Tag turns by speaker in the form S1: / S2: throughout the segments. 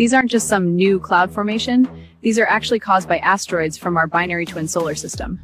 S1: These aren't just some new cloud formation. These are actually caused by asteroids from our binary twin solar system.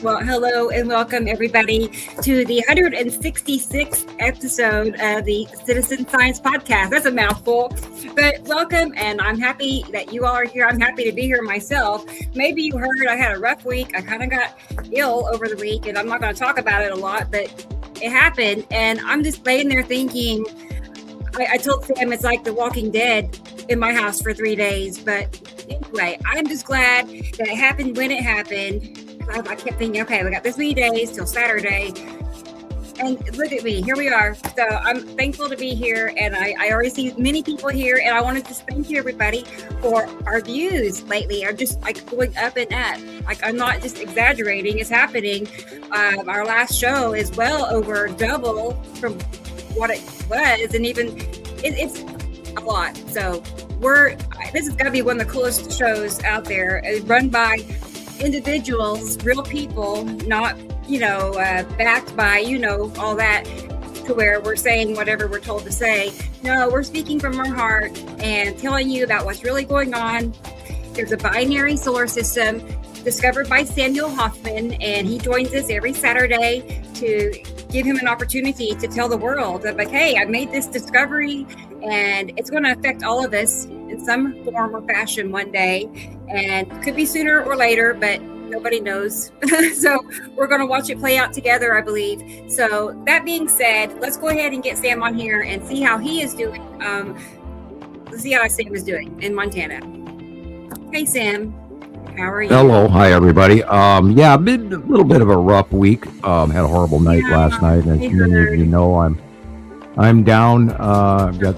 S2: Well, hello and welcome everybody to the 166th episode of the Citizen Science Podcast. That's a mouthful, but welcome, and I'm happy that you all are here. I'm happy to be here myself. Maybe you heard I had a rough week. I kind of got ill over the week, and I'm not going to talk about it a lot, but it happened, and I'm just laying there thinking, I told Sam it's like The Walking Dead in my house for 3 days, but anyway, I'm just glad that it happened when it happened. I kept thinking, okay, we got this many days till Saturday, and look at me, here we are. So I'm thankful to be here, and I already see many people here, and I wanted to thank you everybody for our views lately are just like going up and up. Like, I'm not just exaggerating, it's happening. Our last show is well over double from what it was, and even it's a lot. So this has got to be one of the coolest shows out there. It's run by individuals, real people, not backed by all that, to where we're saying whatever we're told to say. No, we're speaking from our heart and telling you about what's really going on. There's a binary solar system discovered by Samuel Hofman, and he joins us every Saturday to give him an opportunity to tell the world that, like, hey, I made this discovery and it's going to affect all of us in some form or fashion one day, and could be sooner or later, but nobody knows. So we're going to watch it play out together, I believe. So that being said, let's go ahead and get Sam on here and see how he is doing. Let's see how Sam is doing in Montana. Hey, Sam. How are you?
S3: Hello. Hi, everybody. Been a little bit of a rough week. Had a horrible night last night. And as many of you know, I'm down. I've got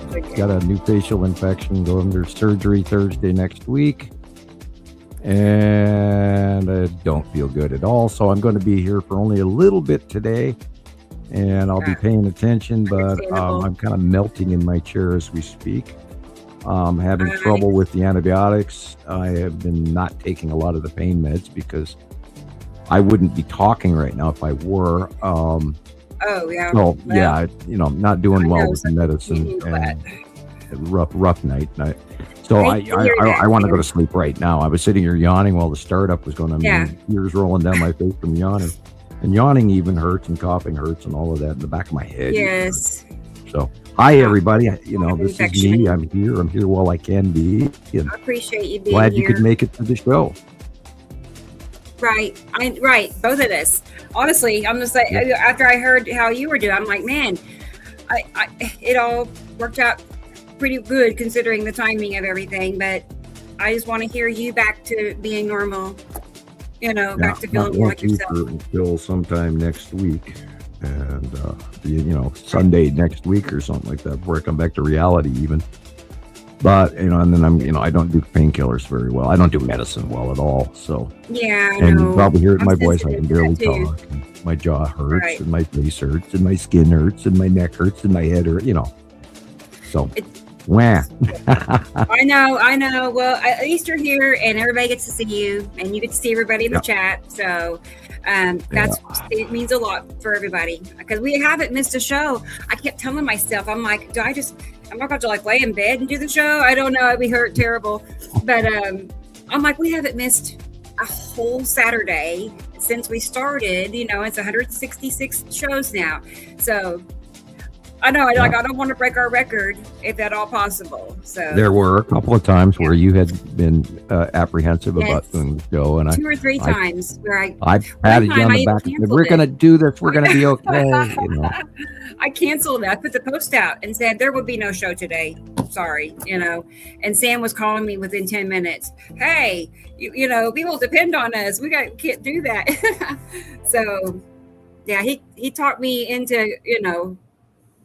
S3: a new facial infection, go under surgery Thursday next week. And I don't feel good at all. So I'm going to be here for only a little bit today. And I'll be paying attention, but I'm kind of melting in my chair as we speak. Having trouble with the antibiotics. I have been not taking a lot of the pain meds because I wouldn't be talking right now if I were. Not doing well with the medicine, and rough night. So I want to go to sleep right now. I was sitting here yawning while the startup was going on. Tears rolling down my face from yawning, and yawning even hurts, and coughing hurts, and all of that in the back of my head.
S2: Yes.
S3: So, hi everybody. This is me. I'm here while I can be. And
S2: I appreciate you being
S3: glad
S2: here.
S3: You could make it to the show.
S2: Right. Both of us. Honestly, I'm just like, after I heard how you were doing, I'm like, man, it all worked out pretty good considering the timing of everything. But I just want to hear you back to being normal. Back to feeling more like yourself.
S3: Until sometime next week. And Sunday next week or something like that, before I come back to reality even. But and then I don't do painkillers very well. I don't do medicine well at all. So and you probably hear it in my voice, I can barely talk. And my jaw hurts, and my face hurts, and my skin hurts, and my neck hurts, and my head hurts. So wah.
S2: I know. Well, at least you're here, and everybody gets to see you, and you get to see everybody in the chat. So. It means a lot for everybody, because we haven't missed a show. I kept telling myself, I'm like, I'm not going to lay in bed and do the show. I don't know. It'd be terrible. But I'm like, we haven't missed a whole Saturday since we started. It's 166 shows now. So I know, I don't want to break our record, if at all possible. So
S3: there were a couple of times where you had been apprehensive about doing the show, and
S2: 2 or 3 times where
S3: I patted you on the back and said, "We're going to do this. We're going to be okay."
S2: I canceled it. I put the post out and said there would be no show today. Sorry, And Sam was calling me within 10 minutes. Hey, people depend on us. Can't do that. So, yeah, he talked me into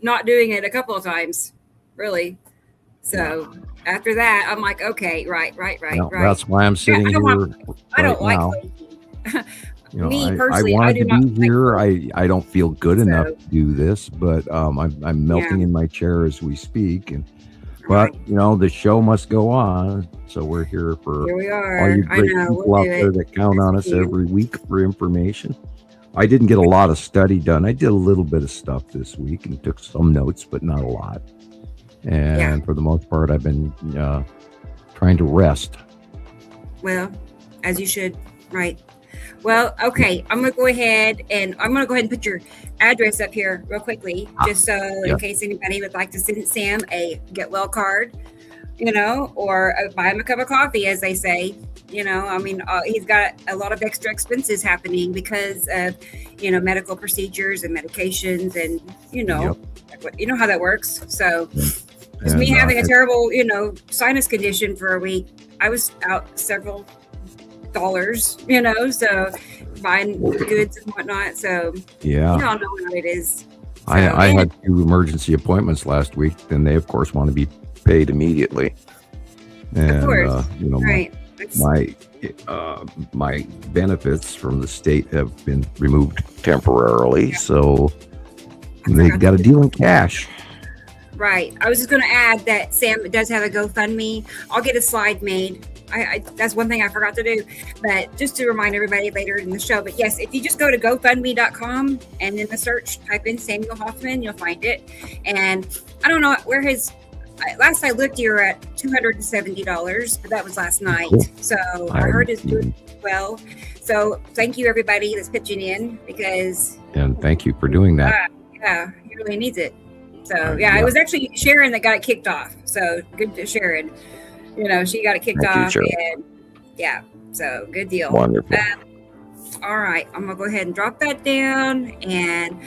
S2: not doing it a couple of times, really. So after that, I'm like, okay, right.
S3: That's why I'm sitting here.
S2: I don't like me personally.
S3: I wanted to be here. I don't feel good enough to do this, but I'm melting in my chair as we speak. But the show must go on. So we're here for all you great people out there that count on us every week for information. I didn't get a lot of study done. I did a little bit of stuff this week and took some notes, but not a lot. And for the most part, I've been trying to rest.
S2: Well, as you should, right? Well, okay. I'm going to go ahead and put your address up here real quickly, just so in case anybody would like to send Sam a get well card, or buy him a cup of coffee, as they say. I mean, he's got a lot of extra expenses happening because of, medical procedures and medications, and you know how that works. So, with me having a terrible, sinus condition for a week, I was out several dollars, so buying goods and whatnot. So you all know how it is. So,
S3: I had 2 emergency appointments last week, and they of course want to be paid immediately. And
S2: of course,
S3: right. My benefits from the state have been removed temporarily, so they got to deal in cash.
S2: Right. I was just going to add that Sam does have a GoFundMe. I'll get a slide made. I that's one thing I forgot to do, but just to remind everybody later in the show. But yes, if you just go to GoFundMe.com and in the search type in Samuel Hofman, you'll find it. And I don't know where his last I looked, you were at $270, but that was last night. Cool. So I heard it's doing well. So thank you everybody that's pitching in, because
S3: thank you for doing that.
S2: He really needs it. So it was actually Sharon that got it kicked off. So good to Sharon. She got it kicked off, and so good deal.
S3: Wonderful.
S2: All right, I'm gonna go ahead and drop that down, and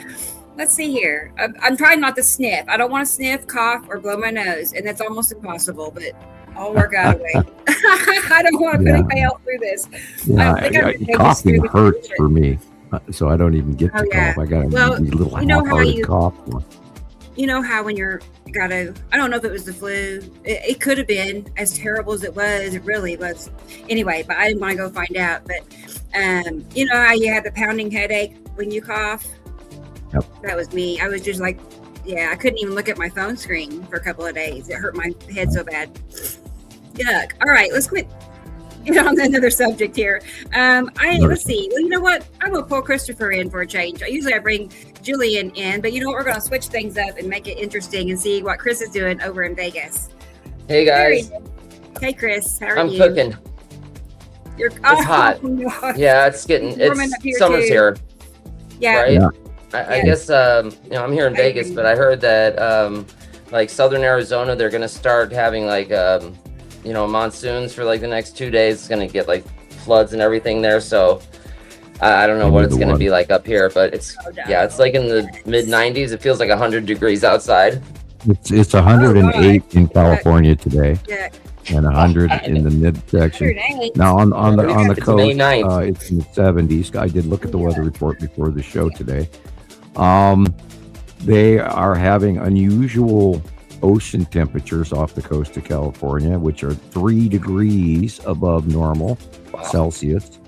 S2: let's see here. I'm trying not to sniff. I don't want to sniff, cough, or blow my nose, and that's almost impossible, but I'll work out a way. I don't want to put anybody else through this.
S3: Coughing hurts for me, so I don't even get to cough. I got a little half-hearted cough.
S2: You know how when you're I don't know if it was the flu. It could have been, as terrible as it was. It really was. Anyway, but I didn't want to go find out. But you know how you have the pounding headache when you cough?
S3: Yep.
S2: That was me. I was just like, I couldn't even look at my phone screen for a couple of days. It hurt my head so bad. Yuck. All right, let's quit. On another subject here. Let's see. Well, you know what? I'm going to pull Christopher in for a change. Usually I bring Gillian in, but you know what? We're going to switch things up and make it interesting and see what Chris is doing over in Vegas.
S4: Hey, guys.
S2: Hey, Chris. How are
S4: I'm
S2: you?
S4: cooking.
S2: It's
S4: hot. Yeah, summer's here.
S2: Yeah.
S4: Right? Yeah. I guess, I'm here in Vegas, but I heard that, like Southern Arizona, they're going to start having like, monsoons for like the next 2 days. It's going to get like floods and everything there. So I don't know what it's going to be like up here, but it's like in the mid 90s. It feels like 100 degrees outside.
S3: It's 108 in California today, and 100 in the midsection. Now on the coast, it's in the 70s. I did look at the weather report before the show today. They are having unusual ocean temperatures off the coast of California, which are 3 degrees above normal Celsius,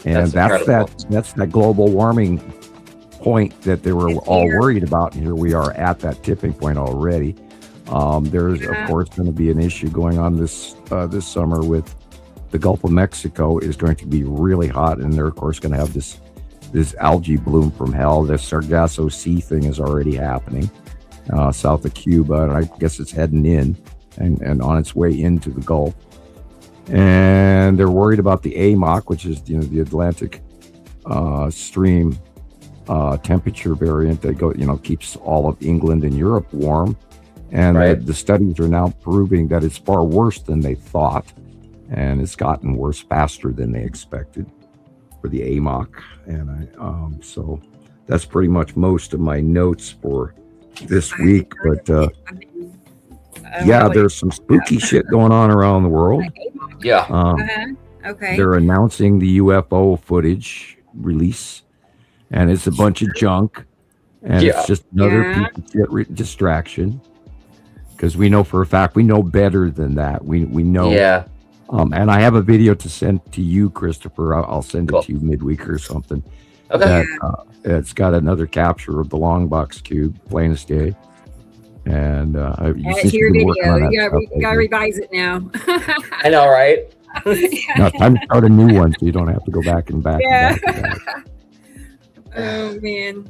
S3: and that's that global warming point that they were all worried about. And here we are at that tipping point already. There's of course going to be an issue going on this summer with the Gulf of Mexico is going to be really hot, and they're of course going to have this algae bloom from hell. The Sargasso Sea thing is already happening south of Cuba, and I guess it's heading in and on its way into the Gulf. And they're worried about the AMOC, which is the Atlantic stream temperature variant that keeps all of England and Europe warm. And the studies are now proving that it's far worse than they thought, and it's gotten worse faster than they expected for the AMOC. And so that's pretty much most of my notes for this week. But there's some spooky shit going on around the world.
S2: Okay.
S3: They're announcing the UFO footage release, and it's a bunch of junk, and it's just another distraction, because we know for a fact, we know better than that. We know. And I have a video to send to you, Christopher. I'll send it to you midweek or something.
S4: Okay.
S3: It's got another capture of the long box cube, plain as day. And
S2: it's your video. You gotta revise it now.
S4: I know, right?
S3: No, time to start a new one, so you don't have to go back and back.
S2: Oh man,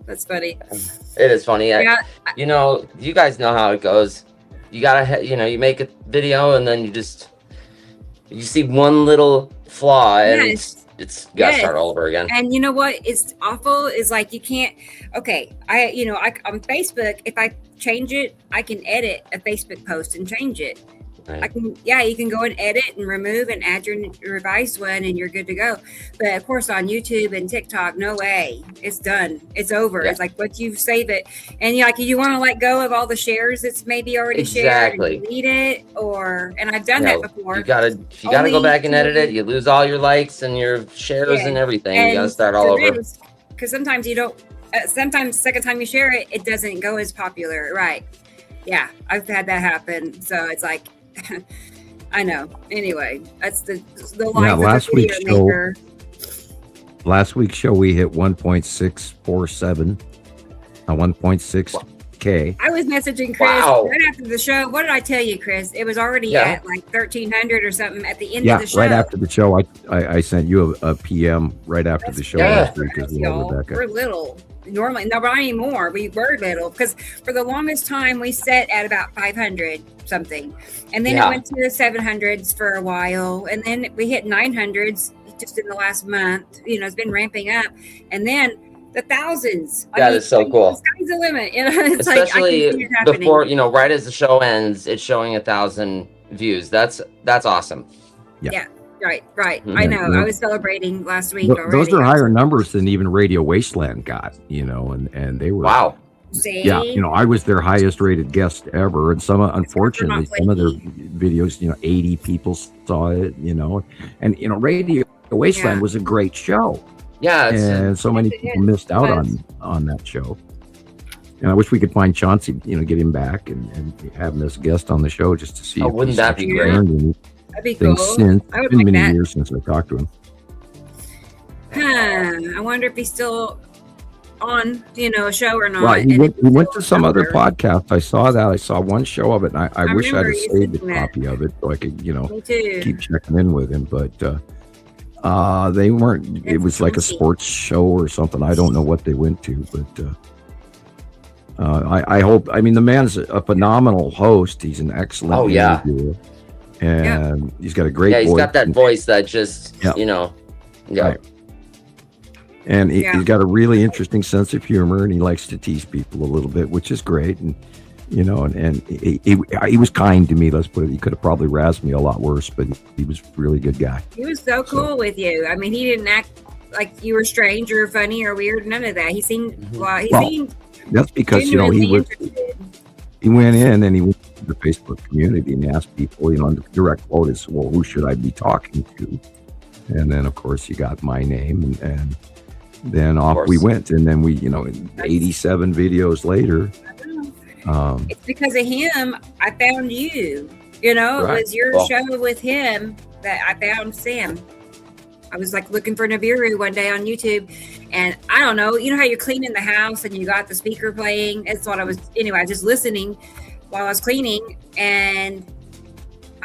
S2: that's funny.
S4: It is funny. You guys know how it goes. You gotta, you make a video, and then you see one little flaw, and it's got to start all over again.
S2: And you know what is awful is like you can't. Okay, I on Facebook, if I change it, I can edit a Facebook post and change it.
S4: Right.
S2: You can go and edit and remove and add your revised one, and you're good to go. But of course, on YouTube and TikTok, no way, it's done, it's over. It's like once you save it, and you want to let go of all the shares that's maybe already shared, and delete it, and I've done that before.
S4: You gotta go back and edit it. You lose all your likes and your shares and everything. And you gotta start all over.
S2: Because sometimes you don't. Sometimes second time you share it, it doesn't go as popular, right? Yeah, I've had that happen. So it's like. I know. Anyway, that's the life
S3: last week's show we hit 1.647, 1.6K.
S2: I was messaging Chris right after the show. What did I tell you, Chris? It was already at like 1,300 or something at the end of the show.
S3: Right after the show, I sent you a PM right after the show last week as well, Rebecca.
S2: We're little. Normally, no, not anymore. We were little because for the longest time we set at about 500 something, and then it went to the 700s for a while, and then we hit 900s just in the last month. It's been ramping up, and then the thousands.
S4: That is so cool.
S2: The sky's the limit. It's
S4: especially
S2: like, I can see it happening.
S4: Before right as the show ends, it's showing 1,000 views. That's awesome.
S2: Yeah. Right. I know. I was celebrating last week already.
S3: Those are higher numbers than even Radio Wasteland got, and they were.
S4: Wow.
S2: See?
S3: Yeah, I was their highest rated guest ever, and unfortunately, some of their videos, 80 people saw it, and Radio Wasteland was a great show.
S4: Yeah.
S3: And so many people missed out on that show. And I wish we could find Chauncey, get him back and have him as a guest on the show just to see.
S4: Wouldn't that be great?
S2: That'd be cool.
S3: Since. It's been many years since I talked to him.
S2: I wonder if he's still on, a show or not.
S3: Well, he went to some other podcast. I saw that. I saw one show of it, and I wish I'd have saved a copy of it so I could, keep checking in with him. But they weren't. It was like a sports show or something. I don't know what they went to, but I hope. I mean, the man's a phenomenal host. He's an excellent interviewer. And he's got a great voice.
S4: He's got that voice that just,
S3: Right. And he's got a really interesting sense of humor, and he likes to tease people a little bit, which is great. And, and he was kind to me. Let's put it. He could have probably razzed me a lot worse, but he was a really good guy.
S2: He was so cool with you. I mean, he didn't act like you were strange or funny or weird. None of that. He seemed, seemed.
S3: That's because, he went in and he went to the Facebook community and asked people, and the direct quote is, well, who should I be talking to? And then, of course, you got my name, and then off we went. And then we, 87 videos later.
S2: It's because of him I found you. It was your show with him that I found Sam. I was like looking for Nibiru one day on YouTube, and I don't know, how you're cleaning the house and you got the speaker playing. That's what I was, I was just listening while I was cleaning, and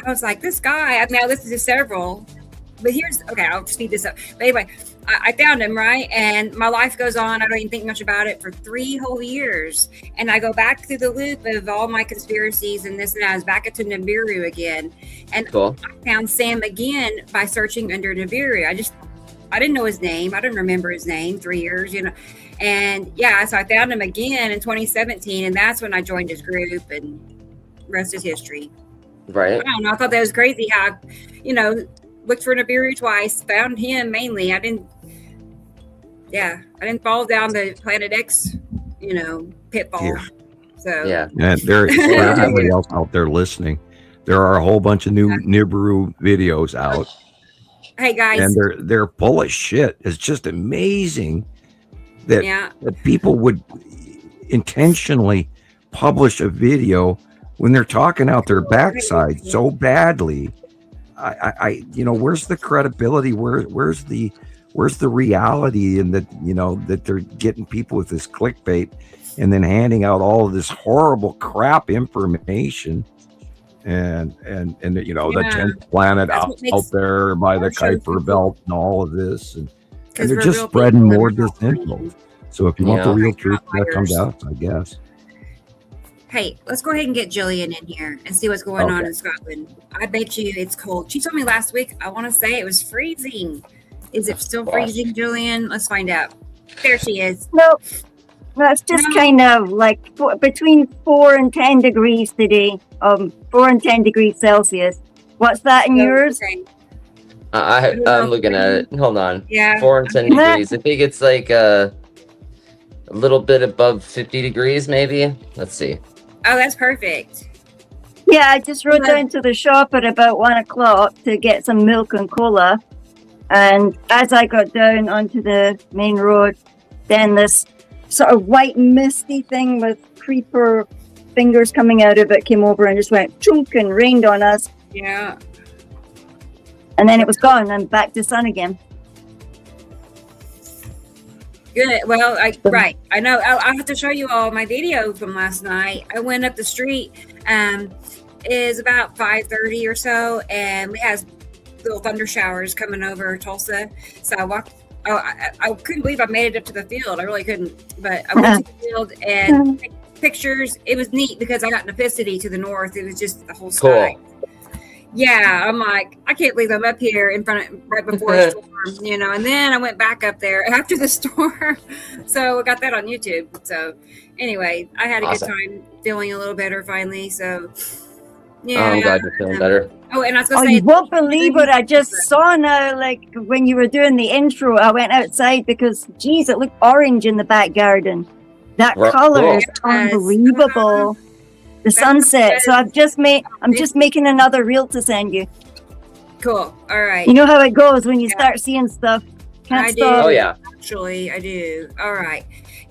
S2: I was like, this guy, I've now listened to several, but I'll speed this up. But anyway, I found him, right? And my life goes on. I don't even think much about it for 3 whole years. And I go back through the loop of all my conspiracies and this and that. I was back into Nibiru again. And I found Sam again by searching under Nibiru. I didn't know his name. I didn't remember his name, 3 years, And so I found him again in 2017. And that's when I joined his group, and rest is history.
S4: Right.
S2: I don't know. I thought that was crazy how, looked for Nibiru twice, found him mainly. I didn't fall down the Planet X, pitfall.
S3: Yeah.
S2: So
S3: and there everybody else out there listening, there are a whole bunch of new Nibiru videos out.
S2: Hey guys,
S3: and they're full of shit. It's just amazing that people would intentionally publish a video when they're talking out their backside so badly. Where's the credibility? Where's the reality in that, that they're getting people with this clickbait and then handing out all of this horrible crap information and the 10th planet out there by the Kuiper Belt and all of this. And they're just spreading more disinfo. So if you want the real truth, that comes out, I guess.
S2: Hey, let's go ahead and get Gillian in here and see what's going on in Scotland. I bet you it's cold. She told me last week, I want to say it was freezing. Is it still freezing, Julian? Let's find out. There she is.
S5: No, that's just kind of like between 4 and 10 degrees today. 4 and 10 degrees Celsius. What's that in yours?
S2: Okay.
S4: I'm looking at it. Hold on.
S2: Yeah.
S4: 4 and 10 degrees. I think it's like a little bit above 50 degrees, maybe. Let's see.
S2: Oh, that's perfect.
S5: Yeah, I just rode down to the shop at about 1 o'clock to get some milk and cola. And as I got down onto the main road, then this sort of white misty thing with creeper fingers coming out of it came over and just went chunk and rained on us.
S2: Yeah.
S5: And then it was gone and back to sun again.
S2: Good. Well, right. I know. I'll have to show you all my video from last night. I went up the street. It's about 5:30 or so, and we had little thunder showers coming over Tulsa. So I walked. Oh, I couldn't believe I made it up to the field. I really couldn't. But I went to the field and took pictures. It was neat because I got an epiphany to the north. It was just the whole sky.
S4: Cool.
S2: Yeah, I'm like, I can't believe I'm up here in front of right before a storm, and then I went back up there after the storm. So I got that on YouTube. So anyway, I had a good time, feeling a little better finally. So yeah.
S4: Oh, I'm glad you're feeling better.
S2: Oh, and I was going to
S5: you
S2: say,
S5: won't believe what I just saw now. Like when you were doing the intro, I went outside because, geez, it looked orange in the back garden. That color is unbelievable. The sunset. So I'm just making another reel to send you.
S2: Cool. All right.
S5: You know how it goes when you start seeing stuff. Can't stop.
S4: Oh yeah.
S2: Actually, I do. All right.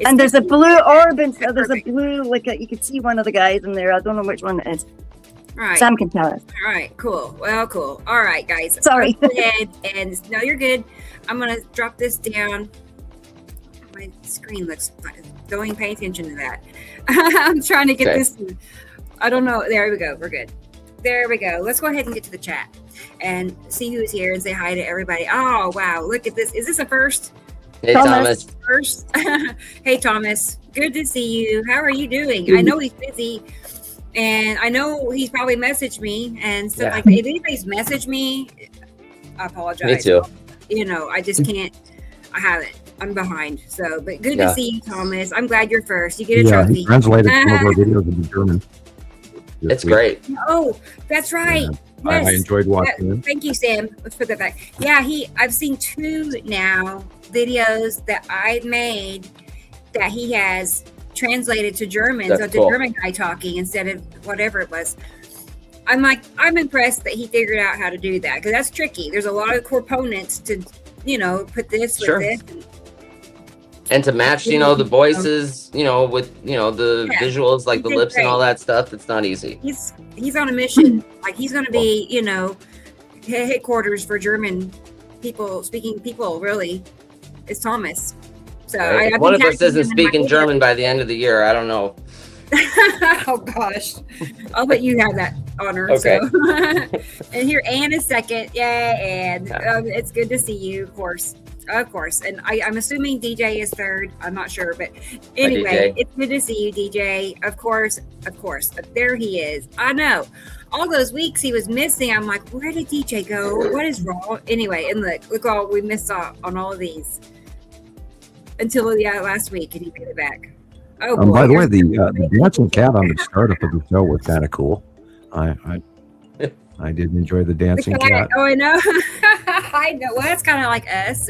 S5: And there's a blue orb, and so there's a blue, you can see one of the guys in there. I don't know which one it is.
S2: All right.
S5: Sam can tell us.
S2: All right. Cool. Well, cool. All right, guys.
S5: Sorry.
S2: Go ahead and no, you're good. I'm gonna drop this down. My screen looks. Don't even pay attention to that. I'm trying to get this. I don't know. There we go. We're good. There we go. Let's go ahead and get to the chat and see who's here and say hi to everybody. Oh, wow. Look at this. Is this a first?
S4: Hey, Thomas.
S2: First. Hey, Thomas. Good to see you. How are you doing? I know he's busy, and I know he's probably messaged me and stuff like that. If anybody's messaged me, I apologize.
S4: Me too.
S2: I just can't. I haven't. I'm behind. So, but good to see you, Thomas. I'm glad you're first. You get a trophy.
S3: He translated some of our videos into German.
S4: It's great.
S2: Oh, that's right.
S3: Yeah,
S2: yes.
S3: I enjoyed watching it.
S2: Thank you, Sam. Let's put that back. Yeah, I've seen 2 now videos that I made that he has translated to German.
S4: That's
S2: so the
S4: cool.
S2: German guy talking instead of whatever it was. I'm impressed that he figured out how to do that because that's tricky. There's a lot of components to, put this with this.
S4: And to match, the voices, with, the visuals, like the lips and all that stuff, it's not easy.
S2: He's on a mission. Like he's going to be, headquarters for German speaking people, really, is Thomas. So
S4: one of us isn't speaking German by the end of the year. I don't know.
S2: Oh, gosh. I'll let you have that honor.
S4: Okay.
S2: So. And here, Anne is second. Yay, Anne. It's good to see you, of course. Of course. And I'm assuming DJ is third. I'm not sure. But anyway, it's good to see you, DJ. Of course. There he is. I know. All those weeks he was missing. I'm like, where did DJ go? What is wrong? Anyway, and look all we missed out on all of these. Until last week, and he made it back. Oh, boy.
S3: By the way, the dancing cat on the startup of the show was kind of cool. I did enjoy the dancing cat.
S2: Oh, I know. I know. Well, that's kind of like us,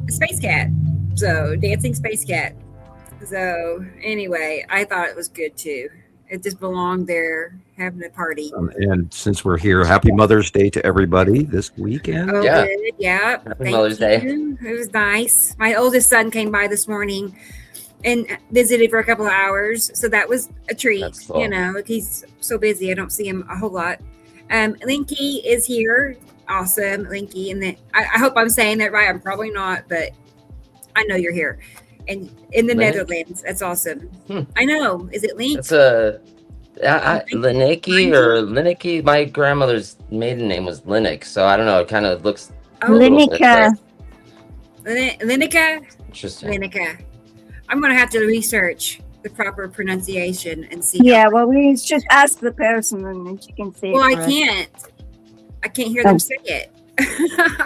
S2: Space cat. So, dancing space cat. So, anyway, I thought it was good too. It just belonged there, having a party.
S3: And since we're here, happy Mother's Day to everybody this weekend.
S2: Oh,
S4: Yeah.
S2: Good. Yeah.
S4: Happy Mother's Day.
S2: It was nice. My oldest son came by this morning and visited for a couple of hours. So that was a treat.
S4: That's cool.
S2: He's so busy. I don't see him a whole lot. Linky is here. Awesome, Linky. And then I hope I'm saying that right. I'm probably not, but I know you're here. And in the Netherlands. That's awesome. I know. Is it Link?
S4: It's Linnicky or Linnicky. My grandmother's maiden name was Linnick, so I don't know. It kind of looks
S5: Linnica.
S2: Linnica?
S4: Interesting.
S2: Linnica. I'm going to have to research the proper pronunciation and see.
S5: Yeah, well, we should ask the person and then she can say
S2: Well,
S5: it.
S2: I can't hear them say it.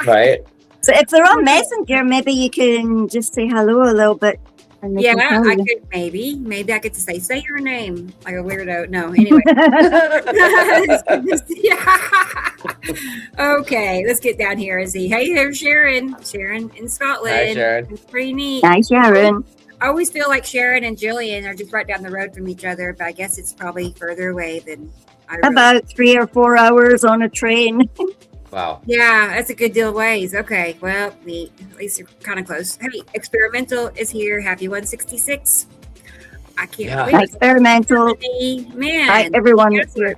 S4: Right.
S5: So if they're on Messenger, maybe you can just say hello a little bit. And they
S2: Yeah,
S5: can tell
S2: I
S5: you.
S2: could maybe I get to say your name like a weirdo. No, anyway. It's good to see- Okay, let's get down here and see. Hey, there's Sharon. Sharon in Scotland.
S4: Hi, Sharon.
S2: It's pretty neat.
S5: Hi, Sharon.
S2: I always feel like Sharon and Gillian are just right down the road from each other, but I guess it's probably further away than I really.
S5: About 3 or 4 hours on a train.
S4: Wow.
S2: Yeah, that's a good deal of ways. Okay, well, neat. At least you're kind of close. Hey, Experimental is here. Happy 166. I can't
S4: Yeah.
S2: wait.
S5: Experimental.
S2: Man.
S5: Hi, everyone that's here.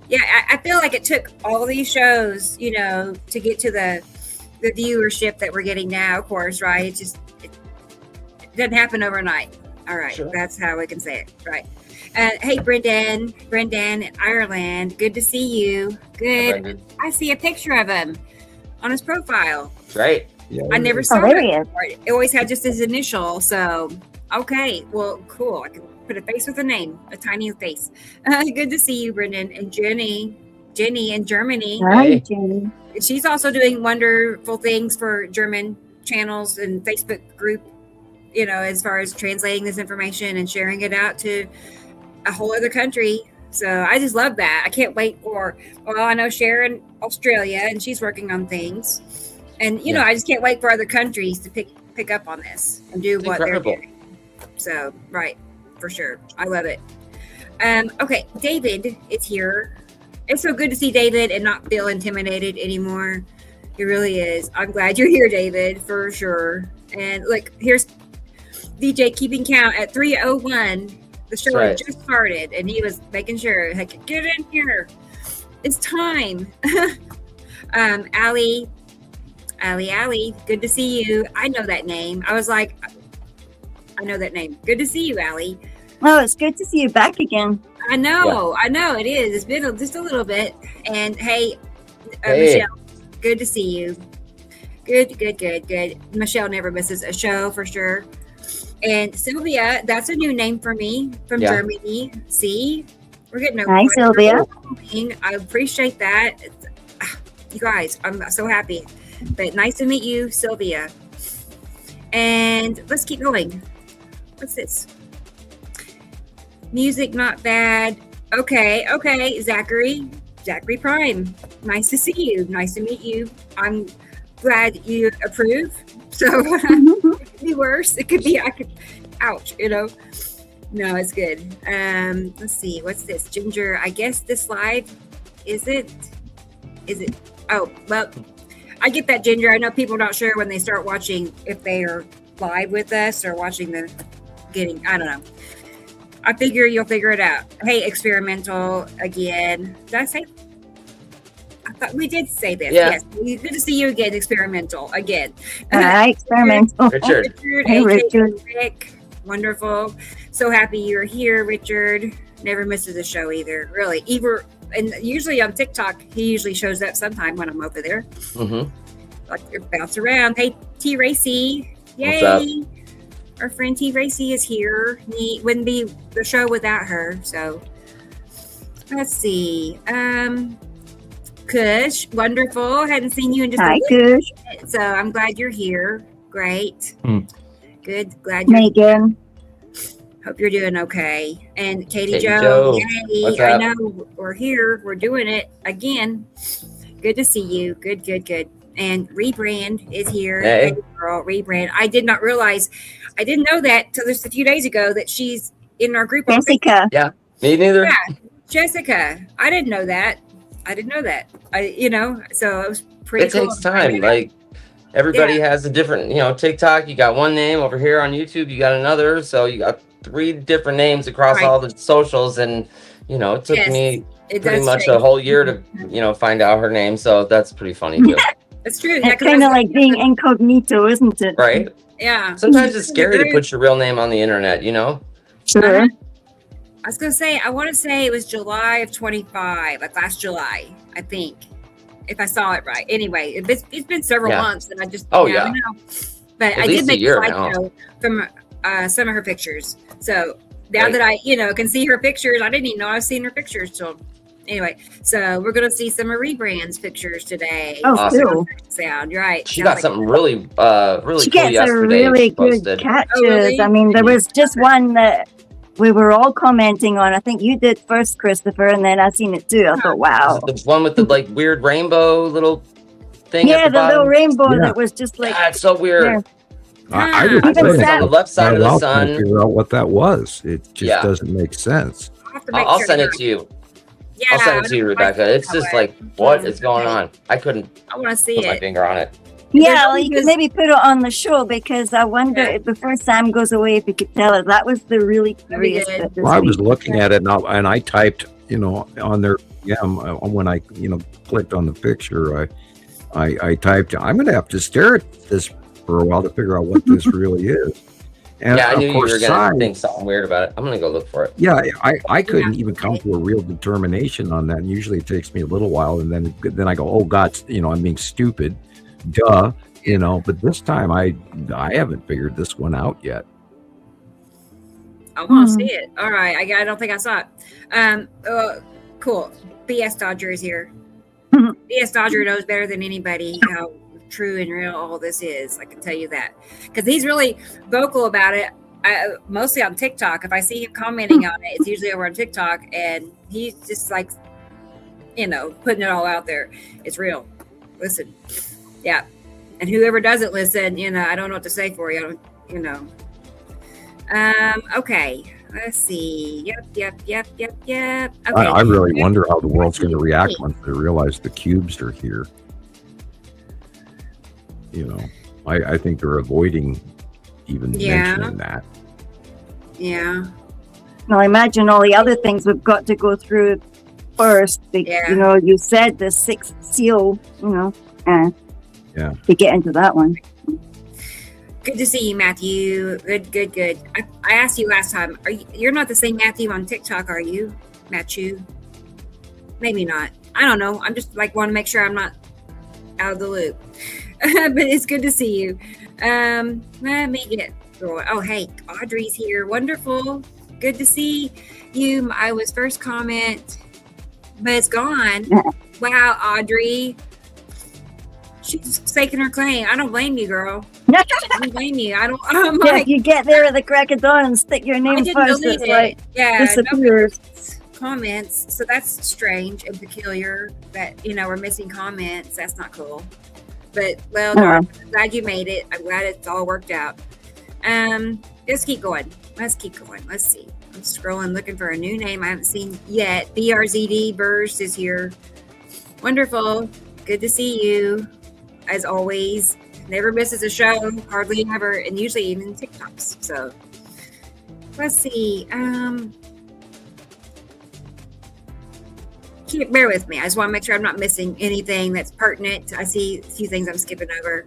S2: Yeah, I feel like it took all these shows, to get to the viewership that we're getting now, of course, right? It doesn't happen overnight. All right,
S4: Sure.
S2: That's how we can say it, right? Hey, Brendan in Ireland. Good to see you. Good.
S4: Brendan.
S2: I see a picture of him on his profile.
S4: Great.
S3: Yeah.
S2: I never saw
S5: there he
S2: it.
S5: is.
S2: before. It always had just his initial. So, okay. Well, cool. I can put a face with a name, a tiny face. Good to see you, Brendan. And Jenny in Germany.
S5: Hi,
S4: Hey.
S5: Jenny.
S2: She's also doing wonderful things for German channels and Facebook group, as far as translating this information and sharing it out to a whole other country. So I just love that. I can't wait I know Sharon, Australia, and she's working on things. And,
S4: Yeah.
S2: I just can't wait for other countries to pick up on this and do
S4: It's
S2: what
S4: incredible.
S2: they're doing. So, right, for sure. I love it. Okay, David is here. It's so good to see David and not feel intimidated anymore. It really is. I'm glad you're here, David, for sure. And look, here's DJ keeping count at 3:01. The show had
S4: Right.
S2: just started, and he was making sure, like, get in here. It's time. Allie, good to see you. I know that name. I was like, I know that name. Good to see you, Allie.
S5: Oh, it's good to see you back again.
S2: I know it is. It's been just a little bit. And hey,
S4: Hey.
S2: Michelle, good to see you. Good. Michelle never misses a show for sure. And Sylvia, that's a new name for me from
S4: Yeah.
S2: Germany. See, we're getting a
S5: Hi, Sylvia.
S2: I appreciate that. You guys, I'm so happy. But nice to meet you, Sylvia. And let's keep going. What's this? Music not bad. Okay. Zachary Prime. Nice to see you. Nice to meet you. I'm glad you approve. So it could be worse. It could be, ouch, No, it's good. Let's see. What's this? Ginger, I guess this live, is it? Oh, well, I get that, Ginger. I know people are not sure when they start watching if they are live with us or watching I don't know. I figure you'll figure it out. Hey, Experimental again. Did I say? I thought we did say this.
S4: Yeah.
S2: Yes. Good to see you again, Experimental again.
S5: Hi, Experimental.
S4: Richard.
S5: Hey, Richard.
S2: Rick. Wonderful. So happy you're here, Richard. Never misses a show either. Really. And usually on TikTok, he usually shows up sometime when I'm over there.
S4: Mm-hmm.
S2: Like bounce around. Hey, T Racy. Yay.
S4: What's
S2: Our friend T Racy is here. He wouldn't be the show without her. So let's see. Kush, wonderful. Hadn't seen you in just
S5: Hi,
S2: a little
S5: Kush.
S2: bit, so I'm glad you're here. Great.
S3: Hmm.
S2: Good. Glad you're
S5: Megan.
S2: Hope you're doing okay. And Katie
S4: Katie
S2: Jo,
S4: Jo,
S2: yay.
S4: what's
S2: I
S4: up?
S2: know we're here. We're doing it again. Good to see you. Good. And Rebrand is here.
S4: Hey.
S2: Girl, Rebrand. I did not realize, I didn't know that till just a few days ago that she's in our group.
S5: Jessica.
S4: Me neither.
S2: Yeah, Jessica. I didn't know that. So it was pretty
S4: It
S2: cool.
S4: takes time. Like everybody has a different, TikTok, you got one name. Over here on YouTube, you got another. So you got 3 different names across
S2: Right.
S4: all the socials. And, it took
S2: Yes,
S4: me
S2: it
S4: pretty
S2: does
S4: much
S2: change.
S4: a whole year to, find out her name. So that's pretty funny too.
S2: It's true. Yeah,
S5: It's
S2: 'cause
S5: kind
S2: I
S5: of
S2: was-
S5: like being incognito, isn't it?
S4: Right?
S2: yeah.
S4: Sometimes it's scary to put your real name on the internet,
S5: Sure.
S2: I was gonna say, I want to say it was July of 25, like last July, I think, if I saw it right. Anyway, it's been several
S4: Yeah.
S2: months, and I just
S4: Oh,
S2: I
S4: yeah.
S2: don't know. But
S4: At
S2: I
S4: least
S2: did
S4: a
S2: make a
S4: year now.
S2: slideshow from some of her pictures. So now
S4: Right.
S2: that I can see her pictures, I didn't even know I was seeing her pictures till Anyway, so we're going to see some Marie Brand's pictures today.
S5: Oh,
S4: Awesome.
S5: cool.
S2: Sound, you're right.
S4: She
S2: Sounds
S4: got
S2: like-
S4: something really, really
S5: She
S4: cool
S5: gets a
S4: yesterday.
S5: really
S4: she
S5: good
S4: posted.
S5: catches.
S2: Oh, really?
S5: I mean, there was just one that we were all commenting on. I think you did first, Christopher, and then I seen it too. I thought, wow.
S4: Is it the one with the like weird rainbow little thing
S5: Yeah,
S4: at the
S5: the
S4: bottom?
S5: little rainbow
S3: Yeah.
S5: that was just like,
S4: Yeah, it's so weird.
S5: yeah.
S3: I
S2: Even
S3: was
S5: Even
S4: It's on the left side of the
S3: I couldn't
S4: sun.
S3: figure out what that was. It just
S4: Yeah.
S3: doesn't make sense.
S2: I'll have to make
S4: I'll
S2: sure
S4: send
S2: you're-
S4: it to you.
S2: Yeah,
S4: I'll send it to you,
S2: I
S4: Rebecca. It's just like, what is going on? I couldn't
S2: want to see
S4: put my
S2: it.
S4: finger on it.
S5: Yeah, well, you could maybe put it on the show because I wonder
S2: Yeah.
S5: if before Sam goes away if you could tell us. That was the really
S2: That'd be
S5: curious
S2: good.
S5: bit this
S3: Well, I was
S5: week.
S3: looking at it and I typed, on their when I clicked on the picture, I typed, I'm going to have to stare at this for a while to figure out what this really is. And
S4: Yeah, I
S3: of
S4: knew you
S3: course,
S4: were going
S3: Sai-
S4: to think something weird about it. I'm going to go look for it.
S3: Yeah, I couldn't even come to a real determination on that. And usually it takes me a little while, and then I go, oh God, I'm being stupid, duh, But this time I haven't figured this one out yet.
S2: I want to see it. All right. I don't think I saw it. Cool. BS Dodger is here. BS Dodger knows better than anybody how true and real all this is. I can tell you that because he's really vocal about it. Mostly on TikTok. If I see him commenting on it, it's usually over on TikTok, and he's just like, putting it all out there. It's real. Listen, yeah. And whoever doesn't listen, I don't know what to say for you. Okay. Let's see. Yep. Okay.
S3: I really wonder how the world's going to react once they realize the cubes are here. I think they're avoiding even mentioning that.
S2: Yeah.
S5: Well, imagine all the other things we've got to go through first.
S2: Yeah.
S5: You said the sixth seal,
S3: Yeah.
S5: to get into that one.
S2: Good to see you, Matthew. Good. I asked you last time. You're not the same Matthew on TikTok, are you, Matthew? Maybe not. I don't know. I'm just want to make sure I'm not out of the loop. But it's good to see you. Let me get going. Oh, hey, Audrey's here. Wonderful. Good to see you. I was first comment, but it's gone. Wow, Audrey. She's staking her claim. I don't blame you, girl. I don't blame you.
S5: If you get there at the crack of dawn and stick your
S2: I
S5: name
S2: didn't
S5: first,
S2: delete
S5: it's
S2: it.
S5: like disappears.
S2: Comments. So that's strange and peculiar that, we're missing comments. That's not cool. But, well, I'm glad you made it. I'm glad it's all worked out. Let's keep going. Let's see. I'm scrolling, looking for a new name I haven't seen yet. BRZD Burst is here. Wonderful. Good to see you. As always, never misses a show, hardly ever, and usually even TikToks. So let's see. Bear with me. I just want to make sure I'm not missing anything that's pertinent. I see a few things I'm skipping over.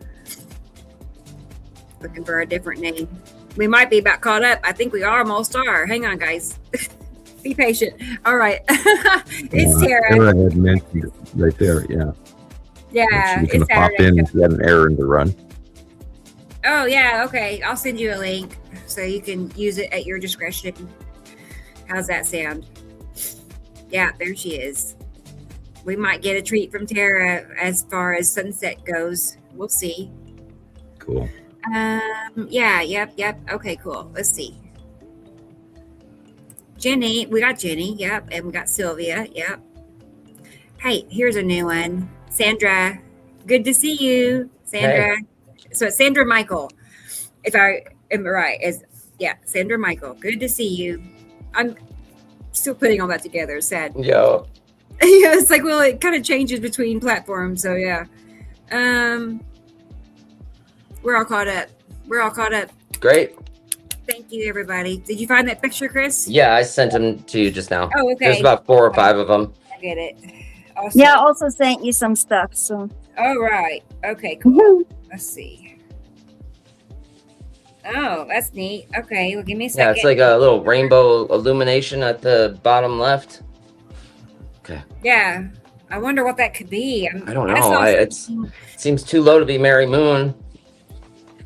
S2: Looking for a different name. We might be about caught up. I think we almost are. Hang on, guys. Be patient. All right. It's Tara.
S3: Tara had mentioned it right there, yeah.
S2: Yeah,
S3: She's going
S2: it's
S3: to pop
S2: Saturday.
S3: in if you had an errand to run.
S2: Oh, yeah, okay. I'll send you a link so you can use it at your discretion. How's that sound? Yeah, there she is. We might get a treat from Tara as far as sunset goes. We'll see.
S3: Cool.
S2: Yep. Okay, cool. Let's see. Jenny, we got Jenny, yep, and we got Sylvia, yep. Hey, here's a new one. Sandra, good to see you, Sandra.
S4: Hey.
S2: So it's Sandra Michael, if I am right. Sandra Michael, good to see you. I'm still putting all that together. Sad.
S4: Yo.
S2: Yeah, it's like, well, it kind of changes between platforms. So yeah, we're all caught up.
S4: Great.
S2: Thank you, everybody. Did you find that picture, Chris?
S4: Yeah, I sent them to you just now.
S2: Oh, okay.
S4: There's about 4 or 5 of them.
S2: I get it. Awesome.
S5: Yeah, I also sent you some stuff. So.
S2: All right. Okay, cool.
S5: Woohoo.
S2: Let's see. Oh, that's neat. Okay, well, give me a second.
S4: Yeah, it's like a little rainbow illumination at the bottom left. Okay.
S2: Yeah, I wonder what that could be.
S4: I don't know. It seems too low to be Mary Moon.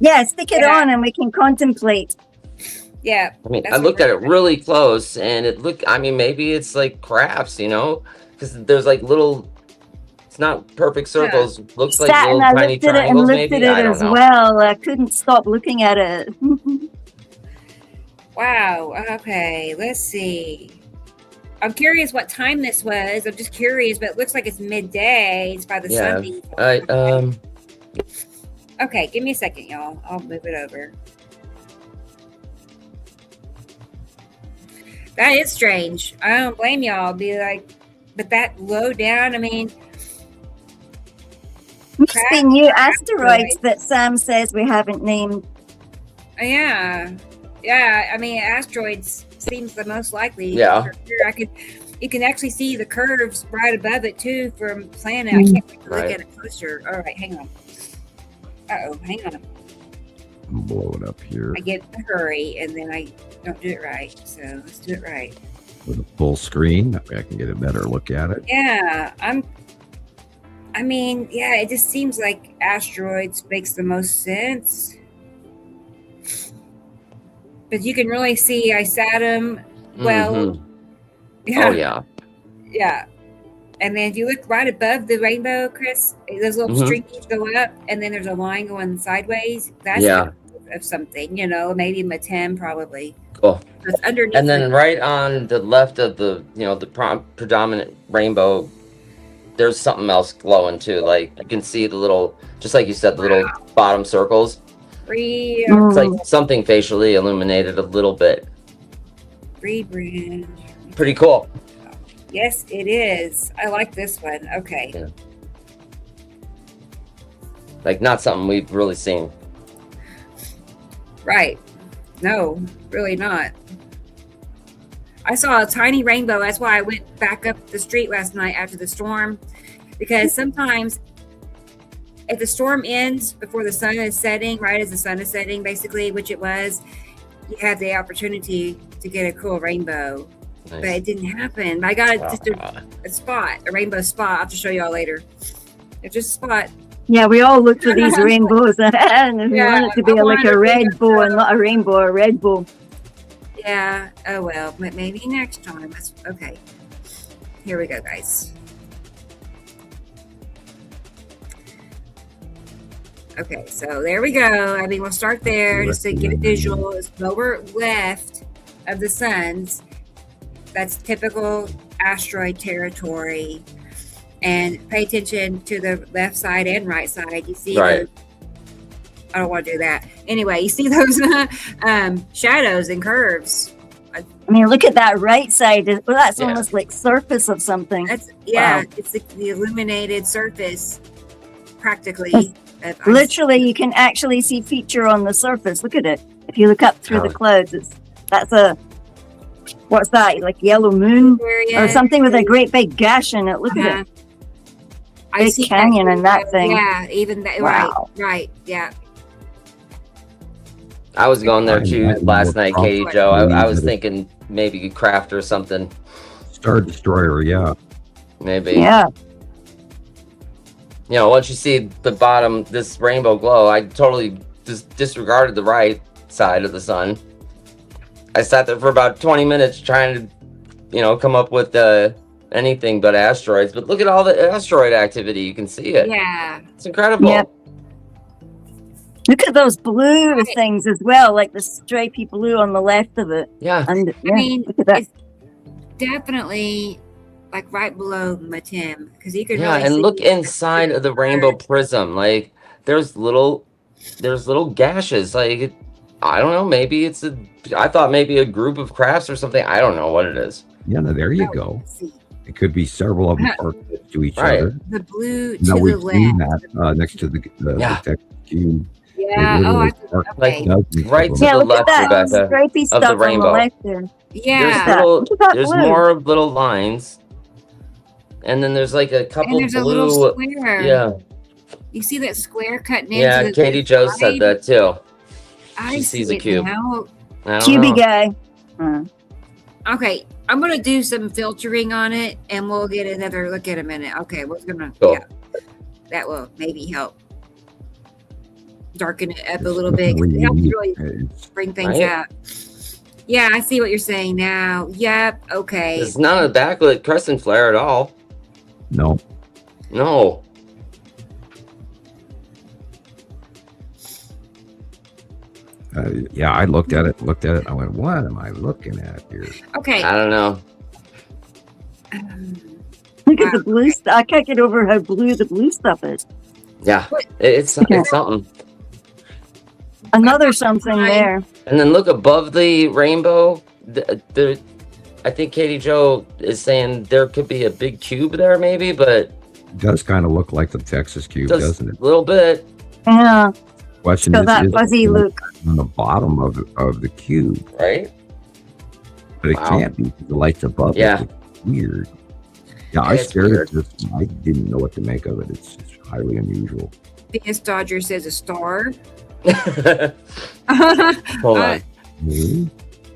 S5: Yeah, stick it
S2: Yeah.
S5: on and we can contemplate.
S2: Yeah.
S4: I mean,
S2: that's
S4: I looked
S2: what
S4: at it really close, and maybe it's like crafts, because there's like little. It's not perfect circles. Looks like
S5: Sat
S4: little
S5: and I
S4: tiny
S5: looked at it and
S4: triangles.
S5: looked
S4: Maybe
S5: at it
S4: I don't
S5: as
S4: know.
S5: well. I couldn't stop looking at it.
S2: Wow. Okay. Let's see. I'm curious what time this was. I'm just curious, but it looks like it's midday. It's by the sun. Okay, give me a second, y'all. I'll move it over. That is strange. I don't blame y'all. Be like, but that low down, I mean,
S5: Must be new asteroids that Sam says we haven't named.
S2: yeah. I mean, asteroids seems the most likely.
S4: Yeah.
S2: For sure. You can actually see the curves right above it too from planet. I can't wait to look at it closer. All right, hang on. Hang on.
S3: I'm blowing up here
S2: I get in a hurry and then I don't do it right. So let's do it right.
S3: with a full screen. I can get a better look at it.
S2: Yeah, it just seems like asteroids makes the most sense. But you can really see I sat them well.
S4: Mhm.
S2: Yeah.
S4: Oh yeah.
S2: Yeah. And then if you look right above the rainbow, Chris, those little streakies go up and then there's a line going sideways. That's of something, maybe Matem probably.
S4: Cool.
S2: It's underneath.
S4: And then right on the left of the, predominant rainbow, there's something else glowing too. Like you can see the little, just like you said, the little bottom circles.
S2: Real.
S4: It's like something facially illuminated a little bit.
S2: Rebrand.
S4: Pretty cool.
S2: Yes, it is. I like this one. Okay.
S4: Yeah. Like not something we've really seen.
S2: Right. No, really not. I saw a tiny rainbow. That's why I went back up the street last night after the storm. Because sometimes if the storm ends before the sun is setting, right as the sun is setting, basically, which it was, you have the opportunity to get a cool rainbow.
S4: Nice.
S2: But it didn't happen. I got just a spot, a rainbow spot. I'll have to show y'all later. It's just a spot.
S5: Yeah, we all look for these rainbows and we want it to be like a red bow and not a rainbow, a red bow.
S2: Yeah. Oh well, but maybe next time. That's okay. Here we go, guys. Okay, so there we go. I mean, we'll start there just to get a visual. It's lower left of the suns. That's typical asteroid territory. And pay attention to the left side and right side. You see those, I don't want to do that. Anyway, you see those shadows and curves.
S5: I mean, look at that right side. Well, that's almost like surface of something.
S2: It's the illuminated surface, practically.
S5: Literally, you can actually see feature on the surface. Look at it. If you look up through the clouds, what's that? Like yellow moon or something with a great big gash in it. Look at it.
S2: I see
S5: canyon in that thing.
S2: Yeah, even that.
S5: Wow.
S2: Right. Yeah.
S4: I was going there too last night, Katie Joe. I was thinking maybe craft or something.
S3: Star Destroyer, yeah.
S4: Maybe.
S5: Yeah.
S4: Once you see the bottom, this rainbow glow, I totally just disregarded the right side of the sun. I sat there for about 20 minutes trying to, come up with anything but asteroids. But look at all the asteroid activity. You can see it.
S2: Yeah.
S4: It's incredible.
S5: Yep. Look at those blue things as well, like the stripy blue on the left of it.
S4: Yeah.
S5: And,
S2: I mean,
S5: look at that.
S2: it's definitely like right below Matem because you could
S4: and look inside of the rainbow prism. Like there's little gashes. Like I don't know. Maybe I thought maybe a group of crafts or something. I don't know what it is.
S3: Yeah, no, there you go. It could be several of them parked to each other.
S2: The blue to
S3: No,
S2: the
S3: we've seen
S2: left.
S3: that next to the Texas cube.
S2: Yeah.
S4: Like
S3: Dozens
S4: right
S3: of
S4: to
S3: them.
S4: the
S5: look at
S4: left,
S5: that
S4: Rebecca,
S5: stripy
S4: of
S5: stuff
S4: the
S5: on the
S4: rainbow.
S5: left there.
S2: Yeah.
S5: Look at that
S4: There's
S5: blue.
S4: more little lines, and then there's like a couple
S2: And there's a
S4: blue.
S2: little square.
S4: Yeah.
S2: You see that square cutting into
S4: Yeah,
S2: the
S4: Katie Joe said that too.
S2: I
S4: She sees
S2: see
S4: a
S2: it
S4: cube.
S2: now.
S4: I don't
S5: Cubey
S4: know.
S5: guy.
S2: Okay, I'm gonna do some filtering on it, and we'll get another look at a minute. Okay, what's gonna?
S4: Cool.
S2: Yeah, that will maybe help darken it up a little bit. It helps really bring things out. Yeah, I see what you're saying now. Yep. Okay.
S4: It's not a backlit crescent flare at all.
S3: No.
S4: No.
S3: Yeah, I looked at it. I went, what am I looking at here?
S2: Okay.
S4: I don't know.
S5: Look at the blue stuff. I can't get over how blue the blue stuff is.
S4: Yeah, it's something.
S5: Another something there.
S4: And then look above the rainbow. I think Katie Jo is saying there could be a big cube there, maybe, but
S3: It does kind of look like the Texas cube, doesn't it?
S4: A little bit.
S5: Yeah.
S3: Question
S5: So
S3: is
S5: that
S3: it
S5: fuzzy look.
S3: on the bottom of the cube,
S4: Right?
S3: but it
S4: Wow.
S3: can't be. The lights above
S4: Yeah.
S3: it. It's weird. Yeah, I
S4: It's
S3: stared
S4: weird.
S3: at this. I didn't know what to make of it. It's highly unusual.
S2: Venus Dodger says a star.
S4: Hold on.
S3: Mhm.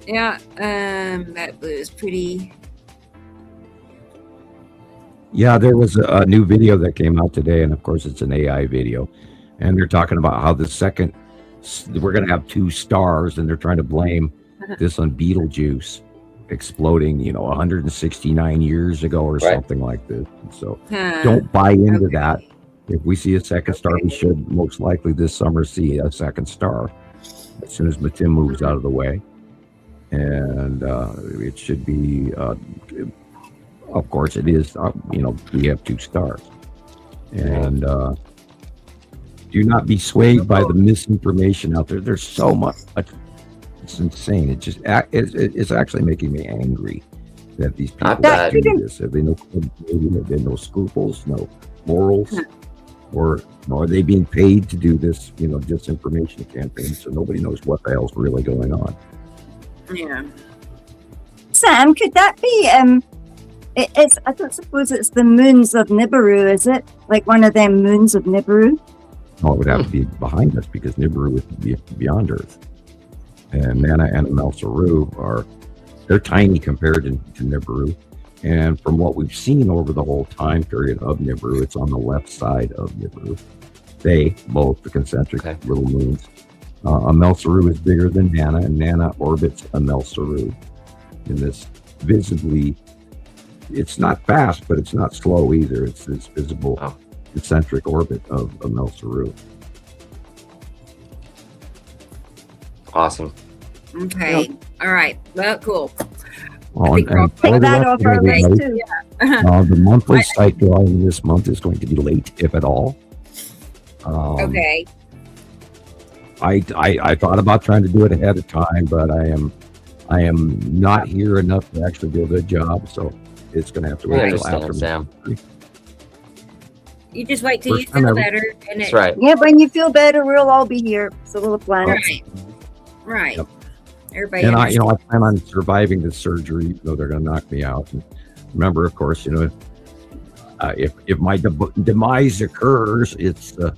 S2: Yeah, that blue is pretty.
S3: Yeah, there was a new video that came out today, and of course, it's an AI video, and they're talking about how we're going to have two stars, and they're trying to blame this on Betelgeuse exploding, 169 years ago or something like this. So don't buy into that. If we see a second star, we should most likely this summer see a second star as soon as Matim moves out of the way. And it should be, of course, it is, we have two stars. And do not be swayed by the misinformation out there. There's so much. It's insane. It's actually making me angry that these people do this. Have they no scruples, no morals? Or are they being paid to do this, disinformation campaign so nobody knows what the hell's really going on?
S2: Yeah.
S5: Sam, could that be I don't suppose it's the moons of Nibiru, is it? Like one of them moons of Nibiru?
S3: No, it would have to be behind us because Nibiru is beyond Earth. And Nana and Melsaru they're tiny compared to Nibiru. And from what we've seen over the whole time period of Nibiru, it's on the left side of Nibiru. Both the concentric little moons. Melsaru is bigger than Nana, and Nana orbits Melsaru in this visibly, it's not fast, but it's not slow either. It's this visible concentric orbit of Melsaru.
S4: Awesome.
S2: Okay. All right. Well, cool.
S5: Take that off our list too.
S3: The monthly site drawing this month is going to be late, if at all.
S2: Okay.
S3: I thought about trying to do it ahead of time, but I am not here enough to actually do a good job, so it's going to have to wait until after.
S4: Sam.
S2: You just wait till you feel better. And
S4: That's right.
S5: Yeah, when you feel better, we'll all be here. So we'll plan it.
S2: Right.
S3: Yep.
S2: Everybody.
S3: And I plan on surviving the surgery, even though they're going to knock me out. And remember, of course, if my demise occurs, it's a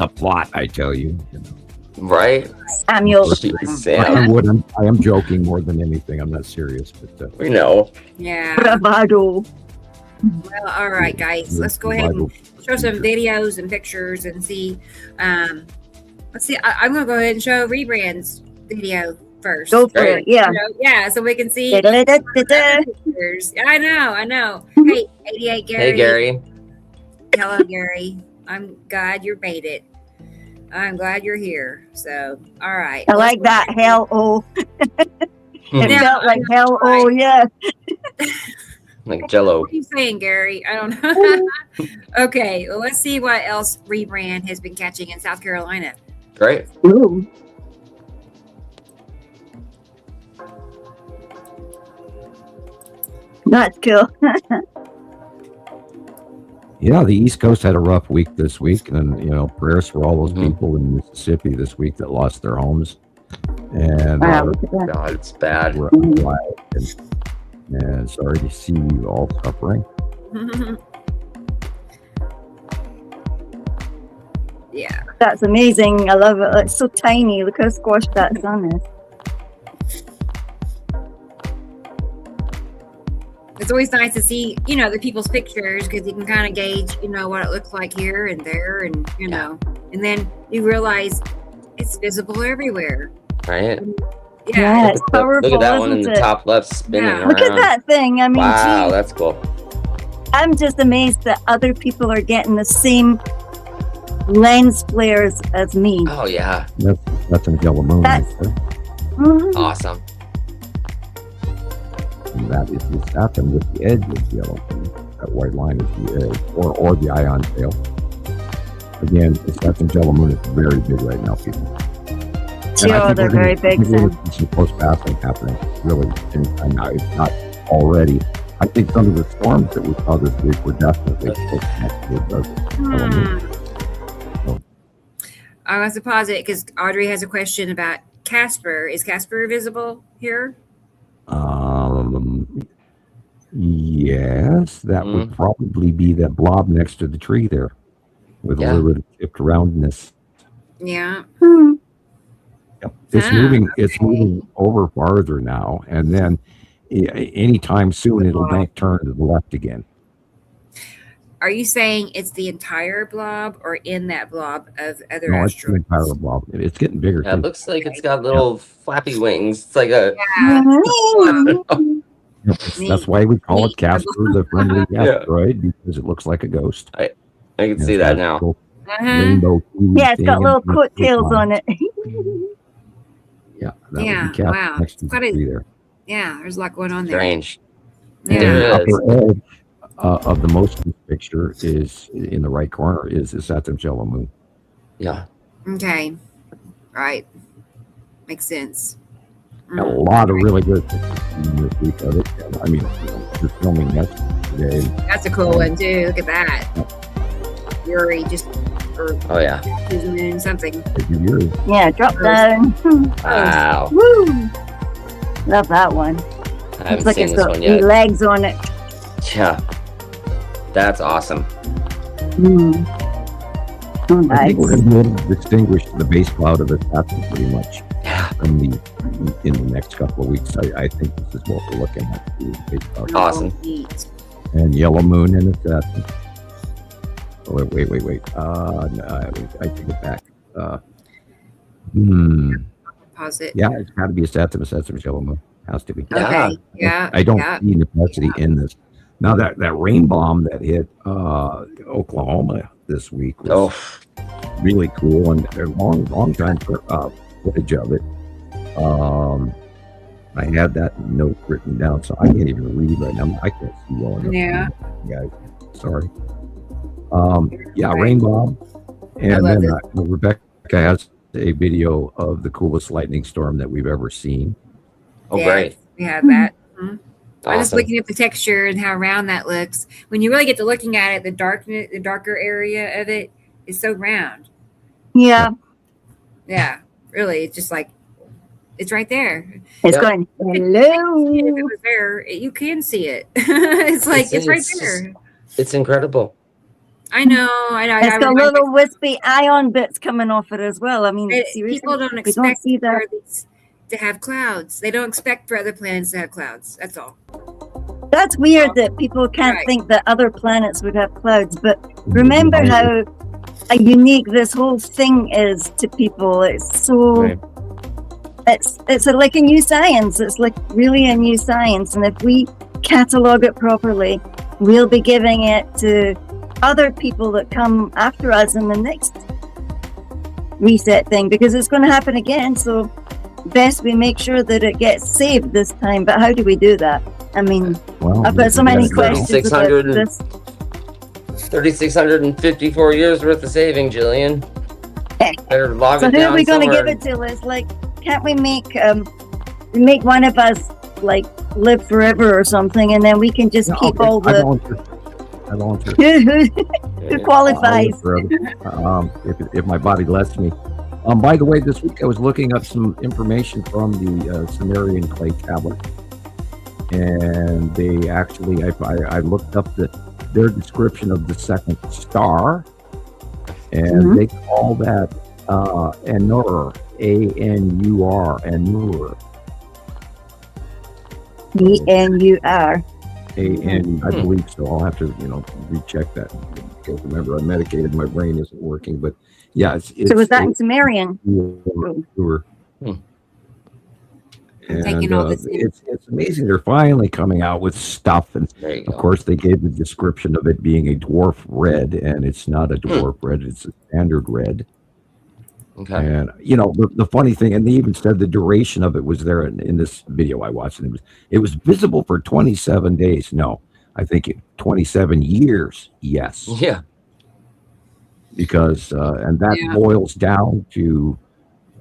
S3: plot. I tell you.
S4: Right.
S5: Samuel.
S4: Sam.
S3: I am joking more than anything. I'm not serious, but
S4: we know.
S2: Yeah.
S5: Bravado.
S2: Well, all right, guys. Let's go ahead and show some videos and pictures and see. Let's see. I'm going to go ahead and show Rebrand's video first.
S5: Go for it. Yeah.
S2: Yeah, so we can see.
S5: Da-da-da-da-da.
S2: I know. Hey, 88 Gary.
S4: Hey, Gary.
S2: Hello, Gary. I'm glad you made it. I'm glad you're here. So, all right.
S5: I like that. Hell, oh. It felt like hell, oh, yeah.
S4: Like Jello.
S2: What are you saying, Gary? I don't know. Okay, well, let's see what else Rebrand has been catching in South Carolina.
S4: Great.
S5: Ooh. That's cool.
S3: Yeah, the East Coast had a rough week this week, and prayers for all those people in Mississippi this week that lost their homes. And
S5: Wow, look at that.
S4: God, it's bad.
S3: And sorry to see you all suffering.
S2: Yeah.
S5: That's amazing. I love it. It's so tiny. Look how squashed that sun is.
S2: It's always nice to see, the people's pictures because you can kind of gauge, what it looks like here and there and, and then you realize it's visible everywhere.
S4: Right?
S5: Yeah, it's powerful.
S4: Look at that one in
S5: isn't
S4: the
S5: it?
S4: top left spinning around.
S5: Look at that thing. I mean,
S4: wow,
S5: gee.
S4: that's cool.
S5: I'm just amazed that other people are getting the same lens flares as me.
S4: Oh yeah,
S3: That's a yellow moon.
S5: That's-
S3: Right there.
S5: Mhm.
S4: awesome.
S3: And that is the Saturn with the edge of yellow. That white line is the edge, or the ion tail. Again, the Saturn yellow moon is very big right now, people.
S5: Sure, they're very big.
S3: Some close passing happening, really, anytime now, if not already. I think some of the storms that we saw this week were definitely close connected to the yellow moon.
S2: I want to pause it because Audrey has a question about Casper. Is Casper visible here?
S3: Yes, that would probably be that blob next to the tree there, with a little bit of tipped roundness.
S2: Yeah.
S5: Hmm.
S3: Yep. It's moving over farther now, and then anytime soon it'll turn to the left again.
S2: Are you saying it's the entire blob or in that blob of other
S3: No, it's the
S2: asteroids?
S3: entire blob. It's getting bigger.
S4: Yeah, it
S3: too.
S4: looks like it's got little flappy wings. It's like a
S3: That's why we call it Casper, the friendly
S4: Yeah.
S3: asteroid, because it looks like a ghost.
S4: I can see that now.
S3: Rainbow
S5: Yeah, it's got little coattails on it.
S3: Yeah, that
S2: Yeah,
S3: would be Casper
S2: wow.
S3: next to the
S2: Quite a-
S3: tree there.
S2: Yeah, there's a lot going on there.
S4: Strange.
S2: Yeah.
S4: There
S3: The
S4: it is.
S3: upper edge of the most picture is in the right corner is the Saturn's yellow moon.
S4: Yeah.
S2: Okay. Right. Makes sense.
S3: A lot of really good pictures in this week of it. And, I mean, just filming yesterday.
S2: That's a cool one too. Look at that. Yuri just or
S4: Oh yeah.
S2: moon something.
S5: Yeah, drop down.
S4: Wow.
S5: Woo! Love that one.
S4: I
S5: Looks
S4: haven't
S5: like
S4: seen
S5: it's
S4: this
S5: got
S4: one yet.
S5: legs on it.
S4: Yeah. That's awesome.
S5: Mm. Oh,
S3: I
S5: nice.
S3: think we're going to be able to distinguish the base cloud of the Saturn pretty much
S4: Yeah.
S3: from in the next couple of weeks. I think this is what we're looking at. The base cloud.
S4: Awesome.
S2: Neat.
S3: And yellow moon and the Saturn. Oh, wait. No, I take it back.
S2: Pause it.
S3: Yeah, it's got to be a Saturn's yellow moon. Has to be.
S2: Okay. Yeah.
S3: I don't
S2: Yeah.
S3: see necessity in this. Now that rain bomb that hit Oklahoma this week was
S4: Oh,
S3: really cool, and a long time footage of it. I had that note written down, so I can't even read right now. I can't see well enough.
S2: Yeah.
S3: Guys, sorry. Rain bomb, and
S2: love
S3: then Rebecca has a video of the coolest lightning storm that we've ever seen.
S4: oh
S2: Yes,
S4: great.
S2: We have that. Mhm. I'm just
S4: Awesome.
S2: looking at the texture and how round that looks. When you really get to looking at it, the darker area of it is so round.
S5: Yeah,
S2: Yeah, really, it's just like it's right there.
S5: it's
S4: Yeah.
S5: going,
S2: If it
S5: hello.
S2: was there, you can see it. It's like it's right
S4: It's
S2: there.
S4: It's incredible.
S2: I know.
S5: It's got
S2: remember-
S5: little wispy ion bits coming off it as well. I mean, seriously,
S2: people don't
S5: we don't
S2: expect
S5: see that.
S2: for these to have clouds. They don't expect for other planets to have clouds. That's all.
S5: That's weird that people can't
S2: Right.
S5: think that other planets would have clouds. But remember how unique this whole thing is to people. It's so
S4: Right.
S5: it's like a new science. It's like really a new science. And if we catalog it properly, we'll be giving it to other people that come after us in the next reset thing, because it's going to happen again. So best we make sure that it gets saved this time. But how do we do that? I mean,
S3: Well,
S5: I've got so many
S3: that's-
S5: questions about
S4: 600
S5: this.
S4: 3,654 years worth of saving, Gillian. Better log
S5: So
S4: it
S5: who
S4: down
S5: are we going to
S4: somewhere.
S5: give it to? It's like, can't we make one of us like live forever or something, and then we can just
S3: Yeah,
S5: keep
S3: okay,
S5: all
S3: I
S5: the
S3: volunteer.
S5: who
S4: Yeah.
S5: qualifies.
S3: If my body lets me. By the way, this week I was looking up some information from the Sumerian clay tablet, and they actually I looked up their description of the second star, and
S5: Mhm.
S3: they call that Anur, Anur, Anur.
S5: ENUR.
S3: I believe so. I'll have to, recheck that. Because remember, I'm medicated. My brain isn't working. But yeah, it's
S5: So was that in Sumerian?
S3: Anur.
S4: Hmm.
S3: And it's amazing. They're finally coming out with stuff. And of course, they gave the description of it being a dwarf red, and it's not a dwarf red, it's a standard red.
S4: Okay.
S3: And, you know, the funny thing, and they even said the duration of it was there in this video I watched, and it was visible for 27 days. No, I think 27 years. Yes.
S4: Yeah.
S3: Because, and that boils down to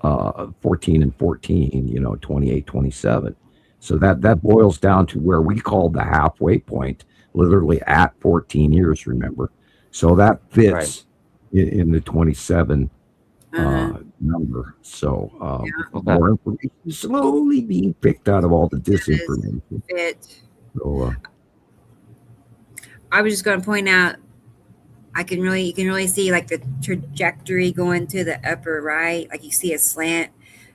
S3: 14 and 14, you know, 28, 27. So that boils down to where we called the halfway point, literally at 14 years, remember? So that fits in the 27 number. So more information is slowly being picked out of all the disinformation. So,
S2: I was just going to point out, you can really see like the trajectory going to the upper right. Like you see a slant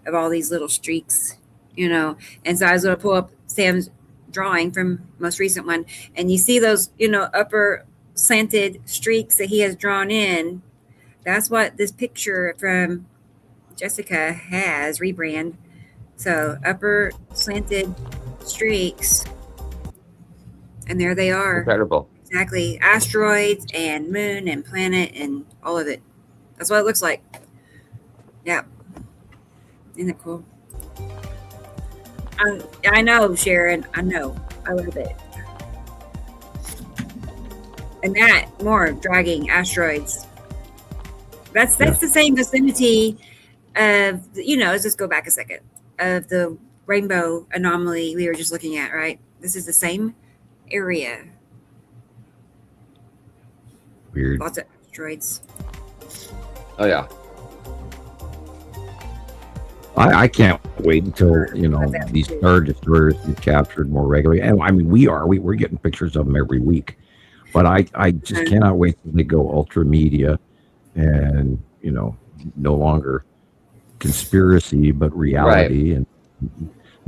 S2: of all these little streaks, you know. And so I was going to pull up Sam's drawing from most recent one, and you see those, you know, upper slanted streaks that he has drawn in. That's what this picture from Jessica has, rebrand. So upper slanted streaks, and there they are.
S4: Incredible.
S2: Exactly. Asteroids and moon and planet and all of it. That's what it looks like. Yeah. Isn't it cool? I know, Sharon. I know. I love it. And that, more dragging asteroids. That's the same vicinity of, you know, let's just go back a second, of the rainbow anomaly we were just looking at, right? This is the same area.
S3: Weird.
S2: Lots of asteroids.
S4: Oh yeah.
S3: I can't wait until, you know, these Star Destroyers get captured more regularly. And I mean, we're getting pictures of them every week. But I just cannot wait till they go ultra media and, you know, no longer conspiracy, but reality. And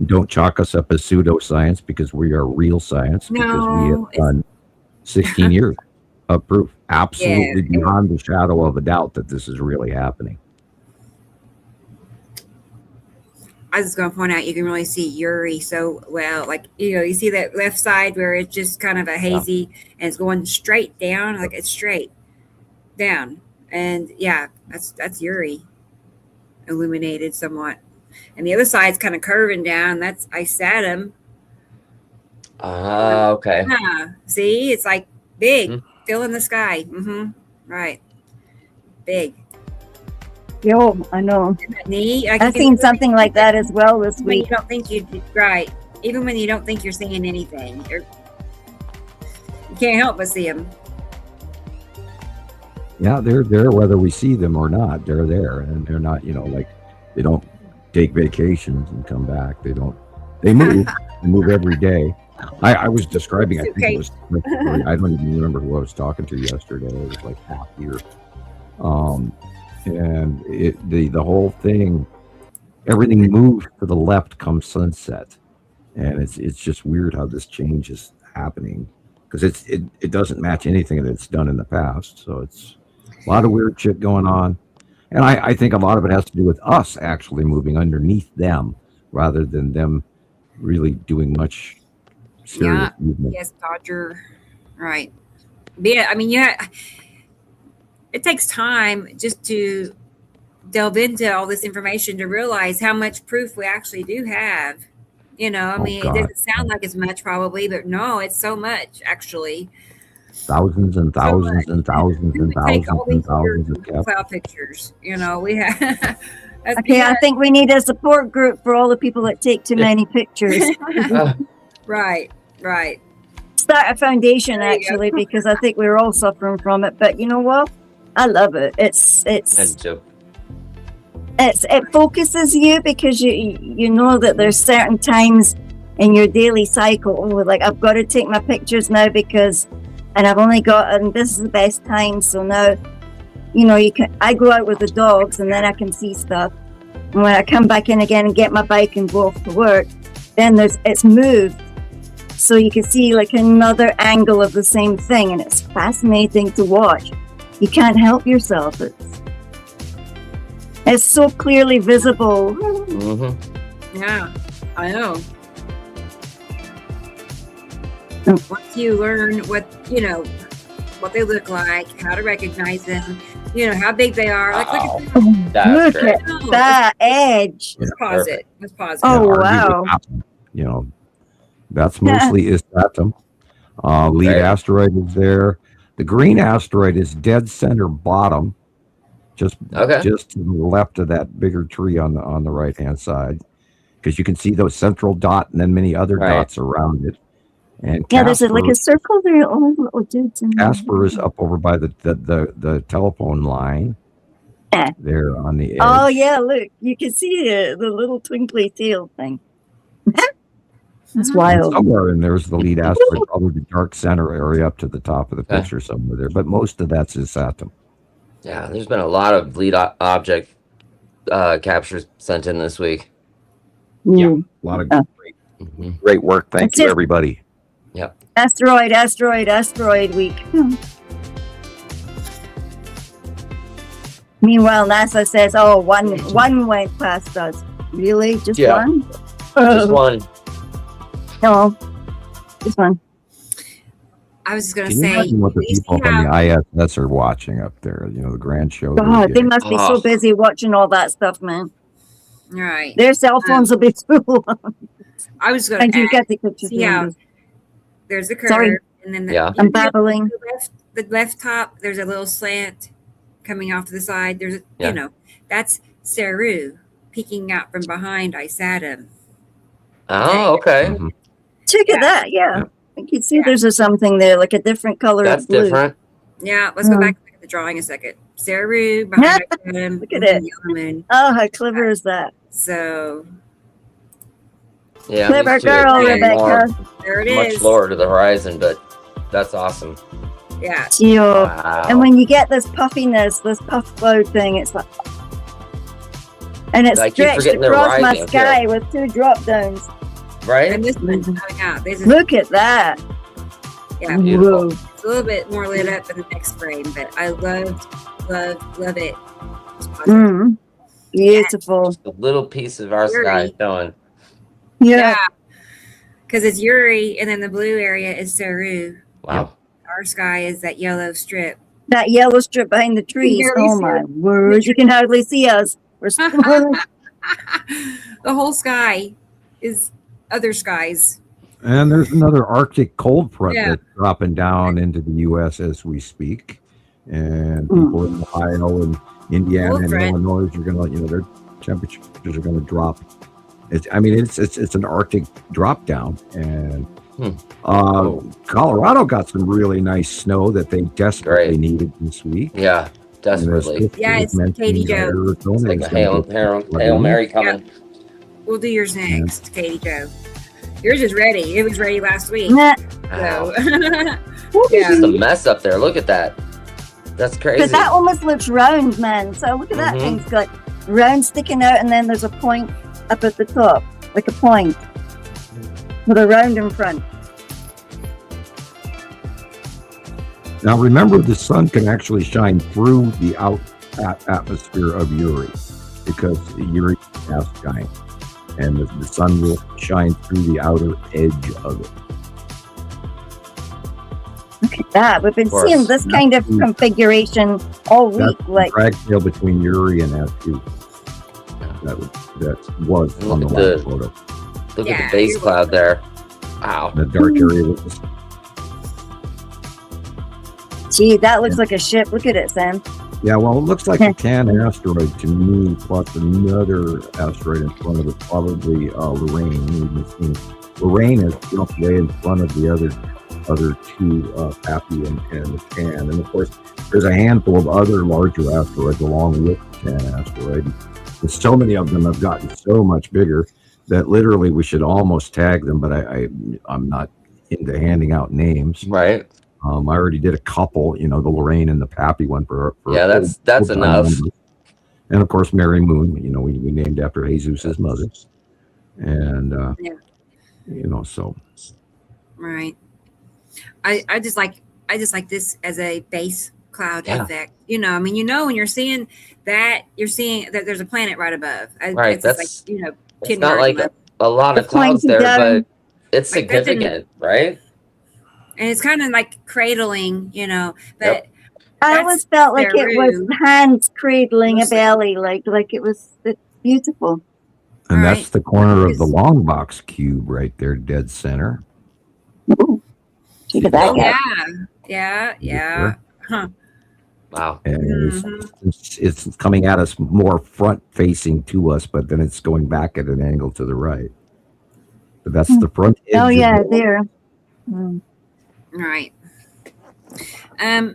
S3: don't chalk us up as pseudoscience, because we are real science, because we have done 16 years of proof, absolutely beyond the shadow of a doubt that this is really happening.
S2: I was just going to point out, you can really see Uri so well. Like, you know, you see that left side where it's just kind of a hazy and it's going straight down, like it's straight down. And that's Uri illuminated somewhat. And the other side's kind of curving down. That's Isatum.
S4: Okay.
S2: Yeah. See, it's like big, fill in the sky. Right. Big.
S5: Yo, I know.
S2: Isn't that neat?
S5: I've seen something like that as well this week.
S2: You don't think right. Even when you don't think you're seeing anything, you can't help but see them.
S3: Yeah, they're there whether we see them or not. They're there, and they're not, you know, like they don't take vacations and come back. They move. They move every day. I was describing, I think it was, I don't even remember who I was talking to yesterday. It was like half year. And the whole thing, everything moves to the left come sunset. And it's just weird how this change is happening, because it doesn't match anything that it's done in the past. So it's a lot of weird shit going on. And I think a lot of it has to do with us actually moving underneath them rather than them really doing much serious movement.
S2: Yes, Dodger. Right. Yeah, I mean, it takes time just to delve into all this information to realize how much proof we actually do have. You know, I mean, it doesn't sound like as much probably, but no, it's so much actually.
S3: Thousands and thousands and thousands and thousands and thousands of
S2: profile pictures. You know, we have.
S5: Okay, I think we need a support group for all the people that take too many pictures.
S2: Right.
S5: Start a foundation actually, because I think we're all suffering from it. But you know what? I love it. It focuses you, because you know that there's certain times in your daily cycle, like I've got to take my pictures now and this is the best time. So now, you know, I go out with the dogs and then I can see stuff. And when I come back in again and get my bike and go off to work, then it's moved. So you can see like another angle of the same thing, and it's fascinating to watch. You can't help yourself. It's so clearly visible.
S2: Yeah. I know. Once you learn what they look like, how to recognize them, how big they are. Like, look at
S4: That's
S5: Look
S4: great.
S5: at that edge.
S2: Let's pause it. Let's pause it.
S5: Oh,
S3: Argue with
S5: wow.
S3: Atom. That's mostly is Atom. Lead
S4: Right.
S3: asteroid is there. The green asteroid is dead center bottom, just to the left of that bigger tree on the right hand side, because you can see those central dot and then many other dots around it. And
S5: Yeah, there's like a circle there. All the little dudes in there.
S3: Casper is up over by the telephone line.
S5: Yeah.
S3: There on the edge.
S5: Oh yeah, look, you can see the little twinkly tail thing. That's
S3: And
S5: wild.
S3: somewhere in there's the lead asteroid, probably the dark center area up to the top of the picture somewhere there. But most of that's Atom.
S4: Yeah, there's been a lot of lead object captures sent in this week.
S3: Yeah, a lot of great work. Thank you, everybody.
S4: Yep.
S5: Asteroid week. Meanwhile, NASA says, one went past us. Really? Just one?
S4: Just one.
S5: No, just one.
S2: I was just going to
S3: Can you
S2: say,
S3: imagine what the people on the ISS are watching up there? The grand show.
S5: God, they must be so busy watching all that stuff, man.
S2: Right.
S5: Their cell phones will be too long.
S2: I was going to
S5: get the pictures.
S2: see how there's the curve.
S5: Sorry.
S2: And then
S5: I'm babbling.
S2: The left top, there's a little slant coming off to the side. There's, that's Saru peeking out from behind Isatum.
S4: Oh, okay.
S3: Mm-hmm.
S5: Check at that. Yeah. I can see there's something there, like a different color
S4: That's
S5: of blue.
S4: different.
S2: Yeah, let's go back and look at the drawing a second. Saru behind Isatum.
S5: Look at it. Oh, how clever is that?
S2: So,
S4: Yeah,
S5: clever
S4: these two
S5: girl,
S4: are
S5: Rebecca.
S2: there it
S4: much
S2: is.
S4: lower to the horizon, but that's awesome.
S2: Yeah.
S4: Wow.
S5: And when you get this puffiness, this puff cloud thing, it's like, and it's
S4: I keep
S5: stretched
S4: forgetting they're
S5: across my
S4: rising up
S5: sky with two drop downs.
S4: Right?
S2: And this one's coming out. This is,
S5: Look at that.
S2: yeah,
S4: Beautiful.
S5: Whoa.
S2: it's a little bit more lit up in the next frame, but I love it. It's positive.
S5: Mm. Beautiful.
S4: Just a little piece of our sky showing.
S5: Yeah.
S2: Because it's Uri, and then the blue area is Saru.
S4: Wow.
S2: Our sky is that yellow strip.
S5: That yellow strip behind the trees.
S2: barely
S5: Oh
S2: see
S5: my
S2: it.
S5: word. You can hardly see us. We're still
S2: The whole sky is other skies.
S3: And there's another Arctic cold front
S2: Yeah.
S3: that's dropping down into the U.S. as we speak. And people in Ohio and Indiana
S2: Cold
S3: and
S2: front.
S3: Illinois are going to, their temperatures are going to drop. It's an Arctic drop down. And Colorado got some really nice snow that they desperately needed this week.
S4: Yeah, desperately.
S2: Yeah, it's Katie Jo.
S4: It's like a Hail Mary coming.
S2: We'll do yours next, Katie Jo. Yours is ready. It was ready last week.
S5: Nah.
S4: Wow.
S2: So,
S4: It's just a mess up there. Look at that. That's crazy.
S5: But that almost looks round, man. So look at that
S4: Mhm.
S5: thing's got round sticking out, and then there's a point up at the top, like a point with a round in front.
S3: Now, remember, the sun can actually shine through the atmosphere of Uri because Uri is gas giant, and the sun will shine through the outer edge of it.
S5: Look at that. We've been
S4: Of course.
S5: seeing this kind of configuration all week.
S3: That's
S5: Like,
S3: the drag tail between Uri and S2. That was on the
S4: Look at
S3: last
S4: the-
S3: photo.
S4: Look
S2: Yeah,
S4: at the base
S2: you're
S4: cloud there. Wow.
S3: The dark area with the
S5: gee, that looks like a ship. Look at it, Sam.
S3: Yeah, well, it looks like a tan asteroid to me, plus another asteroid in front of it, probably Lorraine. Lorraine is way in front of the other two, Pappy and the Tan. And of course, there's a handful of other larger asteroids along with the Tan asteroid. And so many of them have gotten so much bigger that literally we should almost tag them, but I'm not into handing out names.
S4: Right.
S3: I already did a couple, the Lorraine and the Pappy one for
S4: Yeah, that's
S3: full-time
S4: enough.
S3: members. And of course, Mary Moon, we named after Jesus' mother. And, so.
S2: right. I just like this as a base cloud effect. When you're seeing that, you're seeing that there's a planet right above.
S4: Right.
S2: It's just
S4: That's
S2: like,
S4: it's not like a lot of
S5: It's
S4: clouds
S5: pointing
S4: there,
S5: down.
S4: but it's
S2: Like, that didn't-
S4: significant, right?
S2: And it's kind of like cradling, but
S5: I always felt like it was
S2: Nibiru.
S5: hands cradling a
S2: Mostly.
S5: belly, like it's beautiful.
S3: And
S2: All
S3: that's
S2: right.
S3: the corner of the long box cube right there, dead center.
S5: Ooh, look at that
S2: Oh
S5: guy.
S2: yeah. Huh.
S4: Wow.
S3: And
S2: Mhm.
S3: it's coming at us more front facing to us, but then it's going back at an angle to the right. But that's the front edge.
S5: Oh
S3: of
S5: yeah,
S3: the-
S5: there. Mm.
S2: All right.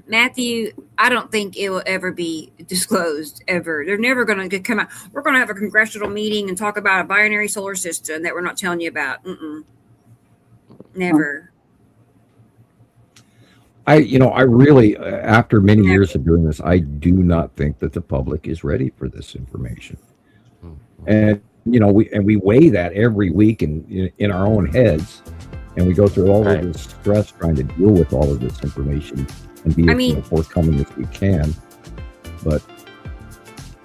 S2: Matthew, I don't think it will ever be disclosed ever. They're never going to come out. We're going to have a congressional meeting and talk about a binary solar system that we're not telling you about. Never.
S3: I really, after many years of doing this, I do not think that the public is ready for this information. And we weigh that every week in our own heads, and we go through all of this stress trying to deal with all of this information and be as forthcoming as we can. But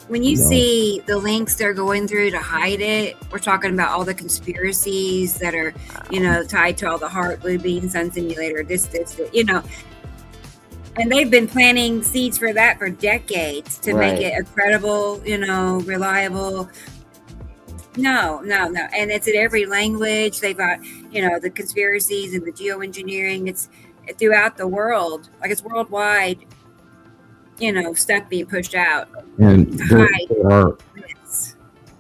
S2: when you see the links they're going through to hide it, we're talking about all the conspiracies that are, tied to all the heart, blue beam, sun simulator, this, and they've been planting seeds for that for decades to make it a credible, reliable. No. And it's in every language. They've got, the conspiracies and the geoengineering. It's throughout the world. Like, it's worldwide, stuff being pushed out.
S3: And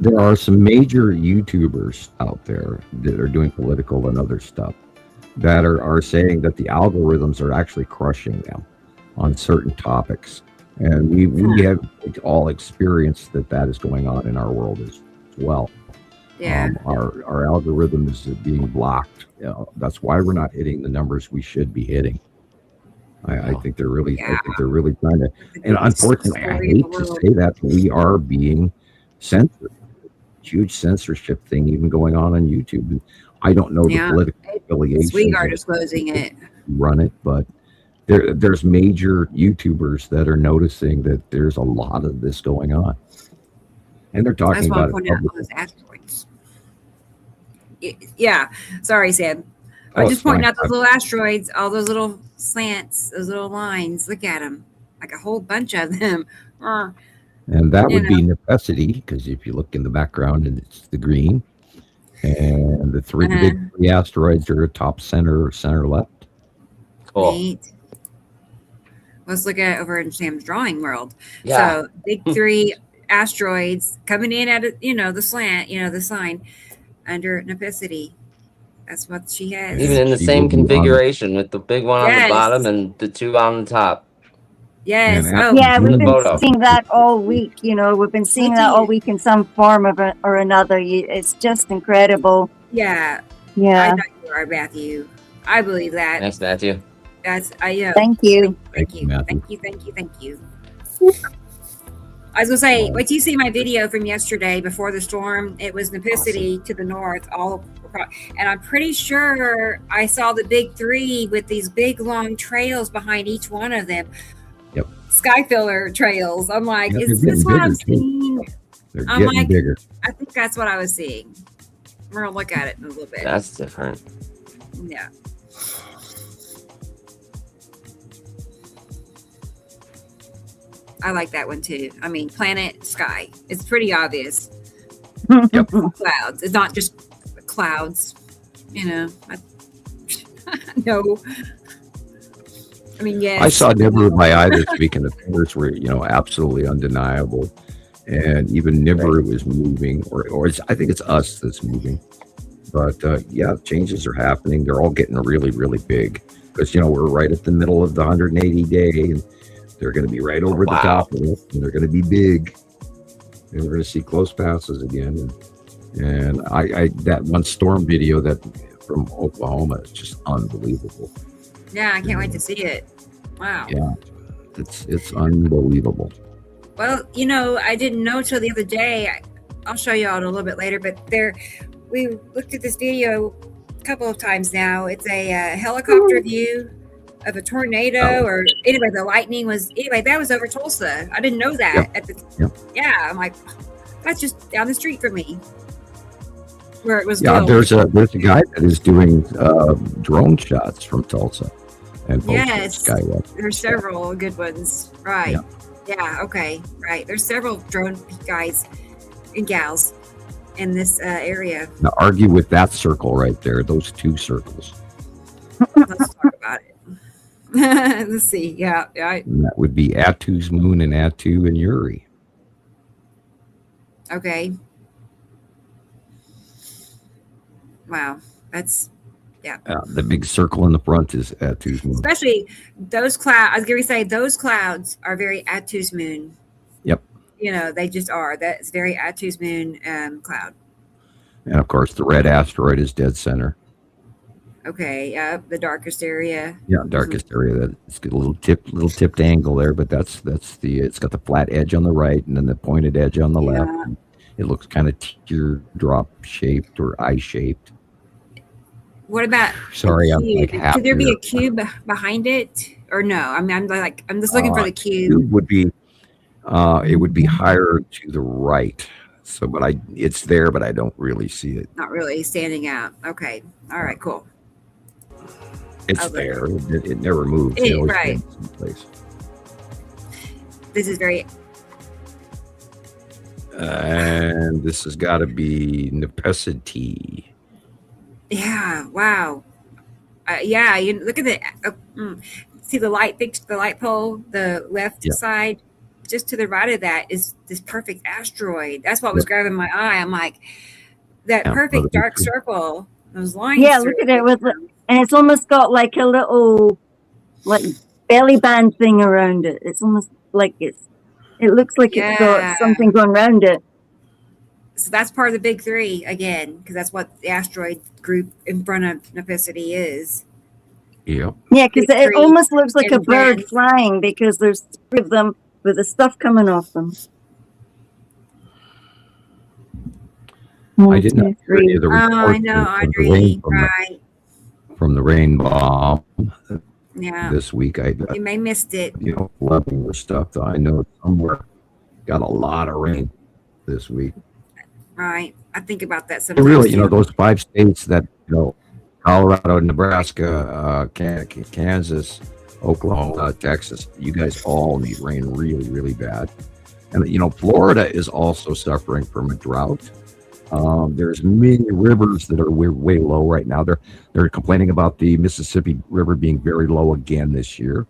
S3: there are some major YouTubers out there that are doing political and other stuff that are saying that the algorithms are actually crushing them on certain topics. And we have all experienced that is going on in our world as well.
S2: Yeah.
S3: Our algorithm is being blocked. That's why we're not hitting the numbers we should be hitting. I think they're really, trying to. And unfortunately, I hate to say that, but we are being censored. Huge censorship thing even going on YouTube. I don't know the political affiliations.
S2: We are disclosing it.
S3: Run it, but there's major YouTubers that are noticing that there's a lot of this going on, and they're talking about it.
S2: Those asteroids. Yeah, sorry, Sam. I'm just pointing out those little asteroids, all those little slants, those little lines. Look at them, like a whole bunch of them.
S3: And that would be necessity, because if you look in the background, and it's the green, and the three big asteroids are top center left.
S4: Cool.
S2: Neat. Let's look at it over in Sam's drawing world.
S4: Yeah.
S2: So big three asteroids coming in at the slant, the sign under Nipicity. That's what she has.
S4: Even in the same configuration with the big one on the bottom and the two on the top.
S2: Yes.
S5: Yeah, we've been seeing that all week. We've been seeing that all week in some form or another. It's just incredible.
S2: Yeah.
S5: Yeah.
S2: I know you are, Matthew. I believe that.
S4: Thanks, Matthew.
S2: That's
S5: Thank you.
S2: Thank you. I was gonna say, wait till you see my video from yesterday before the storm. It was Nipicity to the north, and I'm pretty sure I saw the big three with these big long trails behind each one of them.
S3: Yep.
S2: Sky filler trails. I'm like, is this what I'm seeing?
S3: They're getting bigger.
S2: I think that's what I was seeing. We're gonna look at it in a little bit.
S4: That's different.
S2: Yeah. I like that one too. I mean, planet, sky. It's pretty obvious.
S3: Yep.
S2: Clouds. It's not just clouds. No. I mean, yes.
S3: I saw Nibiru by eye this week, and the fingers were, absolutely undeniable. And even Nibiru is moving, or I think it's us that's moving. But changes are happening. They're all getting really, really big because we're right at the middle of the 180 day, and they're going to be right over the top of it, and they're going to be big. And we're going to see close passes again. And I that one storm video from Oklahoma is just unbelievable.
S2: Yeah, I can't wait to see it. Wow.
S3: Yeah, it's unbelievable.
S2: Well, I didn't know till the other day. I'll show you all in a little bit later, but we looked at this video a couple of times now. It's a helicopter view of a tornado, or anyway, the lightning that was over Tulsa. I didn't know that. I'm like, that's just down the street from me. where it was.
S3: Yeah,
S2: killed.
S3: there's a guy that is doing drone shots from Tulsa, and
S2: Yes,
S3: Skyway.
S2: there's several good ones. Right. Yeah. Okay. Right. There's several drone guys and gals in this area.
S3: Now argue with that circle right there. Those two circles.
S2: Let's talk about it. Let's see. Yeah.
S3: And that would be Attu's moon and Attu and Uri.
S2: Okay. Wow. That's
S3: the big circle in the front is Attu's moon.
S2: especially those clouds. I was going to say those clouds are very Attu's moon.
S3: Yep.
S2: They just are. That's very Attu's moon cloud.
S3: And of course, the red asteroid is dead center.
S2: Okay. The darkest area.
S3: Yeah, darkest area. It's got a little tipped angle there, but that's it's got the flat edge on the right and then the pointed edge on the left. It looks kind of teardrop shaped or eye shaped.
S2: What about?
S3: Sorry, I'm like half.
S2: Could there be a cube behind it, or no? I mean, I'm just looking for the cube.
S3: It would be, it would be higher to the right. So, but it's there, but I don't really see it.
S2: Not really standing out. Okay. All right. Cool.
S3: It's there. It never moves.
S2: Right.
S3: Someplace.
S2: This is very.
S3: And this has got to be necessity.
S2: Yeah. Wow. Yeah. You look at the. See the light pole, the left side, just to the right of that is this perfect asteroid. That's what was grabbing my eye. I'm like, that perfect dark circle. Those lines.
S5: Yeah, look at it and it's almost got like a little like belly band thing around it. It's almost like it looks like it's got something going around it.
S2: So that's part of the big three again, because that's what the asteroid group in front of Necessity is.
S3: Yep.
S5: Yeah, because it almost looks like a bird flying because there's three of them with the stuff coming off them.
S3: I did not hear any of the reports
S2: I know, Audrey. Right.
S3: From the rain bomb.
S2: Yeah.
S3: This week,
S2: you may missed it.
S3: Loving the stuff. I know somewhere got a lot of rain this week.
S2: Right. I think about that sometimes.
S3: Really, those 5 states that Colorado, Nebraska, Kansas, Oklahoma, Texas. You guys all need rain really, really bad. And Florida is also suffering from a drought. There's many rivers that are way low right now. They're complaining about the Mississippi River being very low again this year,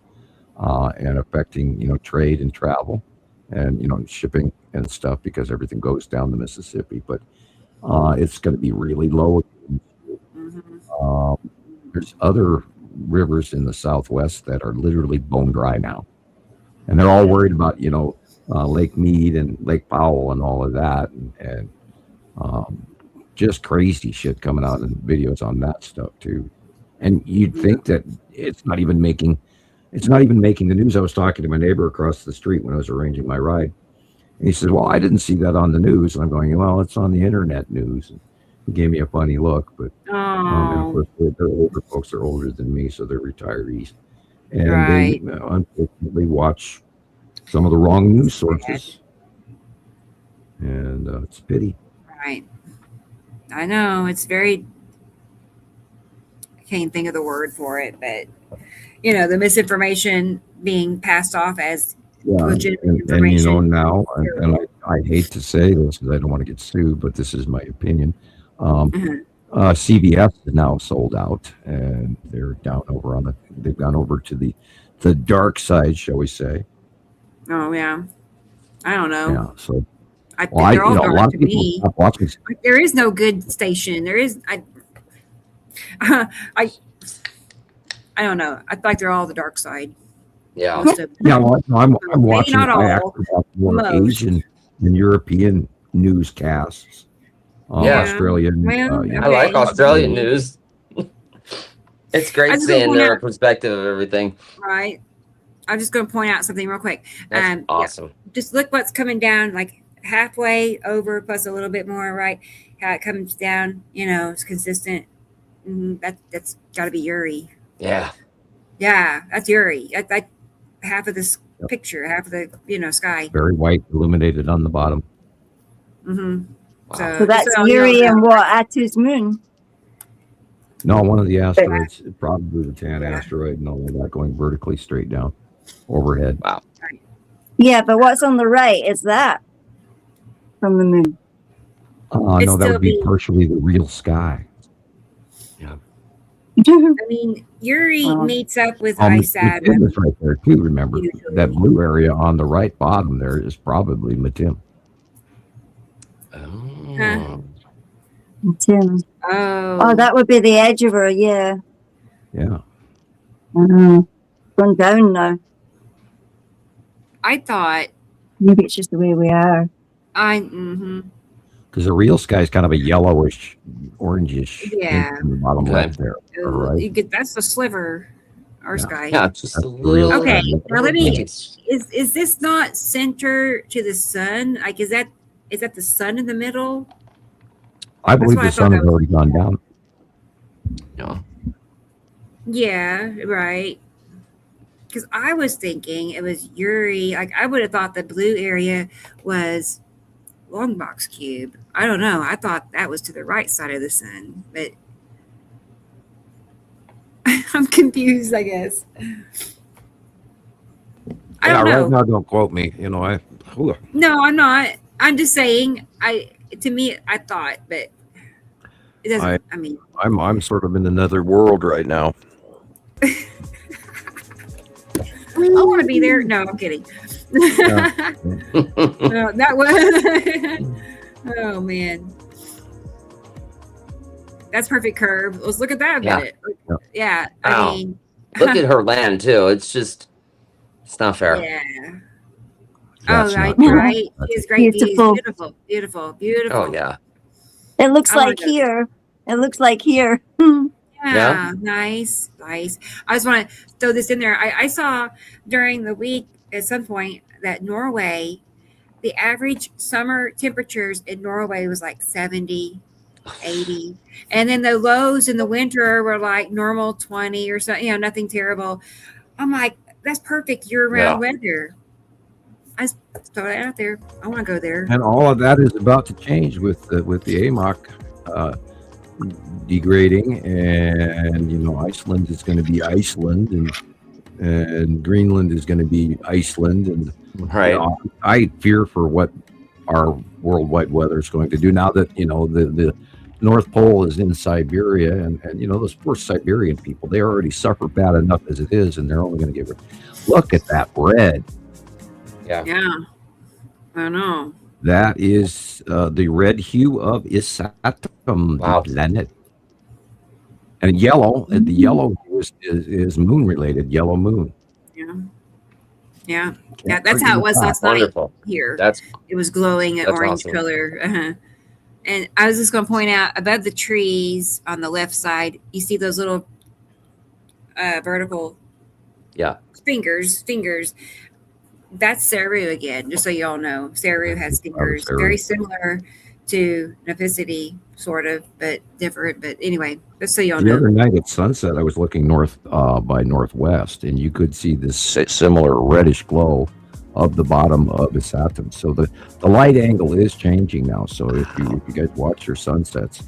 S3: and affecting trade and travel, and shipping and stuff because everything goes down the Mississippi. But it's going to be really low. There's other rivers in the Southwest that are literally bone dry now, and they're all worried about Lake Mead and Lake Powell and all of that, and just crazy shit coming out in videos on that stuff too. And you'd think that it's not even making the news. I was talking to my neighbor across the street when I was arranging my ride, and he says, "Well, I didn't see that on the news." And I'm going, "Well, it's on the internet news." And he gave me a funny look, but and of course they're older folks. They're older than me, so they're retirees, and they unfortunately watch some of the wrong news sources, and it's a pity.
S2: Right. I know. It's very, I can't think of the word for it, but, the misinformation being passed off as legitimate information.
S3: And now, and I hate to say this because I don't want to get sued, but this is my opinion. CBS is now sold out, and they're down over they've gone over to the dark side, shall we say.
S2: Oh, yeah. I don't know.
S3: Yeah, so.
S2: I think they're all dark to me.
S3: Watching.
S2: There is no good station. There is. I don't know. I feel like they're all the dark side.
S4: Yeah.
S3: Yeah. Well, I'm watching.
S2: Not all,
S3: I actually watch more Asian and European newscasts. Australian.
S4: I like Australian news. It's great seeing their perspective of everything.
S2: Right. I'm just going to point out something real quick.
S4: That's awesome.
S2: Yeah. Just look what's coming down, like halfway over plus a little bit more, right? How it comes down, it's consistent. That's got to be Uri.
S4: Yeah.
S2: Yeah, that's Uri. Like half of this picture, half of the sky.
S3: Very white, illuminated on the bottom.
S4: Wow.
S5: So that's Yuri and what? Atu's moon.
S3: No, one of the asteroids, probably the Tan asteroid, and all of that going vertically straight down overhead.
S4: Wow.
S5: Yeah, but what's on the right is that from the moon.
S3: No, that would be partially the real sky.
S4: Yeah.
S2: I mean, Yuri meets up with Saturn.
S3: Matim is right there too. Remember that blue area on the right bottom there is probably Matim.
S4: Oh.
S5: Matim.
S2: Oh,
S5: that would be the edge of her. Yeah.
S3: Yeah.
S5: Gone down now.
S2: I thought
S5: maybe it's just the way we are.
S3: Because the real sky is kind of a yellowish, orangish.
S2: Yeah.
S3: In the bottom left there. Right.
S2: You get that's the sliver, our sky.
S4: Yeah, just a little.
S2: Okay, now let me. Is this not center to the sun? Like, is that the sun in the middle?
S3: I believe the sun has already gone down.
S4: No.
S2: Yeah, right. Because I was thinking it was Yuri. Like, I would have thought the blue area was Longbox Cube. I don't know. I thought that was to the right side of the sun, but I'm confused, I guess. I don't know.
S3: Right now, don't quote me. You know,
S2: No, I'm not. I'm just saying. To me, I thought, but it doesn't. I mean,
S3: I'm sort of in another world right now.
S2: I want to be there. No, I'm kidding. No, that was. Oh man, that's perfect curve. Let's look at that a minute. Yeah, I mean,
S4: look at her land too. It's not fair.
S2: Yeah.
S3: That's
S2: right. She has great views. Beautiful.
S4: Oh yeah.
S5: It looks like here. It looks like here.
S2: Yeah, nice. I just want to throw this in there. I saw during the week at some point that Norway, the average summer temperatures in Norway was like 70, 80. And then the lows in the winter were like normal 20 or something, nothing terrible. I'm like, that's perfect year-round weather. I just throw it out there. I want to go there.
S3: And all of that is about to change with the AMOC degrading, and Iceland is going to be Iceland, and Greenland is going to be Iceland, and I fear for what our worldwide weather is going to do now that the North Pole is in Siberia, and those poor Siberian people, they already suffer bad enough as it is, and they're only going to give it. Look at that red.
S2: Yeah, I know.
S3: That is the red hue of Isatum, the planet. And yellow, the yellow is moon related, yellow moon.
S2: Yeah. That's how it was last night here. It was glowing an orange color. And I was just going to point out above the trees on the left side, you see those little vertical fingers. That's Saru again, just so you all know. Saru has fingers very similar to Nephicity, sort of, but different. But anyway, just so you all know.
S3: The other night at sunset, I was looking north by northwest, and you could see this similar reddish glow of the bottom of Isatum. So the light angle is changing now. So if you guys watch your sunsets,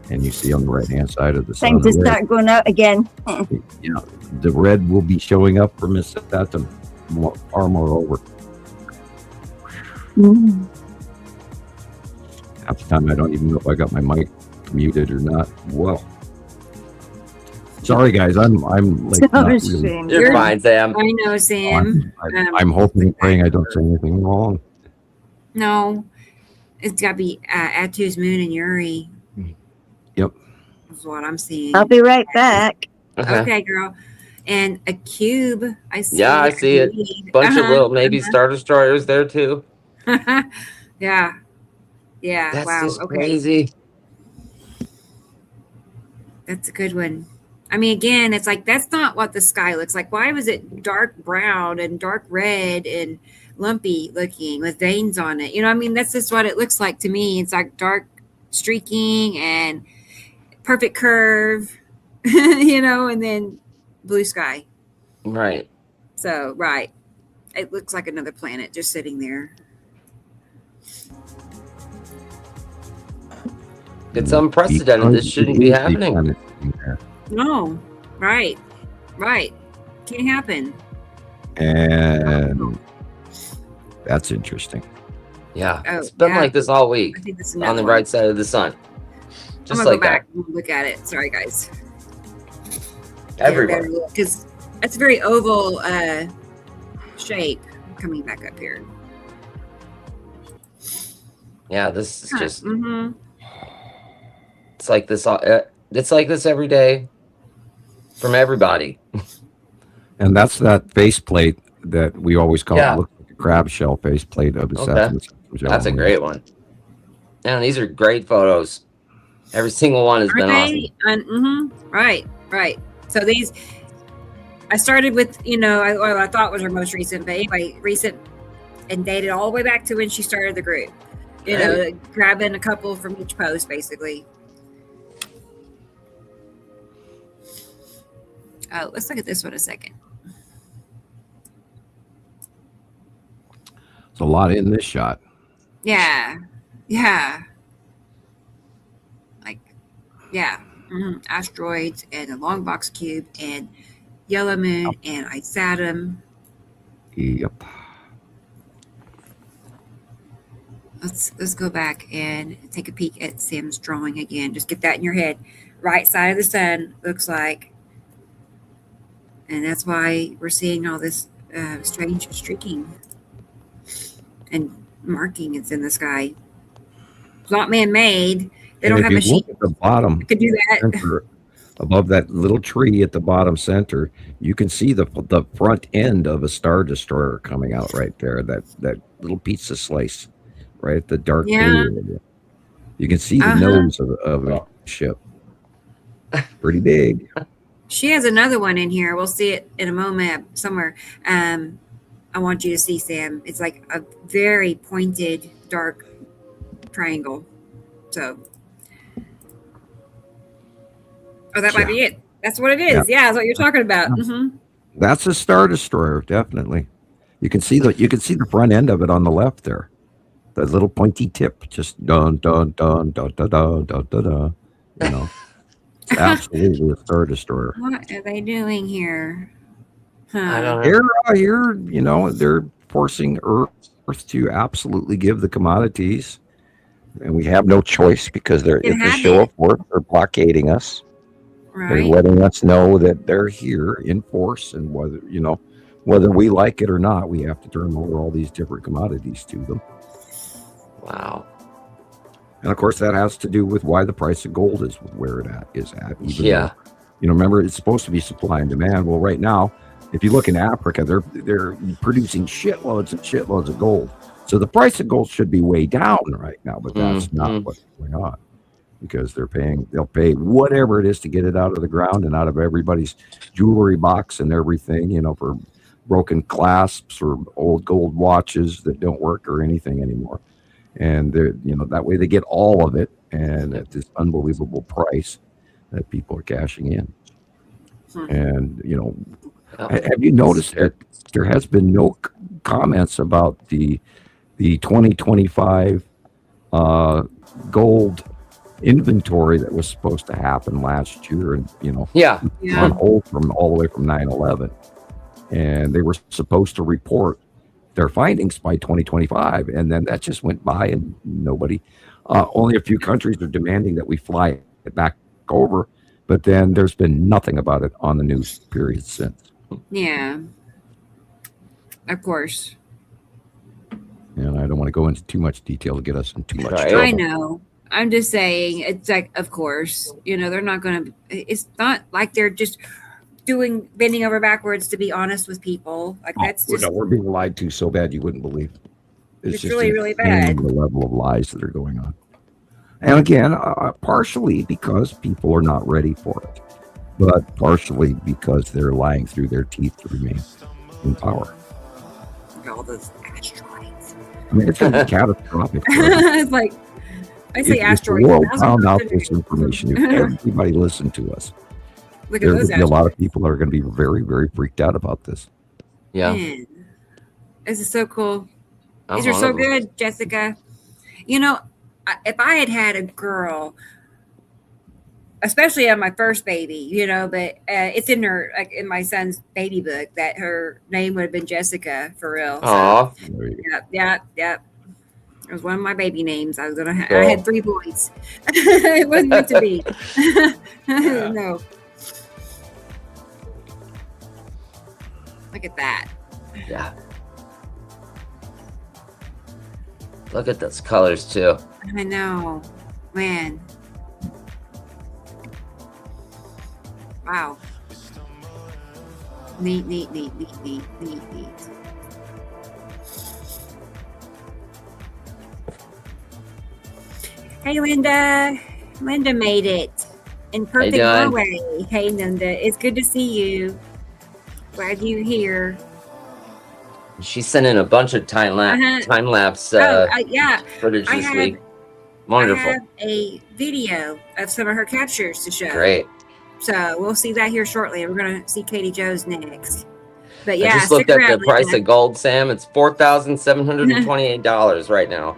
S3: and you see on the right-hand side of the sun,
S5: time to start going out again.
S3: The red will be showing up from Isatum. Far more over. Half the time I don't even know if I got my mic muted or not. Well, sorry guys, I'm like not really.
S4: You're fine, Sam.
S2: I know, Sam.
S3: I'm hoping and praying I don't say anything wrong.
S2: No, it's got to be Atu's moon and Yuri.
S3: Yep,
S2: that's what I'm seeing.
S5: I'll be right back.
S2: Okay, girl. And a cube, I see.
S4: Yeah, I see it. Bunch of little maybe Star Destroyers there too.
S2: Yeah.
S4: That's
S2: wow.
S4: just crazy.
S2: That's a good one. I mean, again, it's like that's not what the sky looks like. Why was it dark brown and dark red and lumpy looking with veins on it? I mean, that's just what it looks like to me. It's like dark streaking and perfect curve, and then blue sky.
S4: Right.
S2: So, it looks like another planet just sitting there.
S4: It's unprecedented. This shouldn't be happening.
S2: No, right. Can't happen.
S3: And that's interesting.
S4: Yeah, it's been like this all week on the right side of the sun. Just
S2: I'm gonna
S4: like
S2: go back
S4: that.
S2: and look at it. Sorry, guys.
S4: Everywhere.
S2: Because it's a very oval shape. Coming back up here.
S4: Yeah, this is just.
S2: Mm-hmm.
S4: It's like this. It's like this every day, from everybody.
S3: And that's that faceplate that we always call it. Looks like a crab shell faceplate of the Saturn.
S4: That's a great one. And these are great photos. Every single one has been awesome.
S2: Right. So these, I started with, what I thought was her most recent, but anyway, recent and dated all the way back to when she started the group. Grabbing a couple from each post, basically. Oh, let's look at this one a second.
S3: There's a lot in this shot.
S2: Yeah. Asteroids and a long box cube and yellow moon and Isatum.
S3: Yep.
S2: Let's go back and take a peek at Sam's drawing again. Just get that in your head. Right side of the sun looks like, and that's why we're seeing all this strange streaking and markings in the sky. It's not man-made. They don't have a sheet
S3: at the bottom.
S2: You could do that.
S3: Center, above that little tree at the bottom center, you can see the front end of a Star Destroyer coming out right there. That little pizza slice, right? The dark blue area. You can see the nose of a ship. Pretty big.
S2: She has another one in here. We'll see it in a moment somewhere. I want you to see, Sam. It's like a very pointed, dark triangle. So, that might be it. That's what it is. Yeah, that's what you're talking about. Mm-hmm.
S3: That's a Star Destroyer, definitely. You can see the front end of it on the left there. The little pointy tip, just dun dun dun dun dun dun dun dun dun. It's absolutely a Star Destroyer.
S2: What are they doing here?
S4: I don't know.
S3: Here, they're forcing Earth to absolutely give the commodities, and we have no choice because it's a show of force. They're blockading us.
S2: Right.
S3: They're letting us know that they're here in force, and whether we like it or not, we have to turn over all these different commodities to them.
S4: Wow.
S3: And of course, that has to do with why the price of gold is where it is at. Even
S4: though,
S3: remember, it's supposed to be supply and demand. Well, right now, if you look in Africa, they're producing shitloads and shitloads of gold. So the price of gold should be way down right now, but that's not what's going on, because they'll pay whatever it is to get it out of the ground and out of everybody's jewelry box and everything, for broken clasps or old gold watches that don't work or anything anymore. And that way they get all of it, and at this unbelievable price that people are cashing in. And have you noticed that there has been no comments about the 2025 gold inventory that was supposed to happen last year, and on hold from all the way from 9/11, and they were supposed to report their findings by 2025, and then that just went by, and nobody. Only a few countries are demanding that we fly it back over, but then there's been nothing about it on the news period since.
S2: Yeah, of course.
S3: And I don't want to go into too much detail to get us in too much trouble.
S2: I know. I'm just saying, it's like, of course, they're not going to. It's not like they're just bending over backwards to be honest with people. Like that's just.
S3: We're being lied to so bad you wouldn't believe.
S2: It's just really, really bad.
S3: The level of lies that are going on, and again, partially because people are not ready for it, but partially because they're lying through their teeth to remain in power.
S2: All those asteroids.
S3: I mean, it's going to be catastrophic.
S2: It's like I say asteroids.
S3: The world found out this information. If everybody listened to us. There will be a lot of people that are going to be very, very freaked out about this.
S4: Yeah.
S2: Man, this is so cool. These are so good, Jessica. If I had a girl especially on my first baby, you know, but it's in her, like in my son's baby book, that her name would have been Jessica for real.
S4: Aw.
S2: So, yep. It was one of my baby names. I was gonna. I
S4: Cool.
S2: had 3 boys. It wasn't meant to be. No. Look at that.
S4: Yeah. Look at those colors too.
S2: I know, man. Wow. Neat. Hey, Linda. Linda made it in perfect
S4: doing?
S2: Norway. Hey, Linda. It's good to see you. Glad you're here.
S4: She's sending a bunch of time lapse
S2: Yeah.
S4: footage
S2: I
S4: this
S2: have-
S4: week.
S2: I
S4: Wonderful.
S2: have a video of some of her captures to show.
S4: Great.
S2: So we'll see that here shortly. We're going to see Katie Joe's next. But
S4: I
S2: yeah,
S4: just looked
S2: stick
S4: at the
S2: around,
S4: price
S2: Linda.
S4: of gold, Sam. It's $4,728 right now.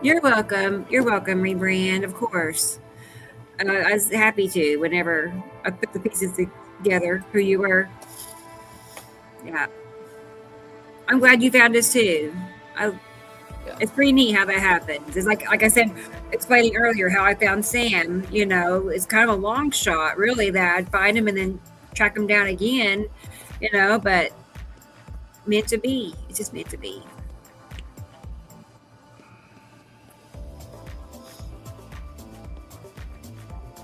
S2: You're welcome. You're welcome, Rebrand, of course. I was happy to whenever I put the pieces together, who you were. Yeah. I'm glad you found us too. It's pretty neat how that happens. It's like I said, explaining earlier how I found Sam, you know, it's kind of a long shot, really, that I'd find him and then track him down again, you know, but meant to be. It's just meant to be.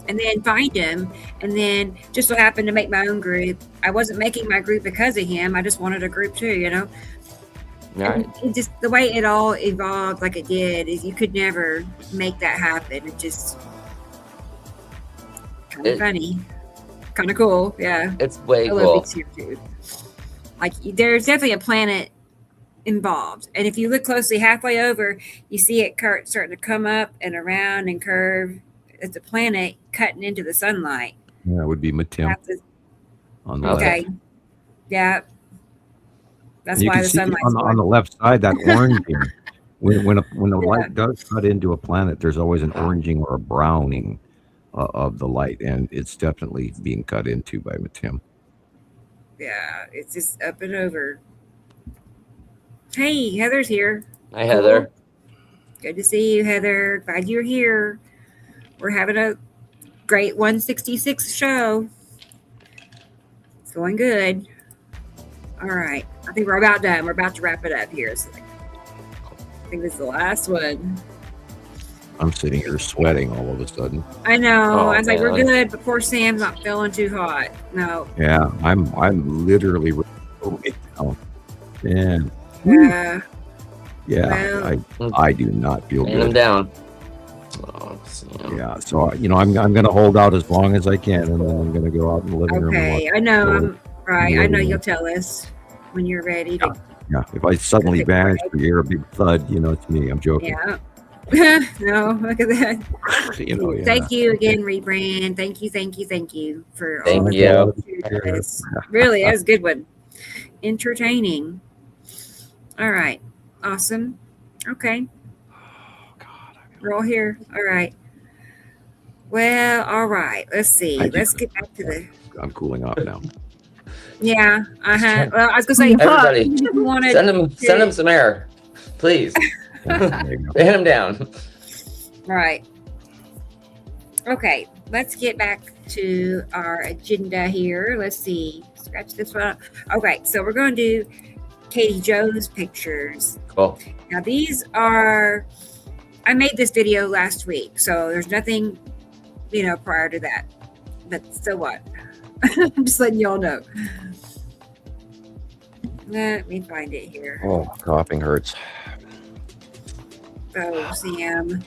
S2: And then find him, and then just so happened to make my own group. I wasn't making my group because of him. I just wanted a group too, you know.
S4: Right.
S2: And it just the way it all evolved like it did is you could never make that happen. It just kind of funny, kind of cool. Yeah,
S4: It's way
S2: I
S4: cool.
S2: love these here too. Like there's definitely a planet involved, and if you look closely, halfway over, you see it starting to come up and around and curve. It's a planet cutting into the sunlight.
S3: Yeah, it would be Matim on the left.
S2: Okay. Yeah. That's
S3: You
S2: why
S3: can
S2: the
S3: see
S2: sunlight's
S3: on the left side that oranging. when the
S2: Yeah.
S3: light does cut into a planet, there's always an oranging or a browning of the light, and it's definitely being cut into by Matim.
S2: Yeah, it's just up and over. Hey, Heather's here.
S4: Hi, Heather.
S2: Good to see you, Heather. Glad you're here. We're having a great 166 show. It's going good. All right. I think we're about done. We're about to wrap it up here. So I think this is the last one.
S3: I'm sitting here sweating all of a sudden.
S2: I know.
S4: Oh,
S2: I was like, we're
S4: man.
S2: good, but poor Sam's not feeling too hot. No.
S3: Yeah, I'm literally going down. And
S2: Well,
S3: I do not feel
S4: Laying him
S3: good.
S4: down. Oh, Sam.
S3: Yeah, so I'm gonna hold out as long as I can, and then I'm gonna go out in the living room. And
S2: okay.
S3: watch
S2: I know.
S3: the show.
S2: I'm right. I know
S3: living
S2: you'll
S3: room.
S2: tell us when you're ready to.
S3: Yeah, if I suddenly
S2: Okay,
S3: vanish
S2: right.
S3: or you hear a big thud, you know it's me. I'm joking.
S2: Yeah. No, look at that.
S3: You know, yeah.
S2: Thank you again, Rebrand. Thank you for
S4: Thank
S2: all
S4: you.
S2: of this. Really, that was a good one. Entertaining. All right. Awesome. Okay. We're all here. All right. Well, all right. Let's see. Let's get back to the.
S3: I'm cooling off now.
S2: Yeah. Well, I was gonna say,
S4: Everybody,
S2: you wanted
S4: send him some air, please.
S3: There you go.
S4: Hit him down.
S2: Right. Okay, let's get back to our agenda here. Let's see. Scratch this one up. Okay, so we're going to do Katie Jo's pictures.
S4: Cool.
S2: Now, these are, I made this video last week, so there's nothing, prior to that. But so what? I'm just letting y'all know. Let me find it here.
S3: Oh, coughing hurts.
S2: Oh, Sam.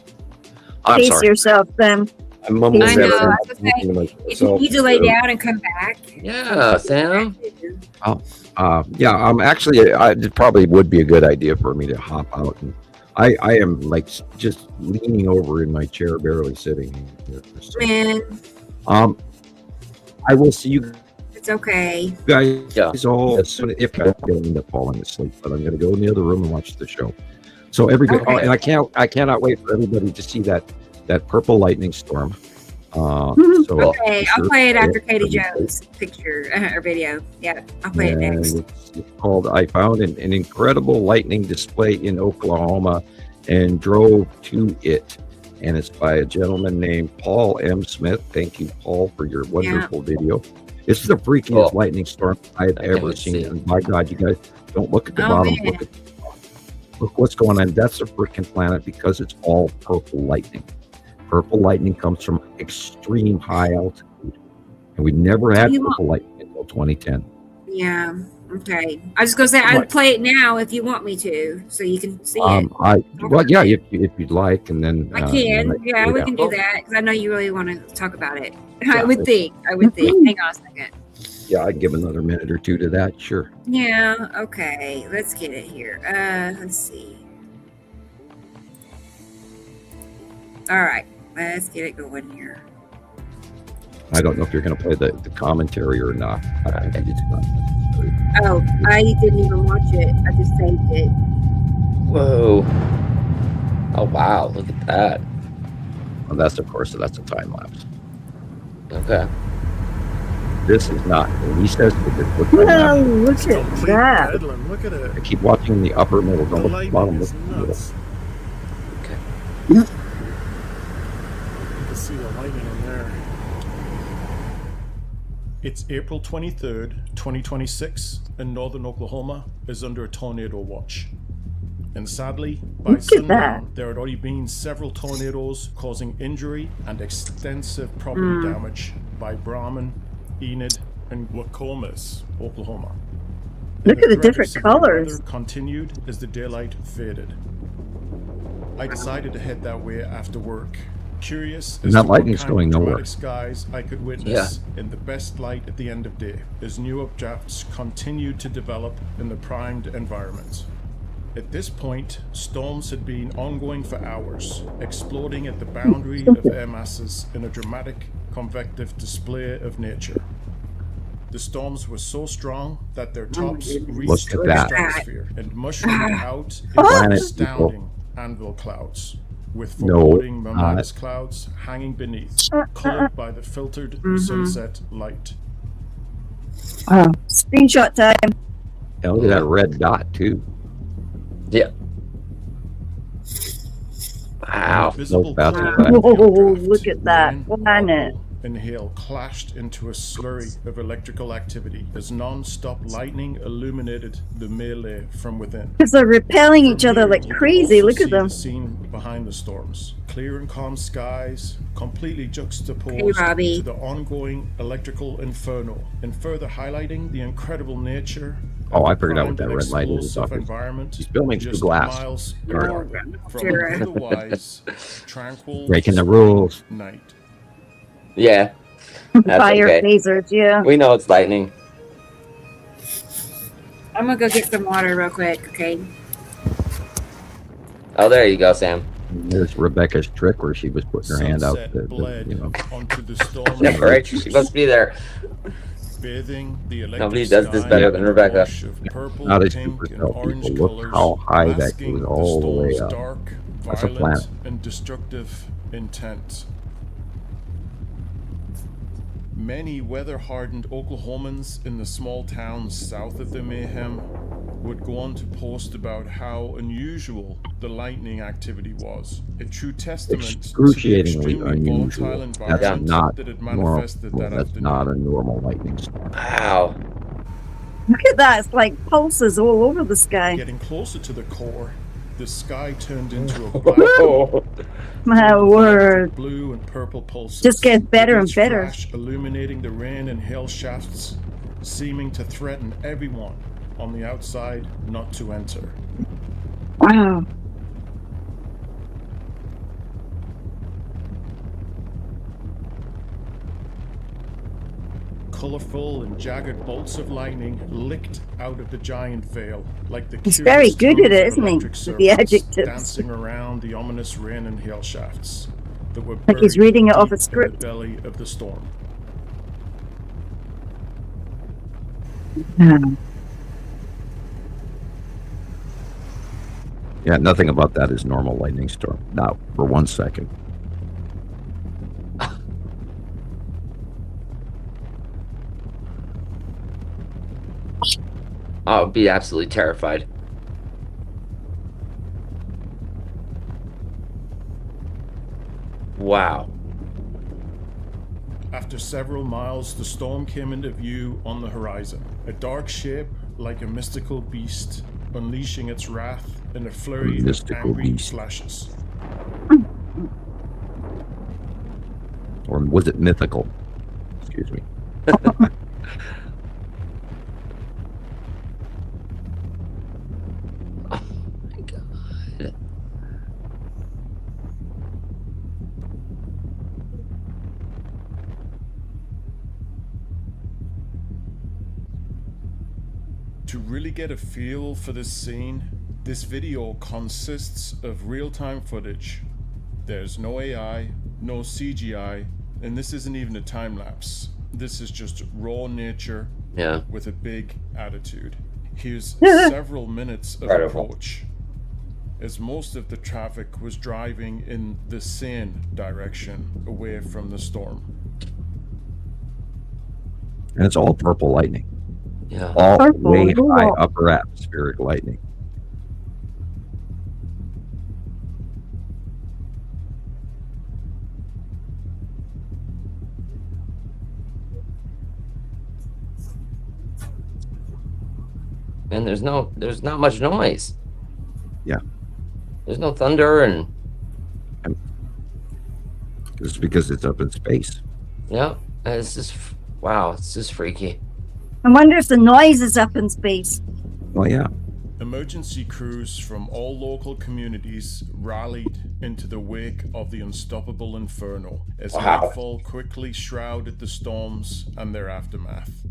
S3: I'm
S5: Pace
S3: sorry.
S5: yourself, Ben.
S3: I'm mumbling.
S2: I know,
S3: everything.
S2: I was gonna say,
S3: I'm like,
S2: If you need to lay down and come back.
S4: Yeah, Sam.
S3: Actually, it probably would be a good idea for me to hop out. And I am like just leaning over in my chair, barely sitting here. So,
S2: Man,
S3: I will see you
S2: it's okay.
S3: guys
S4: Yeah.
S3: all as soon if I end up falling asleep. But I'm going to go in the other room and watch the show. So everybody,
S2: Okay.
S3: and I cannot wait for everybody to see that purple lightning storm. So
S2: Okay, I'll play it after Katie Jones' picture or video. Yeah, I'll play it next.
S3: It's called I found an incredible lightning display in Oklahoma and drove to it. And it's by a gentleman named Paul M. Smith. Thank you, Paul, for your wonderful video. This is the freakiest lightning storm I've ever seen. And my God, you guys, don't look at the bottom. Look what's going on. That's a freaking planet because it's all purple lightning. Purple lightning comes from extreme high altitude. And we never had purple lightning until 2010.
S2: Yeah. Okay. I was just gonna say I'd play it now if you want me to, so you can see it.
S3: If you'd like, and then
S2: I can. Yeah, we can do that because I know you really want to talk about it. I would think. Hang on a second.
S3: Yeah, I'd give another minute or two to that. Sure.
S2: Yeah. Okay. Let's get it here. Let's see. All right. Let's get it going here.
S3: I don't know if you're going to play the commentary or not. I think it's not.
S2: Oh, I didn't even watch it. I just saved it.
S4: Whoa. Oh, wow. Look at that.
S3: Well, that's a time lapse.
S4: Okay.
S3: This is not. When he says look
S5: look at that.
S6: Bedlam. Look at it.
S3: I keep watching in the upper middle.
S6: The
S3: Don't look at the bottom.
S6: lightning
S3: Look
S6: is
S3: at the
S6: nuts.
S3: middle.
S4: Okay.
S6: You can see the lightning in there. It's April 23rd, 2026, and northern Oklahoma is under a tornado watch. And sadly, by sundown, there had already been several tornadoes causing injury and extensive property damage by Brahman, Enid, and Glacomas, Oklahoma.
S5: Look at the different colors.
S6: Weather continued as the daylight faded. I decided to head that way after work. Curious as
S3: that
S6: to
S3: lightning's
S6: what kind
S3: going
S6: of
S3: nowhere.
S6: dramatic skies I could witness in the best light at the end of day as new objects continued to develop in the primed environment. At this point, storms had been ongoing for hours, exploding at the boundary of air masses in a dramatic convective display of nature. The storms were so strong that their tops reached
S3: Look
S6: the
S3: at that.
S6: stratosphere and mushroomed out
S3: Planet
S6: into astounding anvil clouds, with
S3: No,
S6: foreboding mammatus clouds hanging beneath, colored by the filtered sunset light.
S5: Screenshot time.
S3: Yeah, look at that red dot too.
S4: Yeah. Wow.
S6: Visible
S3: that's
S6: cloud
S3: bad.
S6: of
S5: Whoa,
S6: draft,
S5: look at that
S6: rain,
S5: planet.
S6: rubble, and hail clashed into a slurry of electrical activity as non-stop lightning illuminated the melee from within.
S5: Because they're repelling each
S6: From
S5: other
S6: here,
S5: like
S6: you can
S5: crazy.
S6: also
S5: Look at
S6: see
S5: them.
S6: the scene behind the storms. Clear and calm skies, completely juxtaposed
S2: Hey, Robbie.
S6: to the ongoing electrical inferno, and further highlighting the incredible nature.
S3: Oh,
S6: of
S3: I
S6: the
S3: figured out what
S6: primed
S3: that red light is.
S6: explosive environment
S3: He's filming through
S6: just
S3: glass.
S6: miles
S3: Or-
S6: away from
S2: Sure.
S6: an otherwise tranquil
S3: Breaking the rules.
S6: night.
S4: Yeah. That's
S5: Fire
S4: okay.
S5: phasers, yeah.
S4: We know it's lightning.
S2: I'm gonna go get some water real quick. Okay.
S4: Oh, there you go, Sam.
S3: There's Rebecca's trick where she was putting her hand out.
S6: Sunset bled onto the storm.
S4: Yeah, right. She must be there.
S6: Bathing the electric
S4: Nobody does this
S6: sky
S4: better
S6: in
S4: than
S6: a
S4: Rebecca.
S6: wash of purple,
S3: Not as
S6: pink,
S3: super
S6: and
S3: tell
S6: orange
S3: people. Look
S6: colors,
S3: how high that
S6: masking
S3: goes all the way
S6: storm's
S3: up.
S6: dark,
S3: That's a
S6: violent,
S3: planet.
S6: and destructive intent. Many weather-hardened Oklahomans in the small towns south of the mayhem would go on to post about how unusual the lightning activity was. A true testament to the
S3: Excruciatingly
S6: extremely
S3: unusual.
S6: volatile
S3: That's
S6: environment
S3: not
S6: that had
S3: normal.
S6: manifested that
S3: That's
S6: afternoon.
S3: not a normal lightning storm.
S4: Wow.
S5: Look at that. It's like pulses all over the sky.
S6: Getting closer to the core, the sky turned into a black
S4: Oh,
S5: My word.
S6: blue and purple pulses.
S5: Just gets better
S6: with
S5: and
S6: each
S5: better.
S6: flash illuminating the rain and hail shafts, seeming to threaten everyone on the outside not to enter.
S5: Wow.
S6: Colorful and jagged bolts of lightning licked out of the giant veil, like the
S5: He's
S6: curious
S5: very good at
S6: tongues
S5: it,
S6: of
S5: isn't he?
S6: electric
S5: With the
S6: serpents
S5: adjectives.
S6: dancing around the ominous rain and hail shafts that were
S5: Like he's
S6: buried
S5: reading it off a
S6: deep in
S5: script.
S6: the belly of the storm.
S3: Yeah, nothing about that is normal lightning storm. Not for 1 second.
S4: I'll be absolutely terrified. Wow.
S6: After several miles, the storm came into view on the horizon. A dark shape like a mystical beast, unleashing its wrath in a flurry of angry flashes.
S3: Or was it mythical? Excuse me.
S4: Oh my God.
S6: To really get a feel for this scene, this video consists of real-time footage. There's no AI, no CGI, and this isn't even a time-lapse. This is just raw nature with a big attitude. Here's several minutes of approach, as most of the traffic was driving in the same direction away from the storm.
S3: And it's all purple lightning.
S4: Yeah.
S3: All
S5: Purple,
S3: way
S5: cool.
S3: high upper atmospheric lightning.
S4: And there's not much noise.
S3: Yeah.
S4: There's no thunder and
S3: Just because it's up in space.
S4: yeah. It's just wow. It's just freaky.
S5: I wonder if the noise is up in space.
S3: Well, yeah.
S6: Emergency crews from all local communities rallied into the wake of the unstoppable inferno as nightfall quickly shrouded the storms and their aftermath.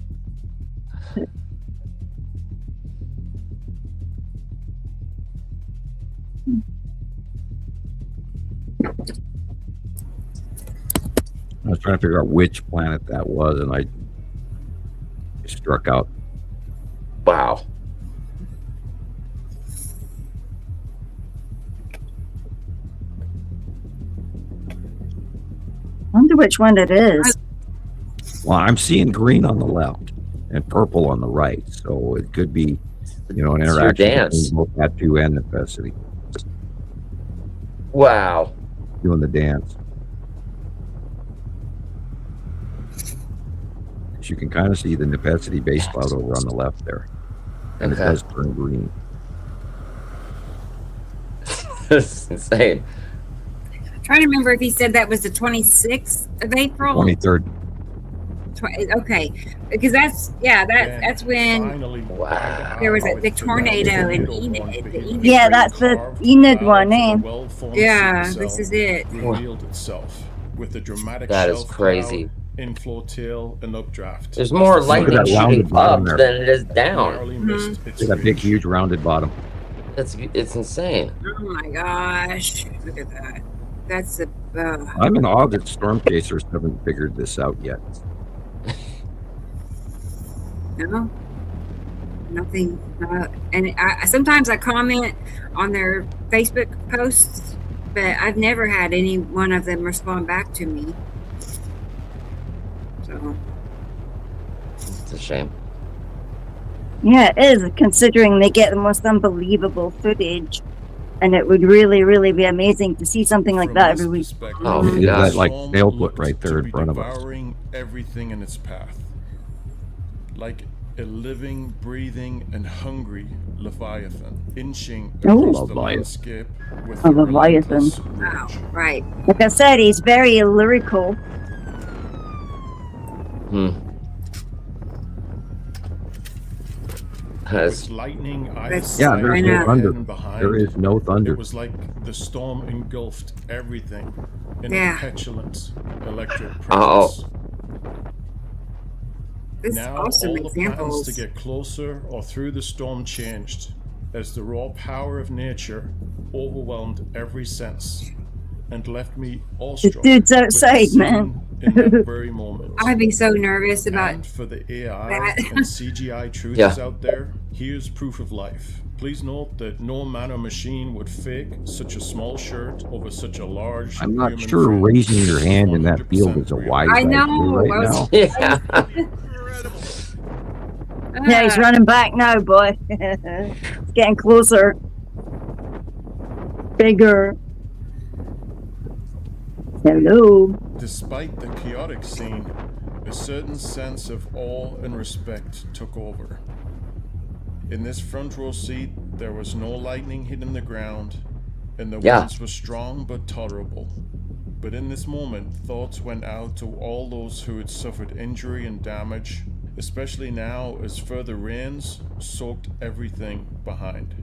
S3: I was trying to figure out which planet that was, and I struck out.
S4: Wow.
S5: Wonder which one it is.
S3: Well, I'm seeing green on the left and purple on the right, so it could be, an
S4: your
S3: interaction
S4: dance.
S3: between both tattoo and necessity.
S4: Wow.
S3: Doing the dance. You can kind of see the necessity base cloud over on the left there, and
S4: Okay.
S3: it does turn green.
S4: It's insane.
S2: I'm trying to remember if he said that was the 26th of April.
S3: 23rd.
S2: Okay, because that's when
S6: Finally,
S4: Wow.
S2: there was the tornado in Enid.
S5: Yeah, that's the Enid one, eh?
S2: Yeah, this is it.
S6: Revealed itself with the dramatic
S4: That is
S6: shelf
S4: crazy.
S6: cloud, inflow tail and updraft.
S4: There's more
S3: Look
S4: lightning
S3: at that rounded
S4: shooting
S3: bottom
S4: up
S3: there.
S4: than it is down.
S6: Narrowly missed its
S3: See that big,
S6: reach.
S3: huge, rounded bottom.
S4: It's insane.
S2: Oh my gosh, look at that. That's a
S3: I'm in awe that storm chasers haven't figured this out yet.
S2: no, nothing. And sometimes I comment on their Facebook posts, but I've never had any one of them respond back to me. So
S4: It's a shame.
S5: Yeah, it is, considering they get the most unbelievable footage. And it would really, really be amazing to see something like
S6: From
S5: that
S6: this
S5: every week.
S6: perspective,
S4: Oh,
S6: the
S4: yeah.
S3: That, like,
S6: storm
S3: sailboat
S6: looked
S3: right there
S6: to
S3: in
S6: be
S3: front of us.
S6: devouring everything in its path, like a living, breathing, and hungry leviathan, inching
S5: Ooh.
S6: across the
S3: Leviathan.
S6: landscape with
S5: A
S6: a
S5: leviathan.
S6: relentless
S2: wow,
S6: rage.
S2: right.
S5: Like I said, he's very lyrical.
S6: With lightning either
S2: That's-
S3: Yeah,
S6: side
S3: there's
S2: I
S3: no
S2: know.
S3: thunder.
S6: and behind.
S3: There is no thunder.
S6: It was like the storm engulfed everything in
S2: Yeah.
S6: a petulant electric
S4: Uh-oh.
S6: presence.
S2: This is
S6: Now
S2: awesome
S6: all the plans
S2: examples.
S6: to get closer or through the storm changed as the raw power of nature overwhelmed every sense and left me awestruck.
S5: dude's
S6: with the
S5: outside,
S6: scene
S5: man.
S6: In that very moment.
S2: I'd be so nervous about
S6: And for the AI
S2: that.
S6: and CGI truthers out there, here's proof of life. Please note that no man or machine would fake such a small shirt over such a large.
S3: I'm not
S6: human
S3: sure
S6: frame.
S3: raising your hand in that field is a
S6: 100%
S3: wise
S2: I
S3: idea
S2: know,
S3: right
S2: I was-
S3: now.
S4: Yeah.
S5: Yeah, he's running back now, boy. It's getting closer. Bigger. Hello.
S6: Despite the chaotic scene, a certain sense of awe and respect took over. In this front row seat, there was no lightning hitting the ground, and the winds were strong but tolerable. But in this moment, thoughts went out to all those who had suffered injury and damage, especially now as further rains soaked everything behind.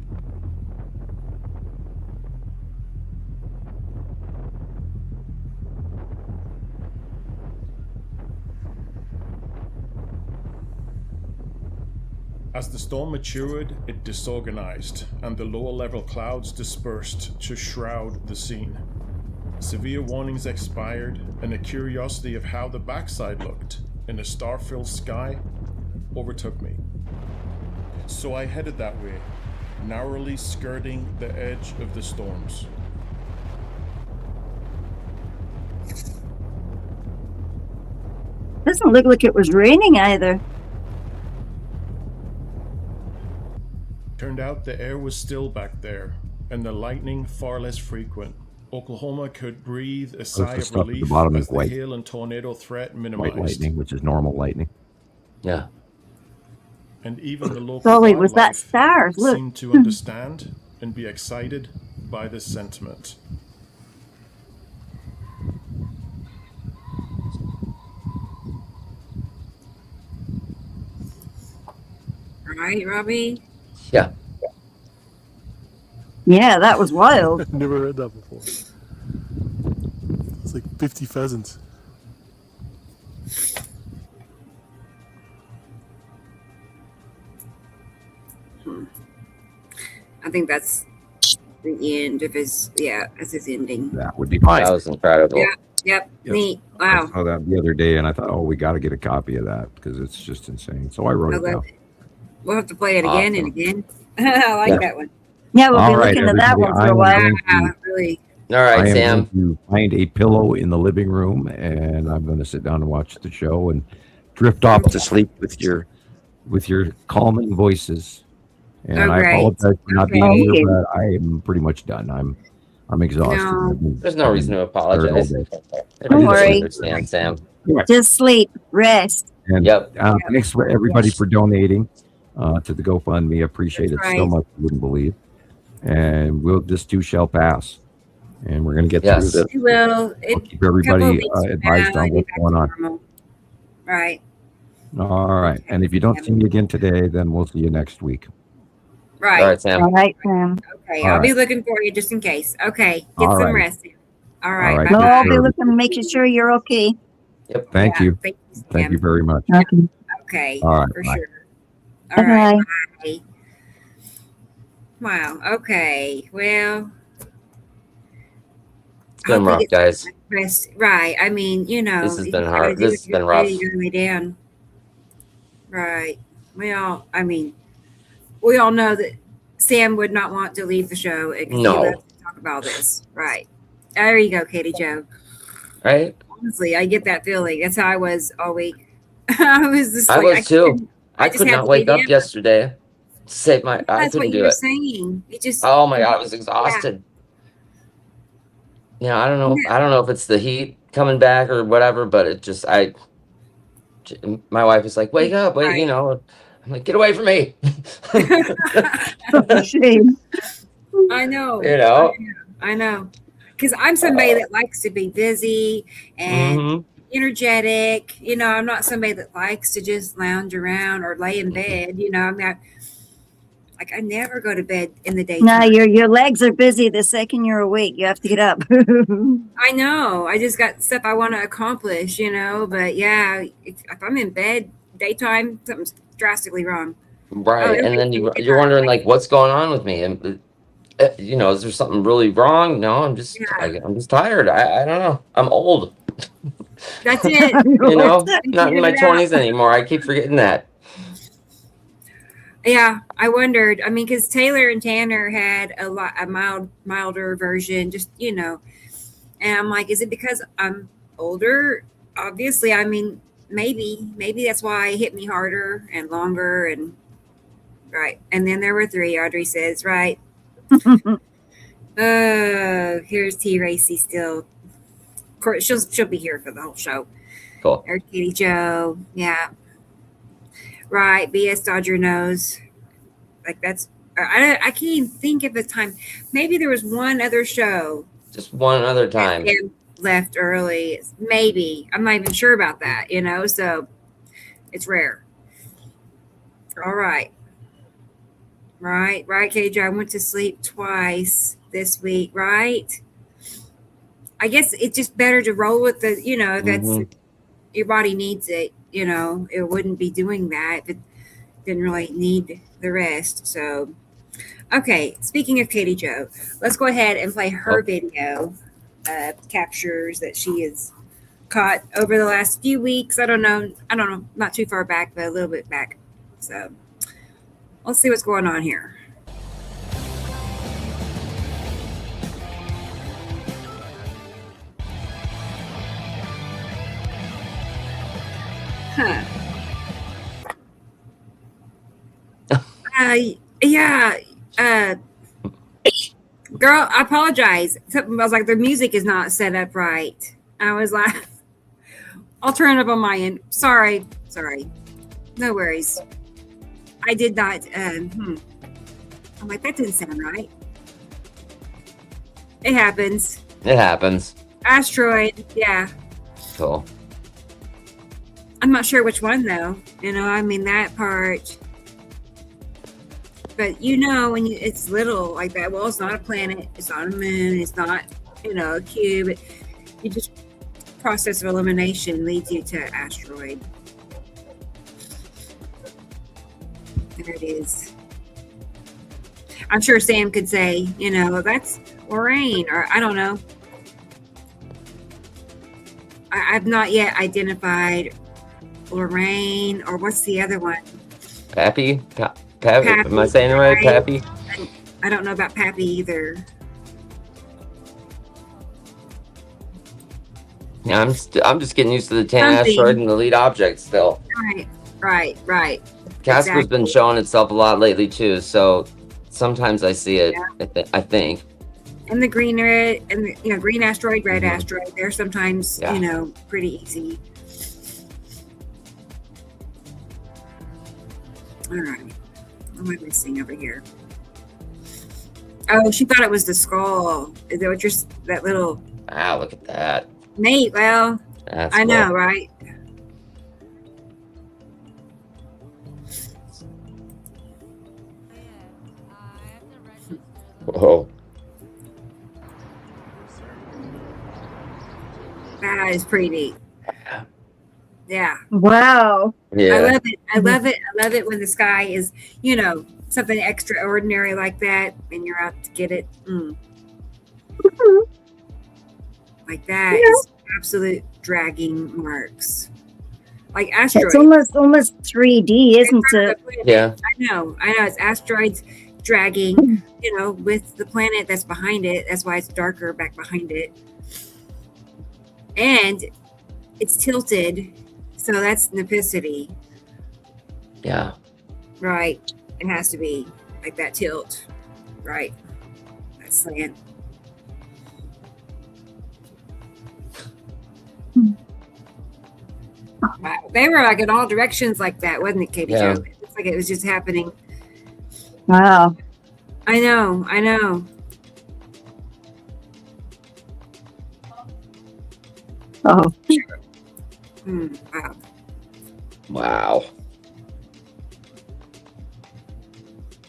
S6: As the storm matured, it disorganized, and the lower-level clouds dispersed to shroud the scene. Severe warnings expired, and a curiosity of how the backside looked in a star-filled sky overtook me. So I headed that way, narrowly skirting the edge of the storms.
S5: Doesn't look like it was raining either.
S6: Turned out the air was still back there, and the lightning far less frequent. Oklahoma could breathe a sigh of relief as the hail and tornado threat minimized.
S3: White lightning, which is normal lightning.
S4: Yeah.
S6: And even the local
S5: Probably was that stars. Look.
S6: seemed to understand and be excited by this sentiment.
S2: Right, Robbie?
S4: Yeah.
S5: Yeah, that was wild.
S7: Never heard that before. It's like 50 pheasants.
S2: I think that's the end of his, that's his ending.
S3: That would be fine.
S4: That was incredible.
S2: Yeah, yep, neat. Wow.
S3: I saw that the other day, and I thought, we got to get a copy of that because it's just insane. So I wrote it down.
S2: We'll have to play it again and again. I like that one.
S5: Yeah, we'll be looking at that one for a while.
S2: Really.
S4: All right,
S3: I am
S4: Sam.
S3: going to find a pillow in the living room, and I'm going to sit down and watch the show and drift off to sleep with your calming voices. And I apologize for not being here, but I am pretty much done. I'm exhausted.
S2: No.
S4: There's no reason to apologize.
S5: Don't worry.
S4: Understand, Sam.
S5: Just sleep, rest.
S3: And thanks for everybody for donating to the GoFundMe. I appreciate it so much. You wouldn't believe. And this too shall pass. And we're going to get through this.
S2: We will.
S3: We'll keep everybody advised on what's going on.
S2: Right.
S3: All right. And if you don't see me again today, then we'll see you next week.
S2: Right.
S4: All right, Sam.
S5: All right, Sam.
S2: Okay, I'll be looking for you just in case. Okay, get some rest. All right.
S5: No, I'll be looking, making sure you're okay.
S4: Yep.
S3: Thank you. Thank you very much.
S2: Okay.
S3: All right.
S2: For
S3: Bye.
S2: sure. All right. Bye. Wow. Okay. Well.
S4: It's been rough, guys.
S2: Right. I mean,
S4: this has been hard. This has been rough.
S2: Down. Right. Well, I mean, we all know that Sam would not want to leave the show.
S4: No.
S2: To talk about this. Right. There you go, Katie Jo.
S4: Right.
S2: Honestly, I get that feeling. That's how I was all week. I was just
S4: I was too. I could not wake up yesterday to save my. I couldn't do it.
S2: That's what you were saying. You just.
S4: Oh my God, I was exhausted. Yeah. I don't know. I don't know if it's the heat coming back or whatever, but it just my wife is like, wake up, wait, I'm like, get away from me.
S5: Shame.
S2: I know.
S4: I
S2: know. Because I'm somebody that likes to be busy and energetic. I'm not somebody that likes to just lounge around or lay in bed. I'm not. Like, I never go to bed in the daytime.
S5: No, your legs are busy the second you're awake. You have to get up.
S2: I know. I just got stuff I want to accomplish, But yeah, if I'm in bed daytime, something's drastically wrong.
S4: Right. And then you're wondering, like, what's going on with me? And, is there something really wrong? No, I'm just tired. I don't know. I'm old.
S2: That's it.
S4: Not in my 20s anymore. I keep forgetting that.
S2: Yeah, I wondered. I mean, because Taylor and Tanner had a milder version, just and I'm like, is it because I'm older? Obviously, I mean, maybe that's why it hit me harder and longer and right. And then there were 3. Audrey says, right. Here's T. Racy still. Of course, she'll be here for the whole show.
S4: Cool.
S2: There's Katie Joe. Yeah. Right. BS Dodger knows. Like that's. I can't even think of the time. Maybe there was one other show.
S4: Just one other time.
S2: Left early. Maybe. I'm not even sure about that. So it's rare. All right. Right, KJ. I went to sleep twice this week, right? I guess it's just better to roll with the, that's your body needs it. It wouldn't be doing that if it didn't really need the rest. So, okay. Speaking of Katie Jo, let's go ahead and play her video captures that she has caught over the last few weeks. I don't know, not too far back, but a little bit back. So. Let's see what's going on here. Huh. Yeah. Girl, I apologize. I was like, the music is not set up right. I was like, I'll turn it up on my end. Sorry. No worries. I did not. I'm like, that didn't sound right. It happens. Asteroid, yeah.
S4: Cool.
S2: I'm not sure which one though. That part. But when it's little like that, well, it's not a planet, it's not a moon, it's not, a cube. You just process of elimination leads you to asteroid. There it is. I'm sure Sam could say, that's Lorraine, or I don't know. I've not yet identified Lorraine, or what's the other one?
S4: Pappy? Pappy? Am I saying it right? Pappy?
S2: I don't know about Pappy either.
S4: Yeah, I'm just getting used to the 10 asteroid and the lead object still.
S2: Right.
S4: Casper's been showing itself a lot lately too, so sometimes I see it. Yeah. I think.
S2: And the green green asteroid, red asteroid. They're sometimes pretty easy. All right, what am I missing over here? Oh, she thought it was the skull. Is that what that little?
S4: Ah, look at that.
S2: Nate, well,
S4: that's
S2: I
S4: cool.
S2: know, right?
S4: Whoa.
S2: That is pretty neat. Yeah.
S5: Wow.
S4: Yeah.
S2: I love it when the sky is, something extraordinary like that and you're out to get it. Like that is absolute dragging marks. Like asteroids.
S5: It's almost 3D, isn't it?
S4: Yeah.
S2: I know. It's asteroids dragging, with the planet that's behind it. That's why it's darker back behind it. And it's tilted. So that's nipicity.
S4: Yeah.
S2: Right. It has to be like that tilt. Right. That slant. Wow. They were like in all directions like that, wasn't it, Katie?
S4: Yeah.
S2: It's like it was just happening.
S5: Wow.
S2: I know.
S5: Oh.
S2: Wow.
S4: Wow.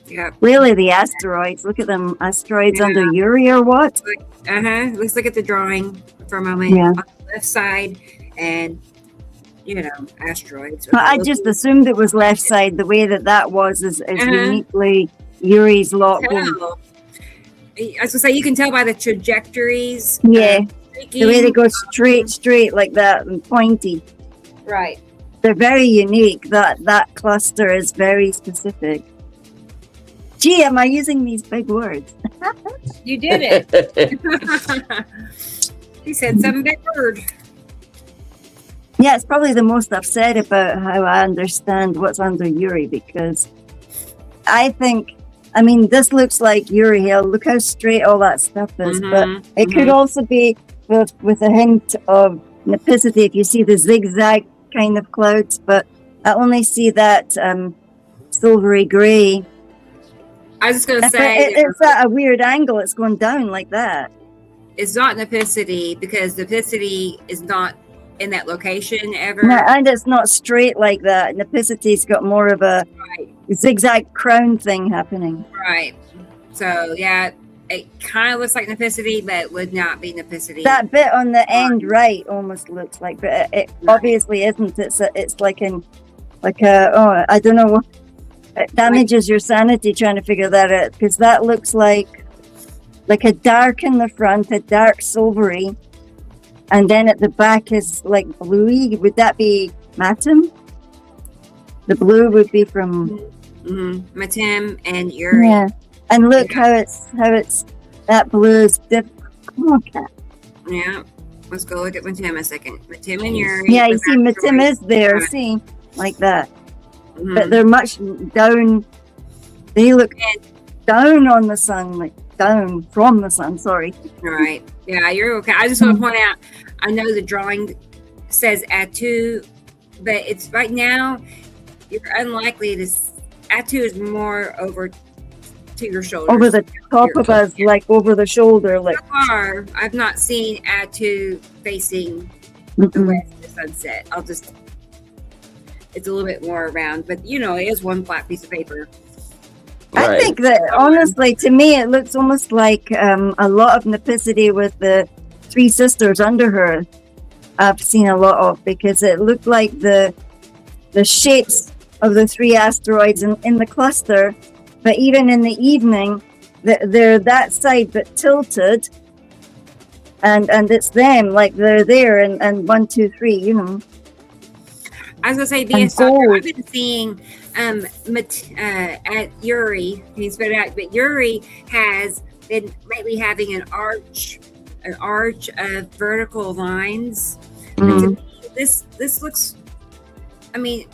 S2: Yeah.
S5: Really, the asteroids. Look at them. Asteroids under Uri or what?
S2: Let's look at the drawing for a moment.
S5: Yeah.
S2: On the left side, and asteroids.
S5: I just assumed it was left side. The way that was is uniquely Uri's lot.
S2: I was gonna say you can tell by the trajectories.
S5: Yeah. The way they go straight like that and pointy.
S2: Right.
S5: They're very unique. That cluster is very specific. Gee, am I using these big words?
S2: You did it. He said some big word.
S5: Yeah, it's probably the most I've said about how I understand what's under Uri, because I think, I mean, this looks like Uri Hill. Look how straight all that stuff is. But it could also be with a hint of Nipicity if you see the zigzag kind of clouds. But I only see that silvery grey.
S2: I was just going to say...
S5: It's at a weird angle. It's going down like that.
S2: It's not Nipicity because Nipicity is not in that location ever.
S5: No, and it's not straight like that. Nipicity's got more of a zigzag crown thing happening.
S2: Right. So, yeah, it kind of looks like Nipicity, but would not be Nipicity.
S5: That bit on the end right almost looks like, but it obviously isn't. It's like a, I don't know. It damages your sanity trying to figure that out, because that looks like a dark in the front, a dark silvery, and then at the back is like bluey. Would that be Matim? The blue would be from
S2: Matim and Uri.
S5: Yeah, and look how it's that blue is different. Come on, cat.
S2: Yeah, let's go look at Matim a second. Matim and Uri.
S5: Yeah, you see, Matim is there. See, like that, but they're much down. They look down on the sun, like down from the sun. Sorry.
S2: All right. Yeah, you're okay. I just want to point out, I know the drawing says Atu, but it's right now, you're unlikely to, Atu is more over to your shoulder.
S5: Over the top of us, like over the shoulder. Like,
S2: so far, I've not seen Atu facing the west of the sunset. It's a little bit more around, but it is one flat piece of paper.
S5: I think that, honestly, to me, it looks almost like a lot of Nipicity with the three sisters under her. I've seen a lot of, because it looked like the shapes of the three asteroids in the cluster, but even in the evening, they're that side but tilted, and it's them, like they're there, and 1, 2, 3,
S2: I was gonna say, I've been seeing at Uri, he's been out, but Uri has been lately having an arch of vertical lines. And this looks, I mean,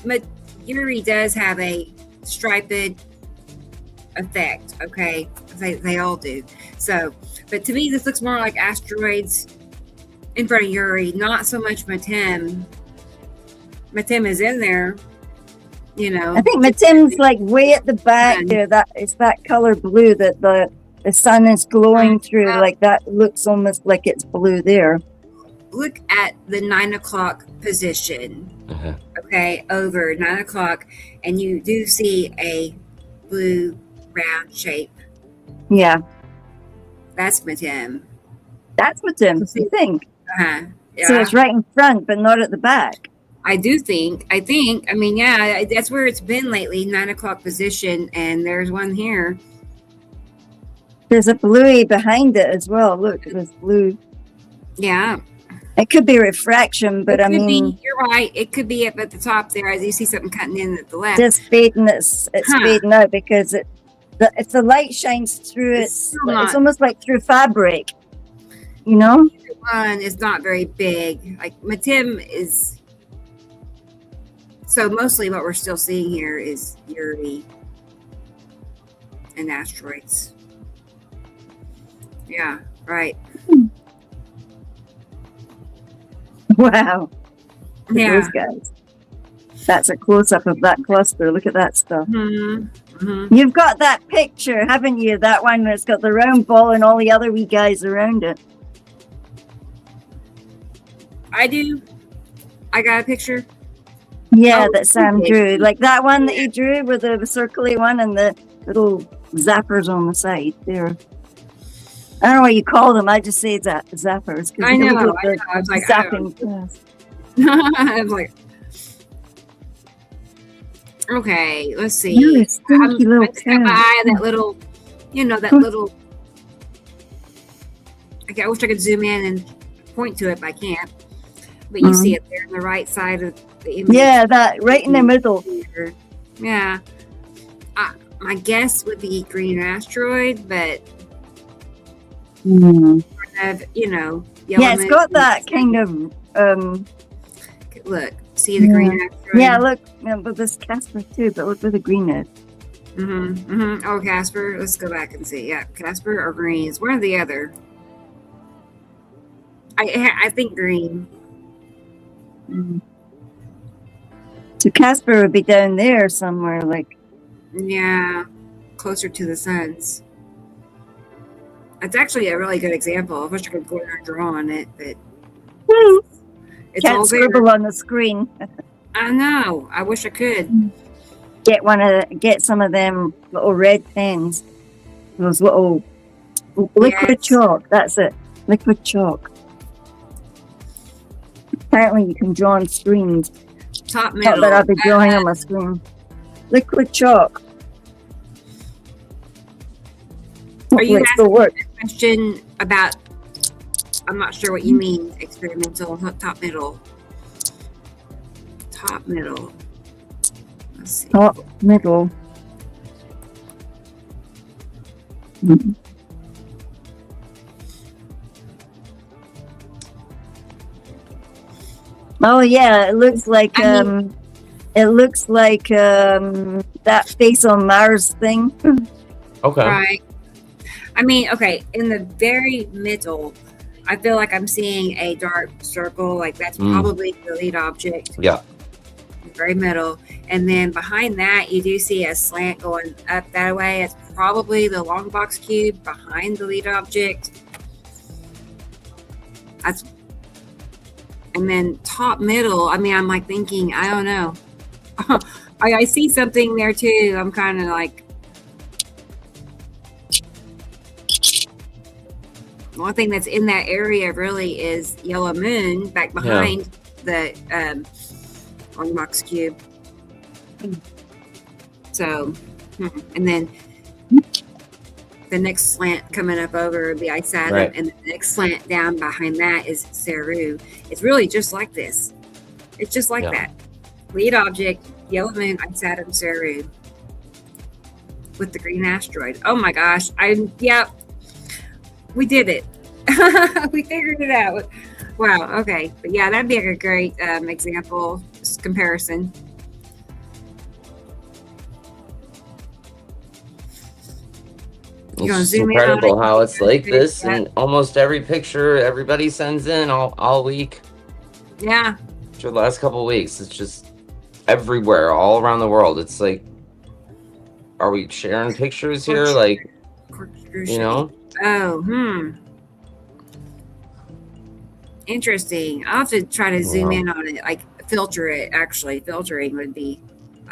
S2: Uri does have a striped effect, okay? They all do. So, but to me, this looks more like asteroids in front of Uri, not so much Matim. Matim is in there,
S5: I think Matim's like way at the back there. That it's that color blue that the sun is glowing through. Like that looks almost like it's blue there.
S2: Look at the 9 o'clock position. Okay, over 9 o'clock, and you do see a blue round shape.
S5: Yeah,
S2: that's Matim.
S5: That's Matim. You think?
S2: Yeah.
S5: So it's right in front, but not at the back.
S2: I think, I mean, yeah, that's where it's been lately, 9 o'clock position, and there's one here.
S5: There's a bluey behind it as well. Look, there's blue.
S2: Yeah.
S5: It could be refraction, but
S2: you're right. It could be up at the top there, as you see something cutting in at the left.
S5: It's fading. It's fading out because if the light shines through, it's almost like through fabric.
S2: One is not very big. Like Matim is. So mostly what we're still seeing here is Uri and asteroids. Yeah, right.
S5: Wow.
S2: Yeah.
S5: Those guys. That's a close-up of that cluster. Look at that stuff. You've got that picture, haven't you? That one that's got the round ball and all the other wee guys around it.
S2: I do. I got a picture.
S5: Yeah, that Sam drew. Like that one that he drew with the circly one and the little zappers on the side there. I don't know what you call them. I just say zappers.
S2: I know. I was like,
S5: zapping.
S2: I was like, okay, let's see.
S5: You're a stinky little cat.
S2: My eye on that little, that little. Okay, I wish I could zoom in and point to it, but I can't. But you see it there on the right side of the image.
S5: Yeah, that right in the middle.
S2: Yeah. My guess would be green asteroid, but
S5: yeah,
S2: yellow.
S5: Yeah, it's got that kind of
S2: Look, see the green asteroid?
S5: Yeah, look, but this Casper too, but look where the green is.
S2: Oh, Casper. Let's go back and see. Yeah, Casper or green. It's one or the other. I think green.
S5: So Casper would be down there somewhere, like.
S2: Yeah, closer to the suns. It's actually a really good example. I wish I could go there and draw on it, but it's
S5: Can't
S2: all there.
S5: scribble on the screen.
S2: I know. I wish I could.
S5: Get some of them little red pens. Those little liquid chalk. That's it. Liquid chalk. Apparently you can draw on screens.
S2: Top middle.
S5: Not that I'll be drawing on my screen. Liquid chalk.
S2: Are you
S5: asking
S2: a question about, I'm not sure what you mean, experimental, top middle. Top middle. Let's see.
S5: Top middle. Oh yeah, it looks like that face on Mars thing.
S4: Okay.
S2: Right. I mean, okay, in the very middle, I feel like I'm seeing a dark circle, like that's probably the lead object.
S4: Yeah.
S2: Very middle. And then behind that, you do see a slant going up that way. It's probably the long box cube behind the lead object. And then top middle, I mean, I'm like thinking, I don't know. I see something there too. I'm kind of like, the only thing that's in that area really is Yellow Moon back behind the long box cube. So, and then the next slant coming up over the ice atom,
S4: Right.
S2: and the next slant down behind that is Saru. It's really just like this. It's just like that. Lead object, Yellow Moon, ice atom, Saru. With the green asteroid. Oh my gosh. We did it. We figured it out. Wow. Okay. But yeah, that'd be a great example, comparison.
S4: It's incredible how it's like this in almost every picture everybody sends in all week.
S2: Yeah.
S4: For the last couple of weeks. It's just everywhere, all around the world. It's like, are we sharing pictures here? Like, you know?
S2: Oh, interesting. I'll have to try to zoom in on it, like filter it. Actually, filtering would be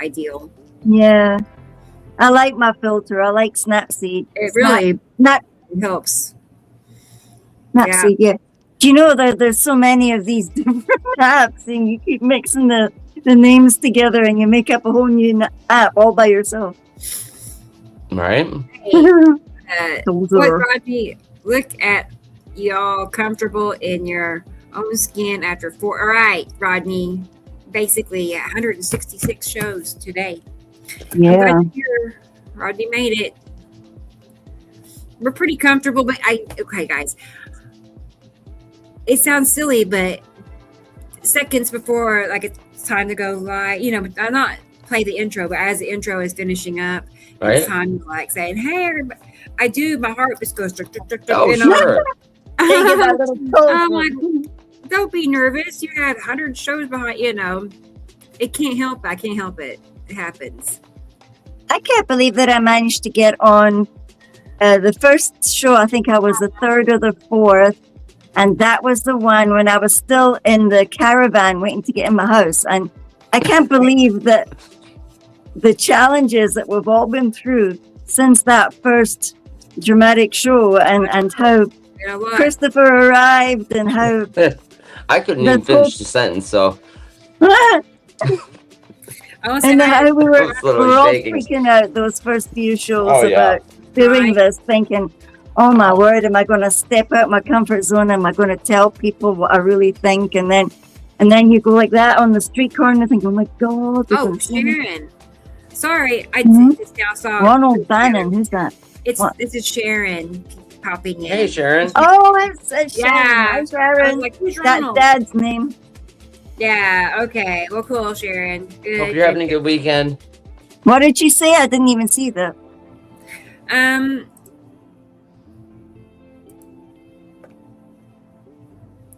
S2: ideal.
S5: Yeah. I like my filter. I like Snapseed.
S2: It really helps.
S5: Snapseed, yeah. Do you know that there's so many of these different apps, and you keep mixing the names together, and you make up a whole new app all by yourself.
S4: Right?
S2: Rodney, look at y'all comfortable in your own skin after 4. All right, Rodney. Basically, 166 shows today.
S5: Yeah.
S2: Rodney made it. We're pretty comfortable, but okay, guys. It sounds silly, but seconds before, like, it's time to go live, I'm not play the intro, but as the intro is finishing up, it's time to like saying, "Hey, everybody!" I do. My heart just goes.
S4: Oh, sure.
S2: I'm like, don't be nervous. You had 100 shows behind. It can't help. I can't help it. It happens.
S5: I can't believe that I managed to get on the first show. I think I was the third or the fourth. And that was the one when I was still in the caravan waiting to get in my house. And I can't believe that the challenges that we've all been through since that first dramatic show and how Christopher arrived and how...
S4: I couldn't even finish the sentence, so...
S5: And how we were all freaking out those first few shows about doing this, thinking, oh my word, am I going to step out my comfort zone? Am I going to tell people what I really think? And then you go like that on the street corner, thinking, oh my God.
S2: Oh, Sharon. Sorry, I just now saw
S5: Ronald Bannon. Who's that?
S2: This is Sharon popping in.
S4: Hey, Sharon.
S5: Oh, it's Sharon.
S2: Yeah.
S5: Hi, Sharon.
S2: Like, who's
S5: That's
S2: Ronald?
S5: Dad's name.
S2: Yeah. Okay. Well, cool, Sharon. Good.
S4: Hope you're having a good weekend.
S5: What did you say? I didn't even see that.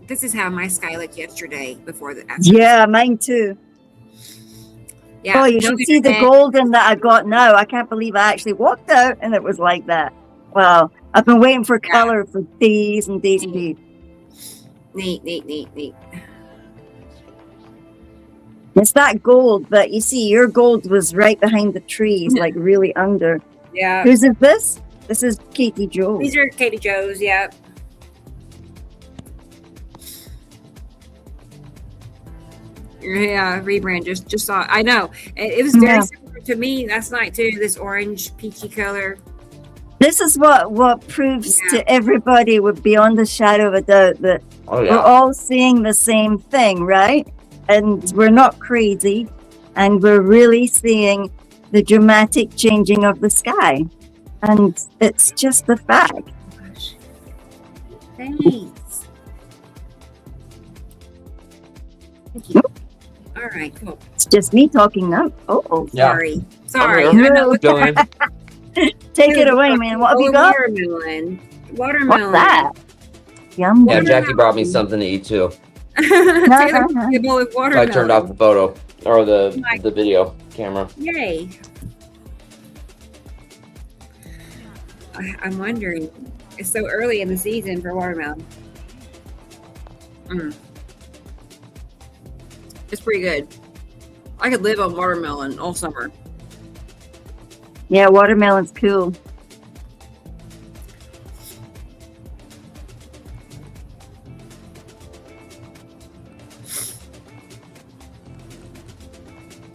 S2: This is how my sky looked yesterday before the.
S5: Yeah, mine too.
S2: Yeah.
S5: Oh, you should see the golden that I got now. I can't believe I actually walked out and it was like that. Wow. I've been waiting for color for days and days and days.
S2: Neat.
S5: It's that gold, but you see, your gold was right behind the trees, like really under.
S2: Yeah.
S5: Whose is this? This is Katie Jo.
S2: These are Katie Jo's, yeah. Yeah, rebrand. Just saw. I know. It was very similar to me last night too. This orange peachy color.
S5: This is what proves to everybody with beyond a shadow of a doubt that we're all seeing the same thing, right? And we're not crazy, and we're really seeing the dramatic changing of the sky, and it's just a fact.
S2: Thanks. Thank you. All right, cool.
S5: It's just me talking now. Oh,
S2: sorry.
S5: No. Take it away, man. What have you got?
S2: Watermelon.
S5: What's that? Yum.
S4: Yeah, Jackie brought me something to eat too.
S2: Taylor, a bowl of watermelon.
S4: So I turned off the photo or the video camera.
S2: Yay. I'm wondering, it's so early in the season for watermelon. It's pretty good. I could live on watermelon all summer.
S5: Yeah, watermelon's cool.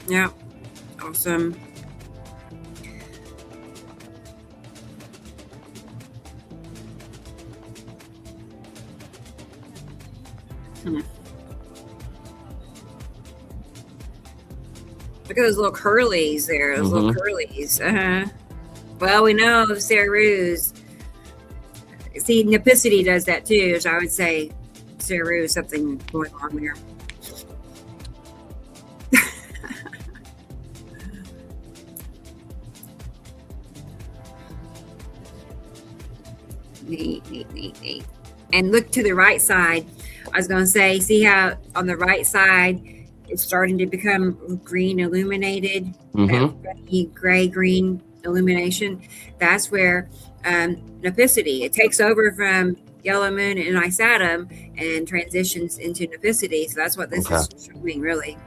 S2: Yeah, awesome. Look at those little curlies there. Those little curlies. Well, we know Saru's. See, Nipicity does that too. So I would say Saru is something going on there. Neat. And look to the right side. I was going to say, see how on the right side it's starting to become green illuminated, gray-green illumination. That's where Nipicity, it takes over from Yellow Moon and Ice Atom and transitions into Nipicity. So that's what this is showing, really.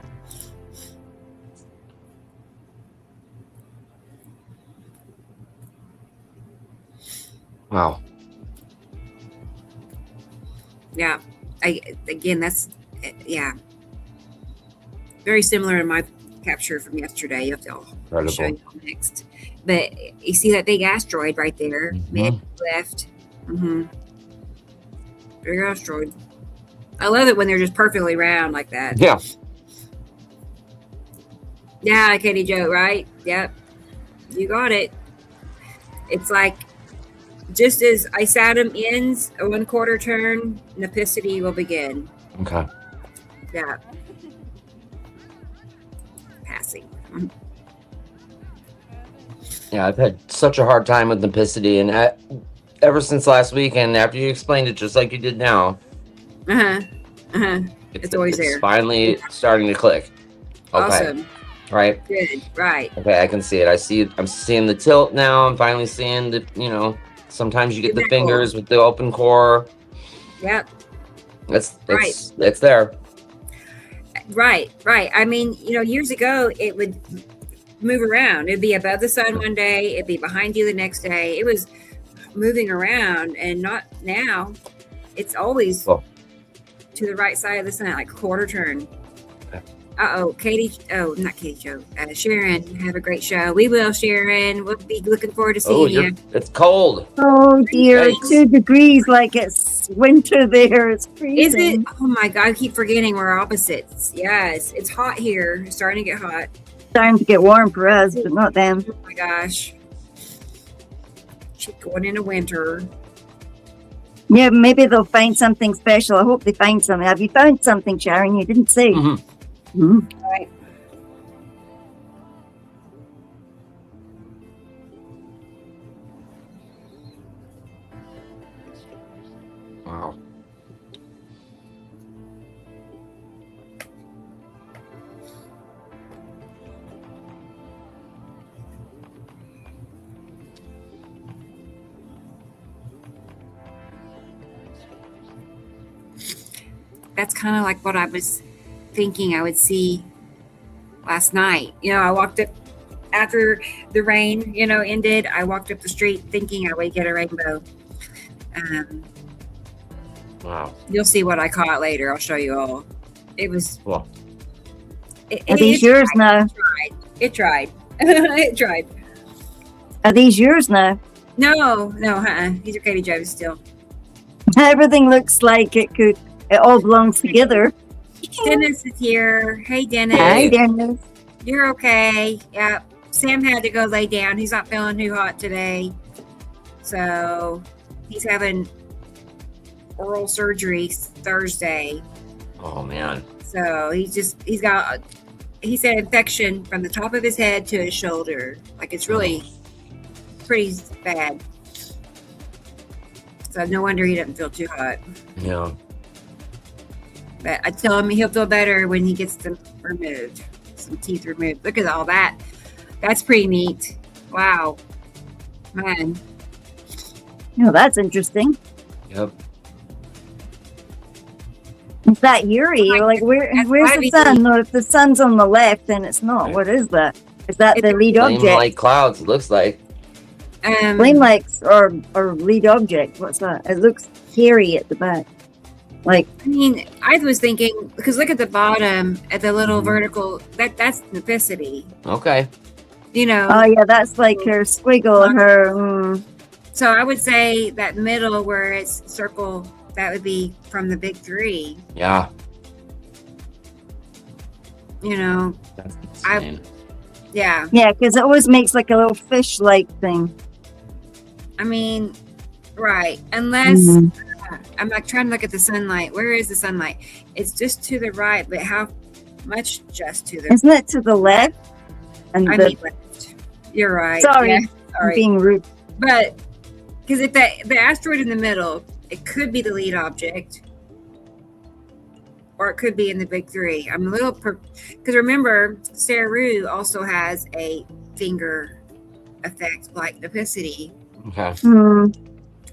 S4: Wow.
S2: Yeah. That's very similar to my capture from yesterday. You have to show you next. But you see that big asteroid right there, mid left. Big asteroid. I love it when they're just perfectly round like that.
S4: Yeah.
S2: Yeah, Katie Jo, right? Yep. You got it. It's like just as Ice Atom ends a 1/4 turn, Nipicity will begin.
S4: Okay.
S2: Yeah. Passing.
S4: Yeah, I've had such a hard time with Nipicity, and ever since last weekend, after you explained it just like you did now,
S2: it's always there.
S4: It's finally starting to click. Okay.
S2: Awesome.
S4: Right.
S2: Good. Right.
S4: Okay, I can see it. I'm seeing the tilt now. I'm finally seeing the, sometimes you get the fingers with the open core.
S2: Yep.
S4: It's there.
S2: Right. I mean, years ago it would move around. It'd be above the sun one day, it'd be behind you the next day. It was moving around, and not now. It's always to the right side of the sun, like 1/4 turn. Not Katie Jo. Sharon, have a great show. We will, Sharon. We'll be looking forward to seeing you.
S4: It's cold.
S5: Oh dear, 2 degrees, like it's winter there. It's freezing.
S2: Is it? Oh my God, I keep forgetting we're opposites. Yes, it's hot here. It's starting to get hot.
S5: Starting to get warm for us, but not them.
S2: Oh my gosh. She's going into winter.
S5: Yeah, maybe they'll find something special. I hope they find something. Have you found something, Sharon? You didn't say.
S2: Right.
S4: Wow.
S2: That's kind of like what I was thinking I would see last night. I walked up after the rain, ended. I walked up the street thinking I would get a rainbow.
S4: Wow.
S2: You'll see what I caught later. I'll show you all. It was.
S4: Well,
S5: Are these yours now?
S2: It tried. It tried.
S5: Are these yours now?
S2: No. These are Katie Joe's still.
S5: Everything looks like it all belongs together.
S2: Dennis is here. Hey, Dennis.
S5: Hi, Dennis.
S2: You're okay. Yeah. Sam had to go lay down. He's not feeling too hot today. So he's having oral surgery Thursday.
S4: oh man.
S2: So he said infection from the top of his head to his shoulder. Like it's really pretty bad. So no wonder he doesn't feel too hot.
S4: Yeah.
S2: But I tell him he'll feel better when he gets them removed, some teeth removed. Look at all that. That's pretty neat. Wow. Man.
S5: That's interesting.
S4: Yep.
S5: Is that Yuri? Like, where's the sun? No, if the sun's on the left, then it's not. What is that? Is that the lead object?
S4: Flame-like clouds, it looks like.
S5: Flame lights or lead object. What's that? It looks hairy at the back. Like,
S2: I mean, I was thinking, because look at the bottom, at the little vertical, that's Nepicity.
S4: Okay.
S5: Oh yeah, that's like her squiggle, her.
S2: So I would say that middle where it's circle, that would be from the big three.
S4: Yeah.
S2: That's
S4: insane.
S2: Yeah.
S5: Yeah, because it always makes like a little fish-like thing.
S2: I mean, right. Unless I'm like trying to look at the sunlight. Where is the sunlight? It's just to the right, but how much just to the
S5: Isn't it to the left? And
S2: I mean left. You're right.
S5: Sorry,
S2: Yeah,
S5: I'm being rude.
S2: But because if the asteroid in the middle, it could be the lead object, or it could be in the big three. I'm a little because remember, Saru also has a finger effect like Nepicity.
S4: Okay.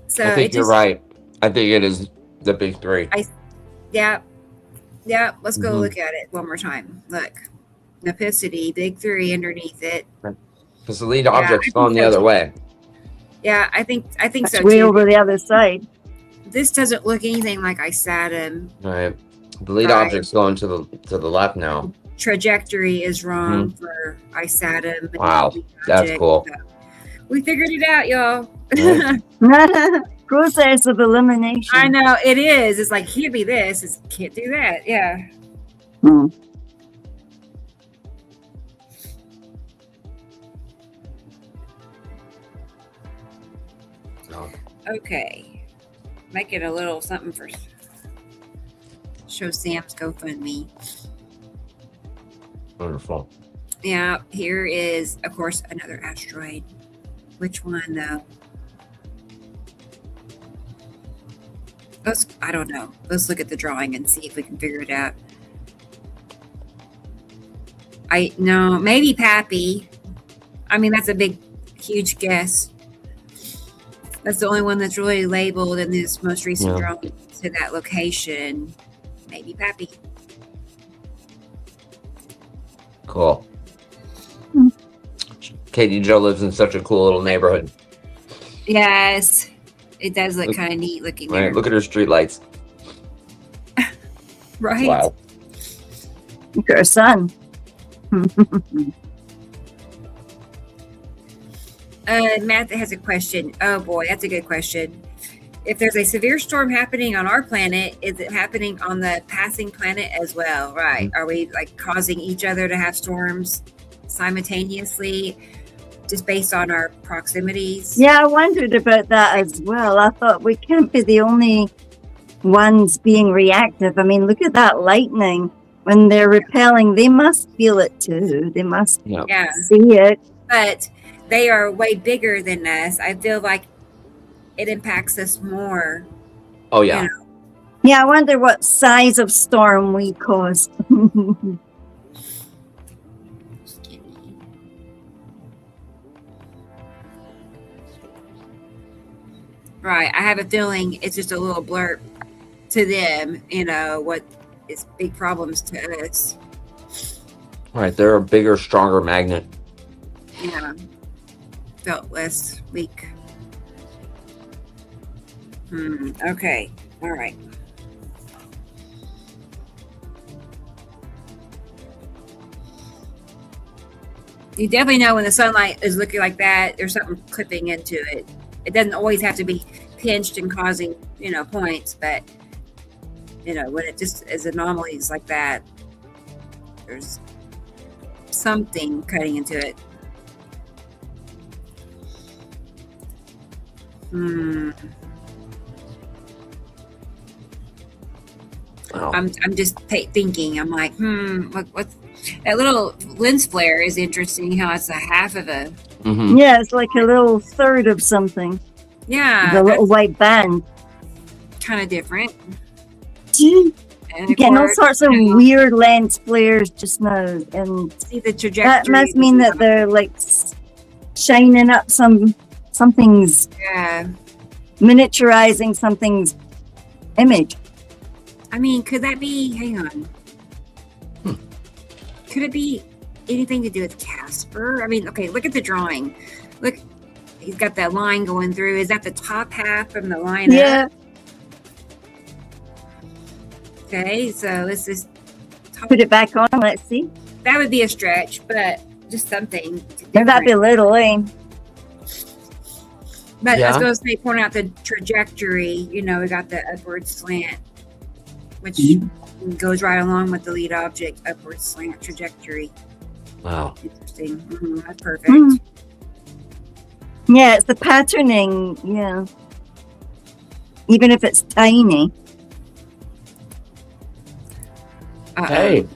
S2: So
S4: I think you're right. I think it is the big three.
S2: Yeah. Let's go look at it one more time. Look, Nepicity, big three underneath it.
S4: Because the lead object's going the other way.
S2: Yeah, I think
S5: That's
S2: so
S5: way
S2: too.
S5: over the other side.
S2: This doesn't look anything like Isatum.
S4: Right. The lead object's going to the left now.
S2: Trajectory is wrong for Isatum.
S4: Wow, that's cool.
S2: So we figured it out, y'all.
S5: Process of elimination.
S2: I know it is. It's like can't be this. It can't do that. Yeah. Okay. Make it a little something for show Sam's GoFundMe.
S4: Wonderful.
S2: Yeah, here is, of course, another asteroid. Which one, though? I don't know. Let's look at the drawing and see if we can figure it out. Maybe Pappy. I mean, that's a big, huge guess. That's the only one that's really labeled in this most recent drawing to that location. Maybe Pappy.
S4: Cool. Katie Jo lives in such a cool little neighborhood.
S2: Yes. It does look kind of neat looking there.
S4: Right, look at her street lights.
S2: Right?
S4: Wow.
S5: Look at her son.
S2: Matt has a question. Oh boy, that's a good question. If there's a severe storm happening on our planet, is it happening on the passing planet as well? Right. Are we like causing each other to have storms simultaneously? just based on our proximities.
S5: Yeah, I wondered about that as well. I thought we can't be the only ones being reactive. I mean, look at that lightning. When they're repelling, they must feel it too. They must see it.
S2: But they are way bigger than us. I feel like it impacts us more.
S4: Oh, yeah.
S2: You know?
S5: Yeah, I wonder what size of storm we caused.
S2: Right. I have a feeling it's just a little blurb to them, you know, what is big problems to us.
S4: Right. They're a bigger, stronger magnet.
S2: Yeah. Felt less weak. Okay. All right. You definitely know when the sunlight is looking like that, there's something clipping into it. It doesn't always have to be pinched and causing, you know, points, but, you know, when it just is anomalies like that, there's something cutting into it.
S4: Oh.
S2: I'm just thinking. I'm like, what's that little lens flare is interesting. How it's a half of a.
S4: Mm-hmm.
S5: Yeah, it's like a little third of something.
S2: Yeah,
S5: the little white band.
S2: Kind of different.
S5: And getting all sorts of weird lens flares just now, and
S2: see the trajectory.
S5: That must mean that they're like shining up something's.
S2: Yeah.
S5: Miniaturizing something's image.
S2: I mean, could that be? Hang on. Could it be anything to do with Casper? I mean, okay, look at the drawing. Look, he's got that line going through. Is that the top half from the line?
S5: Yeah.
S2: Up? Okay, so let's just
S5: put it back on. Let's see.
S2: That would be a stretch, but just something.
S5: That'd be a little,
S2: But I was going to say, point out the trajectory. You know, we got the upward slant, which goes right along with the lead object upward slant trajectory.
S4: Wow.
S2: Interesting. That's perfect.
S5: Yeah, it's the patterning. Yeah. Even if it's tiny.
S4: Hey.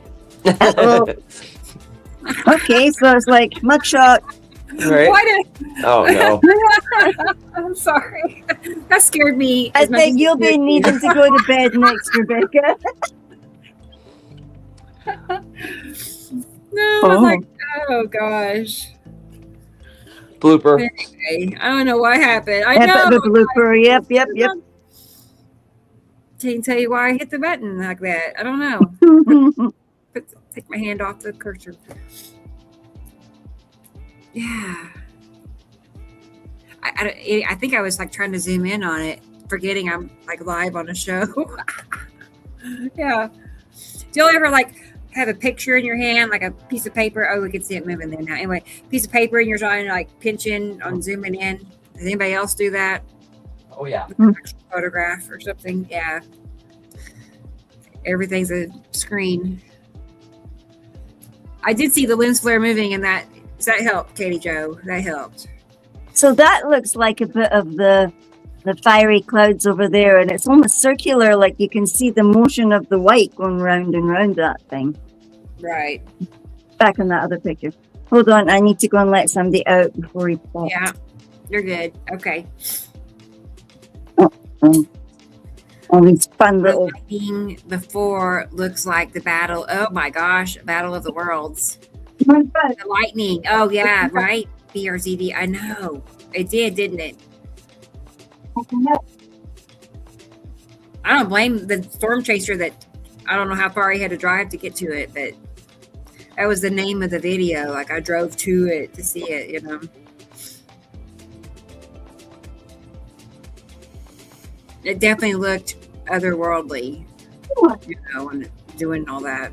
S5: Okay, so it's like mugshot.
S4: Right? Oh no!
S2: I'm sorry. That scared me.
S5: I think you'll be needing to go to bed next, Rebecca.
S2: No, I was like, oh gosh.
S4: Blooper.
S2: Anyway, I don't know what happened. I
S5: know the blooper. Yep.
S2: Can't tell you why I hit the button like that. I don't know. Take my hand off the cursor. Yeah. I think I was like trying to zoom in on it, forgetting I'm like live on a show. Yeah. Do y'all ever like have a picture in your hand, like a piece of paper? Oh, we can see it moving there now. Anyway, piece of paper and you're trying to like pinch in on zooming in. Does anybody else do that?
S4: Oh yeah.
S2: Photograph or something. Yeah. Everything's a screen. I did see the lens flare moving, and that helped, Katie Jo. That helped.
S5: So that looks like a bit of the fiery clouds over there, and it's almost circular, like you can see the motion of the white going round and round that thing.
S2: Right.
S5: Back in that other picture. Hold on, I need to go and let somebody out before he pops.
S2: Yeah, you're good. Okay.
S5: All these fun little.
S2: Before looks like the battle. Oh my gosh, Battle of the Worlds. The lightning. Oh yeah, right. BRZD. I know it did, didn't it? I don't blame the storm chaser that I don't know how far he had to drive to get to it, but that was the name of the video. Like I drove to it to see it, you know. It definitely looked otherworldly, you know, and doing all that.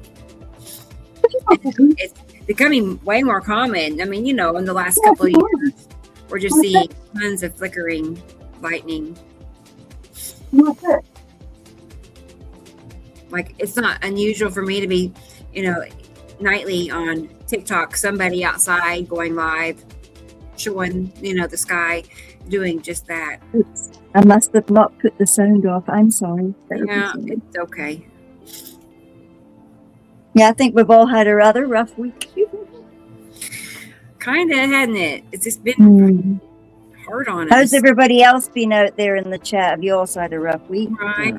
S2: It's becoming way more common. I mean, you know, in the last couple of years, we're just seeing tons of flickering lightning. Like, it's not unusual for me to be, you know, nightly on TikTok, somebody outside going live, showing, the sky doing just that.
S5: Oops. I must have not put the sound off. I'm sorry.
S2: Yeah, it's okay.
S5: Yeah, I think we've all had a rather rough week.
S2: Kind of, hadn't it? It's just been hard on us.
S5: How's everybody else been out there in the chat? Have you also had a rough week?
S2: Right.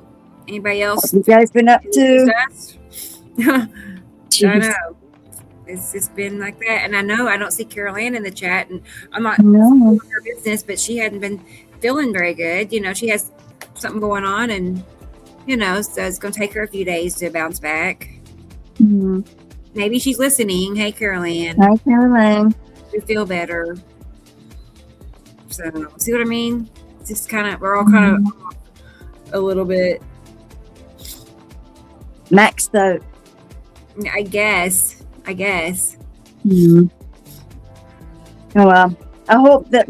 S2: Anybody else?
S5: What have you guys been up to?
S2: I know. It's just been like that. And I know I don't see Carol Ann in the chat, and I'm not
S5: No.
S2: her business, but she hadn't been feeling very good. She has something going on, and, so it's going to take her a few days to bounce back.
S5: Mm-hmm.
S2: Maybe she's listening. Hey, Carol Ann.
S5: Hi, Caroline.
S2: You feel better. So, see what I mean? It's just we're all kind of a little bit
S5: Maxed out.
S2: I guess.
S5: Mm-hmm. Oh, well. I hope that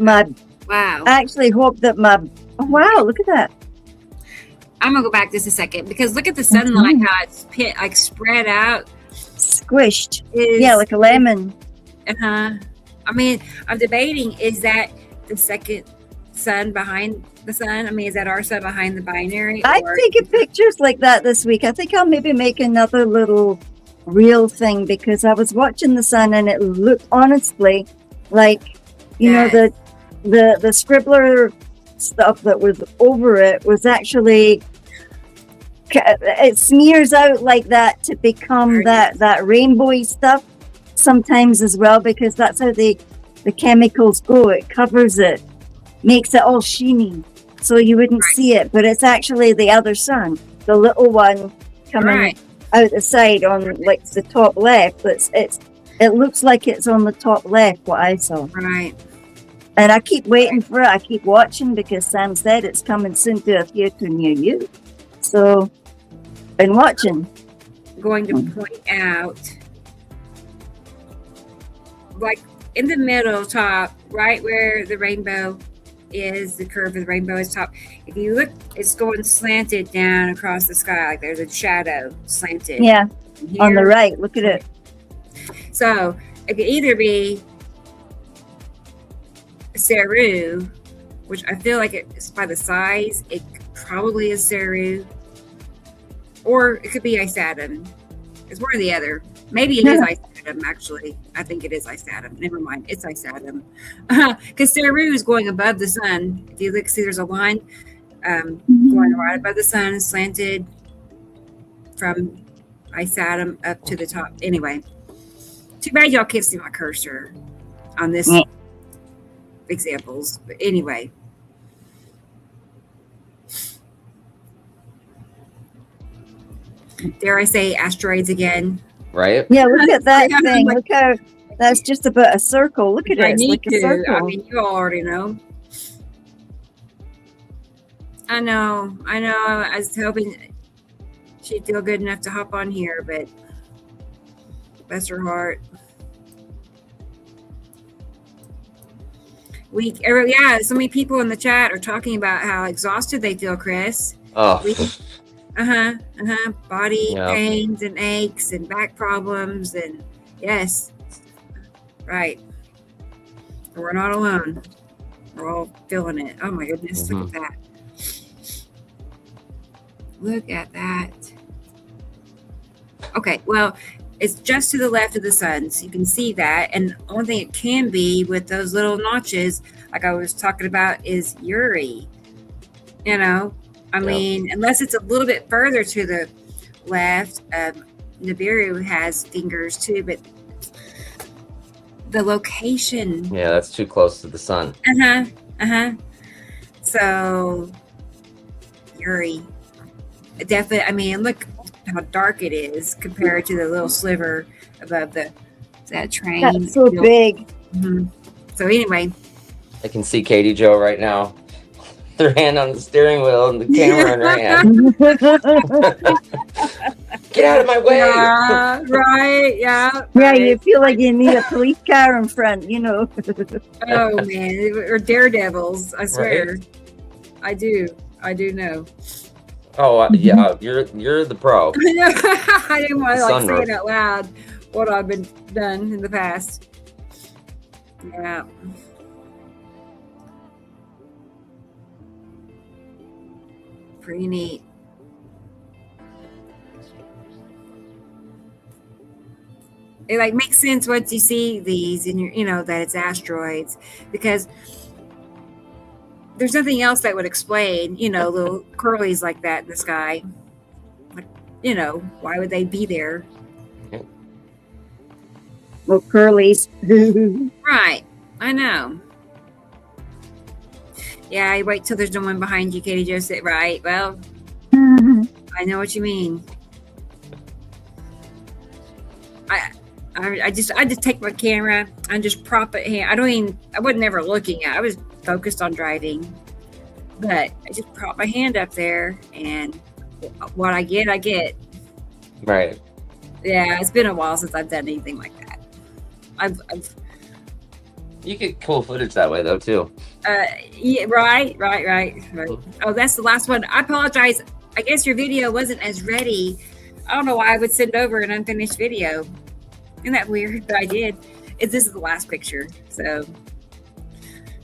S2: Wow.
S5: I actually hope that oh, wow, look at that.
S2: I'm going to go back just a second, because look at the sunlight, how it's spread out.
S5: Squished. Yeah, like a lemon.
S2: I mean, I'm debating, is that the second sun behind the sun? I mean, is that our sun behind the binary?
S5: I'm taking pictures like that this week. I think I'll maybe make another little reel thing, because I was watching the sun and it looked honestly like, you know, the scribbler stuff that was over it was actually, it smears out like that to become that rainbowy stuff sometimes as well, because that's how the chemicals go. It covers it, makes it all sheeny, so you wouldn't see it, but it's actually the other sun, the little one coming out the side on like the top left. It looks like it's on the top left, what I saw.
S2: Right.
S5: And I keep waiting for it. I keep watching, because Sam said it's coming soon to a theater near you. So, been watching.
S2: Going to point out, like in the middle top, right where the rainbow is, the curve of the rainbow is top. If you look, it's going slanted down across the sky, like there's a shadow slanted.
S5: Yeah,
S2: here.
S5: on the right. Look at it.
S2: So it could either be Saru, which I feel like it's by the size, it probably is Saru, or it could be Isatum. It's one or the other. Maybe it is Isatum, actually. I think it is Isatum. Never mind, it's Isatum. Because Saru is going above the sun. If you look, see there's a line going right above the sun, slanted from Isatum up to the top. Anyway, too bad y'all can't see my cursor on this examples, but anyway. Dare I say asteroids again?
S4: Right?
S5: Yeah, look at that thing. Look how that's just about a circle. Look at it. It's like a circle.
S2: I mean, you all already know. I know. I was hoping she'd feel good enough to hop on here, but bless her heart. So many people in the chat are talking about how exhausted they feel, Chris.
S4: Oh.
S2: Body pains and aches and back problems, and yes, right. We're not alone. We're all feeling it. Oh my goodness, look at that. Look at that. Okay, well, it's just to the left of the sun, so you can see that. And the only thing it can be with those little notches, like I was talking about, is Uri. You know, I mean, unless it's a little bit further to the left, Nibiru has fingers too, but the location.
S4: Yeah, that's too close to the sun.
S2: So, Uri. Definitely, I mean, look how dark it is compared to the little sliver above that train.
S5: That's so big.
S2: So anyway.
S4: I can see Katie Joe right now. Their hand on the steering wheel and the camera in her hand. Get out of my way.
S2: Yeah, right. Yeah.
S5: Yeah, you feel like you need a police car in front, you know.
S2: Oh, man. Or daredevils, I swear. Right? I do know.
S4: Oh, yeah. You're the pro.
S2: I didn't want to say it out loud what I've been done in the past. Yeah. pretty neat. It like makes sense once you see these and you know that it's asteroids, because there's nothing else that would explain, you know, little curlies like that in the sky. Like, you know, why would they be there?
S5: Well, curlies.
S2: Right. I know. Yeah, you wait till there's no one behind you, Katie Jo said. Right. Well, I know what you mean. I just take my camera and just prop it here. I wasn't ever looking at it. I was focused on driving. But I just prop my hand up there, and what I get, I get.
S4: Right.
S2: Yeah, it's been a while since I've done anything like that. I've
S4: You get cool footage that way though too.
S2: Yeah, right. Oh, that's the last one. I apologize. I guess your video wasn't as ready. I don't know why I would send over an unfinished video. Isn't that weird? But I did. This is the last picture. So,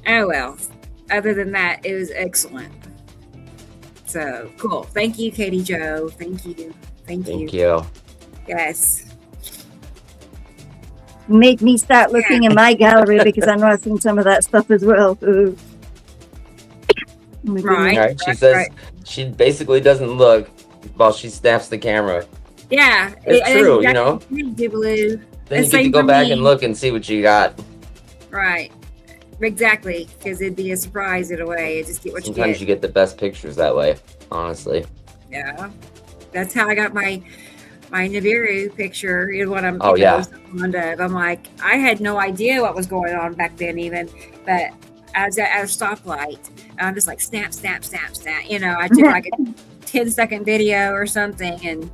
S2: oh well. Other than that, it was excellent. So cool. Thank you, Katie Jo. Thank you.
S4: Thank you.
S2: Yes.
S5: Made me start looking in my gallery because I know I've seen some of that stuff as well. Ooh. Oh my goodness.
S4: Right. She says she basically doesn't look while she snaps the camera.
S2: Yeah,
S4: it's true. You know.
S2: Then
S4: you get to go back and look and see what you got.
S2: Right. Exactly, because it'd be a surprise in a way. Just get what you get.
S4: Sometimes you get the best pictures that way. Honestly.
S2: Yeah, that's how I got my Nibiru picture. You know what I'm.
S4: Fond
S2: of. I'm like, I had no idea what was going on back then, even. But I was at a stoplight. I'm just like snap. You know, I took like a 10-second video or something, and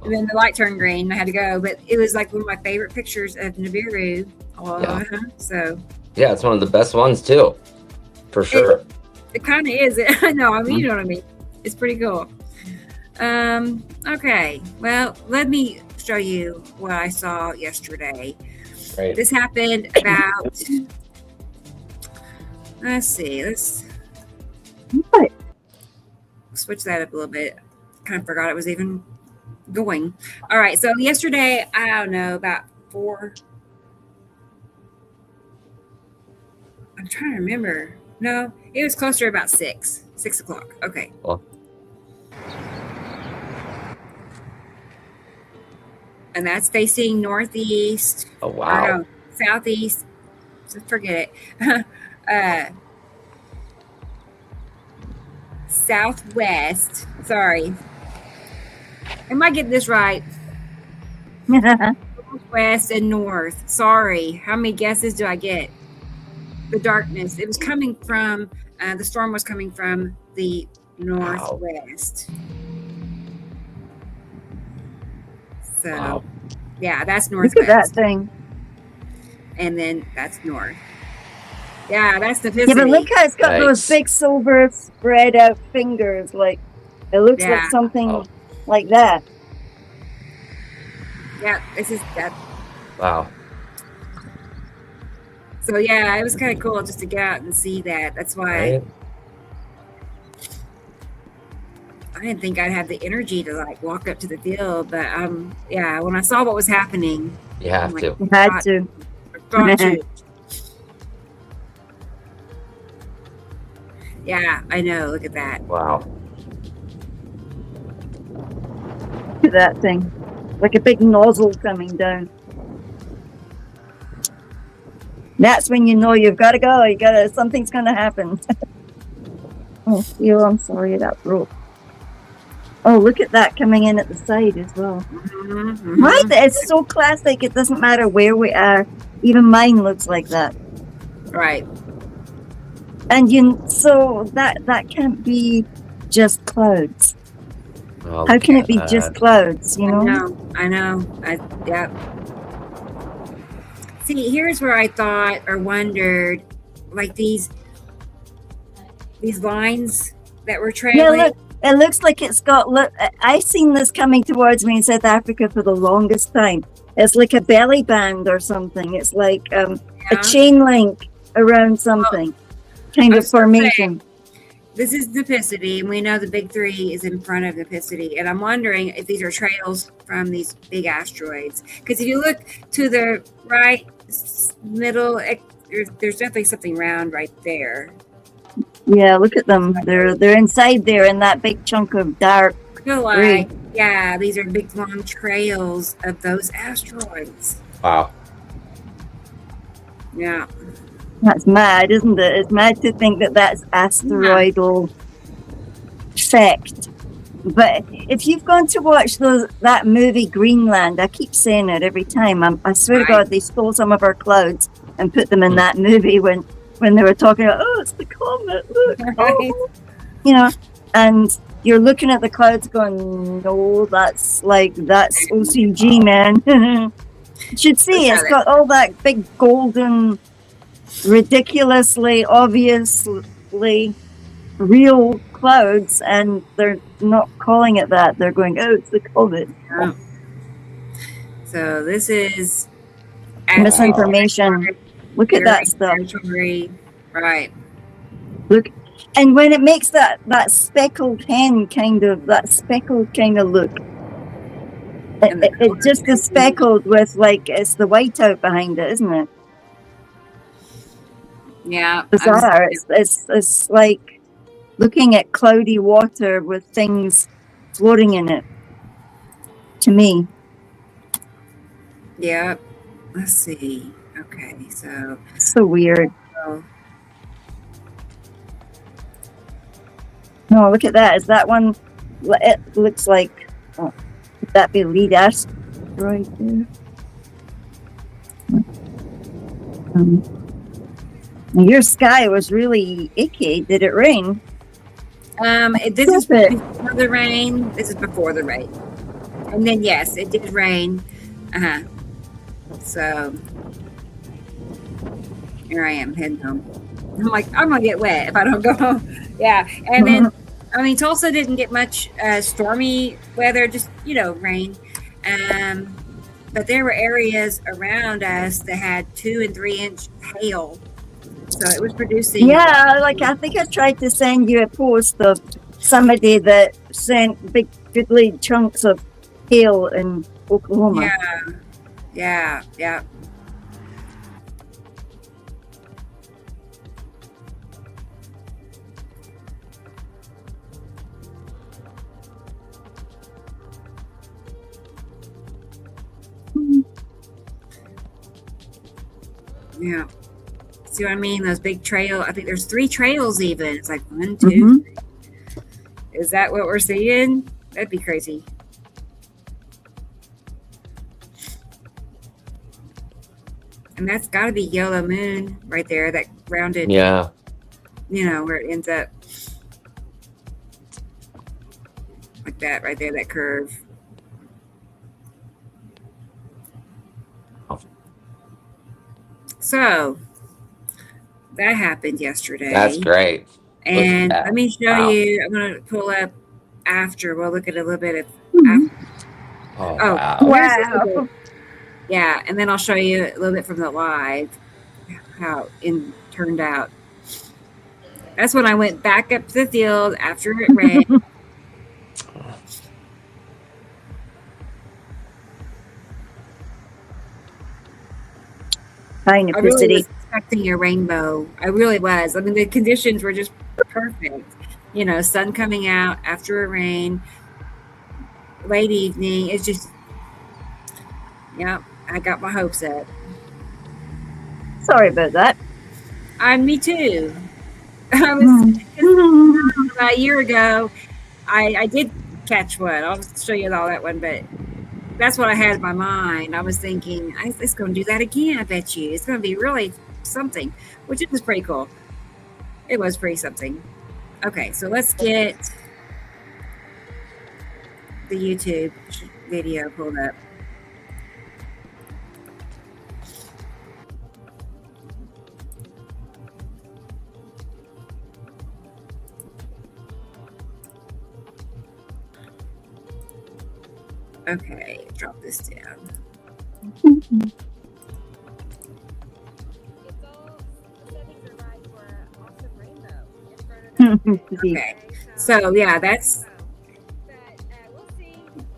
S2: then the light turned green. And I had to go, but it was like one of my favorite pictures of Nibiru. So.
S4: Yeah, it's one of the best ones too, for sure.
S2: It kind of is. I know. I mean, you know what I mean. It's pretty cool. Okay. Well, let me show you what I saw yesterday.
S4: Right.
S2: This happened about. Let's see. Let's switch that up a little bit. Kind of forgot it was even going. All right. So yesterday, I don't know, about 4. I'm trying to remember. No, it was closer to about 6 o'clock. Okay.
S4: Well.
S2: And that's facing northeast.
S4: Oh, wow.
S2: Or no, southeast. So forget it. Southwest. Sorry. Am I getting this right? West and north. Sorry. How many guesses do I get? The darkness. It was coming from, the storm was coming from the northwest. So, yeah, that's northwest.
S5: Look at that thing.
S2: And then that's north. Yeah, that's the Pacific.
S5: Yeah, but look how it's got those big silver spread out fingers. Like, it looks like something like that.
S2: Yeah, this is that.
S4: Wow.
S2: So yeah, it was kind of cool just to get out and see that. That's why I didn't think I'd have the energy to like walk up to the field, but yeah, when I saw what was happening,
S4: you have to.
S5: You had to.
S2: Got to. Yeah, I know. Look at that.
S4: Wow.
S5: Look at that thing. Like a big nozzle coming down. That's when you know you've got to go. Something's going to happen. Oh, I'm sorry that broke. Oh, look at that coming in at the side as well.
S2: Mm-hmm.
S5: Right? It's so classic. It doesn't matter where we are. Even mine looks like that.
S2: Right.
S5: And so that can't be just clouds.
S4: Oh,
S5: how can it be just clouds? You know?
S2: I know. Yeah. See, here's where I thought or wondered, like these lines that were trailing.
S5: Yeah, look, it looks like it's got. Look, I've seen this coming towards me in South Africa for the longest time. It's like a belly band or something. It's like a chain link around something, kind of formation.
S2: this is Nipicity, and we know the big three is in front of Nipicity. And I'm wondering if these are trails from these big asteroids. Because if you look to the right middle, there's definitely something round right there.
S5: Yeah, look at them. They're inside there in that big chunk of dark gray.
S2: Yeah, these are big long trails of those asteroids.
S4: Wow.
S2: Yeah.
S5: That's mad, isn't it? It's mad to think that that's asteroidal effect. But if you've gone to watch that movie Greenland, I keep saying it every time. I swear to God, they stole some of our clouds and put them in that movie when they were talking about, oh, it's the comet, look. Oh. You know, and you're looking at the clouds going, no, that's OCG, man. You should see, it's got all that big golden, ridiculously, obviously real clouds, and they're not calling it that. They're going, oh, it's the comet.
S2: Yeah. So this is
S5: misinformation. Look at that stuff.
S2: Right.
S5: Look, and when it makes that speckled hen kind of look, it just is speckled with it's the whiteout behind it, isn't it?
S2: Yeah.
S5: Bizarre. It's like looking at cloudy water with things floating in it. To me.
S2: Yeah. Let's see. Okay, so
S5: weird. No, look at that. Is that one? It looks like. Oh, could that be lead asteroid there? Your sky was really icky. Did it rain?
S2: This is before the rain. This is before the rain, and then yes, it did rain. So here I am heading home. I'm like, I'm gonna get wet if I don't go home. Yeah, and then Tulsa didn't get much stormy weather, just rain. But there were areas around us that had 2 and 3 inch hail, so it was producing.
S5: Yeah, I think I tried to send you a post of somebody that sent big goodly chunks of hail in Oklahoma.
S2: Yeah. Yeah. See what I mean? Those big trail. I think there's 3 trails even. It's like 1, 2, 3. Is that what we're seeing? That'd be crazy. And that's got to be yellow moon right there, that rounded.
S4: Yeah.
S2: Where it ends up. Like that right there, that curve. So that happened yesterday.
S4: That's great.
S2: And let me show you. I'm going to pull up after. We'll look at a little bit of after.
S4: Oh,
S5: wow.
S2: Yeah, and then I'll show you a little bit from the live how it turned out. That's when I went back up to the field after it rained. I really was expecting a rainbow. I really was. I mean, the conditions were just perfect. Sun coming out after a rain, late evening. It's just, I got my hopes up.
S5: Sorry about that.
S2: Me too. I was about a year ago. I did catch one. I'll show you all that one, but that's what I had in my mind. I was thinking, it's going to do that again. I bet you it's going to be really something, which was pretty cool. It was pretty something. Okay, so let's get the YouTube video pulled up. Okay, drop this down. Okay. So yeah, that's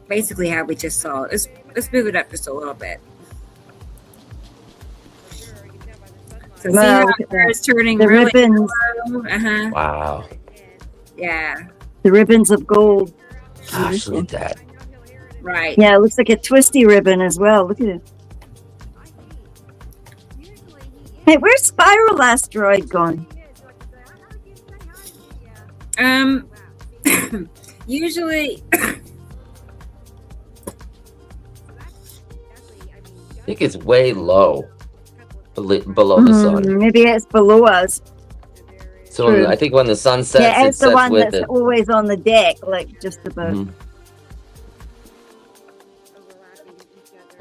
S2: basically how we just saw it. Let's move it up just a little bit. So see how it's turning
S5: the
S2: really
S5: ribbons.
S2: low?
S4: Wow.
S2: Yeah.
S5: The ribbons of gold.
S4: Gosh, look at that.
S2: Right.
S5: Yeah, it looks like a twisty ribbon as well. Look at it. Hey, where's Spiral Asteroid gone?
S2: Usually
S4: I think it's way low below the sun.
S5: Maybe it's below us.
S4: So when, I think when the sun sets,
S5: Yeah,
S4: it
S5: it's the
S4: sets
S5: one
S4: with
S5: that's
S4: it.
S5: always on the deck, like just about.
S4: Mhm.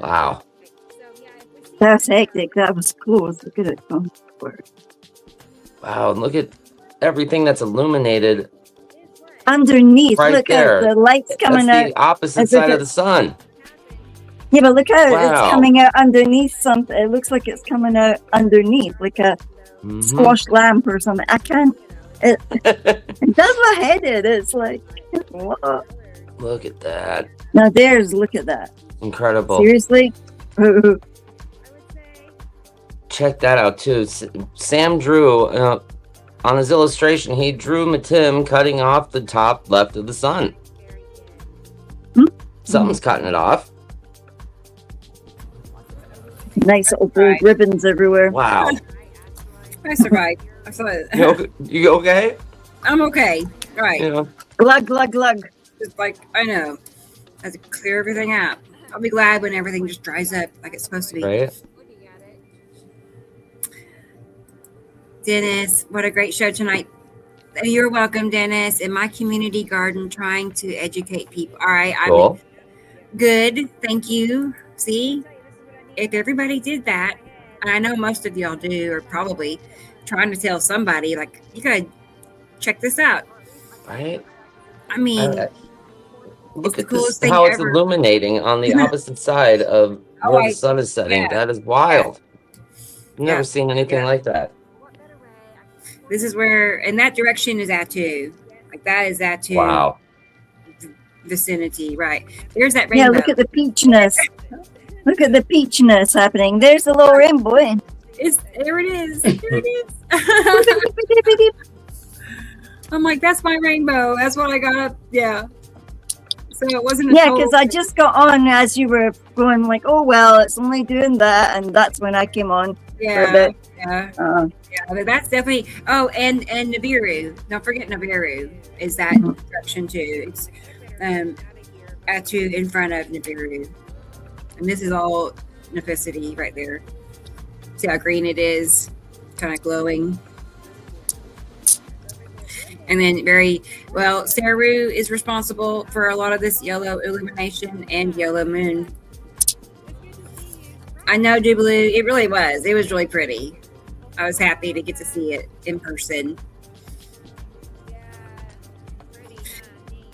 S4: Wow.
S5: That's hectic. That was close. Look at it.
S4: Wow. And look at everything that's illuminated
S5: Underneath,
S4: right
S5: look
S4: there.
S5: at the lights coming
S4: That's
S5: out.
S4: the opposite
S5: as if
S4: side of
S5: it-
S4: the sun.
S5: Yeah, but look how
S4: Wow.
S5: it's coming out underneath something. It looks like it's coming out underneath, like a
S4: Mhm.
S5: squash lamp or something. I can't. That's what headed. It's like, what?
S4: Look at that.
S5: Now look at that.
S4: Incredible.
S5: Seriously?
S4: Check that out too. Sam drew on his illustration. He drew Matim cutting off the top left of the sun. Something's cutting it off.
S5: Nice little gold ribbons everywhere.
S4: Wow.
S2: I survived. I saw it.
S4: You okay?
S2: I'm okay. Right.
S4: You know.
S5: Glug, glug, glug.
S2: It's like, I know. I have to clear everything out. I'll be glad when everything just dries up like it's supposed to be.
S4: Right.
S2: Dennis, what a great show tonight. You're welcome, Dennis. In my community garden, trying to educate people. All right.
S4: Cool.
S2: Good. Thank you. See, if everybody did that, and I know most of y'all do, or probably trying to tell somebody, like, you gotta check this out.
S4: Right.
S2: I mean,
S4: look
S2: the
S4: at
S2: coolest
S4: this,
S2: thing
S4: how it's
S2: ever.
S4: illuminating on the opposite side of where the sun is setting.
S2: yeah.
S4: That is wild. Never
S2: Yeah.
S4: seen anything like that.
S2: This is where, and that direction is Atu. Like, that is Atu.
S4: Wow.
S2: Vicinity, right? There's that rainbow.
S5: Yeah, look at the peachness. Look at the peachness happening. There's the little rainbow.
S2: There it is. There it is. I'm like, that's my rainbow. That's what I got up. Yeah. So it wasn't.
S5: Yeah, because I just got on as you were going, like, oh well, it's only doing that, and that's when I came on. For a bit.
S2: Yeah. Yeah, but that's definitely. Oh, and Nibiru. Don't forget Nibiru is that direction too. It's Atu in front of Nibiru, and this is all Neficity right there. See how green it is, kind of glowing. And then very well, Saru is responsible for a lot of this yellow illumination and yellow moon. I know, Dubaloo, it really was. It was really pretty. I was happy to get to see it in person.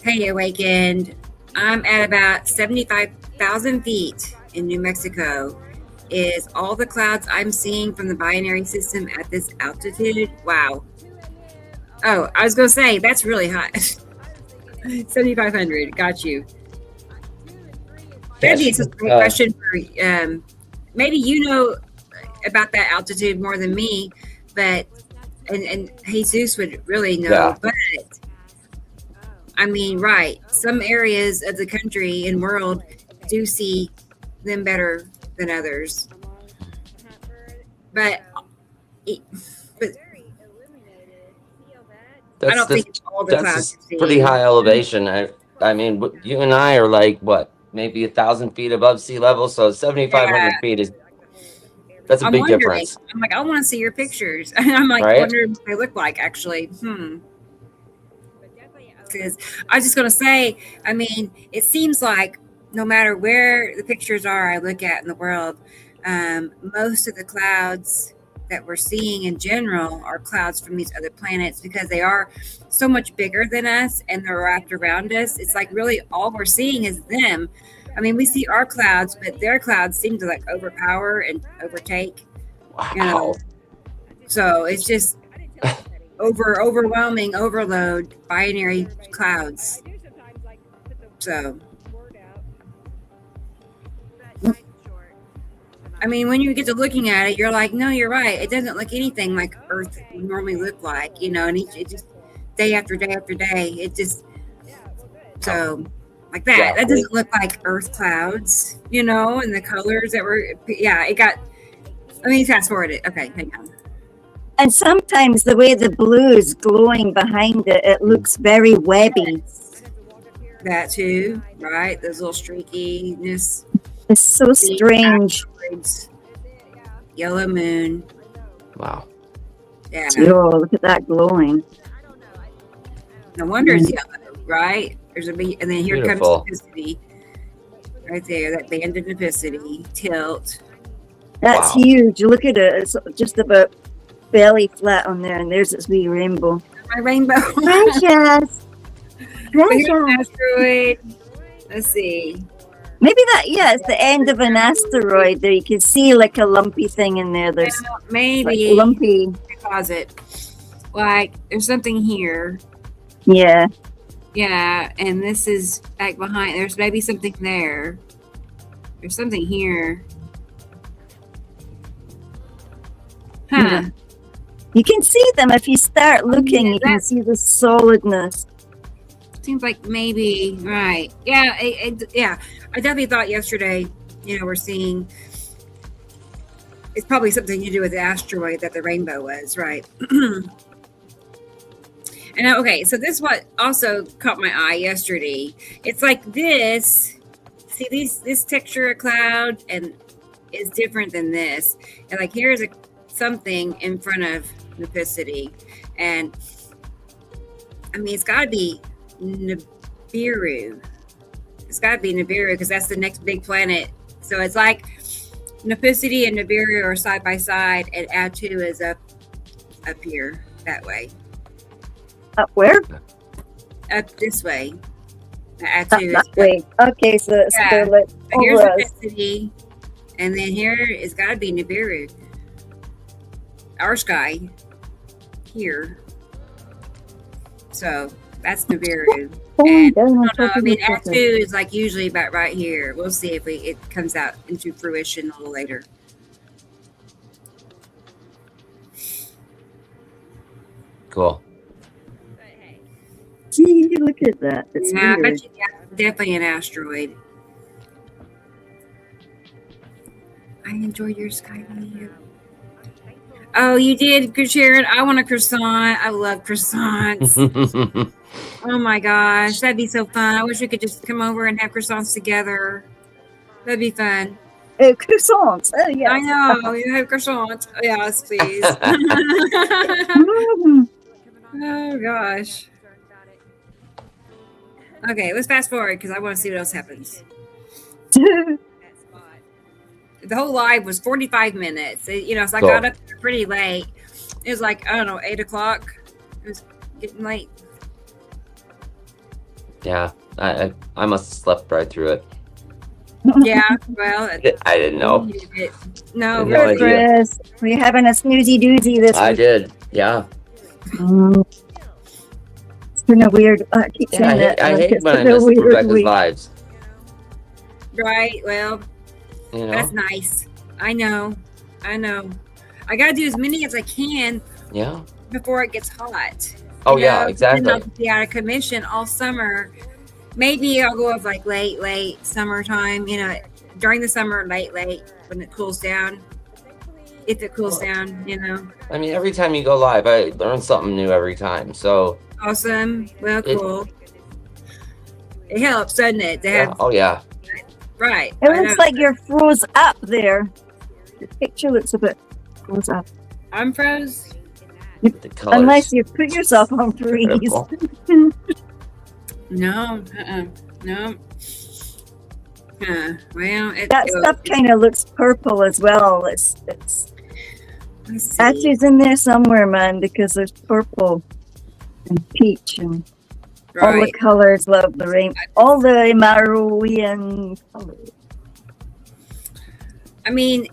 S2: Hey, Awakened. I'm at about 75,000 feet in New Mexico. Is all the clouds I'm seeing from the binary system at this altitude? Wow. Oh, I was going to say, that's really high. 7,500. Got you. That'd be a great question for maybe you know about that altitude more than me, but and Jesus would really know.
S4: Yeah.
S2: But I mean, right? Some areas of the country and world do see them better than others, but I don't think it's all the clouds.
S4: That's pretty high elevation. I mean, you and I are like what, maybe 1,000 feet above sea level, so 7,500 feet is that's a big difference.
S2: I'm like, I want to see your pictures. And I'm like, wondering what they look like actually. Because I was just gonna say, I mean, it seems like no matter where the pictures are I look at in the world, most of the clouds that we're seeing in general are clouds from these other planets because they are so much bigger than us and they're wrapped around us. It's like really all we're seeing is them. I mean, we see our clouds, but their clouds seem to like overpower and overtake.
S4: Wow.
S2: You know? So it's just overwhelming overload binary clouds. So, I mean, when you get to looking at it, you're like, no, you're right. It doesn't look anything like Earth normally look like, and it just day after day after day, it just so like that.
S4: Yeah,
S2: that doesn't look like Earth clouds, and the colors that were, it got. Let me fast forward it. Okay, hang on.
S5: And sometimes the way the blue is glowing behind it, it looks very webby.
S2: That too, right? Those little streakiness.
S5: It's so strange.
S2: Asteroids, yellow moon.
S4: Wow.
S2: Yeah.
S5: Oh, look at that glowing.
S2: No wonder it's yellow, right? There's a and then here
S4: Beautiful.
S2: comes Nipicity. Right there, that band of Nipicity. Tilt.
S5: That's
S4: Wow.
S5: huge. Look at it. It's just about belly flat on there, and there's its wee rainbow.
S2: My rainbow.
S5: Precious.
S2: Here's an
S5: Precious.
S2: asteroid. Let's see.
S5: Maybe it's the end of an asteroid there. You can see like a lumpy thing in there. There's
S2: Well,
S5: like
S2: maybe
S5: lumpy.
S2: deposit. Like there's something here.
S5: Yeah.
S2: Yeah, and this is like behind. There's maybe something there. There's something here. Huh.
S5: Yeah. You can see them if you start looking.
S2: yeah,
S5: You can
S2: that-
S5: see the solidness.
S2: Seems like maybe right. Yeah, yeah. I definitely thought yesterday. We're seeing. It's probably something to do with the asteroid that the rainbow was, right? And okay, so this is what also caught my eye yesterday. It's like this. See this texture of cloud and is different than this. And like here's something in front of Nipicity, and I mean it's got to be Nibiru. It's got to be Nibiru because that's the next big planet. So it's like Nipicity and Nibiru are side by side, and Atu is up here that way.
S5: Up where?
S2: Up this way.
S5: Up
S2: Atu
S5: that way. Okay, so it's
S2: Yeah.
S5: like
S2: So here's
S5: over us.
S2: Nipicity, and then here it's got to be Nibiru. Our sky here. So that's Nibiru. And
S5: Down on
S2: I
S5: top of
S2: mean,
S5: each other.
S2: Atu is like usually about right here. We'll see if it comes out into fruition a little later.
S4: Cool.
S5: See, look at that. It's
S2: Yeah,
S5: weird.
S2: but definitely an asteroid. I enjoyed your sky video. Oh, you did, good Sharon. I want a croissant. I love croissants. Oh my gosh, that'd be so fun. I wish we could just come over and have croissants together. That'd be fun.
S5: Croissants. Oh, yes.
S2: I know. You have croissants. Yes, please.
S5: Mhm.
S2: Oh gosh. Okay, let's fast forward because I want to see what else happens. The whole live was 45 minutes. So I
S4: Cool.
S2: got up pretty late. It was like, I don't know, 8 o'clock. It was getting late.
S4: Yeah, I must have slept right through it.
S2: Yeah, well,
S4: I didn't know.
S2: No,
S4: No idea.
S5: Chris, we're having a snoozy doozy this
S4: I
S5: week.
S4: did. Yeah.
S5: Mm. It's been a weird. I keep
S4: Yeah,
S5: saying that.
S4: I
S5: like,
S4: hate
S5: it's
S4: when I
S5: been a
S4: miss
S5: weird
S4: Rebecca's
S5: week.
S4: lives.
S2: right. Well,
S4: You know?
S2: that's nice. I know. I got to do as many as I can
S4: Yeah.
S2: before it gets hot.
S4: Oh
S2: You
S4: yeah,
S2: know,
S4: exactly.
S2: Then I'll be out of commission all summer. Maybe I'll go up like late summertime. During the summer, late when it cools down. If it cools down,
S4: I mean, every time you go live, I learn something new every time. So
S2: Awesome. Well,
S4: It-
S2: cool. It helps, doesn't it? To
S4: yeah.
S2: have
S4: Oh yeah.
S2: right.
S5: It
S2: I
S5: looks
S2: know.
S5: like you're froze up there. The picture looks a bit froze up.
S2: I'm froze.
S4: The colors.
S5: Unless you put yourself on freeze.
S4: Beautiful.
S2: No. No. Well,
S5: That stuff kind of looks purple as well. It's
S2: Let's see.
S5: Atu's in there somewhere, man, because there's purple and peach and all the
S2: Right.
S5: colors. Love the rain. All the Maroian colors.
S2: I mean,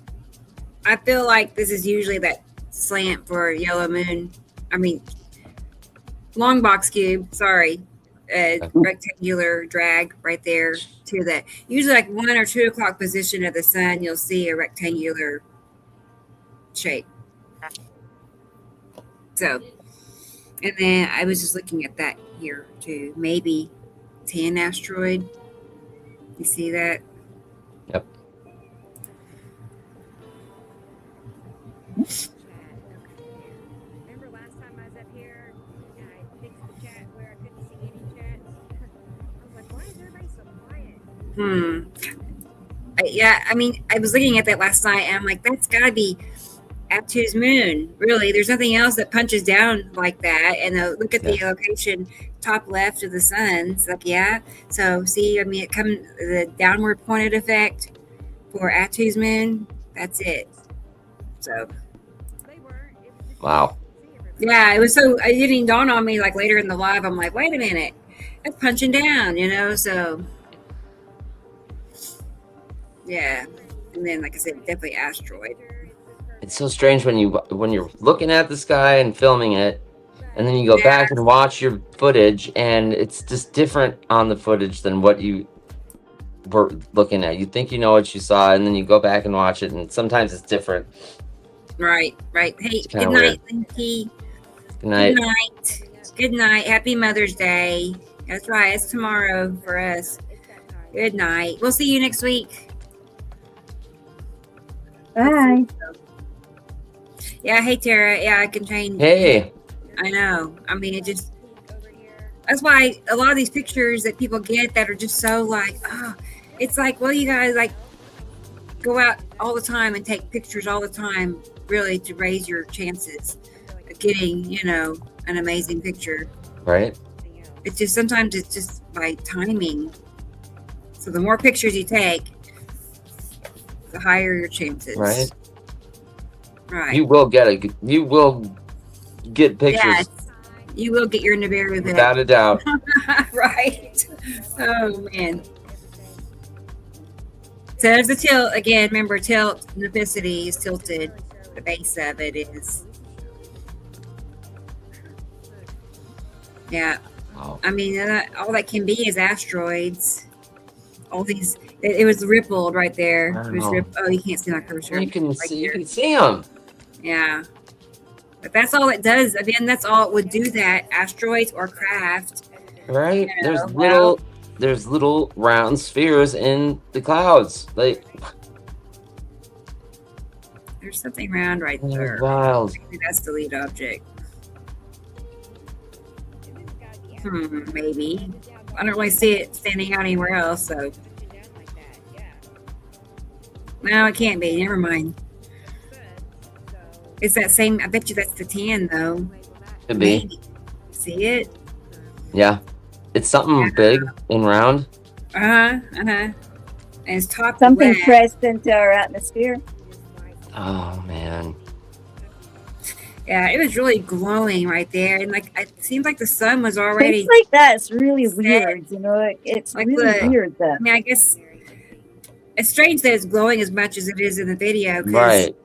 S2: I feel like this is usually that slant for yellow moon. I mean, long box cube. Sorry, rectangular drag right there to the usually like 1 or 2 o'clock position of the sun. You'll see a rectangular shape. So, and then I was just looking at that here too. Maybe 10 asteroid. You see that?
S4: Yep.
S2: Remember last time I was up here, I fixed the chat where I couldn't see any chats. I was like, why is everybody so quiet? Yeah, I mean, I was looking at that last night, and I'm like, that's got to be Aptu's moon. Really, there's nothing else that punches down like that. And look at the location, top left of the sun. It's like, yeah. So see, I mean, it comes the downward pointed effect for Aptu's moon. That's it. So.
S4: Wow.
S2: Yeah, it was so. It didn't even dawn on me like later in the live. I'm like, wait a minute, that's punching down, So. Yeah, and then like I said, definitely asteroid.
S4: It's so strange when you're looking at the sky and filming it, and then you go back and watch your footage, and it's just different on the footage than what you were looking at. You think you know what you saw, and then you go back and watch it, and sometimes it's different.
S2: Right. Hey, good night, Linky.
S4: Good night.
S2: Good night. Good night. Happy Mother's Day. That's right. It's tomorrow for us. Good night. We'll see you next week.
S5: Bye.
S2: Yeah, hey Tara. Yeah, I can change.
S4: Hey.
S2: I know. I mean, it just. That's why a lot of these pictures that people get that are just so like, oh, it's like, well, you guys like go out all the time and take pictures all the time, really, to raise your chances of getting, an amazing picture.
S4: Right.
S2: It's just sometimes it's just by timing. So the more pictures you take, the higher your chances.
S4: Right.
S2: Right.
S4: You will get pictures.
S2: Yes. You will get your Nibiru
S4: without a doubt.
S2: Right. Oh man. So there's the tilt again. Remember, tilt nipicity is tilted. The base of it is. Yeah.
S4: Wow.
S2: I mean, all that can be is asteroids. All these. It was rippled right there. It was oh, you can't see my cursor.
S4: You can see. You can see them.
S2: Yeah. But that's all it does. I mean, that's all it would do. That asteroids or craft.
S4: Right. There's little round spheres in the clouds. Like.
S2: There's something round right there.
S4: Wild.
S2: Maybe that's the lead object. Maybe. I don't really see it standing out anywhere else, so. No, it can't be. Never mind. It's that same. I bet you that's the 10, though.
S4: Could be.
S2: Maybe. See it?
S4: Yeah. It's something big and round.
S2: And it's top
S5: something
S2: left.
S5: pressed into our atmosphere.
S4: Oh man.
S2: Yeah, it was really glowing right there, and like it seems like the sun was already.
S5: Things like that's really weird, It's like really weird. That
S2: I mean, I guess it's strange that it's glowing as much as it is in the video.
S4: Right.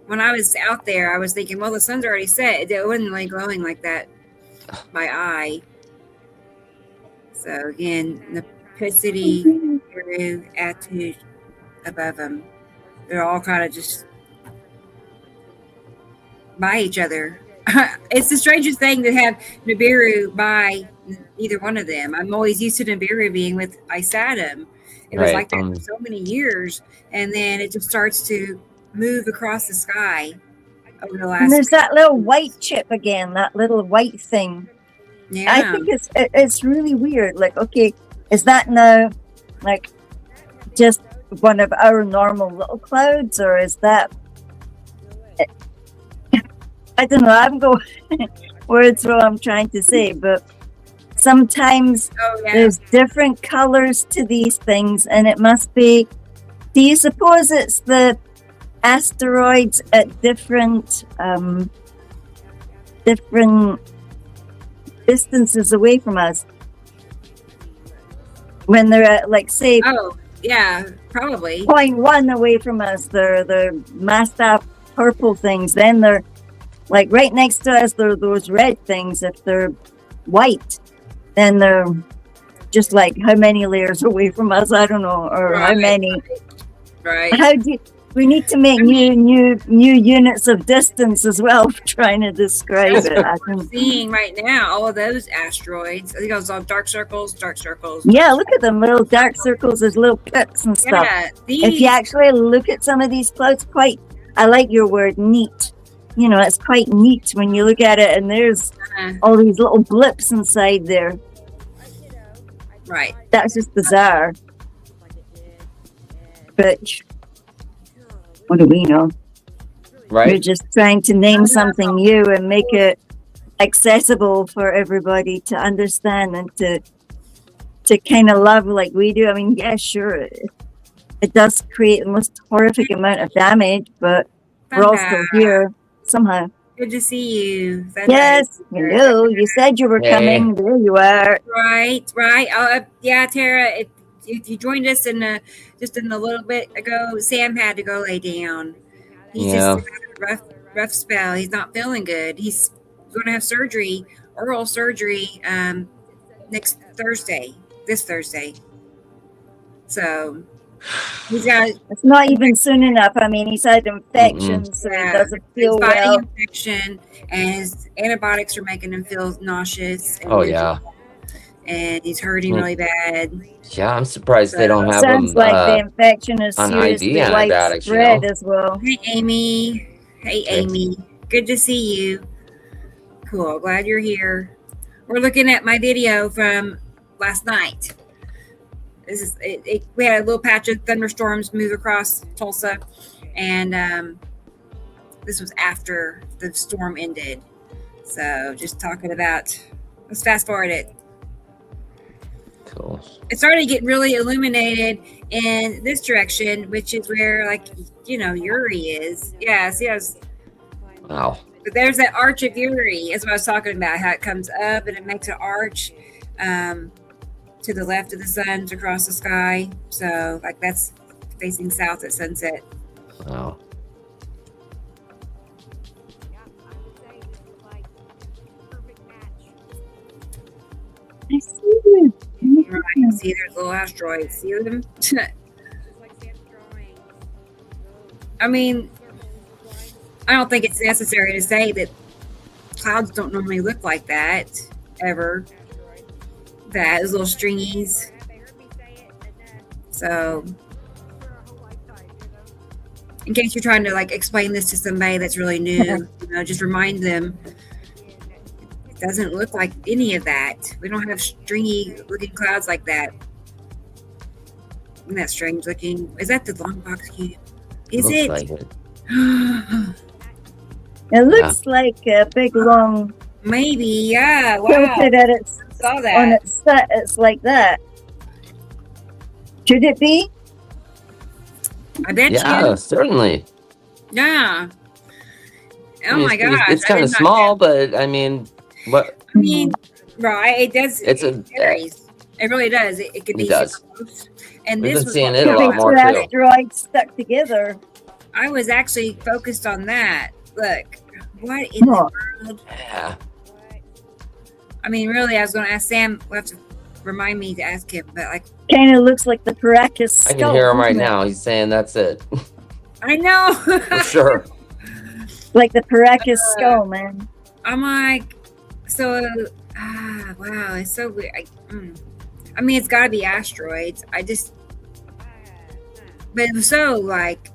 S2: When I was out there, I was thinking, well, the sun's already set. It wasn't really glowing like that by eye. So again, nipicity, Nibiru, attitude above them. They're all kind of just by each other. It's the strangest thing to have Nibiru by either one of them. I'm always used to Nibiru being with Isatum. It was like that for so many years, and then it just starts to move across the sky over the last.
S5: And there's that little white chip again, that little white thing.
S2: Yeah,
S5: I think it's really weird. Like, okay, is that now like just one of our normal little clouds, or is that? I don't know. I'm going words what I'm trying to say, but sometimes there's different colors to these things, and it must be. Do you suppose it's the asteroids at different distances away from us? When they're at, like, say,
S2: probably
S5: 0.1 away from us, they're massed up purple things. Then they're like right next to us, they're those red things. If they're white, then they're just like how many layers away from us? I don't know, or how many.
S2: Right.
S5: We need to make new units of distance as well for trying to describe it. I
S2: We're
S5: think.
S2: seeing right now all of those asteroids. I think it's all dark circles.
S5: Yeah, look at them, little dark circles as little pips and stuff.
S2: Yeah,
S5: If you actually look at some of these clouds, I like your word, neat. You know, it's quite neat when you look at it, and there's all these little blips inside there.
S2: Right.
S5: That's just bizarre. But what do we know?
S4: Right.
S5: We're just trying to name something new and make it accessible for everybody to understand and to kind of love like we do. I mean, yeah, sure, it does create the most horrific amount of damage, but we're all still here somehow.
S2: Good to see you.
S5: Yes, hello. You said you were coming. There you are.
S2: Right. Yeah, Tara. If you joined us just in a little bit ago, Sam had to go lay down. He's just had a rough spell. He's not feeling good. He's going to have surgery, oral surgery, this Thursday. So he's got.
S5: It's not even soon enough. I mean, he's had infections, so he doesn't feel well.
S2: Infection, and his antibiotics are making him feel nauseous. And he's hurting really bad.
S4: Yeah, I'm surprised they don't have
S5: Sounds
S4: him
S5: like the infection is
S4: on
S5: seriously
S4: IV antibiotics,
S5: widespread as well.
S2: Hey, Amy. Good to see you. Cool. Glad you're here. We're looking at my video from last night. This is we had a little patch of thunderstorms move across Tulsa, and this was after the storm ended. So just talking about. Let's fast forward it.
S4: Cool.
S2: It started to get really illuminated in this direction, which is where, like, Uri is. Yes.
S4: Wow.
S2: But there's that arch of Uri. That's what I was talking about, how it comes up and it makes an arch to the left of the sun across the sky. So, like, that's facing south at sunset.
S4: Wow.
S5: I see you.
S2: Right. See, there's little asteroids. See them? I mean, I don't think it's necessary to say that clouds don't normally look like that, ever. Those little stringies. So, in case you're trying to, like, explain this to somebody that's really new, just remind them it doesn't look like any of that. We don't have stringy looking clouds like that. Isn't that strange looking? Is that the long box cube? Is it?
S4: Like it.
S5: It looks like a big long.
S2: Maybe, yeah. Wow.
S5: Tilted at its
S2: Saw that.
S5: on its set. It's like that. Should it be?
S2: I bet
S4: Yeah,
S2: you.
S4: certainly.
S2: Yeah. Oh
S4: I mean,
S2: my gosh.
S4: It's
S2: I
S4: kind
S2: did
S4: of
S2: not
S4: small,
S2: know.
S4: but I mean, what?
S2: I mean, right? It does.
S4: It's
S2: it varies. It really does. It could be.
S4: It does.
S2: Close. And
S4: We've
S2: this
S4: been
S2: was
S4: seeing
S2: what-
S4: it a lot more,
S5: Two
S4: too.
S5: asteroids stuck together.
S2: I was actually focused on that. Look, what in
S5: Oh.
S2: the world?
S4: Yeah.
S2: I mean, really, I was going to ask Sam. We'll have to remind me to ask him. But, like,
S5: Kind of looks like the Caracas
S4: I
S5: skull.
S4: can hear him right
S5: doesn't it?
S4: now. He's saying that's it.
S2: I know.
S4: For sure.
S5: Like the Caracas skull, man.
S2: I'm like, so, wow, it's so weird. I mean, it's got to be asteroids. But it was so, like,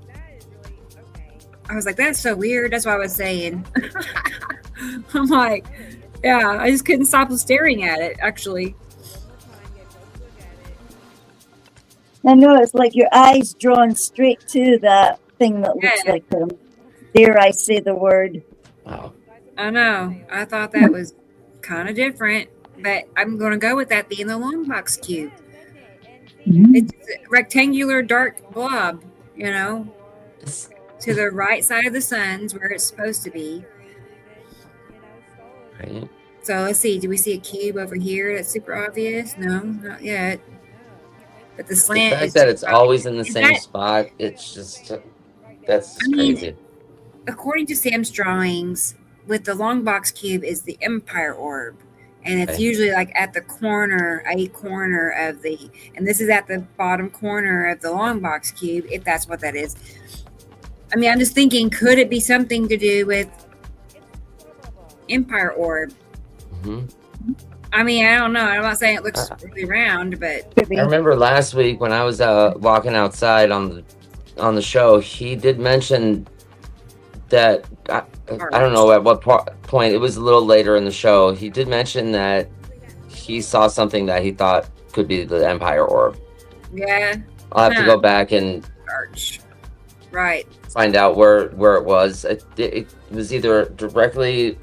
S2: I was like, that's so weird. That's what I was saying. I'm like, yeah, I just couldn't stop staring at it, actually.
S5: I know it's like your eyes drawn straight to that thing that looks
S2: Yeah.
S5: like them. Dare I say the word?
S4: Wow.
S2: I know. I thought that was kind of different, but I'm going to go with that being the long box cube. It's a rectangular dark blob,
S4: It's-
S2: to the right side of the sun's where it's supposed to be.
S4: Right.
S2: So let's see. Do we see a cube over here that's super obvious? No, not yet. But the
S4: The
S2: slant
S4: fact
S2: is
S4: that it's always in the
S2: Is
S4: same
S2: that-
S4: spot, it's just, that's
S2: I mean-
S4: crazy.
S2: according to Sam's drawings, with the long box cube is the Empire orb. and it's usually like at the corner, of the, and this is at the bottom corner of the long box cube, if that's what that is. I mean, I'm just thinking, could it be something to do with Empire Orb? I mean, I don't know. I'm not saying it looks really round, but
S4: I remember last week when I was walking outside on the show, he did mention that I don't know at what point, it was a little later in the show, he did mention that he saw something that he thought could be the Empire Orb.
S2: Yeah,
S4: I'll have to go back and find out where it was. It was either directly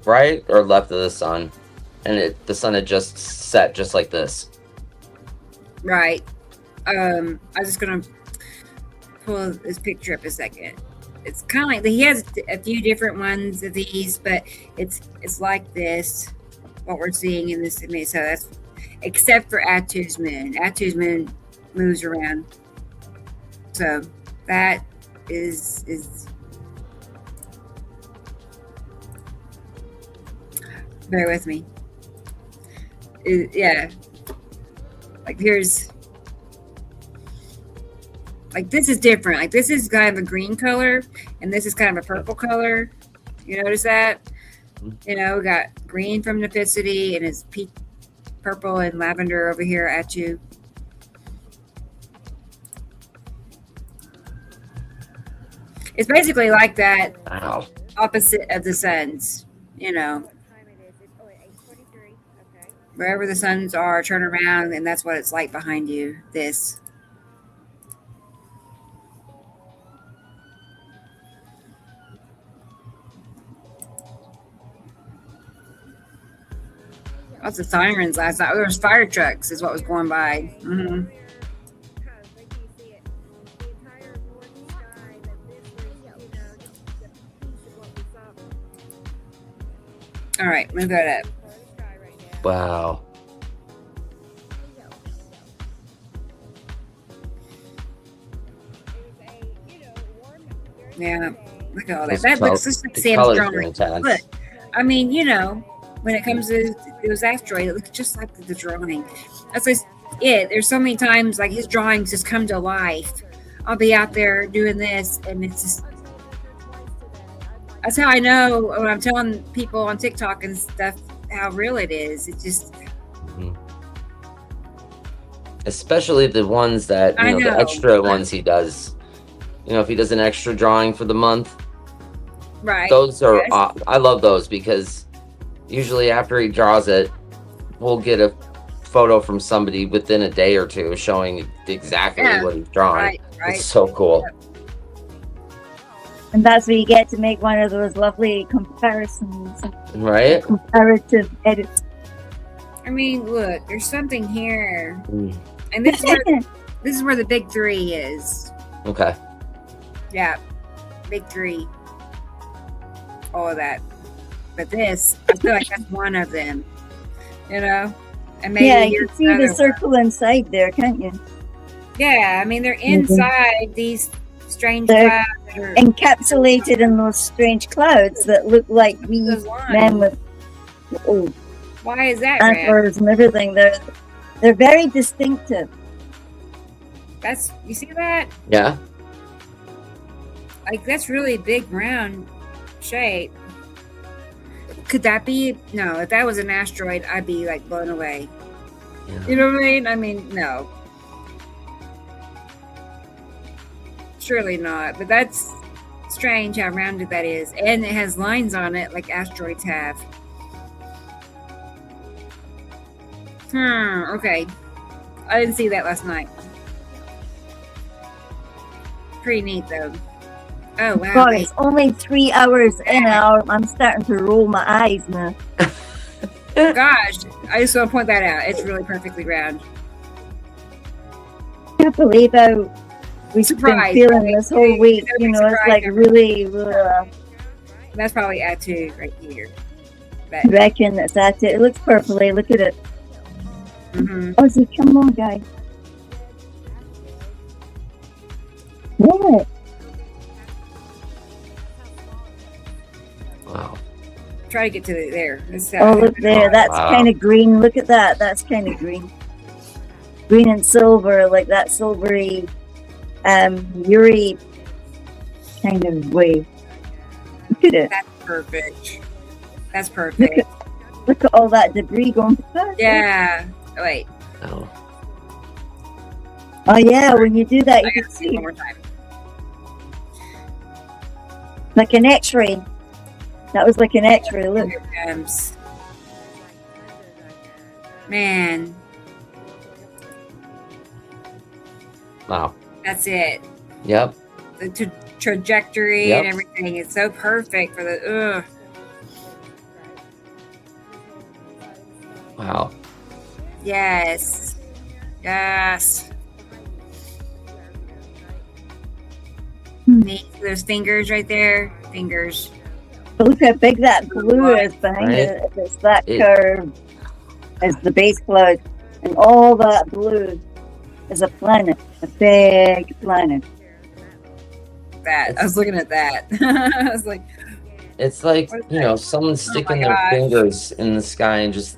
S4: right or left of the sun, and the sun had just set just like this.
S2: Right. I'm just gonna pull this picture up a second. It's kind of like he has a few different ones of these, but it's like this, what we're seeing in this image. So that's except for Atu's moon. Atu's moon moves around. So that is bear with me. Yeah. Like here's like this is different. Like this is kind of a green color and this is kind of a purple color. You notice that? You know, we got green from Nefficity and it's purple and lavender over here at you. It's basically like that opposite of the suns, you know. Wherever the suns are, turn around and that's what it's like behind you. This. Lots of sirens last night. There was fire trucks is what was going by. All right, move that up.
S4: Wow.
S2: Yeah, look at all that. That looks just like Sam's drawing. Look, I mean, you know, when it comes to those asteroids, it looks just like the drawing. That's like it. There's so many times like his drawings just come to life. I'll be out there doing this, and it's just. That's how I know when I'm telling people on TikTok and stuff how real it is. It just.
S4: Especially the ones that you know, the extra ones he does. You know, if he does an extra drawing for the month,
S2: right?
S4: Those are I love those because usually after he draws it, we'll get a photo from somebody within a day or two showing exactly what he's drawn.
S2: Right.
S4: It's so cool.
S5: And that's where you get to make one of those lovely comparisons.
S4: Right?
S5: Comparative edits.
S2: I mean, look, there's something here. And this is where the big three is.
S4: Okay.
S2: Yeah. Big three. All of that. But this, I feel like that's one of them. You know? And maybe
S5: you can see the circle inside there, can't you?
S2: Yeah, I mean they're inside these strange clouds that are
S5: encapsulated in those strange clouds that look like these men with
S2: why is that
S5: antlers and everything. They're very distinctive.
S2: That's you see that?
S4: Yeah.
S2: Like that's really big round shape. Could that be? No, if that was an asteroid, I'd be like blown away. Yeah. You know what I mean? I mean, no. Surely not, but that's strange how rounded that is. And it has lines on it like asteroids have. Okay. I didn't see that last night. Pretty neat though. Oh wow.
S5: God, it's only 3 hours in now. I'm starting to roll my eyes now.
S2: Gosh, I just want to point that out. It's really perfectly round.
S5: I can't believe how we've been feeling this whole week. You know, it's like really.
S2: That's probably Atu right here.
S5: I reckon that's Atu. It looks purpley. Look at it. Oh, see, come on, guys. What?
S4: Wow.
S2: try to get to there.
S5: Oh, look there. That's kind of green. Look at that. That's kind of green. Green and silver, like that silvery, Yuri kind of way. Look at it.
S2: That's perfect. That's perfect.
S5: Look at all that debris going past.
S2: Yeah. Oh, wait.
S4: Oh.
S5: Oh, yeah. When you do that, you
S2: I
S5: can
S2: gotta see it
S5: see
S2: one more time.
S5: like an X-ray. That was like an X-ray. Look.
S2: Here it comes. Man,
S4: Wow.
S2: that's it.
S4: Yep.
S2: The trajectory
S4: Yep.
S2: and everything is so perfect for the. Ugh.
S4: Wow.
S2: Yes. Yes. See those fingers right there? Fingers.
S5: But look how big that blue is behind
S4: Right.
S5: it. It's that curve as the base cloud. And all that blue is a planet. A big planet.
S2: That. I was looking at that. I was like,
S4: It's like,
S2: What is
S4: you
S2: that?
S4: know, someone sticking their
S2: gosh.
S4: fingers in the sky and just,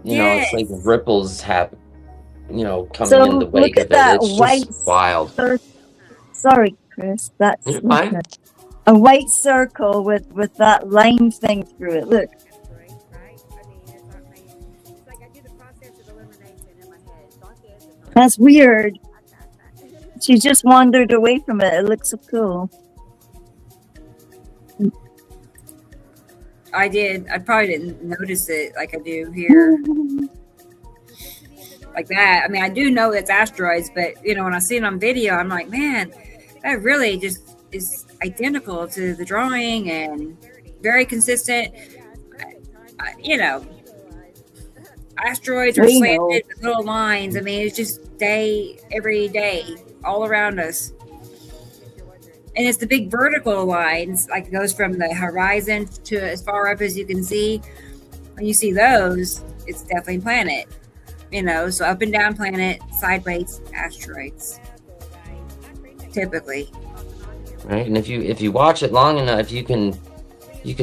S4: you know, it's like
S2: Yes.
S4: ripples happen, you know, coming
S5: So,
S4: in the wake
S5: look
S4: of
S5: at that
S4: it. It's
S5: white
S4: just wild.
S5: Sorry, Chris. That's
S4: You're fine.
S5: a white circle with that line thing through it. Look. That's weird. She just wandered away from it. It looks so cool.
S2: I did. I probably didn't notice it like I do here. Like that. I mean, I do know it's asteroids, but you know, when I see it on video, I'm like, man, that really just is identical to the drawing and very consistent. You know, asteroids are
S5: We
S2: slanted with little lines. I mean, it's just day every day all around us. And it's the big vertical lines, like it goes from the horizon to as far up as you can see. When you see those, it's definitely planet. You know, so up and down planet, sideways asteroids. Typically.
S4: Right. And if you watch it long enough, you can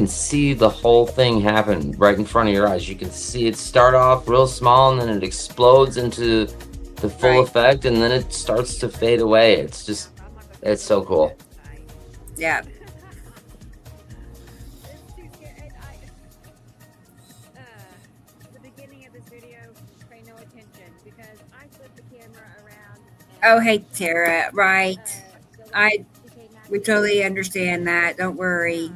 S4: see the whole thing happen right in front of your eyes. You can see it start off real small and then it explodes into the full effect and then it starts to fade away. It's so cool.
S2: Yeah. Oh, hey, Tara. Right. We totally understand that. Don't worry.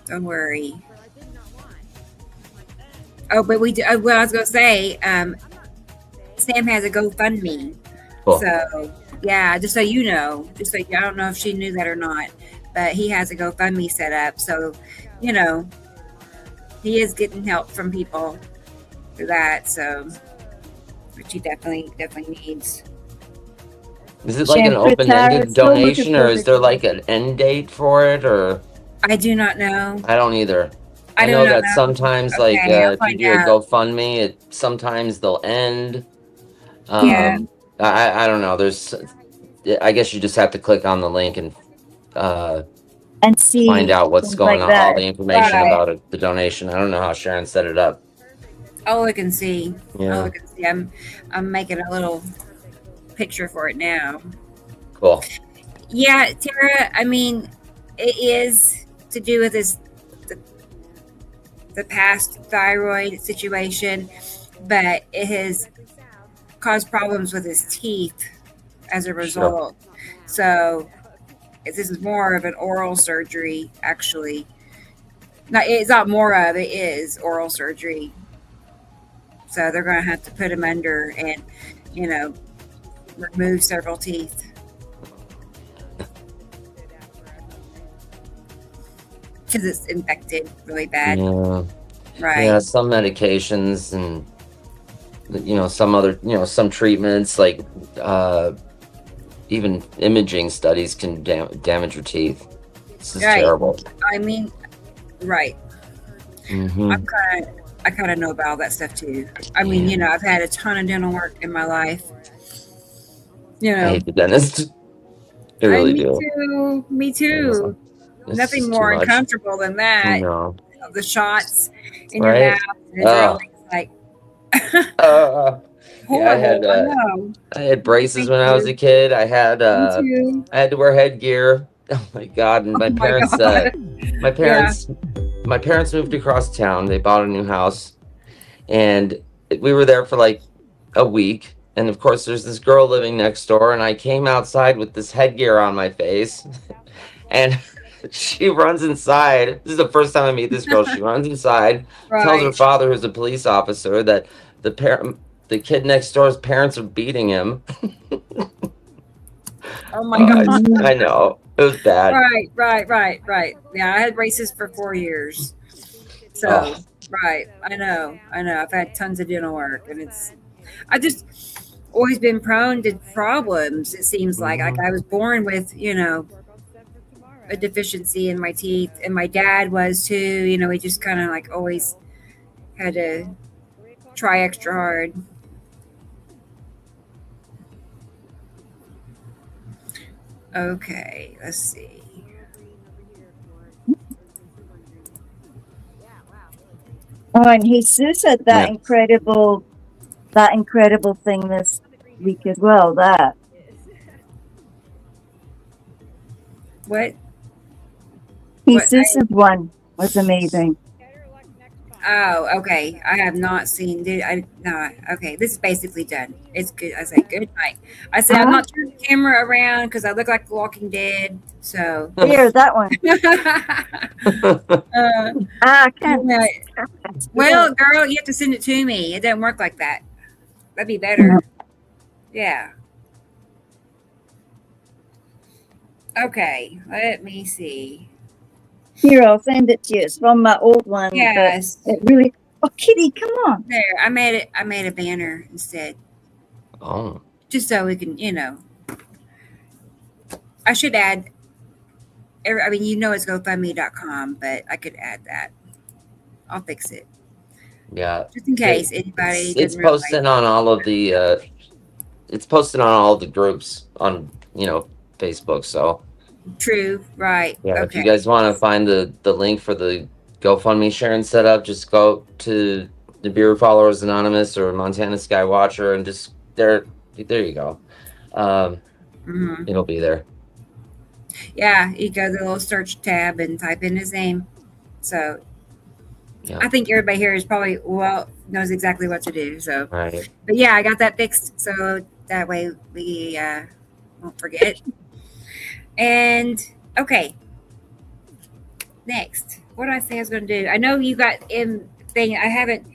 S2: Don't worry. Oh, but we do. Well, I was going to say, Sam has a GoFundMe.
S4: Cool.
S2: So, yeah, just so you know, I don't know if she knew that or not, but he has a GoFundMe set up. So, you know, he is getting help from people for that. So, which he definitely needs.
S4: Is it like an open-ended donation or is there like an end date for it or?
S2: I do not know.
S4: I don't either. I
S2: do
S4: know
S2: not
S4: that
S2: know.
S4: sometimes,
S2: Okay, I'll
S4: if you
S2: find
S4: do a
S2: out.
S4: GoFundMe, sometimes they'll end.
S2: Yeah.
S4: I don't know. I guess you just have to click on the link and
S5: see
S4: find out what's
S5: things
S4: going
S5: like
S4: on, all
S5: that.
S4: the information
S2: Right.
S4: about it, the donation. I don't know how Sharon set it up.
S2: I'll look and see.
S4: Yeah.
S2: I'll look and see. I'm making a little picture for it now.
S4: Cool.
S2: Yeah, Tara, I mean, it is to do with the past thyroid situation, but it has caused problems with his teeth as a result. So this is more of an oral surgery, actually. It's not more of, it is oral surgery. So they're going to have to put him under and, you know, remove several teeth. Because it's infected really bad.
S4: Yeah.
S2: Right.
S4: Yeah, some medications and some other, some treatments like even imaging studies can damage your teeth. This is terrible.
S2: I mean, right.
S4: Mm-hmm.
S2: I kind of know about all that stuff too. I mean, I've had a ton of dental work in my life.
S4: I hate the dentist. I really do.
S2: Me too. nothing more uncomfortable than that.
S4: No.
S2: The shots in your mouth. And it's like horrible.
S4: I had braces when I was a kid. I had to wear headgear. Oh my God! And my parents moved across town. They bought a new house, and we were there for like a week. And of course, there's this girl living next door, and I came outside with this headgear on my face, and she runs inside. This is the first time I meet this girl. She runs inside, tells her father, who's a police officer, that the kid next door's parents are beating him.
S2: Oh my God!
S4: I know, it was bad.
S2: Right. Yeah, I had braces for 4 years. So right, I know. I've had tons of dental work, and I just always been prone to problems. It seems like I was born with, a deficiency in my teeth, and my dad was too. We just kind of like always had to try extra hard. Okay, let's see.
S5: Oh, and Jesus had that incredible thing this week as well. That
S2: what?
S5: Jesus' one was amazing.
S2: Oh, okay. I have not seen. Okay, this is basically done. It's good. I say good night. I said I'm not turning the camera around because I look like The Walking Dead. So
S5: here, that one. I can't.
S2: Well, girl, you have to send it to me. It doesn't work like that. That'd be better. Yeah. Okay, let me see.
S5: Here, I'll send it to you. It's from my old one.
S2: Yes.
S5: It really. Oh, Kitty, come on.
S2: There, I made a banner instead.
S4: Oh.
S2: Just so we can, I should add. It's GoFundMe.com, but I could add that. I'll fix it.
S4: Yeah.
S2: Just in case anybody.
S4: It's posted on all of the. It's posted on all of the groups on Facebook. So.
S2: True. Right.
S4: Yeah.
S2: Okay.
S4: If you guys want to find the link for the GoFundMe Sharon set up, just go to Nibiru Followers Anonymous or Montana Sky Watcher, and just there you go. It'll be there.
S2: Yeah, you go to the little search tab and type in his name. So I think everybody here is probably knows exactly what to do. So
S4: right.
S2: But yeah, I got that fixed, so that way we won't forget. And okay, next, what did I say I was going to do? I know you got in thing. I haven't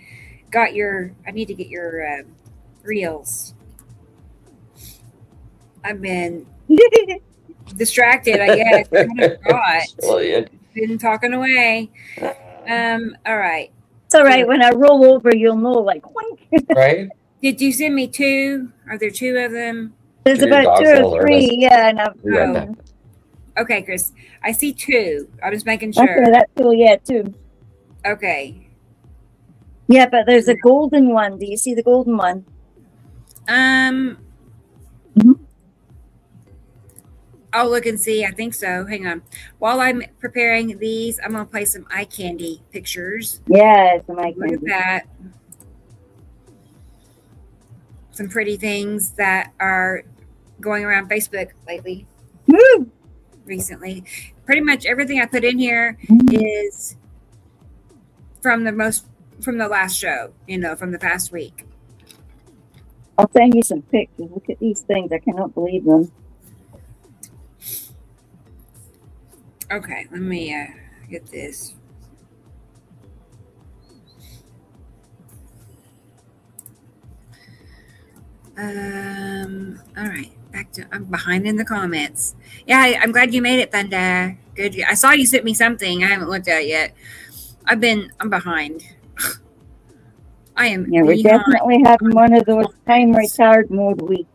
S2: got your. I need to get your reels. I've been distracted, I guess. I kind of forgot. Been talking away. All right.
S5: It's all right. When I roll over, you'll know. Like,
S4: right?
S2: Did you send me 2? Are there 2 of them?
S5: There's about 2 or 3. Yeah, and
S2: okay, Chris. I see 2. I'm just making sure.
S5: Okay, that's cool. Yeah, 2.
S2: Okay.
S5: Yeah, but there's a golden one. Do you see the golden one?
S2: I'll look and see. I think so. Hang on. While I'm preparing these, I'm going to play some eye candy pictures.
S5: Yeah, some eye candy.
S2: Look at that. Some pretty things that are going around Facebook lately.
S5: Woo!
S2: Recently. Pretty much everything I put in here is from the last show, from the past week.
S5: I'll send you some pictures. Look at these things. I cannot believe them.
S2: Okay, let me get this. All right, I'm behind in the comments. Yeah, I'm glad you made it, Thunder. Good. I saw you sent me something. I haven't looked at it yet. I'm behind. I am.
S5: Yeah, we're definitely having one of those time retard mode weeks.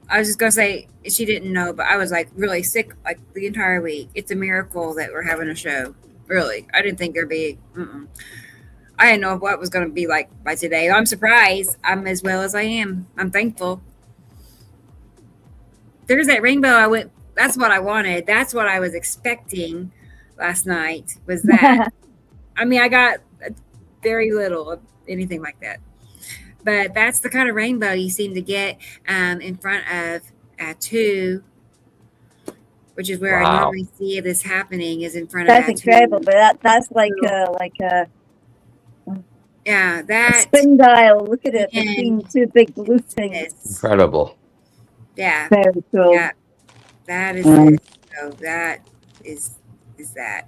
S2: I was just gonna say she didn't know, but I was like really sick like the entire week. It's a miracle that we're having a show. Really, I didn't think there'd be. I didn't know what was gonna be like by today. I'm surprised. I'm as well as I am. I'm thankful. There's that rainbow I went That's what I wanted. That's what I was expecting last night was that. I mean, I got very little of anything like that. But that's the kind of rainbow you seem to get in front of 2, which is where I normally see this happening is in front of
S5: That's incredible, but that's like a spin dial. Look at it between 2 big blue things.
S4: Incredible.
S2: Yeah.
S5: Very cool.
S2: Yeah. That is it. So that is that.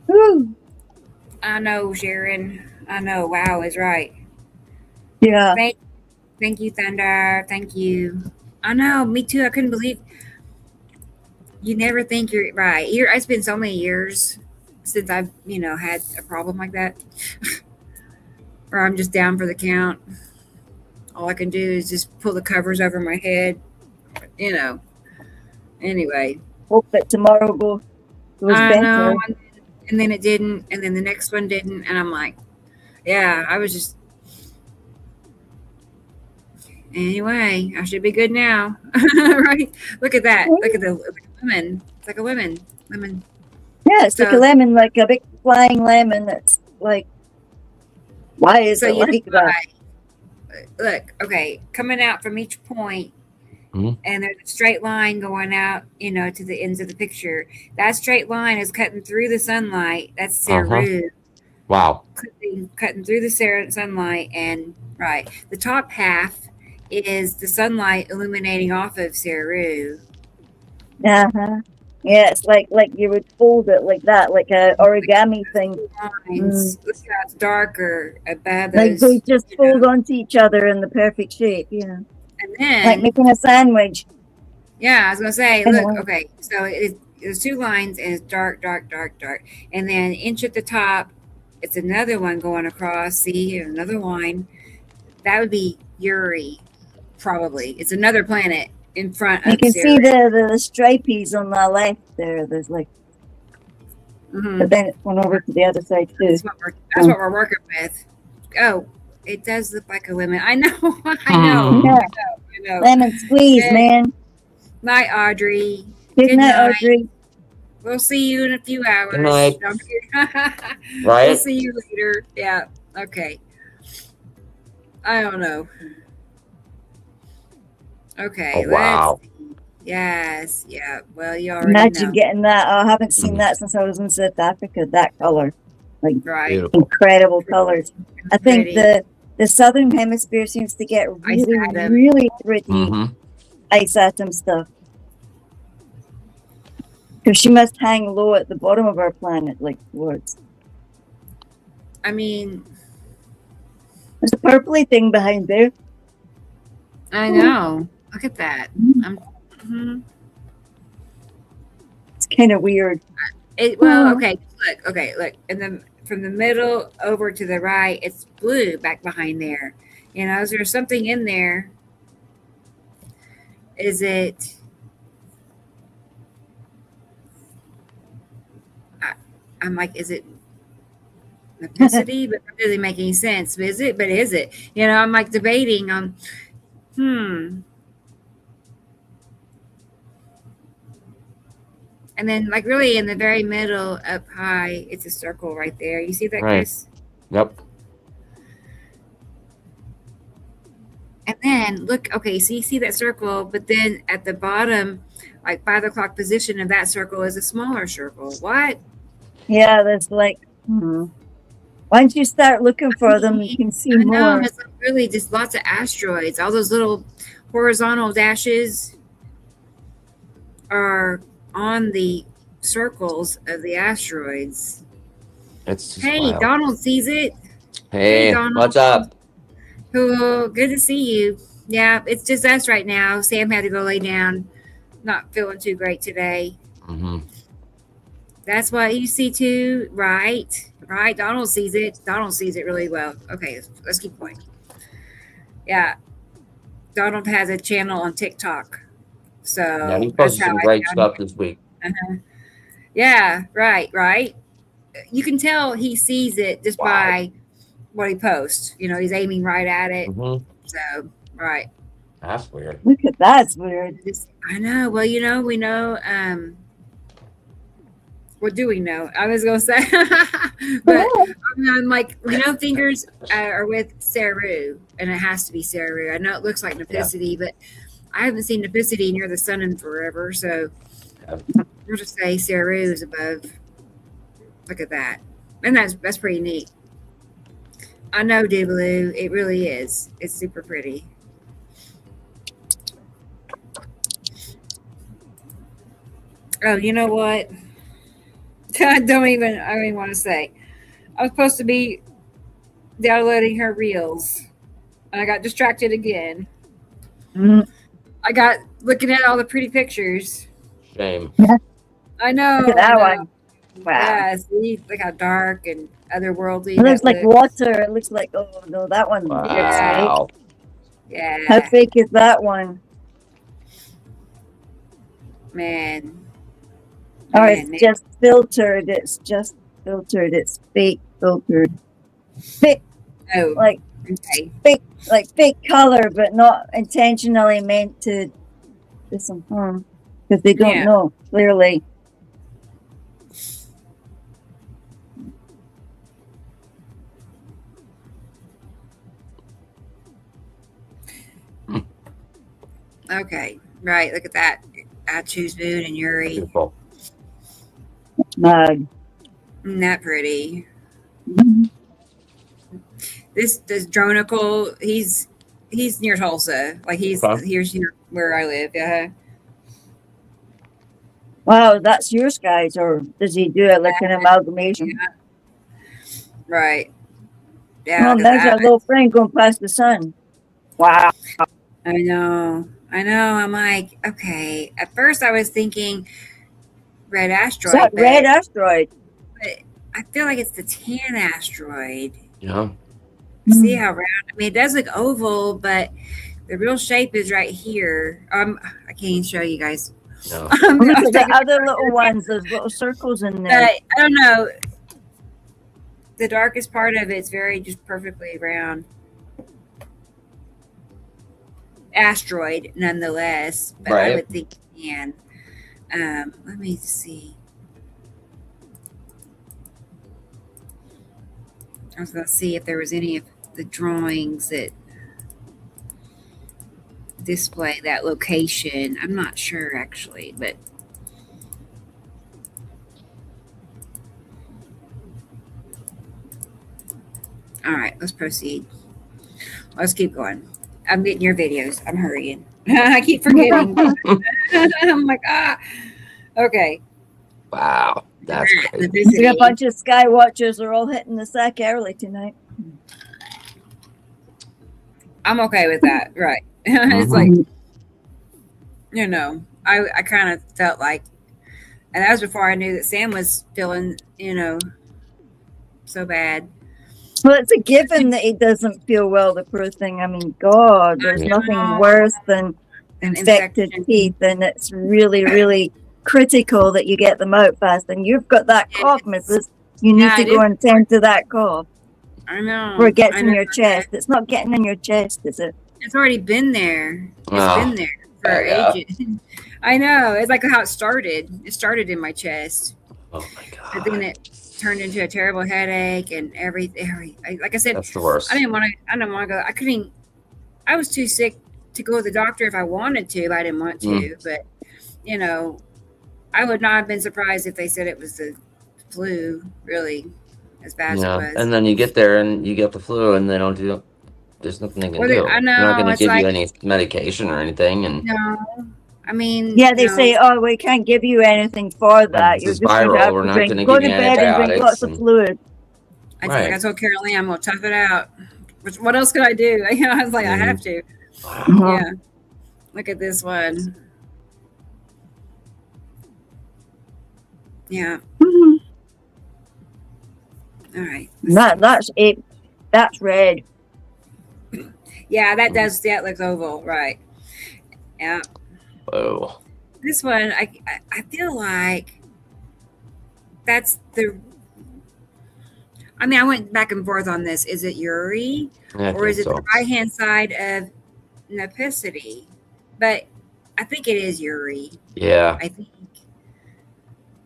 S5: Woo.
S2: I know, Sharon. I know. Wow is right.
S5: Yeah.
S2: Thank you, Thunder. Thank you. I know. Me too. I couldn't believe. You never think you're right. It's been so many years since I've, had a problem like that. Or I'm just down for the count. All I can do is just pull the covers over my head. Anyway.
S5: Hope that tomorrow goes better.
S2: Know. And then it didn't. And then the next one didn't. And I'm like, yeah, I was just. Anyway, I should be good now. Right? Look at that. Look at the lemon. It's like a lemon.
S5: Yeah, it's like a lemon, like a big flying lemon that's like, why is it like that?
S2: Look, okay, coming out from each point, and there's a straight line going out, to the ends of the picture. That straight line is cutting through the sunlight. That's Ceru.
S4: Wow.
S2: Cutting through the sunlight, and the top half is the sunlight illuminating off of Ceru.
S5: Uh-huh. Yeah, it's like you would fold it like that, like a origami thing.
S2: Lines. Look how it's darker above those.
S5: Like they just fold onto each other in the perfect shape, And
S2: then,
S5: like making a sandwich.
S2: Yeah, I was gonna say, look, okay, so there's 2 lines and it's dark, dark, dark, dark, and then inch at the top, it's another one going across. See here, another line. That would be Uri, probably. It's another planet in front of
S5: you can
S2: Ceru.
S5: see the stripies on the left there. There's like, but then it went over to the other side too.
S2: That's what we're working with. Oh, it does look like a lemon. I know. I know.
S5: Lemon squeeze, man.
S2: Night, Audrey.
S5: Good night, Audrey.
S2: We'll see you in a few hours.
S4: Good night.
S2: Right? We'll see you later. Yeah. Okay. I don't know. Okay.
S4: Oh, wow.
S2: Yes. Yeah. Well, you already
S5: Imagine
S2: know.
S5: getting that. I haven't seen that since I was in South Africa. That color, like incredible colors. I think the southern hemisphere seems to get really pretty ice atom stuff. Because she must hang low at the bottom of our planet, like towards.
S2: I mean,
S5: there's a purpley thing behind there.
S2: I know. Look at that.
S5: It's kind of weird.
S2: Okay. Look. And then from the middle over to the right, it's blue back behind there. Is there something in there? Is it? I'm like, is it ethnicity? But that doesn't make any sense. Is it? But is it? I'm like debating on. And then, like, really in the very middle up high, it's a circle right there. You see that, Chris?
S4: Yep.
S2: And then, look, okay, so you see that circle, but then at the bottom, like 5 o'clock position of that circle is a smaller circle. What?
S5: Yeah, there's like, once you start looking for them, you can see more.
S2: It's like really just lots of asteroids. All those little horizontal dashes are on the circles of the asteroids. Hey, wild. Donald sees it.
S4: Hey, Donald. What's up?
S2: Cool. Good to see you. Yeah, it's just us right now. Sam had to go lay down. Not feeling too great today. That's what you see too, right? Right. Donald sees it. Donald sees it really well. Okay, let's keep going. Yeah. Donald has a channel on TikTok. So
S4: yeah, he posted some great stuff this week.
S2: Yeah, right. You can tell he sees it just by what he posts. You know, he's aiming right at it.
S4: Mm-hmm.
S2: So, right.
S4: That's weird.
S5: Look at that's weird.
S2: I know. Well, you know, we know. What do we know? I was gonna say, but I'm like, we know fingers are with Saru, and it has to be Saru. I know it looks like Nepicity, but I haven't seen Nepicity near the sun in forever, so we'll just say Saru is above. Look at that, and that's pretty neat. I know, Dibaloo, it really is. It's super pretty. Oh, you know what? I don't even want to say. I was supposed to be downloading her reels, and I got distracted again.
S5: Mm-hmm.
S2: I got looking at all the pretty pictures.
S4: Shame.
S2: I know.
S5: Look at that one. Wow.
S2: Yeah, see, look how dark and otherworldly.
S5: It looks like water. It looks like, oh no, that one.
S4: Wow.
S2: Yeah.
S5: How fake is that one?
S2: Man.
S5: Oh, it's just filtered. It's just filtered. It's fake filtered. Fake,
S2: Oh,
S5: like
S2: okay.
S5: fake color, but not intentionally meant to do some harm because they don't know clearly.
S2: Okay, right. Look at that. I choose Moon and Yuri.
S4: Beautiful.
S5: Mud.
S2: Isn't that pretty?
S5: Mhm.
S2: This Dronicle, he's near Tulsa. Like he's here where I live. Yeah.
S5: Wow, that's yours, guys, or does he do it like an amalgamation?
S2: Yeah. Right. Yeah.
S5: Oh, there's our little friend going past the sun. Wow.
S2: I know. I'm like, okay. At first, I was thinking red asteroid.
S5: Is that red asteroid?
S2: But I feel like it's the tan asteroid.
S4: Yeah.
S2: See how round? I mean, it does look oval, but the real shape is right here. I can't even show you guys.
S4: No.
S5: Look at the other little ones. There's little circles in there.
S2: But I don't know. The darkest part of it's very just perfectly round. Asteroid, nonetheless. But
S4: Right.
S2: I would think tan. Let me see. I was going to see if there was any of the drawings that display that location. I'm not sure actually, but all right, let's proceed. Let's keep going. I'm getting your videos. I'm hurrying. I keep forgetting. I'm like, okay.
S4: Wow. That's crazy.
S5: We got a bunch of sky watchers are all hitting the sack early tonight.
S2: I'm okay with that. Right. It's like, you know, I kind of felt like, and that was before I knew that Sam was feeling, so bad.
S5: Well, it's a given that he doesn't feel well, the poor thing. I mean, God, there's nothing worse than infected teeth, and it's really, really critical that you get them out fast. And you've got that cough, Mrs. You need to go and tend to that cough.
S2: I know.
S5: Before it gets in your chest. It's not getting in your chest, is it?
S2: It's already been there. It's been there for ages. I know. It's like how it started. It started in my chest.
S4: Oh my God.
S2: But then it turned into a terrible headache and everything. Like I said,
S4: that's the worst.
S2: I didn't want to go. I couldn't. I was too sick to go to the doctor if I wanted to. But I didn't want to. But I would not have been surprised if they said it was the flu. Really, as bad as it was.
S4: And then you get there and you get the flu, and they don't do. There's nothing they can do.
S2: I know.
S4: They're not going to give you any medication or anything. And
S2: no. I mean,
S5: yeah, they say, "Oh, we can't give you anything for that. You're
S4: just
S5: going
S4: viral.
S5: to have
S4: We're
S5: to
S4: not
S5: drink.
S4: going to
S5: Go
S4: give
S5: to
S4: you
S5: bed and drink lots of
S4: antibiotics.
S5: fluid."
S2: I told Carol Ann, I'm going to tough it out. What else could I do? I was like, I have to.
S5: Wow.
S2: Yeah. Look at this one. Yeah.
S5: Mhm.
S2: All right.
S5: That's it. That's red.
S2: Yeah, that does. That looks oval, right? Yeah.
S4: Whoa.
S2: This one, I feel like that's the. I mean, I went back and forth on this. Is it Uri or is it the right-hand side of Nepicity? But I think it is Uri.
S4: Yeah.
S2: I think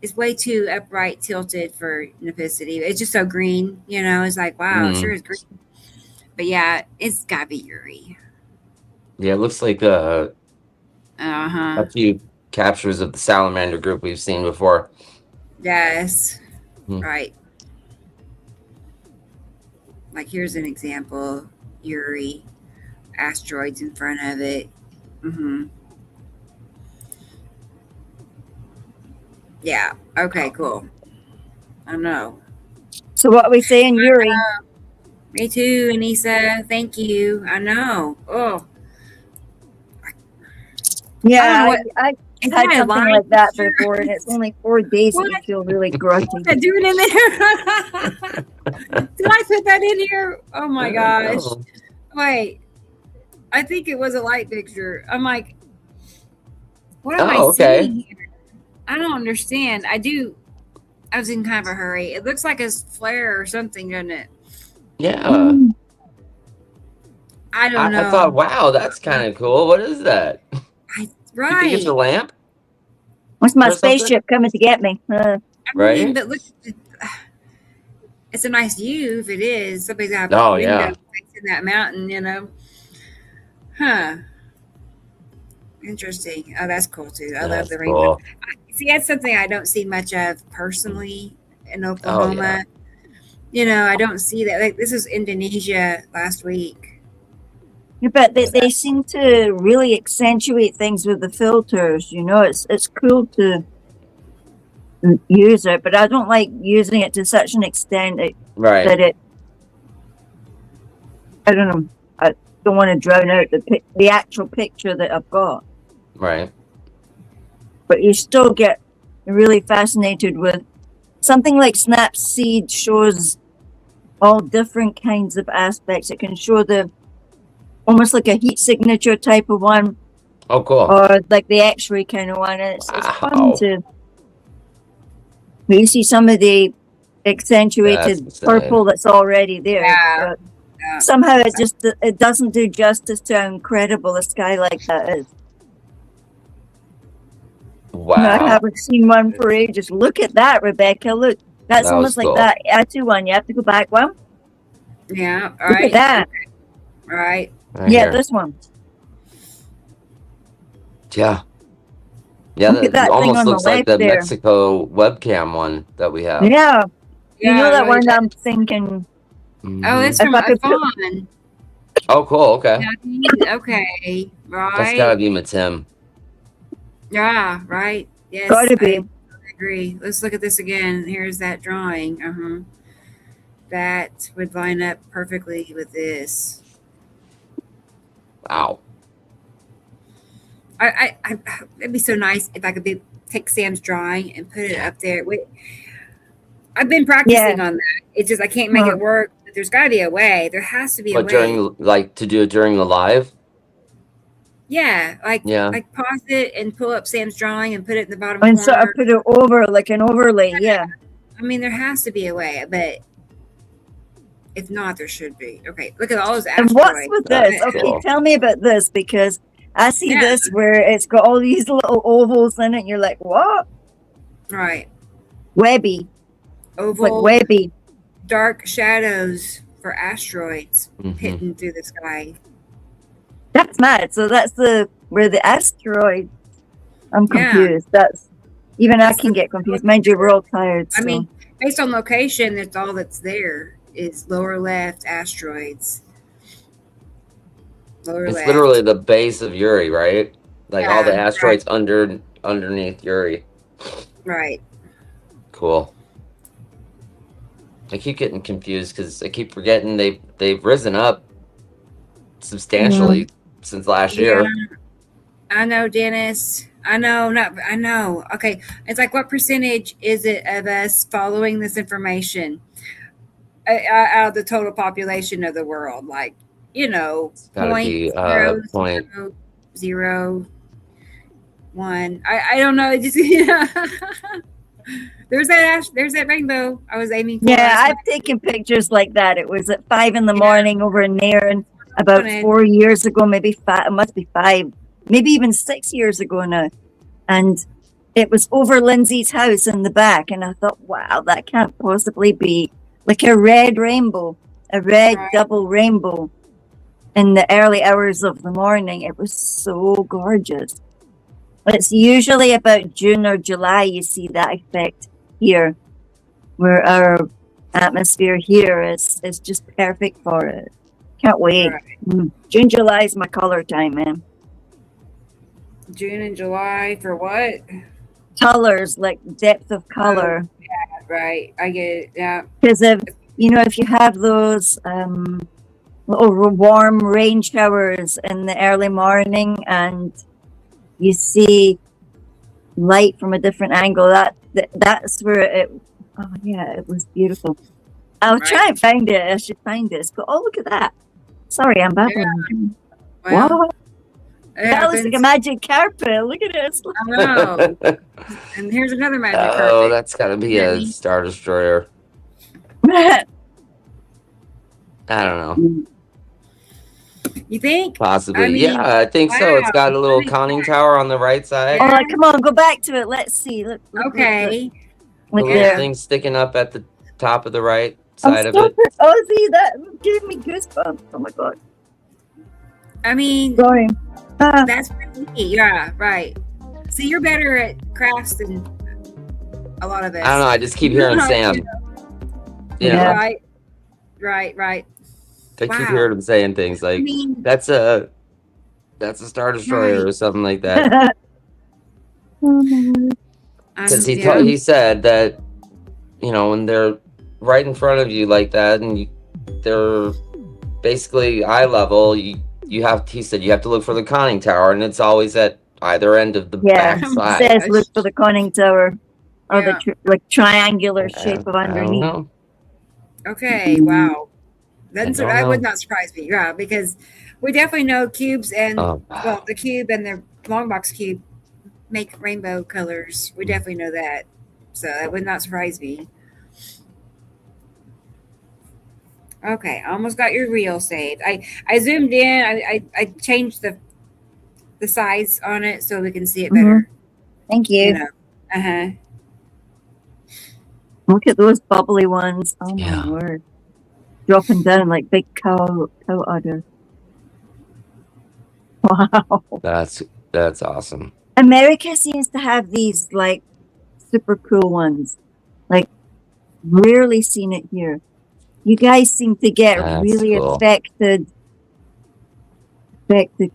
S2: it's way too upright tilted for Nepicity. It's just so green, you know. It's like, wow, it sure is green. But yeah, it's got to be Uri.
S4: Yeah, it looks like a few captures of the salamander group we've seen before.
S2: Yes. Right. Like here's an example. Uri. Asteroids in front of it. Yeah. Okay, cool. I know.
S5: So what are we saying, Uri?
S2: Me too, Anissa. Thank you. I know. Oh.
S5: Yeah, I had something like that before, and it's only 4 days that you feel really groggy.
S2: What's that doing in there? Did I put that in here? Oh my gosh. Wait. I think it was a light picture. I'm like, what am I seeing here? I don't understand. I was in kind of a hurry. It looks like a flare or something, doesn't it?
S4: Yeah.
S2: I don't know.
S4: I thought, wow, that's kind of cool. What is that?
S2: Right.
S4: You think it's a lamp?
S5: What's my spaceship coming to get me?
S2: Right. But look, it's a nice view if it is. Somebody's got a window facing that mountain, you know. Huh. Interesting. Oh, that's cool too. I love the rainbow. Cool. See, that's something I don't see much of personally in Oklahoma. You know, I don't see that. Like this is Indonesia last week.
S5: But they seem to really accentuate things with the filters. You know, it's cool to use it, but I don't like using it to such an extent that it. I don't know. I don't want to drown out the actual picture that I've got.
S4: Right.
S5: But you still get really fascinated with something like Snapseed shows all different kinds of aspects. It can show almost like a heat signature type of one.
S4: Oh, cool.
S5: Or like the X-ray kind of one. And it's fun to... You see some of the accentuated purple that's already there.
S2: Yeah.
S5: Somehow it doesn't do justice to how incredible a sky like that is.
S4: Wow.
S5: I haven't seen one for ages. Look at that, Rebecca. Look, that's almost like that Atu one. You have to go back one.
S2: Yeah. All
S5: Look
S2: right.
S5: at that.
S2: Right.
S5: Yeah, this one.
S4: Yeah. Yeah, that almost looks like the Mexico webcam one that we have.
S5: Yeah. You know that one I'm thinking.
S2: Oh, it's from iPhone.
S4: Oh, cool. Okay.
S2: Okay. Right.
S4: That's gotta be Matim.
S2: Yeah. Right. Yes.
S5: Gotta be.
S2: I agree. Let's look at this again. Here's that drawing. That would line up perfectly with this.
S4: Wow.
S2: It'd be so nice if I could take Sam's drawing and put it up there. Wait, I've been practicing on that. It's just I can't make it work. But there's got to be a way. There has to be a way.
S4: To do it during the live?
S2: Yeah, like pause it and pull up Sam's drawing and put it in the bottom
S5: and
S2: corner.
S5: So I put it over like an overlay. Yeah.
S2: I mean, there has to be a way, but if not, there should be. Okay, look at all those asteroids.
S5: And what's with this? Okay, cool. Tell me about this because I see this where it's got all these little ovals in it. And you're like, what?
S2: Right.
S5: Webby.
S2: Oval.
S5: Like webby.
S2: Dark shadows for asteroids hitting through the sky.
S5: That's mad. So that's where the asteroid. I'm confused. That's I can get confused. Mind you, we're all tired. So.
S2: I mean, based on location, that's all that's there is lower left asteroids.
S4: It's literally the base of Uri, right? Like all the asteroids underneath Uri.
S2: Right.
S4: Cool. I keep getting confused because I keep forgetting they've risen up substantially since last year.
S2: I know, Dennis. I know. Okay. It's like, what percentage is it of us following this information out of the total population of the world? Like, you know,
S4: it's gotta be
S2: 0.01. I don't know. It just There's that rainbow I was aiming for.
S5: Yeah, I've taken pictures like that. It was at 5 a.m. over in there, and about 4 years ago, maybe 5. It must be 5, maybe even 6 years ago now. And it was over Lindsay's house in the back, and I thought, wow, that can't possibly be like a red rainbow, a red double rainbow in the early hours of the morning. It was so gorgeous. It's usually about June or July you see that effect here, where our atmosphere here is just perfect for it. Can't wait. June, July is my color time, man.
S2: June and July for what?
S5: Colors, like depth of color.
S2: Yeah, right. I get it. Yeah.
S5: Because if you have those little warm rain showers in the early morning, and you see light from a different angle, that's where it. Oh yeah, it was beautiful. I'll try and find it. I should find this. But oh, look at that! Sorry, I'm babbling.
S2: Yeah. Wow.
S5: What? That looks like a magic carpet. Look at this.
S2: I know. And here's another magic carpet.
S4: Oh, that's got to be a Star Destroyer.
S5: I
S4: don't know.
S2: You think?
S4: Possibly.
S2: I mean,
S4: yeah, I think so. It's got a little conning tower on the right side.
S5: Oh, come on, go back to it. Let's see. Look,
S2: okay.
S5: Look
S4: the little thing sticking up at the top of the right side of it.
S5: Oh, see, that gave me goosebumps. Oh my god.
S2: I mean,
S5: sorry.
S2: That's pretty neat. Yeah, right. See, you're better at crafts than a lot of us.
S4: I don't know. I just keep hearing Sam.
S5: Yeah.
S2: Right.
S4: I keep hearing him saying things like, that's a Star Destroyer or something like that. Because he said that, when they're right in front of you like that, and they're basically eye level, he said you have to look for the conning tower, and it's always at either end of the back side.
S5: It says look for the conning tower, or the triangular shape of underneath.
S4: I don't know.
S2: Okay, wow. That would not surprise me, because we definitely know cubes and the cube and the long box cube make rainbow colors. We definitely know that, so that would not surprise me. Okay, I almost got your reel saved. I zoomed in. I changed the size on it so we can see it better.
S5: Thank you. Look at those bubbly ones. Oh my word. Dropping down like big cow udder. Wow.
S4: That's awesome.
S5: America seems to have these like super cool ones. Like rarely seen it here. You guys seem to get really cool. affected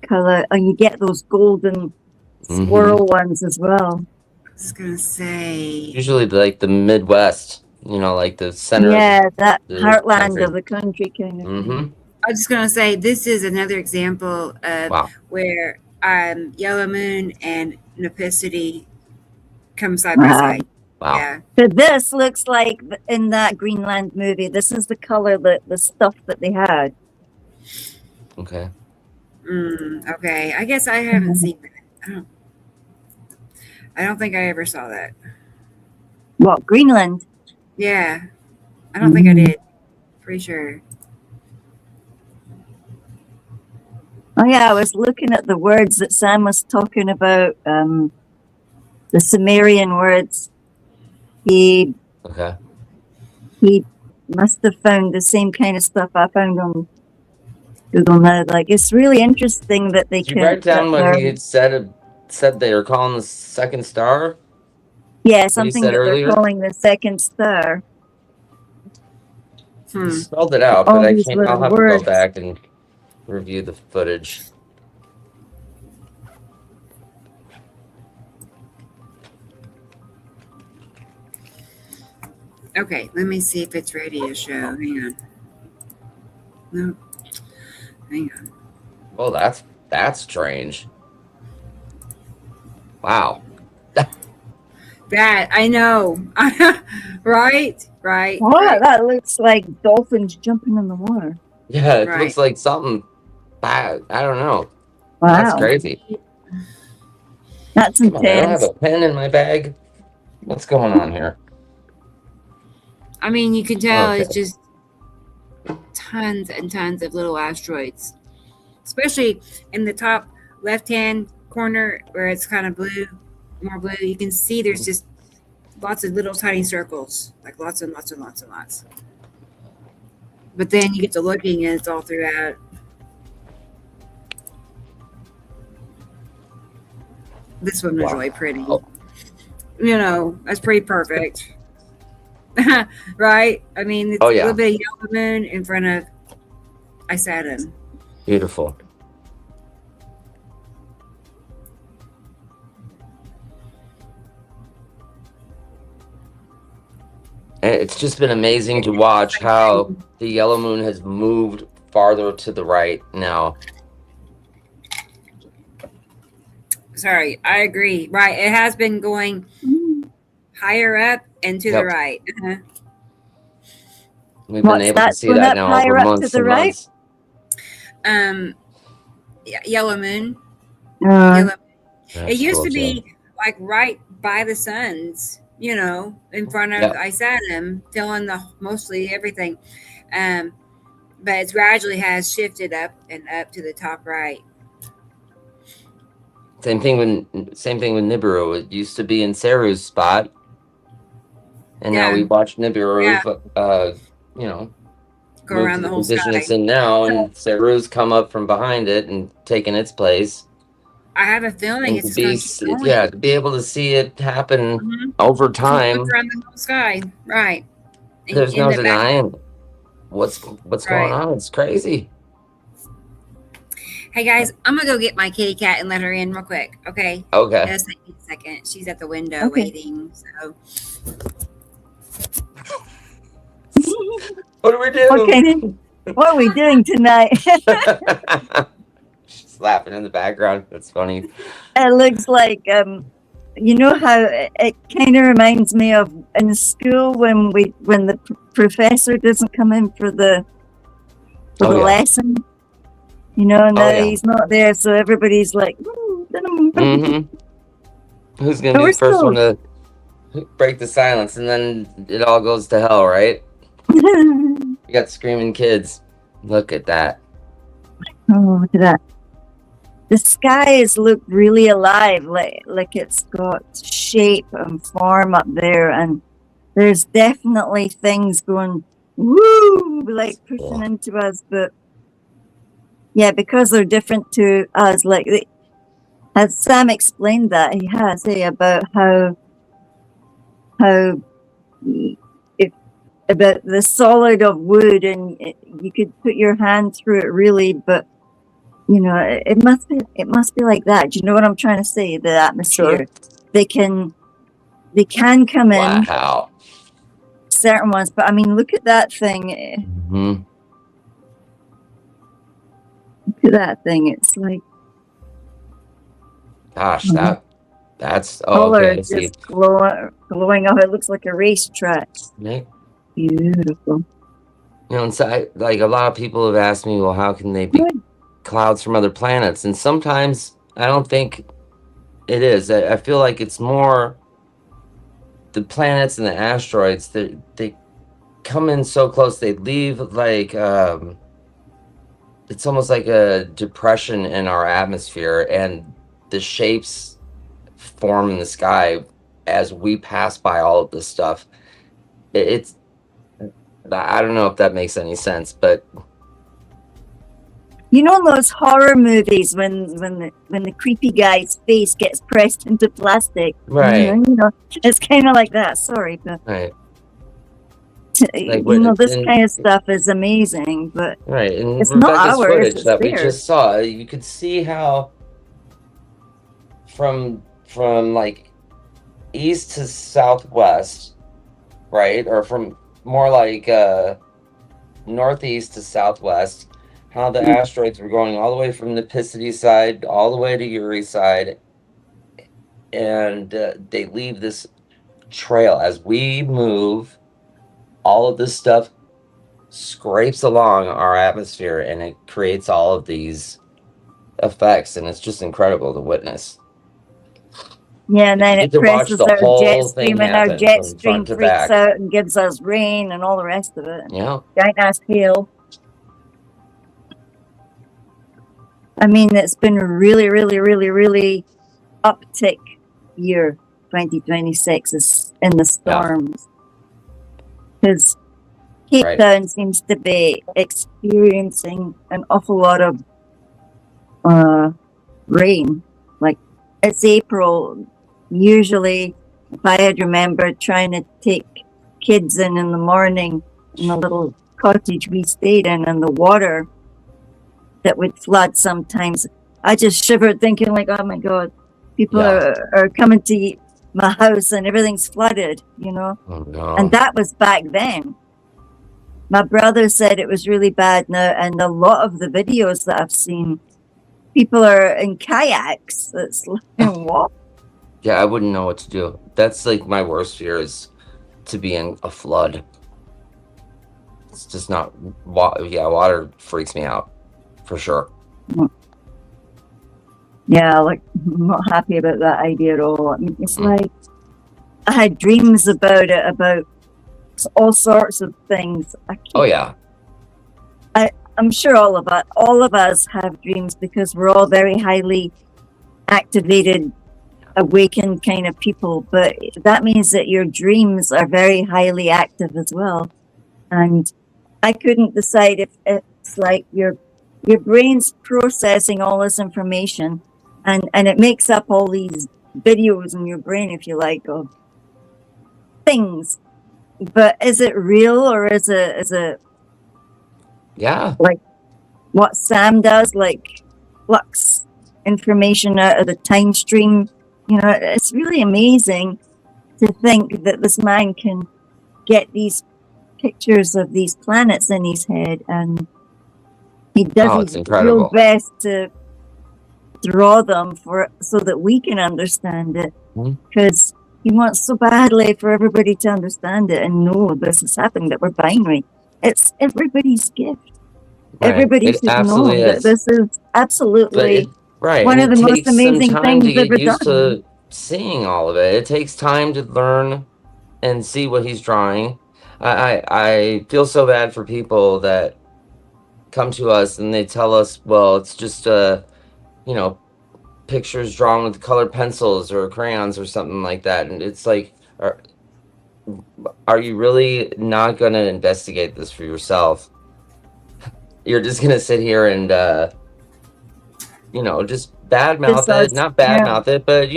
S5: color, and you get those golden swirl ones as well.
S2: I was gonna say
S4: usually like the Midwest, like the center.
S5: Yeah, that heartland of the country kind of.
S2: I was just gonna say this is another example of where Yellow Moon and Nipicity come side by side.
S4: Wow.
S2: Yeah.
S5: So this looks like in that Greenland movie. This is the color the stuff that they had.
S4: Okay.
S2: Okay. I guess I haven't seen that. I don't think I ever saw that.
S5: What, Greenland?
S2: Yeah. I don't think I did. Pretty sure.
S5: Oh yeah, I was looking at the words that Sam was talking about, the Sumerian words. He must have found the same kind of stuff I found on Google now. Like, it's really interesting that they
S4: can write down what he had said they were calling the second star.
S5: Yeah, something that they're calling the second star.
S4: He spelled it out, but I can't. I'll have to go back and review the footage.
S2: Okay, let me see if it's ready to show. Hang on. No. Hang on.
S4: Oh, that's strange. Wow.
S2: That I know. Right.
S5: Wow, that looks like dolphins jumping in the water.
S4: Yeah, it looks like something bad. I don't know.
S5: Wow.
S4: That's crazy.
S5: That's intense.
S4: I don't have a pen in my bag. What's going on here?
S2: I mean, you can tell
S4: Okay.
S2: it's just tons and tons of little asteroids, especially in the top left-hand corner where it's kind of blue, more blue. You can see there's just lots of little tiny circles, like lots and lots and lots and lots. But then you get to looking and it's all throughout. This one was really pretty. You know, that's pretty perfect. Right? I mean, it's a little bit of yellow moon in front of Saturn.
S4: Beautiful. And it's just been amazing to watch how the yellow moon has moved farther to the right now.
S2: Sorry, I agree. Right. It has been going higher up and to the right.
S4: We've been able to see that now over months and months.
S2: Yellow moon. Yellow moon. It used to be like right by the suns, you know, in front of Saturn, filling the mostly everything. But it gradually has shifted up and up to the top right.
S4: Same thing with Nibiru. It used to be in Saru's spot, and now we watch Nibiru, you know,
S2: go around the whole
S4: position
S2: sky.
S4: it's in now, and Saru's come up from behind it and taken its place.
S2: I have a feeling it's
S4: to be able to see it happen over time.
S2: Around the whole sky, right?
S4: There's no denying what's going on. It's crazy.
S2: Hey guys, I'm gonna go get my kitty cat and let her in real quick. Okay.
S4: Okay.
S2: Just take me a second. She's at the window waiting. So.
S4: What are we doing?
S5: Okay. What are we doing tonight?
S4: She's laughing in the background. That's funny.
S5: It looks like you know how it kind of reminds me of in school when the professor doesn't come in for the lesson. You know, now he's not there, so everybody's like,
S4: who's going to be the first one to break the silence? And then it all goes to hell, right? You got screaming kids. Look at that.
S5: Oh, look at that. The skies look really alive, like it's got shape and form up there, and there's definitely things going, woo, like pushing into us, but yeah, because they're different to us, like as Sam explained that he has about how about the solid of wood, and you could put your hand through it really, but you know it must be like that. Do you know what I'm trying to say? The atmosphere, sure. They can come in.
S4: Wow.
S5: Certain ones, but I mean, look at that thing.
S4: Mm-hmm.
S5: Look at that thing. It's like,
S4: gosh, that's okay.
S5: Just glowing up. It looks like a racetrack.
S4: Right.
S5: Beautiful.
S4: You know, inside, like a lot of people have asked me, well, how can they be clouds from other planets? And sometimes I don't think it is. I feel like it's more the planets and the asteroids that they come in so close. They leave like it's almost like a depression in our atmosphere, and the shapes form in the sky as we pass by all of this stuff. It's I don't know if that makes any sense, but
S5: you know those horror movies when the creepy guy's face gets pressed into plastic,
S4: right?
S5: You know, it's kind of like that. Sorry, but
S4: right.
S5: Like, you know, this kind of stuff is amazing, but
S4: right. And
S5: it's not ours.
S4: Footage that we just saw, you could see how from like east to southwest, right, or from more like northeast to southwest, how the asteroids were going all the way from the Pisces side all the way to Uri side, and they leave this trail as we move. All of this stuff scrapes along our atmosphere, and it creates all of these effects, and it's just incredible to witness.
S5: Yeah, and then
S4: You
S5: it
S4: get to watch
S5: presses
S4: the
S5: our jet
S4: whole thing
S5: stream, and our
S4: happen
S5: jet
S4: from
S5: stream
S4: front to
S5: freaks
S4: back.
S5: out and gives us rain and all the rest of it.
S4: Yeah.
S5: Giant ass hail. I mean, it's been a really, really, really, really uptick year. 2026 is in the storms because Cape
S4: Right.
S5: Town seems to be experiencing an awful lot of rain. Like, it's April. Usually, if I had remembered trying to take kids in the morning in the little cottage we stayed in, and the water that would flood sometimes, I just shivered thinking like, oh my God, people are coming to my house and everything's flooded, you know?
S4: Oh, no.
S5: And that was back then. My brother said it was really bad now, and a lot of the videos that I've seen, people are in kayaks. It's like, what?
S4: Yeah, I wouldn't know what to do. That's like my worst fear is to be in a flood. It's just not, water freaks me out for sure.
S5: Yeah, like, I'm not happy about that idea at all. I mean, it's like, I had dreams about it, about all sorts of things.
S4: Oh yeah.
S5: I'm sure all of us have dreams because we're all very highly activated, awakened kind of people, but that means that your dreams are very highly active as well. And I couldn't decide if it's like your brain's processing all this information, and it makes up all these videos in your brain, if you like, of things. But is it real, or is it
S4: Yeah.
S5: like what Sam does, like plucks information out of the time stream? You know, it's really amazing to think that this man can get these pictures of these planets in his head, and he does his real best to draw them so that we can understand it, because he wants so badly for everybody to understand it and know this is happening, that we're binary. It's everybody's gift.
S4: Right.
S5: Everybody should know that this is absolutely one of the most amazing things ever done.
S4: To seeing all of it. It takes time to learn and see what he's drawing. I feel so bad for people that come to us and they tell us, well, it's just pictures drawn with colored pencils or crayons or something like that. And it's like, are you really not going to investigate this for yourself? You're just going to sit here and, just badmouth it, not badmouth it, but,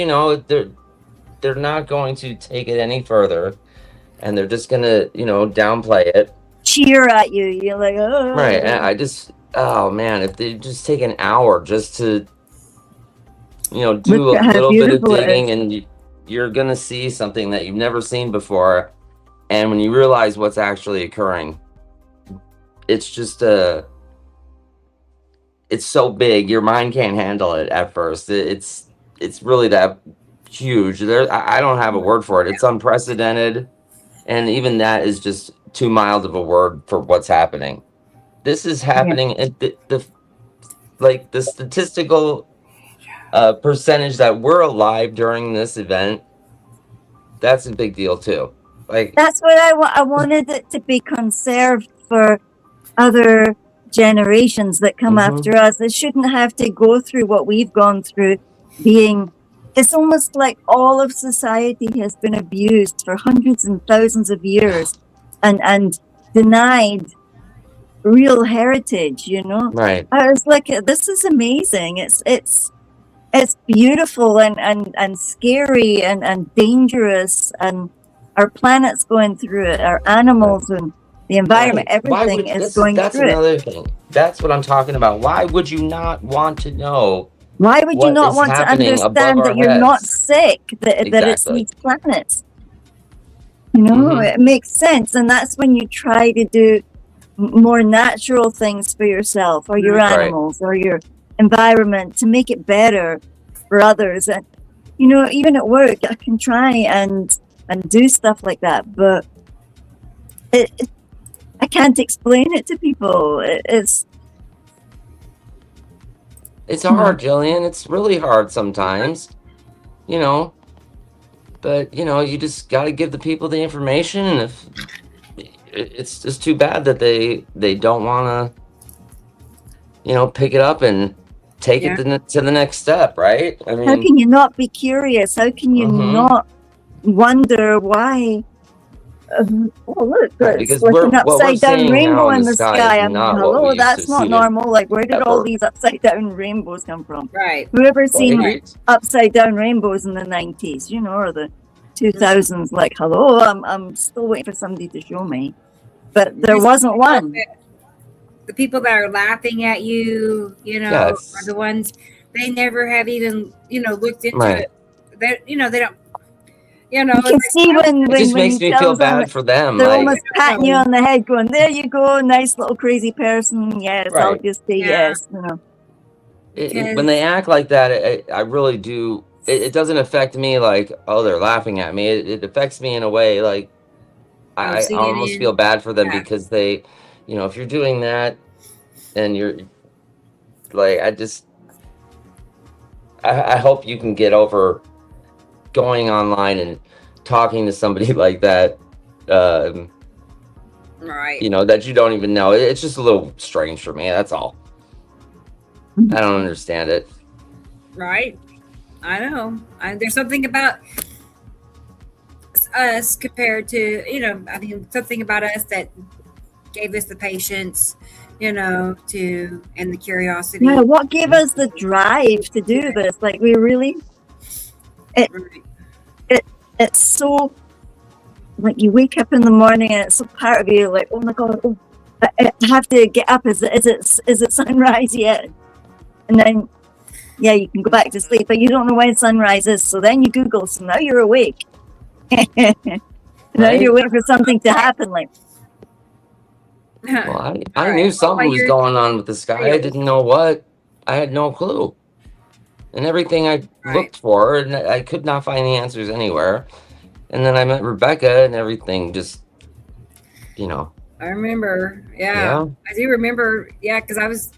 S4: they're not going to take it any further. And they're just going to, downplay it.
S5: Cheer at you. You're like, oh.
S4: Right. And oh man, if they just take an hour just to, do a little bit of digging, and you're going to see something that you've never seen before. And when you realize what's actually occurring, it's just it's so big, your mind can't handle it at first. It's really that huge. I don't have a word for it. It's unprecedented. And even that is just too mild of a word for what's happening. This is happening at the statistical percentage that we're alive during this event. That's a big deal too. Like,
S5: that's what I wanted it to be conserved for other generations that come after us. They shouldn't have to go through what we've gone through. It's almost like all of society has been abused for hundreds and thousands of years, and denied real heritage,
S4: Right.
S5: I was like, this is amazing. It's beautiful and scary and dangerous, and our planet's going through it, our animals and the environment, everything is going through it.
S4: That's another thing. That's what I'm talking about. Why would you not want to know?
S5: Why would you not want to understand that you're not sick, that it's these planets? It makes sense. And that's when you try to do more natural things for yourself or your animals or your environment to make it better for others. And, even at work, I can try and do stuff like that, but I can't explain it to people.
S4: It's hard, Gillian. It's really hard sometimes. But you just got to give the people the information, and if it's just too bad that they don't want to, pick it up and take it to the next step, right? I mean,
S5: how can you not be curious? How can you not wonder why? Oh, look,
S4: because
S5: it's like an upside down rainbow in the sky.
S4: I'm
S5: hello, that's not normal. Like, where did all these upside down rainbows come from?
S2: Right.
S5: Whoever seen upside down rainbows in the 90s, or the 2000s? Like, hello, I'm still waiting for somebody to show me. But there wasn't one.
S2: The people that are laughing at you, are the ones, they never have even, looked into it. They don't. You can
S5: see when
S4: it just makes me feel bad for them.
S5: They're almost patting you on the head, going, "There you go, nice little crazy person." Yes, I'll just say yes.
S4: When they act like that, I really do. It doesn't affect me like, oh, they're laughing at me. It affects me in a way like I almost feel bad for them because they, if you're doing that, and you're like, I hope you can get over going online and talking to somebody like that,
S2: right?
S4: That you don't even know. It's just a little strange for me. That's all. I don't understand it.
S2: Right? I know. There's something about us compared to, something about us that gave us the patience, to and the curiosity.
S5: Yeah, what gave us the drive to do this? Like, we really. It's so, like, you wake up in the morning and it's so part of you, like, oh my god, I have to get up. Is it sunrise yet? And then you can go back to sleep, but you don't know when sunrise is. So then you Google, so now you're awake. Now you're waiting for something to happen. Like,
S4: well, I knew something was going on with the sky. I didn't know what. I had no clue. And everything I looked for, and I could not find the answers anywhere. And then I met Rebecca, and everything just,
S2: I remember, I do remember, because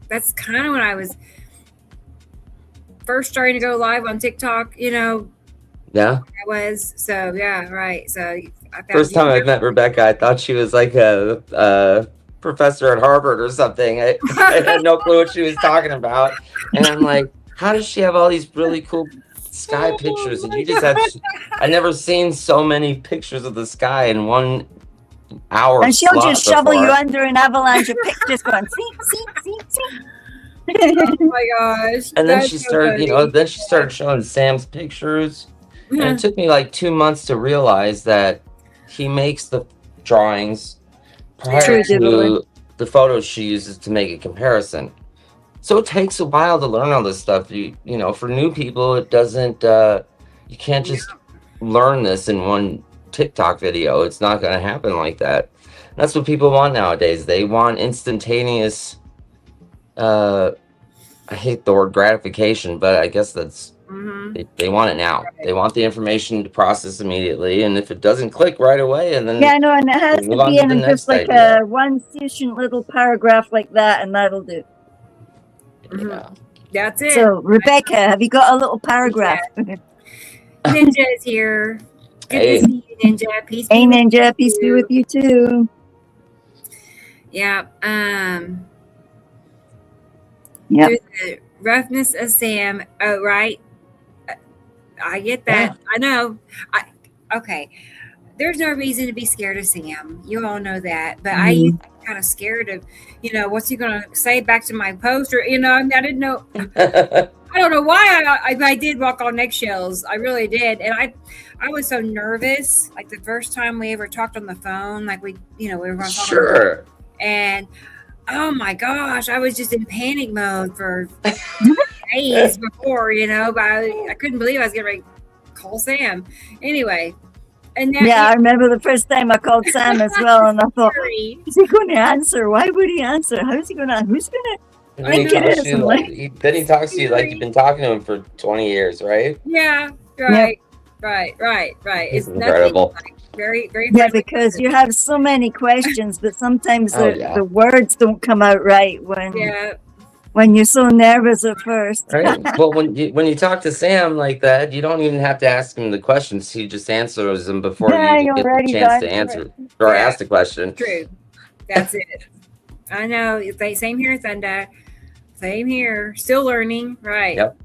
S2: that's kind of when I was first starting to go live on TikTok, I was, so, right. So I found
S4: first time I met Rebecca, I thought she was like a professor at Harvard or something. I had no clue what she was talking about. And I'm like, how does she have all these really cool sky pictures? And you just I never seen so many pictures of the sky in 1 hour.
S5: And she'll just shovel you under an avalanche of pictures going, see.
S2: Oh my gosh.
S4: And then she started, showing Sam's pictures. And it took me like 2 months to realize that he makes the drawings prior to the photos she uses to make a comparison. So it takes a while to learn all this stuff. For new people, it doesn't, you can't just learn this in one TikTok video. It's not going to happen like that. That's what people want nowadays. They want instantaneous, I hate the word gratification, but I guess that's, they want it now. They want the information to process immediately. And if it doesn't click right away, and then.
S5: Yeah, no, and it has to be in just like a one station little paragraph like that, and that'll do.
S4: Yeah.
S2: That's it.
S5: So, Rebecca, have you got a little paragraph?
S2: Ninja is here. Good to see you, Ninja. Peace.
S5: Hey, Ninja. Peace be with you too.
S2: Yeah.
S5: Yeah.
S2: The roughness of Sam. Oh, right. I get that. Yeah. I know. Okay. There's no reason to be scared of Sam. You all know that. But I used to be kind of scared of, what's he going to say back to my post? Or, I didn't know. I don't know why I did walk on eggshells. I really did. And I was so nervous. Like the first time we ever talked on the phone, like we were going to talk on the phone. And oh my gosh, I was just in panic mode for days before, but I couldn't believe I was getting ready to call Sam. Anyway. And then,
S5: I remember the first time I called Sam as well, and I thought, is he going to answer? Why would he answer? How is he going to? Who's going to?
S4: Then he talks to you like you've been talking to him for 20 years, right?
S2: Yeah, right, yep. right. It's
S4: incredible.
S2: Very, very.
S5: Yeah, because you have so many questions, but sometimes the words don't come out right when.
S2: Yeah.
S5: when you're so nervous at first.
S4: Right. Well, when you talk to Sam like that, you don't even have to ask him the questions. He just answers them before you
S5: Yeah,
S4: even
S5: you
S4: get the
S5: already
S4: chance
S5: done
S4: to
S5: it.
S4: answer or
S2: Yeah.
S4: ask the question.
S2: True. That's it. I know. Same here, Thunda. Same here. Still learning. Right.
S4: Yep.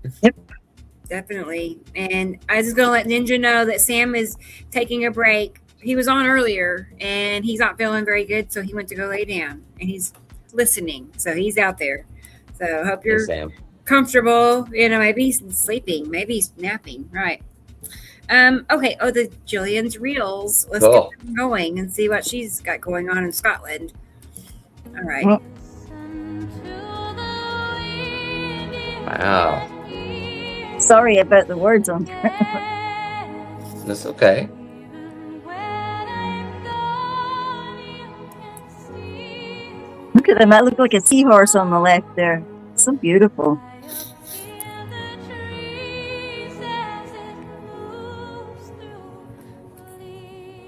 S2: Definitely. And I was just going to let Ninja know that Sam is taking a break. He was on earlier and he's not feeling very good. So he went to go lay down and he's listening. So he's out there. So hope
S4: Hey,
S2: you're
S4: Sam.
S2: comfortable. Maybe he's sleeping, maybe he's napping. Right. Okay. Oh, the Gillian's reels. Let's
S4: Cool.
S2: get them going and see what she's got going on in Scotland. All right.
S5: Well,
S4: Wow.
S5: sorry about the words on.
S4: That's okay.
S5: Look at them. That looked like a seahorse on the left there. So beautiful.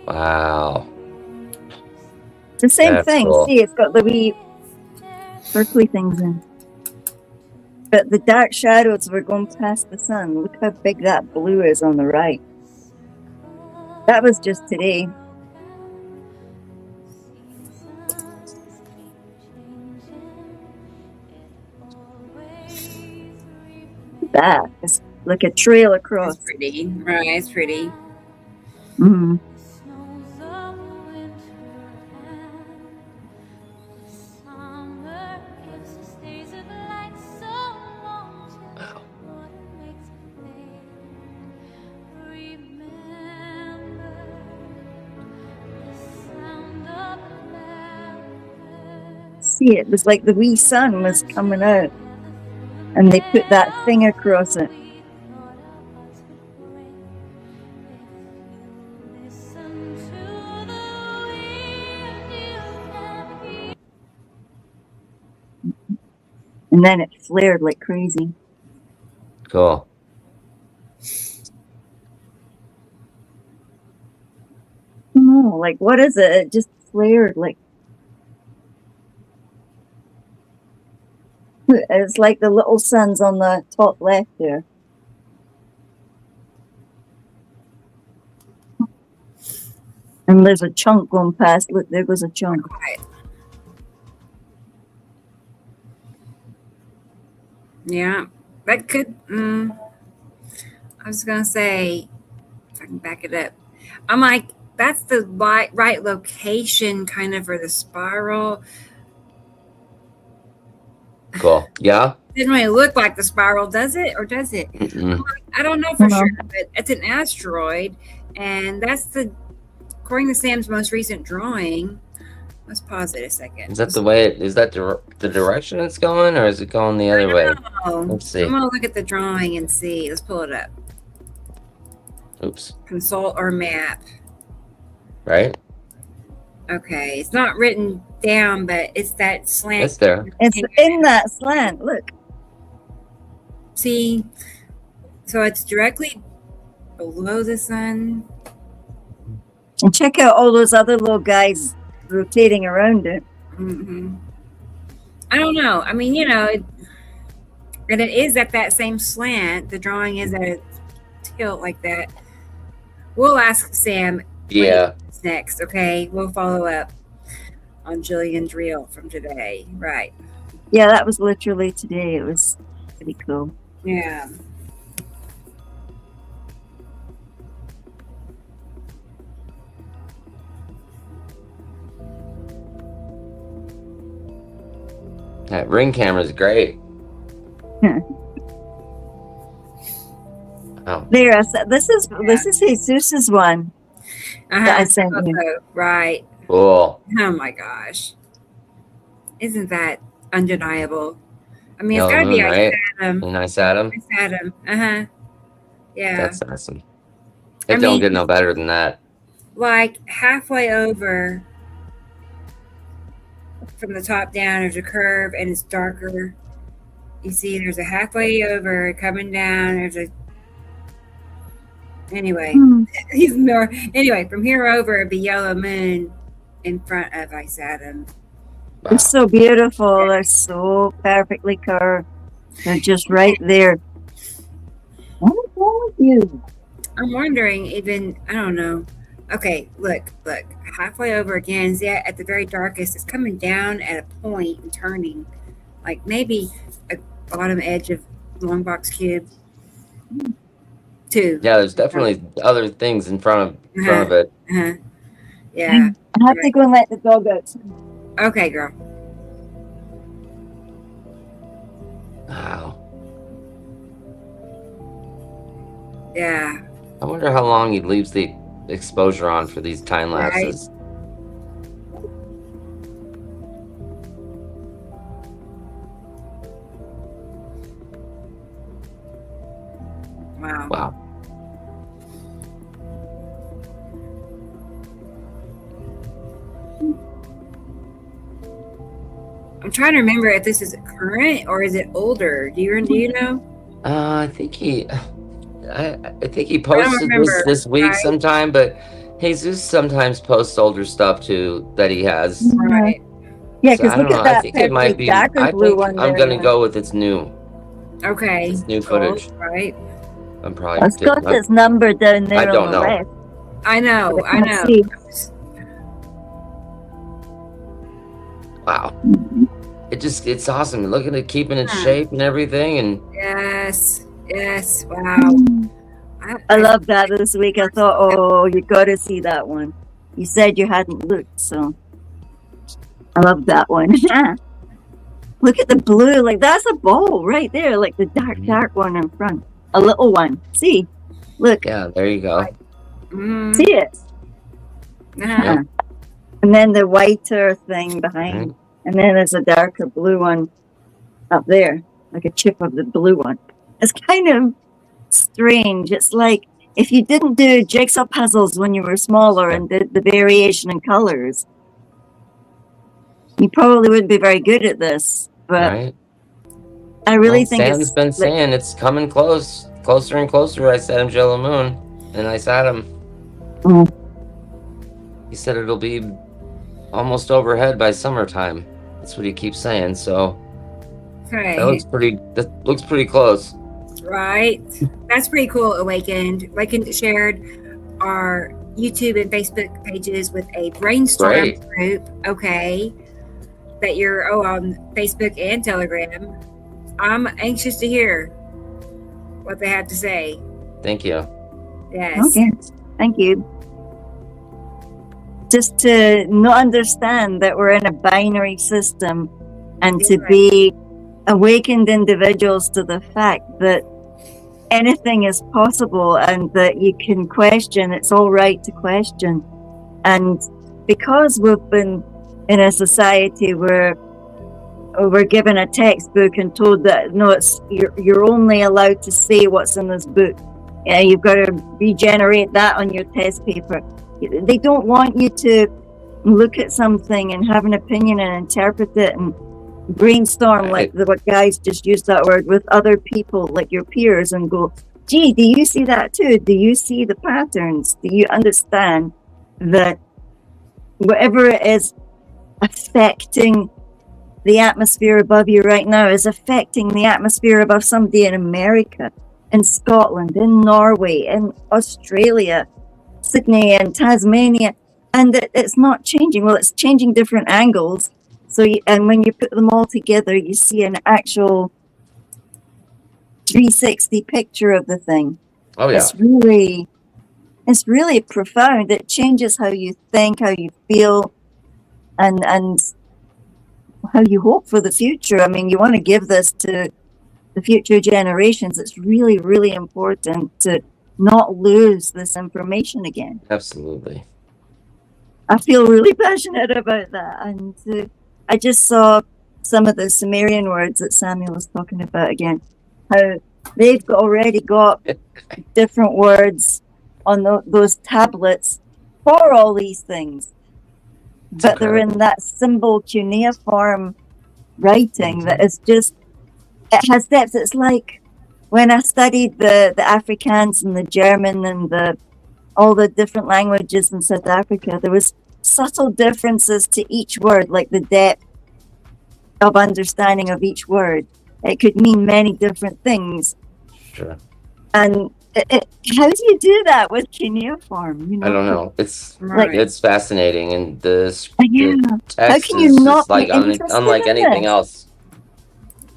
S4: Wow.
S5: It's the same
S4: That's
S5: thing.
S4: cool.
S5: See, it's got the wee sparkly things in. But the dark shadows were going past the sun. Look how big that blue is on the right. That was just today. That is like a trail across.
S2: It's pretty. Right. It's pretty.
S5: Mm-hmm. See, it was like the wee sun was coming out, and they put that thing across it. And then it flared like crazy.
S4: Cool.
S5: No, like what is it? It just flared like. It's like the little suns on the top left there. And there's a chunk going past. Look, there goes a chunk.
S2: Quiet. Yeah, that could. I was gonna say, if I can back it up, I'm like, that's the right location, kind of for the spiral.
S4: Cool. Yeah.
S2: Didn't really look like the spiral, does it? Or does it?
S4: Mm-mm.
S2: I don't know for
S5: No.
S2: sure, but it's an asteroid, and that's according to Sam's most recent drawing. Let's pause it a second.
S4: Is that the way? Is that the direction it's going, or is it going the other way?
S2: Oh,
S4: Let's see.
S2: I'm gonna look at the drawing and see. Let's pull it up.
S4: Oops.
S2: Consult or map.
S4: Right.
S2: Okay, it's not written down, but it's that slant.
S4: It's there.
S5: It's in that slant. Look.
S2: See, so it's directly below the sun.
S5: And check out all those other little guys rotating around it.
S2: Mm-hmm. I don't know. I mean, and it is at that same slant. The drawing is at a tilt like that. We'll ask Sam.
S4: Yeah.
S2: What's next? Okay, we'll follow up on Gillian's reel from today. Right.
S5: Yeah, that was literally today. It was pretty cool.
S2: Yeah.
S4: That ring camera is great. Oh,
S5: There, I said, this is Jesus's one. That I sent you.
S2: Right.
S4: cool.
S2: Oh my gosh. Isn't that undeniable? I mean, it's
S4: Yellow
S2: got to be
S4: moon,
S2: Ice
S4: right?
S2: Adam.
S4: Nice Adam.
S2: Ice Adam. Uh-huh. Yeah.
S4: That's awesome.
S2: I
S4: It don't
S2: mean-
S4: get no better than that.
S2: Like halfway over from the top down, there's a curve and it's darker. You see, there's a halfway over coming down. There's a. Anyway, he's more. Anyway, from here over, it'd be yellow moon in front of Ice Adam.
S5: They're so beautiful. They're so perfectly curved. They're just right there. What is wrong with you?
S2: I'm wondering, even, I don't know. Okay, look. Halfway over again, see, at the very darkest, it's coming down at a point and turning. Like maybe a bottom edge of long box cube. Two.
S4: Yeah, there's definitely other things in front of it.
S2: Yeah.
S5: I have to go and let the dog out.
S2: Okay, girl.
S4: Wow.
S2: Yeah.
S4: I wonder how long he leaves the exposure on for these time lapses.
S2: Right.
S4: Wow.
S2: I'm trying to remember if this is current or is it older. Do you know?
S4: I think he posted this week sometime, but Jesus sometimes posts older stuff too that he has.
S2: Right.
S5: Yeah,
S4: So
S5: because
S4: I
S5: look
S4: don't
S5: at
S4: know. I
S5: that
S4: think it might be.
S5: darker
S4: I
S5: blue
S4: think
S5: one
S4: I'm
S5: there.
S4: gonna go with its new.
S2: Okay.
S4: It's new footage.
S2: Right.
S4: I'm probably.
S5: It's got its number down there
S4: I don't
S5: on the
S4: know.
S5: left.
S2: I know. I know.
S5: See.
S4: Wow. It's awesome. Look at it keeping its shape and everything, and
S2: Yes. Wow.
S5: I love that this week. I thought, oh, you got to see that one. You said you hadn't looked, so I love that one. Look at the blue. Like, that's a ball right there. Like the dark one in front. A little one. See? Look.
S4: yeah, there you go.
S5: See it?
S2: Uh-huh.
S5: And then the whiter thing behind. And then there's a darker blue one up there. Like a chip of the blue one. It's kind of strange. It's like if you didn't do jigsaw puzzles when you were smaller and did the variation in colors, you probably wouldn't be very good at this. But
S4: Right.
S5: I really think
S4: Sam's been saying it's coming closer and closer. I said him Jello Moon, and I sat him. He said it'll be almost overhead by summertime. That's what he keeps saying. So
S2: Okay.
S4: that looks pretty close.
S2: Right. That's pretty cool. Awakened shared our YouTube and Facebook pages with a brainstorm
S4: Great.
S2: group. Okay. That you're on Facebook and Telegram. I'm anxious to hear what they have to say.
S4: Thank you.
S2: Yes.
S5: Okay. Thank you. Just to not understand that we're in a binary system and to be awakened individuals to the fact that anything is possible and that you can question, it's all right to question. And because we've been in a society where we're given a textbook and told that no, you're only allowed to say what's in this book. Yeah, you've got to regenerate that on your test paper. They don't want you to look at something and have an opinion and interpret it and brainstorm like what guys just used that word with other people like your peers and go, gee, do you see that too? Do you see the patterns? Do you understand that whatever it is affecting the atmosphere above you right now is affecting the atmosphere above somebody in America, in Scotland, in Norway, in Australia, Sydney and Tasmania, and it's not changing. Well, it's changing different angles. So, and when you put them all together, you see an actual 360 picture of the thing.
S4: Oh yeah,
S5: it's really profound. It changes how you think, how you feel, and how you hope for the future. I mean, you want to give this to the future generations. It's really, really important to not lose this information again.
S4: absolutely.
S5: I feel really passionate about that. And I just saw some of the Sumerian words that Samuel was talking about again, how they've already got different words on those tablets for all these things. But they're in that symbol cuneiform writing that is just, it has depth. It's like when I studied the Afrikaans and the German and all the different languages in South Africa, there was subtle differences to each word, like the depth of understanding of each word. It could mean many different things.
S4: Sure.
S5: And how do you do that with cuneiform?
S4: I don't know. It's
S2: Right.
S4: it's fascinating, and the
S5: Yeah. How
S4: text
S5: can you
S4: is
S5: not
S4: just like
S5: be interested
S4: unlike
S5: in
S4: anything
S5: this?
S4: else.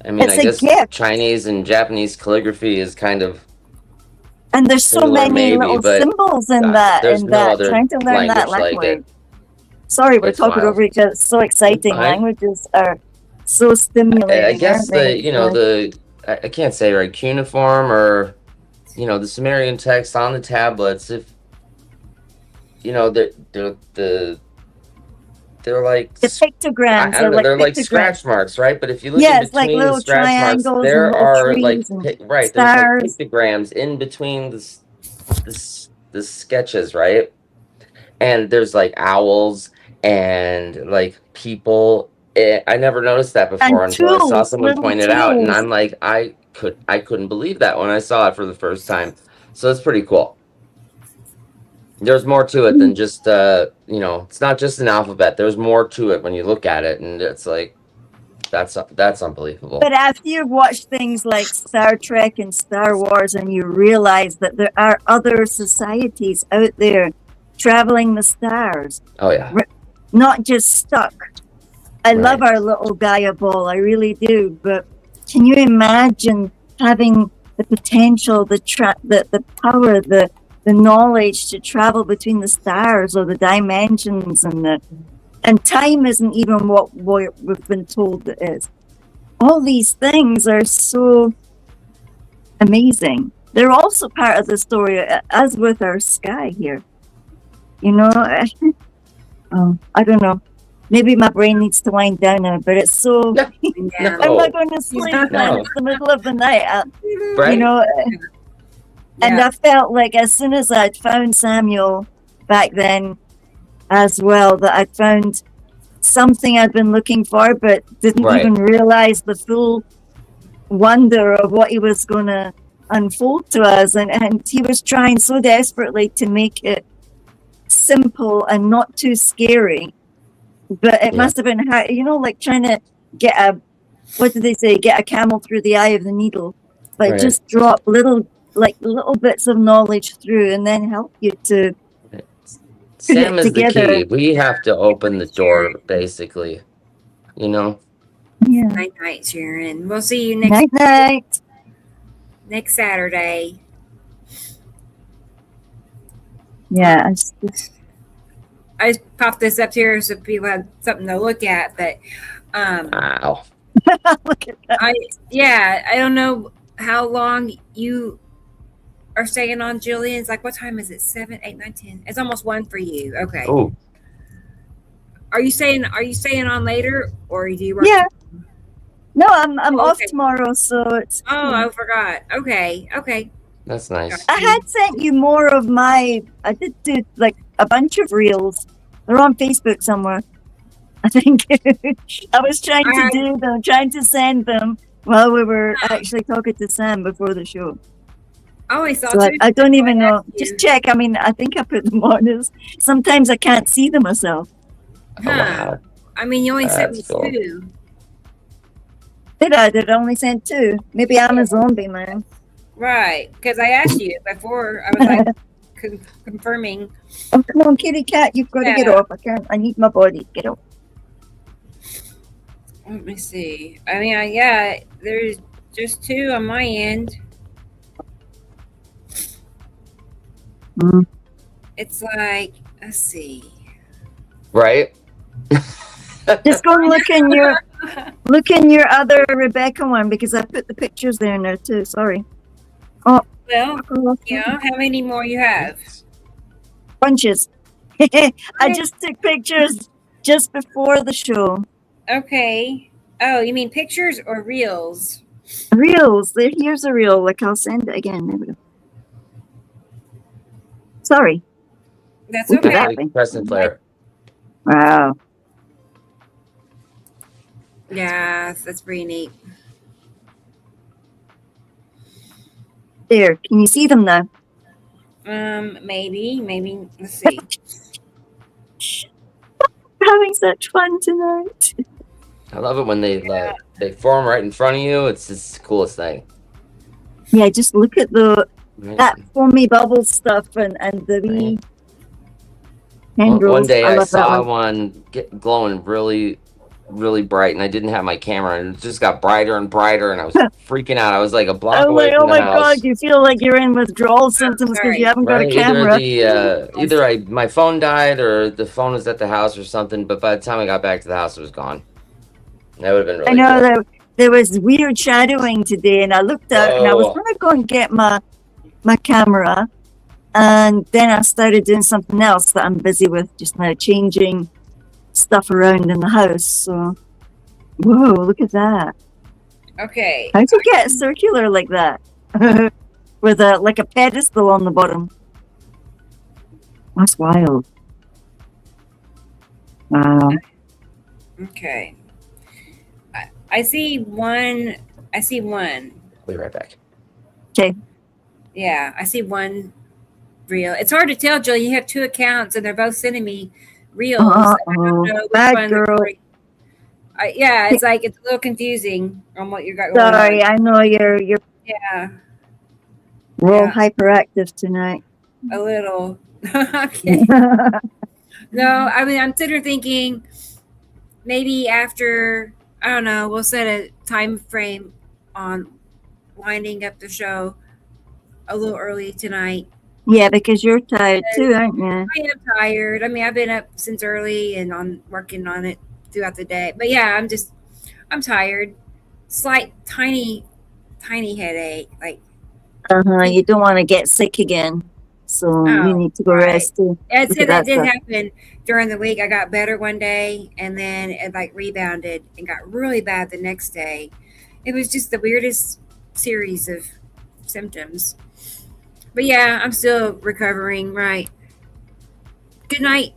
S4: I mean,
S5: It's
S4: I
S5: a
S4: guess
S5: gift.
S4: Chinese and Japanese calligraphy is kind of
S5: And there's so
S4: similar,
S5: many
S4: maybe,
S5: little
S4: but
S5: symbols in that,
S4: there's no other
S5: trying to learn that
S4: language like
S5: language.
S4: it.
S5: Sorry, we're
S4: It's
S5: talking
S4: wild.
S5: over each other. It's so exciting.
S4: fine.
S5: Languages are so
S4: I
S5: stimulating,
S4: guess
S5: aren't they?
S4: I can't say right cuneiform or the Sumerian text on the tablets. If they're like
S5: The pictograms
S4: I don't
S5: are
S4: know,
S5: like
S4: they're like
S5: pictograms.
S4: scratch marks, right? But if you look
S5: Yeah,
S4: in
S5: it's like
S4: between the
S5: little
S4: scratch marks,
S5: triangles and
S4: there
S5: little
S4: are like
S5: trees and
S4: there's like
S5: stars.
S4: pictograms in between the sketches, right? And there's like owls and like people. I never noticed that before
S5: And
S4: until I saw
S5: tools,
S4: someone
S5: little
S4: point it out, and
S5: tools.
S4: I'm like, I couldn't believe that when I saw it for the first time. So it's pretty cool. There's more to it than just it's not just an alphabet. There's more to it when you look at it, and it's like that's unbelievable.
S5: But after you've watched things like Star Trek and Star Wars, and you realize that there are other societies out there traveling the stars,
S4: Oh yeah.
S5: not just stuck. I love
S4: Right.
S5: our little Gaia ball, I really do. But can you imagine having the potential, the power, the knowledge to travel between the stars or the dimensions, and time isn't even what we've been told it is. All these things are so amazing. They're also part of the story, as with our sky here. I don't know. Maybe my brain needs to wind down now, but it's so.
S2: Yeah.
S5: I'm not going to sleep, man.
S4: No.
S5: It's the middle of the night.
S4: Right.
S5: And I felt like as soon as I'd found Samuel back then as well, that I'd found something I'd been looking for, but didn't
S4: Right.
S5: even realize the full wonder of what he was going to unfold to us. And he was trying so desperately to make it simple and not too scary. But it must have been hard, like trying to get what did they say? Get a camel through the eye of the needle. Like
S4: Right.
S5: just drop little bits of knowledge through and then help you to
S4: Sam is
S5: together.
S4: the key. We have to open the door, basically.
S5: Yeah.
S2: Night, night, Sharon. We'll see you
S5: Night.
S2: next Saturday.
S5: Yeah.
S2: I just popped this up here so people have something to look at. But
S4: Wow.
S5: Look at that.
S2: I don't know how long you are staying on, Gillian. It's like, what time is it? 7, 8, 9, 10. It's almost 1 for you. Okay.
S4: Oh,
S2: Are you staying on later, or do you work?
S5: Yeah. No, I'm
S2: Oh,
S5: off
S2: okay.
S5: tomorrow, so it's.
S2: Oh, I forgot. Okay.
S4: that's nice.
S5: I had sent you more of I did do like a bunch of reels. They're on Facebook somewhere. I think I was trying to do them, trying to send them while we were actually talking to Sam before the show.
S2: Oh, I saw
S5: So
S2: two.
S5: I don't even know.
S2: asked you.
S5: Just check. I mean, I think I put them on. Sometimes I can't see them myself.
S4: Oh, wow.
S2: I mean, you only sent me
S4: That's cool.
S2: 2.
S5: Did I only send 2? Maybe I'm a zombie, man.
S2: Right. Because I asked you before. I was like confirming.
S5: Oh, come on, kitty cat. You've got to get
S2: Yeah.
S5: off. I need my body. Get off.
S2: Let me see. I mean, there's just 2 on my end.
S5: Mm.
S2: It's like, let's see.
S4: Right?
S5: Just go and look in your other Rebecca one because I put the pictures there now too. Sorry.
S2: Well, yeah. How many more you have?
S5: Bunches. I just took pictures just before the show.
S2: Okay. Oh, you mean pictures or reels?
S5: Reels. Here's a reel. Like I'll send it again. There we go. Sorry.
S2: That's
S5: Look at
S2: okay.
S5: that.
S4: Crescent flare.
S5: Wow.
S2: Yeah, that's pretty neat.
S5: There. Can you see them now?
S2: Maybe. Let's see.
S5: Having such fun tonight.
S4: I love it when they form right in front of you. It's just the coolest thing.
S5: Yeah, just look at that foamy bubble stuff and the wee tendrils.
S4: One day I
S5: love that
S4: saw one get glowing really, really bright, and I didn't have my camera, and it just got brighter and brighter, and I was freaking out. I was like a block away from the house.
S5: God, you feel like you're in withdrawal symptoms because you haven't got a camera.
S4: My phone died or the phone was at the house or something, but by the time I got back to the house, it was gone. That would have been really
S5: I know
S4: cool.
S5: there was weird shadowing today, and I looked out and I was going to go and get my camera, and then I started doing something else that I'm busy with just now, changing stuff around in the house. So, whoa, look at that.
S2: Okay.
S5: How'd you get circular like that? With like a pedestal on the bottom. That's wild. Wow.
S2: Okay. I see one.
S4: Be right back.
S5: Okay.
S2: Yeah, I see one reel. It's hard to tell, Jill. You have two accounts, and they're both sending me reels. I don't know which
S5: Bad
S2: one.
S5: girl.
S2: Yeah, it's like it's a little confusing on what you got going
S5: Sorry,
S2: on.
S5: I know you're
S2: Yeah,
S5: real hyperactive tonight.
S2: a little. Okay. No, I mean, I'm sitting here thinking maybe after, I don't know, we'll set a time frame on winding up the show a little early tonight.
S5: Yeah, because you're tired too, aren't you?
S2: I am tired. I mean, I've been up since early and working on it throughout the day. But yeah, I'm tired. Slight, tiny headache. Like,
S5: You don't want to get sick again. So you need to go rest too.
S2: I'd say that did happen during the week. I got better one day and then it like rebounded and got really bad the next day. It was just the weirdest series of symptoms. But yeah, I'm still recovering, right? Good night,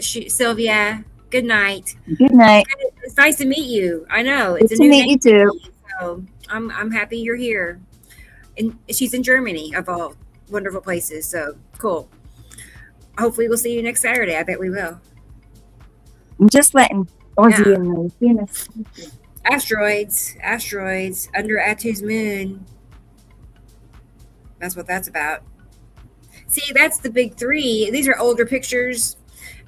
S2: Sylvia. Good night.
S5: Good night.
S2: It's nice to meet you. I know.
S5: It's to meet you too.
S2: So I'm happy you're here. And she's in Germany, of all wonderful places. So cool. Hopefully we'll see you next Saturday. I bet we will.
S5: I'm just letting Ozzy in know.
S2: Asteroids under Atu's moon. That's what that's about. See, that's the big three. These are older pictures.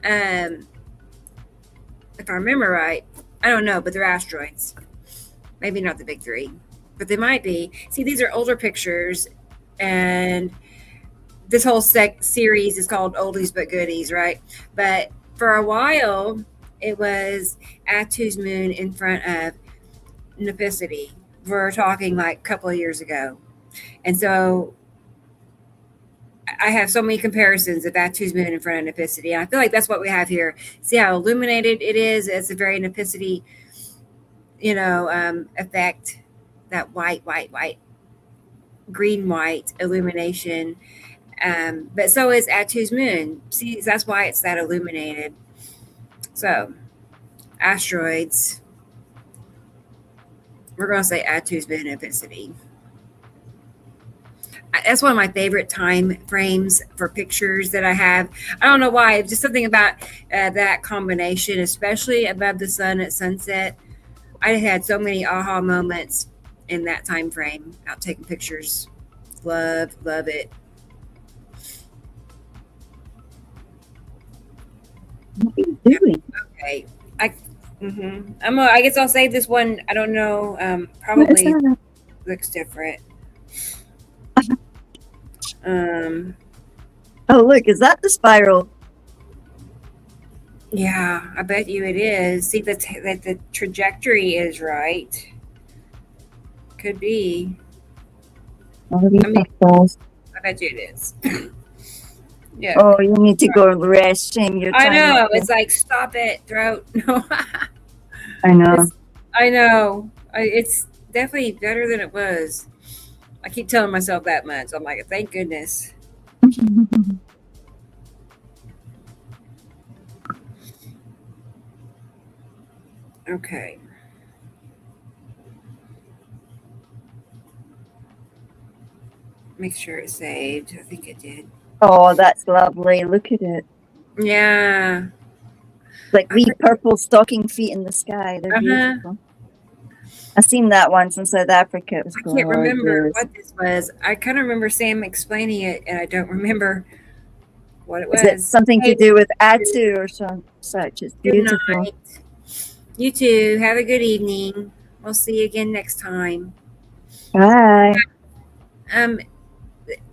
S2: If I remember right. I don't know, but they're asteroids. Maybe not the big three, but they might be. See, these are older pictures, and this whole series is called Oldies But Goodies, right? But for a while, it was Atu's moon in front of Nepicity. We're talking like a couple of years ago. And so I have so many comparisons of Atu's moon in front of Nepicity. And I feel like that's what we have here. See how illuminated it is? It's a very Nepicity, effect. That white, green, white illumination. But so is Atu's moon. See, that's why it's that illuminated. So, asteroids. We're going to say Atu's moon Nepicity. That's one of my favorite time frames for pictures that I have. I don't know why. Just something about that combination, especially above the sun at sunset. I had so many aha moments in that time frame out taking pictures. Love it.
S5: What are you doing?
S2: Okay. I guess I'll save this one. I don't know. Probably looks different.
S5: Oh, look, is that the spiral?
S2: Yeah, I bet you it is. See that the trajectory is right. Could be. I bet you it is. Yeah.
S5: Oh, you need to go rest. Shame your time.
S2: I know. It's like, stop it, throat. No.
S5: I know.
S2: I know. It's definitely better than it was. I keep telling myself that much. I'm like, thank goodness. Okay. Make sure it's saved. I think it did.
S5: Oh, that's lovely. Look at it.
S2: Yeah.
S5: Like wee purple stocking feet in the sky. They're beautiful. I've seen that once in South Africa. It was
S2: I can't remember
S5: gorgeous.
S2: what this was. I kind of remember Sam explaining it, and I don't remember what it was.
S5: Is it something to do with Atu or such? It's
S2: Good
S5: beautiful.
S2: night. You too. Have a good evening. We'll see you again next time.
S5: Bye.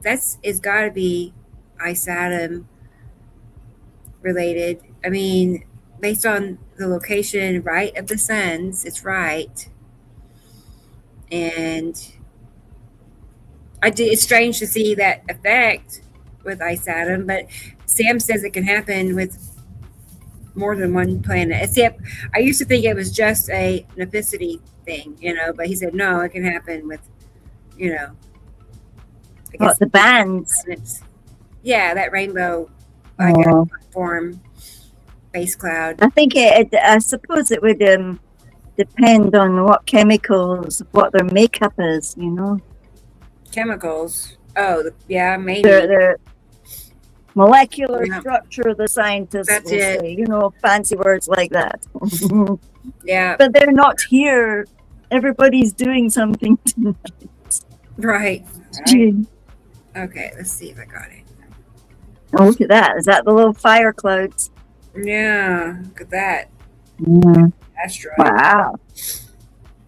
S2: It's got to be ISATM related. I mean, based on the location, right, of the suns, it's right. And it's strange to see that effect with ISATM, but Sam says it can happen with more than one planet. Except I used to think it was just a nepicity thing, but he said no, it can happen with, I guess
S5: the bands?
S2: Yeah, that rainbow form base cloud.
S5: I think I suppose it would depend on what chemicals, what their makeup is,
S2: Chemicals. Oh, yeah, maybe.
S5: Their molecular structure, the scientists
S2: That's
S5: will say, fancy words like that.
S2: Yeah.
S5: But they're not here. Everybody's doing something tonight.
S2: Right. Okay, let's see if I got it.
S5: Oh, look at that. Is that the little fire clouds?
S2: Yeah, look at that.
S5: Yeah.
S2: Asteroid.
S5: Wow.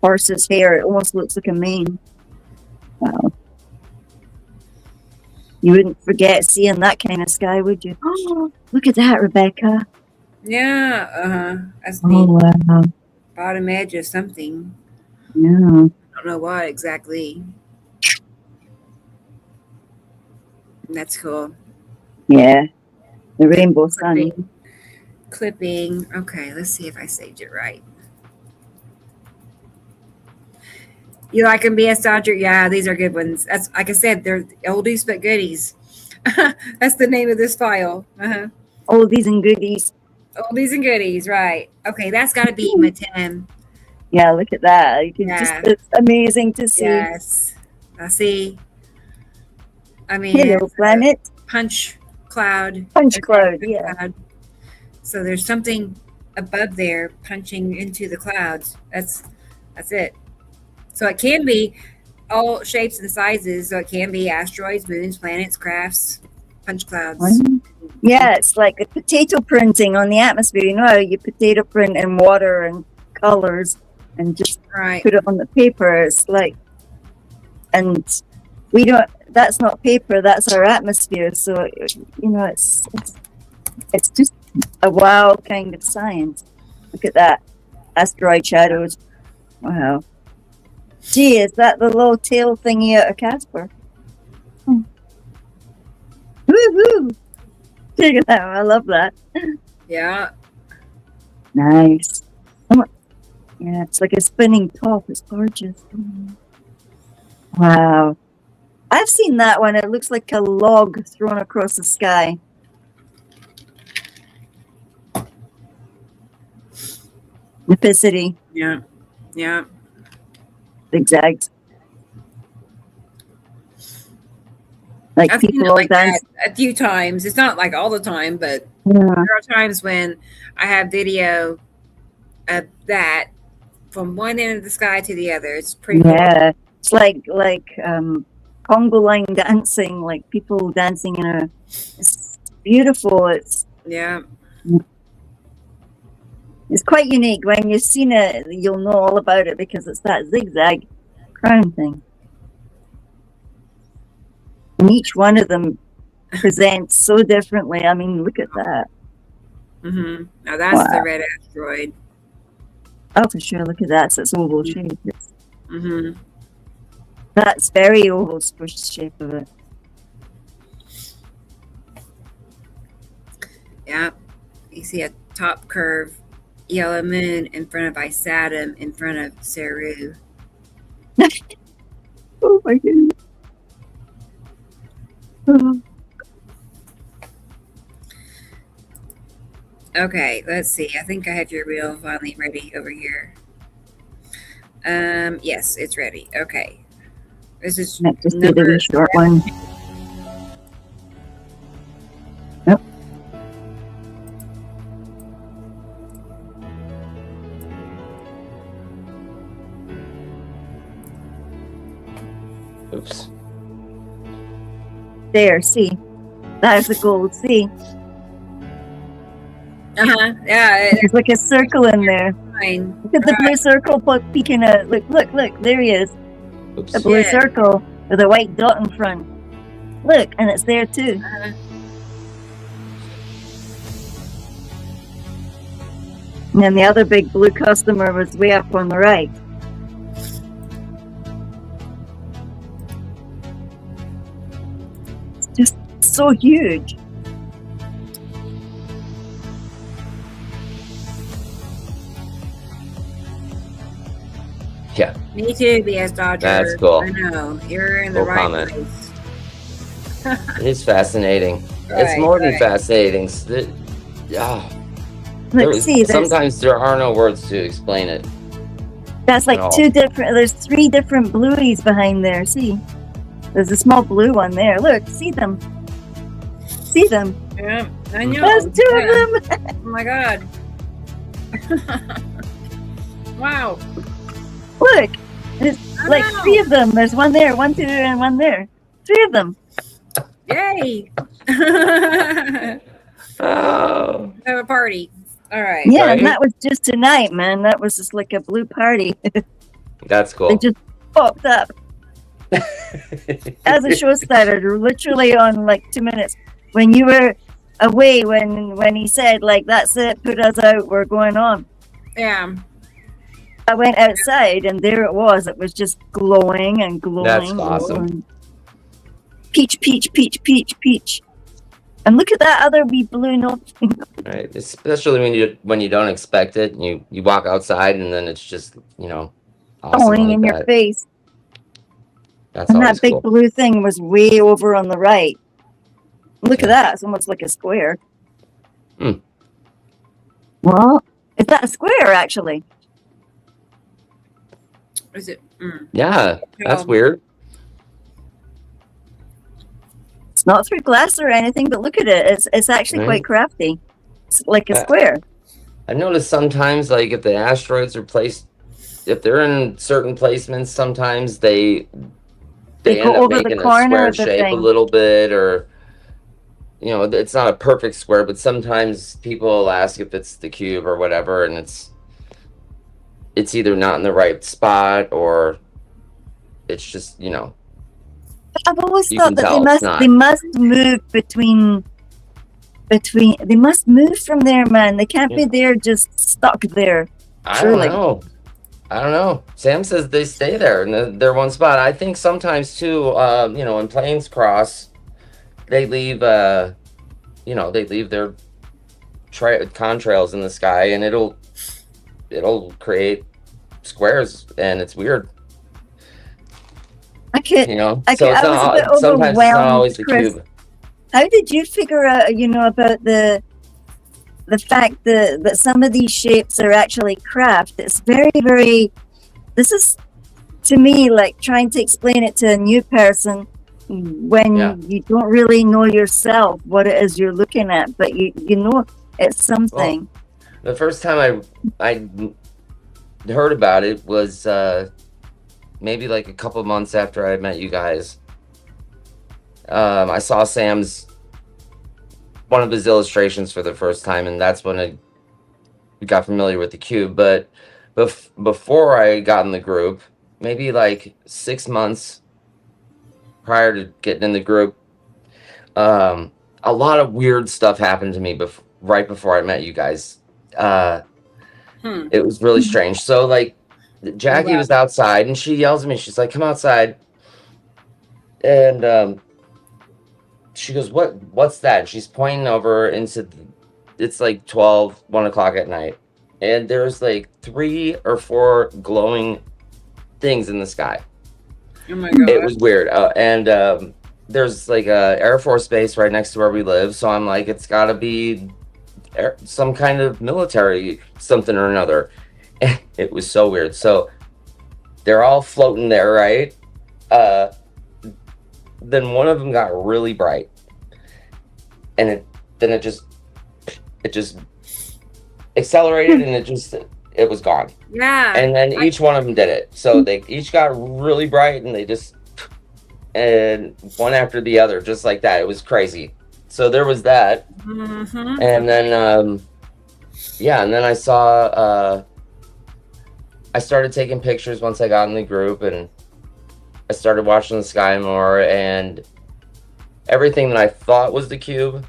S5: Horse's hair. It almost looks like a mane. Wow. You wouldn't forget seeing that kind of sky, would you? Oh, look at that, Rebecca.
S2: Yeah, that's
S5: Oh,
S2: neat.
S5: wow.
S2: Bottom edge of something.
S5: Yeah.
S2: I don't know what exactly. That's cool.
S5: Yeah. The rainbow sun.
S2: Clipping. Okay, let's see if I saved it right. You like them, B.S. Dodger? Yeah, these are good ones. That's, like I said, they're oldies but goodies. That's the name of this file.
S5: Oldies and goodies.
S2: Oldies and goodies, right. Okay, that's got to be my 10.
S5: Yeah, look at that. You can it's amazing to see.
S2: Yes. I see. I mean,
S5: hello, planet.
S2: Punch cloud.
S5: Punch cloud, yeah.
S2: Cloud. So there's something above there punching into the clouds. That's it. So it can be all shapes and sizes. So it can be asteroids, moons, planets, crafts, punch clouds.
S5: Yeah, it's like a potato printing on the atmosphere. You know how you potato print in water and colors and just put it on the paper. It's like, and we don't, that's not paper, that's our atmosphere. So, it's just a wild kind of science. Look at that. Asteroid shadows. Wow. Gee, is that the little tail thingy out of Casper? Woohoo! Look at that. I love that.
S2: Yeah.
S5: Nice. Yeah, it's like a spinning top. It's gorgeous. Wow. I've seen that one. It looks like a log thrown across the sky. Nepicity.
S2: Yeah. Yeah.
S5: Zigzags. Like
S2: I've
S5: people
S2: seen it like
S5: dance.
S2: that a few times. It's not like all the time, but
S5: Yeah.
S2: there are times when I have video of that from one end of the sky to the other. It's pretty cool.
S5: Yeah. It's like Congo line dancing, like people dancing in a. It's beautiful. It's quite unique. When you've seen it, you'll know all about it because it's that zigzag crown thing. And each one of them presents so differently. I mean, look at that.
S2: Mm-hmm. Now that's the red asteroid.
S5: Oh, for sure. Look at that. So it's oval shape.
S2: Mm-hmm.
S5: That's very oval shape of it.
S2: Yeah. You see a top curve, yellow moon in front of ISATM, in front of Saru.
S5: Oh my goodness.
S2: Okay, let's see. I think I have your reel finally ready over here. Yes, it's ready. Okay. This is
S5: just did a short one. Yep.
S4: Oops.
S5: There, see? That's the gold, see?
S2: Yeah.
S5: There's like a circle in there.
S2: Fine.
S5: Look at the blue circle peeking out. Look, there he is.
S4: Oops.
S5: The blue
S2: Yeah.
S5: circle with a white dot in front. Look, and it's there too. And then the other big blue customer was way up on the right. It's just so huge.
S4: Yeah.
S2: Me too, BS Dodger.
S4: That's cool.
S2: I know. You're in the
S4: Cool
S2: right
S4: comment.
S2: place.
S4: It is fascinating. It's
S2: Right,
S4: more than
S2: right.
S4: fascinating.
S5: Look, see,
S4: Sometimes there are no words to explain it.
S5: that's like
S4: at all.
S5: there's 3 different blueies behind there. See? There's a small blue one there. Look, see them. See them.
S2: Yeah, I know.
S5: There's 2
S2: Yeah.
S5: of them.
S2: Oh my god. Wow.
S5: Look, there's
S2: I
S5: like
S2: know.
S5: 3 of them. There's one there, 1, 2, and 1 there. 3 of them.
S2: Yay.
S4: Oh.
S2: Have a party. All right.
S5: Yeah,
S4: Right.
S5: and that was just tonight, man. That was just like a blue party.
S4: That's cool.
S5: They just popped up as a show started, literally on like 2 minutes. When you were away, when he said like, "That's it, put us out, we're going on."
S2: Yeah.
S5: I went outside, and there it was. It was just glowing and glowing.
S4: That's awesome.
S5: Glowing. Peach, peach, peach, peach, peach. And look at that other wee blue note.
S4: Right. Especially when you don't expect it. And you walk outside and then it's just, awesome
S5: Glowing
S4: like
S5: in your
S4: that.
S5: face.
S4: That's
S5: And
S4: always
S5: that big
S4: cool.
S5: blue thing was way over on the right. Look at that. It's almost like a square.
S4: Hmm.
S5: Well, is that a square, actually?
S2: Is it?
S4: Yeah, that's
S2: Um,
S4: weird.
S5: It's not through glass or anything, but look at it. It's actually
S4: Right.
S5: quite crafty. It's like a
S4: Uh,
S5: square.
S4: I've noticed sometimes, like, if the asteroids are placed, if they're in certain placements, sometimes they
S5: They
S4: end
S5: go
S4: up
S5: over the
S4: making a
S5: corner
S4: square
S5: of the
S4: shape a
S5: thing.
S4: little bit, or it's not a perfect square, but sometimes people will ask if it's the cube or whatever, and it's either not in the right spot or it's just
S5: I've always
S4: You
S5: thought
S4: can
S5: that
S4: tell it's not.
S5: they must move between they must move from there, man. They can't be there just stuck there.
S4: I
S5: Truly.
S4: don't know. Sam says they stay there in their one spot. I think sometimes too, when planes cross, they leave, they leave their contrails in the sky, and it'll create squares, and it's weird,
S5: I could.
S4: So
S5: I
S4: it's
S5: was a
S4: not,
S5: bit
S4: sometimes it's not
S5: overwhelmed,
S4: always the
S5: Chris.
S4: cube.
S5: How did you figure out, about the fact that some of these shapes are actually craft? It's very, very. This is, to me, like trying to explain it to a new person when
S4: Yeah.
S5: you don't really know yourself what it is you're looking at, but you know it's something.
S4: The first time I heard about it was maybe like a couple months after I met you guys. I saw one of his illustrations for the first time, and that's when I got familiar with the cube. But before I got in the group, maybe like 6 months prior to getting in the group, a lot of weird stuff happened to me right before I met you guys. It was really strange. So like Jackie was outside and she yells at me. She's like, "Come outside." And she goes, what's that? And she's pointing over into it's like 1 o'clock at night. And there's like 3 or 4 glowing things in the sky.
S2: Oh my god.
S4: It was weird. And there's like a Air Force base right next to where we live. So I'm like, it's gotta be some kind of military something or another. It was so weird. So they're all floating there, right? Then one of them got really bright, and it just accelerated, and it was gone.
S2: Yeah.
S4: And then each one of them did it. So they each got really bright, and they just and one after the other, just like that. It was crazy. So there was that. And then and then I saw I started taking pictures once I got in the group, and I started watching the sky more, and everything that I thought was the cube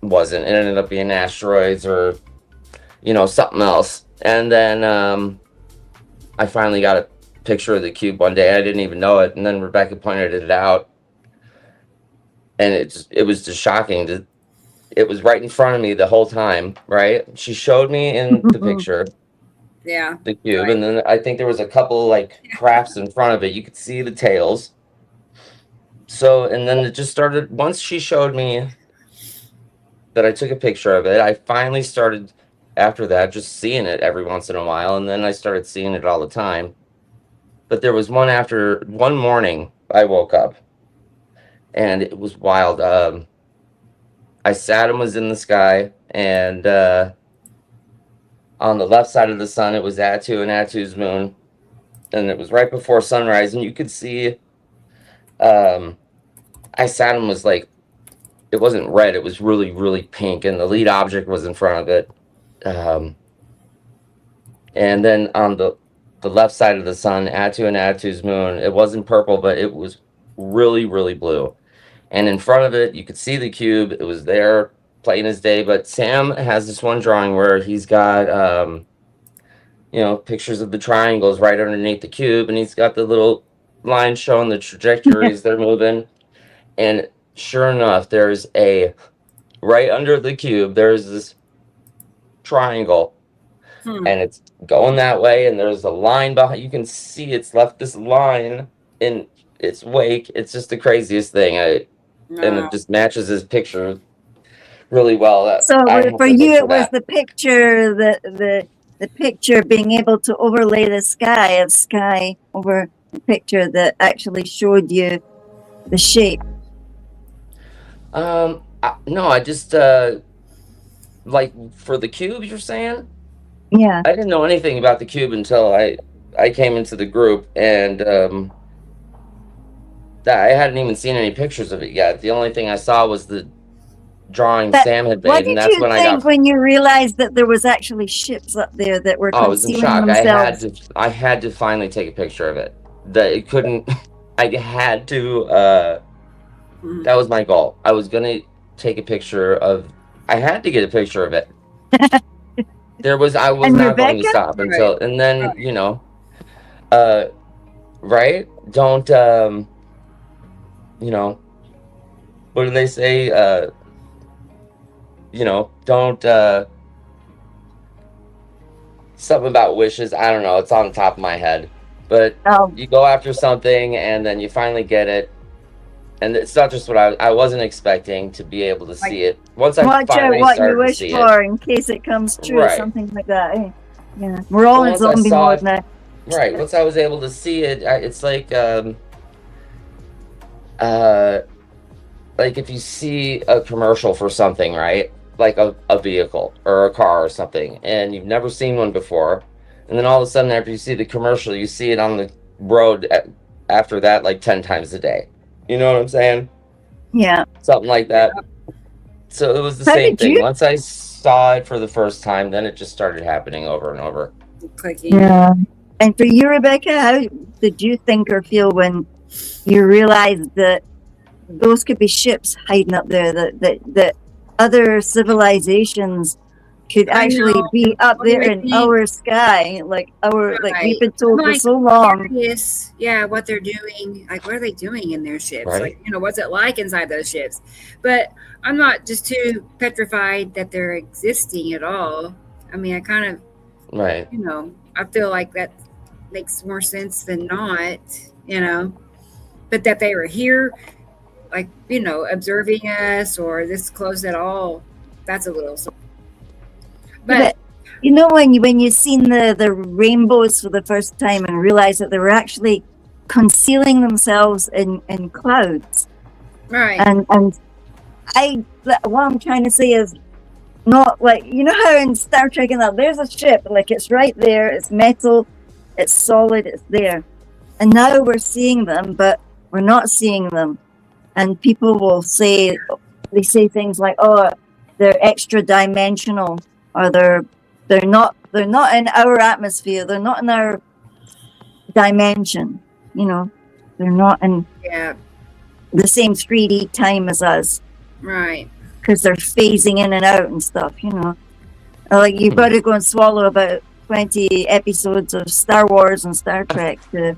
S4: wasn't. It ended up being asteroids or something else. And then I finally got a picture of the cube one day. I didn't even know it, and then Rebecca pointed it out, and it was just shocking. It was right in front of me the whole time, right? She showed me in the picture the cube, and then I think there was a couple like crafts in front of it. You could see the tails. So, and then it just started, once she showed me that I took a picture of it, I finally started after that just seeing it every once in a while, and then I started seeing it all the time. But there was one morning I woke up, and it was wild. Saturn was in the sky, and on the left side of the sun, it was Attu and Attu's moon, and it was right before sunrise, and you could see Saturn was like, it wasn't red, it was really, really pink, and the lead object was in front of it. And then on the left side of the sun, Attu and Attu's moon, it wasn't purple, but it was really, really blue. And in front of it, you could see the cube. It was there, plain as day. But Sam has this one drawing where he's got, pictures of the triangles right underneath the cube, and he's got the little lines showing the trajectories they're moving. And sure enough, there's right under the cube, there's this triangle, and it's going that way, and there's a line behind. You can see it's left this line in its wake. It's just the craziest thing. And it just matches his picture really well.
S5: So for you, it was the picture, the picture being able to overlay the sky over the picture that actually showed you the shape.
S4: No, I just like for the cube, you're saying?
S5: Yeah.
S4: I didn't know anything about the cube until I came into the group, and I hadn't even seen any pictures of it yet. The only thing I saw was the drawing Sam had made, and that's when I got. What did you think
S5: when you realized that there was actually ships up there that were concealing themselves?
S4: I had to finally take a picture of it. That it couldn't. I had to. That was my goal. I was gonna take a picture of. I had to get a picture of it. I was not going to stop until, and then right? Don't what do they say? Don't something about wishes. I don't know. It's on the top of my head. But you go after something, and then you finally get it. And it's not just what I wasn't expecting to be able to see it. Once I finally started to see it. Watch out what you wish for
S5: in case it comes true, something like that. Eh? Yeah, we're all in zombie mode now.
S4: Right. Once I was able to see it, it's like if you see a commercial for something, right? Like a vehicle or a car or something, and you've never seen one before, and then all of a sudden after you see the commercial, you see it on the road after that like 10 times a day. You know what I'm saying?
S5: Yeah.
S4: Something like that. So it was the same thing. Once I saw it for the first time, then it just started happening over and over.
S2: Clicking.
S5: Yeah. And for you, Rebecca, how did you think or feel when you realized that those could be ships hiding up there, that other civilizations could actually be up there in our sky, like we've been told for so long.
S2: Curious, what they're doing, like what are they doing in their ships?
S4: Right.
S2: Like, what's it like inside those ships? But I'm not just too petrified that they're existing at all. I mean, I kind of,
S4: right.
S2: I feel like that makes more sense than not, but that they were here, like, observing us or this close at all, that's a little.
S5: But when you seen the rainbows for the first time and realized that they were actually concealing themselves in clouds,
S2: right?
S5: And what I'm trying to say is not like how in Star Trek and that there's a ship, like it's right there, it's metal, it's solid, it's there, and now we're seeing them, but We're not seeing them. And people will say, they say things like, oh, they're extra dimensional, or they're not in our atmosphere, they're not in our dimension, you know, they're not in the same 3D time as us.
S2: Right.
S5: Because they're phasing in and out and stuff, you know. Like, you've got to go and swallow about 20 episodes of Star Wars and Star Trek to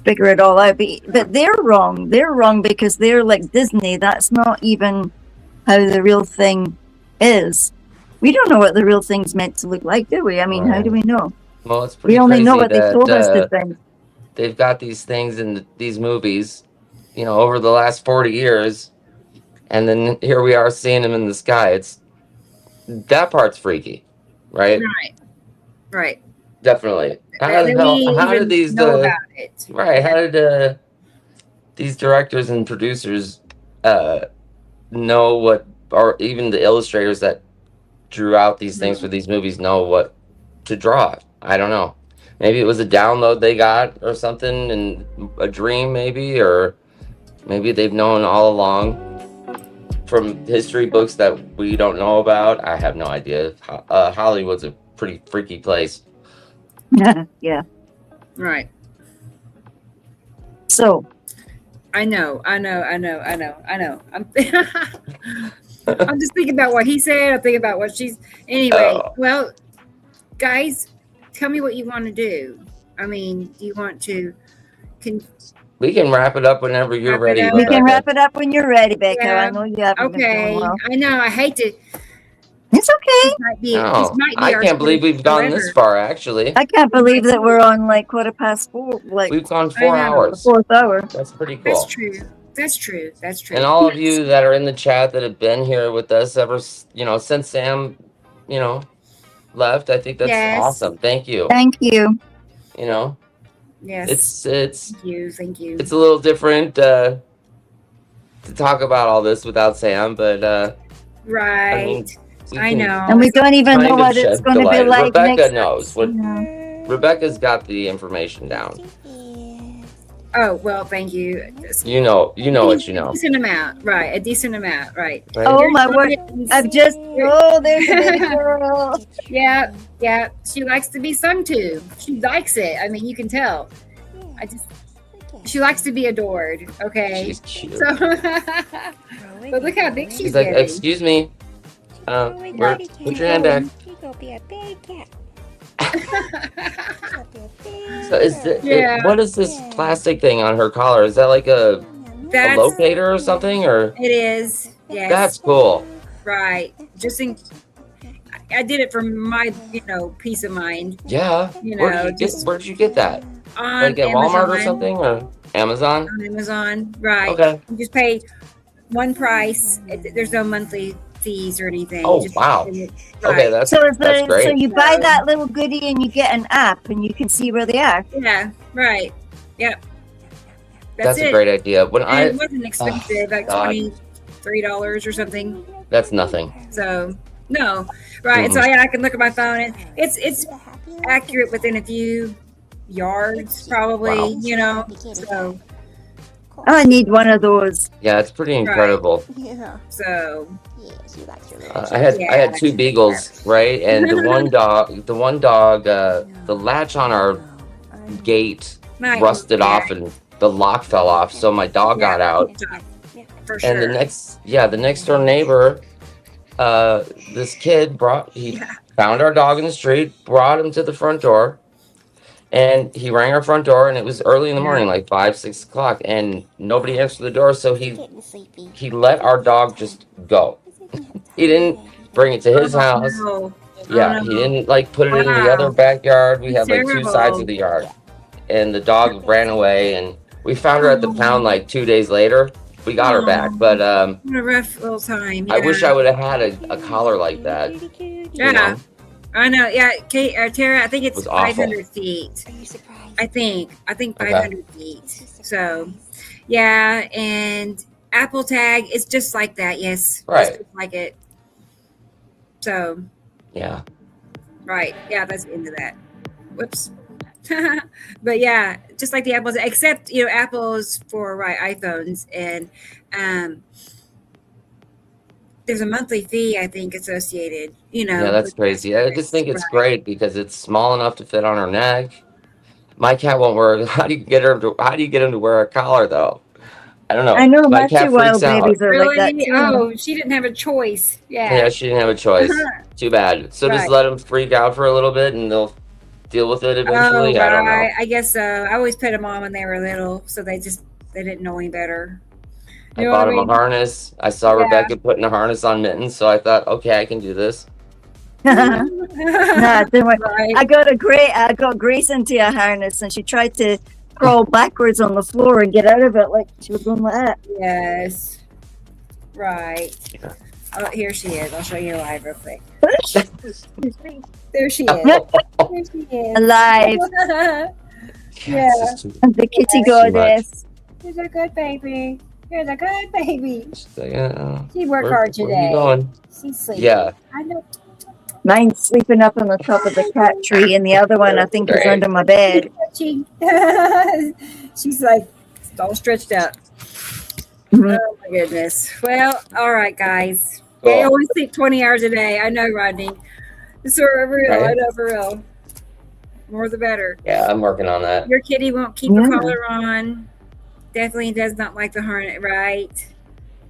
S5: figure it all out. But they're wrong. They're wrong because they're like Disney. That's not even how the real thing is. We don't know what the real thing's meant to look like, do we? I mean, how do we know?
S4: Well, it's pretty
S5: We only know
S4: crazy
S5: what they
S4: that,
S5: told us to think.
S4: they've got these things in these movies, you know, over the last 40 years, and then here we are seeing them in the sky. That part's freaky, right?
S2: Right.
S4: Definitely.
S2: How did these know about it?
S4: Right? How did these directors and producers know what, or even the illustrators that drew out these things for these movies know what to draw? I don't know. Maybe it was a download they got or something, and a dream maybe, or maybe they've known all along from history books that we don't know about. I have no idea. Hollywood's a pretty freaky place.
S5: Yeah.
S2: Right.
S5: So.
S2: I know. I'm I'm just thinking about what he said. I'm thinking about what she's. Anyway, well, guys, tell me what you want to do. I mean, do you want to?
S4: We can wrap it up whenever you're ready.
S5: We can wrap it up when you're ready, Becca. Yeah. I know you haven't.
S2: Okay. Well. I know. I hate to.
S5: It's okay.
S4: I can't believe we've gone this far, actually.
S5: I can't believe that we're on like 4:04. Like,
S4: we've gone 4 hours.
S5: The 4th hour.
S4: That's pretty cool.
S2: That's true.
S4: And all of you that are in the chat that have been here with us ever, you know, since Sam, you know, left, I think that's awesome. Thank you.
S5: Thank you.
S4: You know.
S2: Yes.
S4: It's
S2: thank you.
S4: It's a little different to talk about all this without Sam, but
S2: right. I know.
S5: And we don't even know what it's going to be like.
S4: Rebecca knows what. Rebecca's got the information down.
S2: Oh, well, thank you.
S4: You know what you know.
S2: A decent amount, right? A decent amount, right?
S5: Oh my word! I've just there's a baby girl.
S2: Yeah. She likes to be sung to. She likes it. I mean, you can tell. She likes to be adored. Okay.
S4: She's cute.
S2: So, but look how big she's
S4: like,
S2: getting.
S4: Excuse me. Put your hand down.
S8: She gonna be a big cat.
S4: So what is this plastic thing on her collar? Is that like a locator or something, or?
S2: It is. Yes.
S4: That's cool.
S2: Right. I did it for my, peace of mind.
S4: Yeah. Where'd you get that? Like at Walmart or something, or Amazon?
S2: On Amazon. Right.
S4: Okay.
S2: You just pay one price. There's no monthly fees or anything.
S4: Oh, wow.
S2: Right.
S4: Okay, that's great.
S5: So you buy that little goodie and you get an app and you can see where they are.
S2: Yeah, right. Yep.
S4: That's a great idea.
S2: It wasn't expensive, like $23 or something.
S4: That's nothing.
S2: So no, right. So I can look at my phone and it's accurate within a few yards, probably.
S4: Wow.
S2: So.
S5: I need one of those.
S4: Yeah, it's pretty incredible.
S2: Right. Yeah. So.
S4: I had 2 beagles, right? And the one dog, the latch on our gate rusted off and the lock fell off, so my dog got out.
S2: For sure.
S4: And the next door neighbor, this kid found our dog in the street, brought him to the front door, and he rang our front door, and it was early in the morning, like 5-6 o'clock, and nobody answered the door, so he let our dog just go. He didn't bring it to his house.
S2: No.
S4: Yeah, he didn't put it in the other backyard. We had 2 sides of the yard, and the dog ran away, and we found her at the pound 2 days later. We got her back, but
S2: what a rough little time.
S4: I wish I would have had a collar like that.
S2: Yeah. I know. Yeah, Tara, I think it's 500 feet.
S8: Are you surprised?
S2: I think 500 feet. So, yeah, and Apple Tag is just like that. Yes,
S4: right.
S2: Just like it. So,
S4: yeah,
S2: right. Yeah, that's into that. Whoops. But yeah, just like the apples, except Apple's for iPhones, and there's a monthly fee I think associated.
S4: Yeah, that's crazy. I just think it's great because it's small enough to fit on her neck. My cat won't wear. How do you get him to wear a collar though? I don't know.
S5: I know
S4: My
S5: my
S4: cat
S5: two
S4: freaks
S5: wild
S4: out.
S5: babies are like that
S2: Really?
S5: too.
S2: Oh, she didn't have a choice.
S4: Yeah,
S2: Yeah.
S4: she didn't have a choice. Too bad. So just
S2: Right.
S4: let them freak out for a little bit, and they'll deal with it eventually.
S2: Oh,
S4: I don't know.
S2: right. I guess so. I always put them on when they were little, so they didn't know any better.
S4: I bought him a harness. I saw
S2: Yeah.
S4: Rebecca putting a harness on Mittens, so I thought, okay, I can do this.
S5: Nah, it didn't work.
S2: Right.
S5: I got Grace into a harness, and she tried to crawl backwards on the floor and get out of it like she was going like that.
S2: Yes. Right.
S4: Yeah.
S2: Oh, here she is. I'll show you live real quick.
S5: Excuse me.
S2: There she is.
S4: Oh,
S2: There she is.
S5: Alive.
S2: Yeah.
S5: The kitty goddess.
S2: She's a good baby. You're a good baby.
S4: Yeah.
S2: She worked
S4: Where-
S2: hard
S4: where you
S2: today.
S4: going?
S2: She's sleeping.
S4: Yeah.
S2: I know.
S5: Mine's sleeping up on the top of the cat tree, and the other one I think is
S4: Great.
S5: under my bed.
S2: Stretching. She's like all stretched out.
S5: Mhm.
S2: Oh my goodness. Well, all right, guys. They
S4: Cool.
S2: always sleep 20 hours a day. I know, Rodney. It's for real. I
S4: Right.
S2: know, for real. More the better.
S4: Yeah, I'm working on that.
S2: Your kitty won't keep
S5: Yeah.
S2: a collar on. Definitely does not like the harness, right?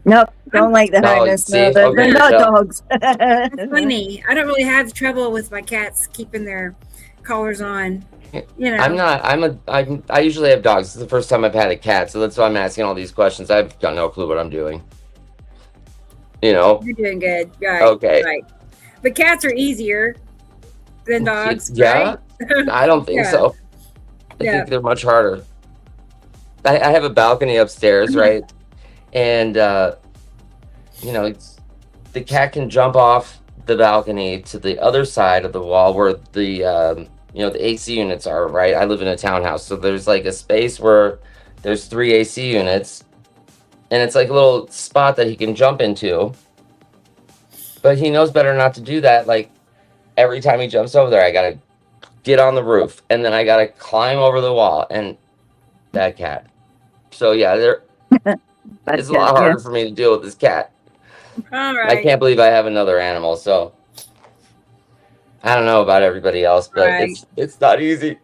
S5: Nope, don't like the
S4: No,
S5: harness.
S4: see,
S5: No, they're
S4: okay,
S5: not
S4: so-
S5: dogs.
S2: That's funny. I don't really have trouble with my cats keeping their collars on.
S4: I usually have dogs. This is the first time I've had a cat, so that's why I'm asking all these questions. I've got no clue what I'm doing.
S2: You're doing good. Right.
S4: Okay.
S2: Right. But cats are easier than dogs.
S4: Yeah?
S2: Right?
S4: I don't think
S2: Yeah.
S4: so. I
S2: Yeah.
S4: think they're much harder. I have a balcony upstairs, right? And the cat can jump off the balcony to the other side of the wall where the AC units are, right? I live in a townhouse, so there's like a space where there's 3 AC units, and it's like a little spot that he can jump into. But he knows better not to do that. Like every time he jumps over there, I gotta get on the roof, and then I gotta climb over the wall, and that cat. So yeah, it's a lot harder for me to deal with this cat.
S2: All
S4: I
S2: right.
S4: can't believe I have another animal, so I don't know about everybody else, but
S2: Right.
S4: it's not easy.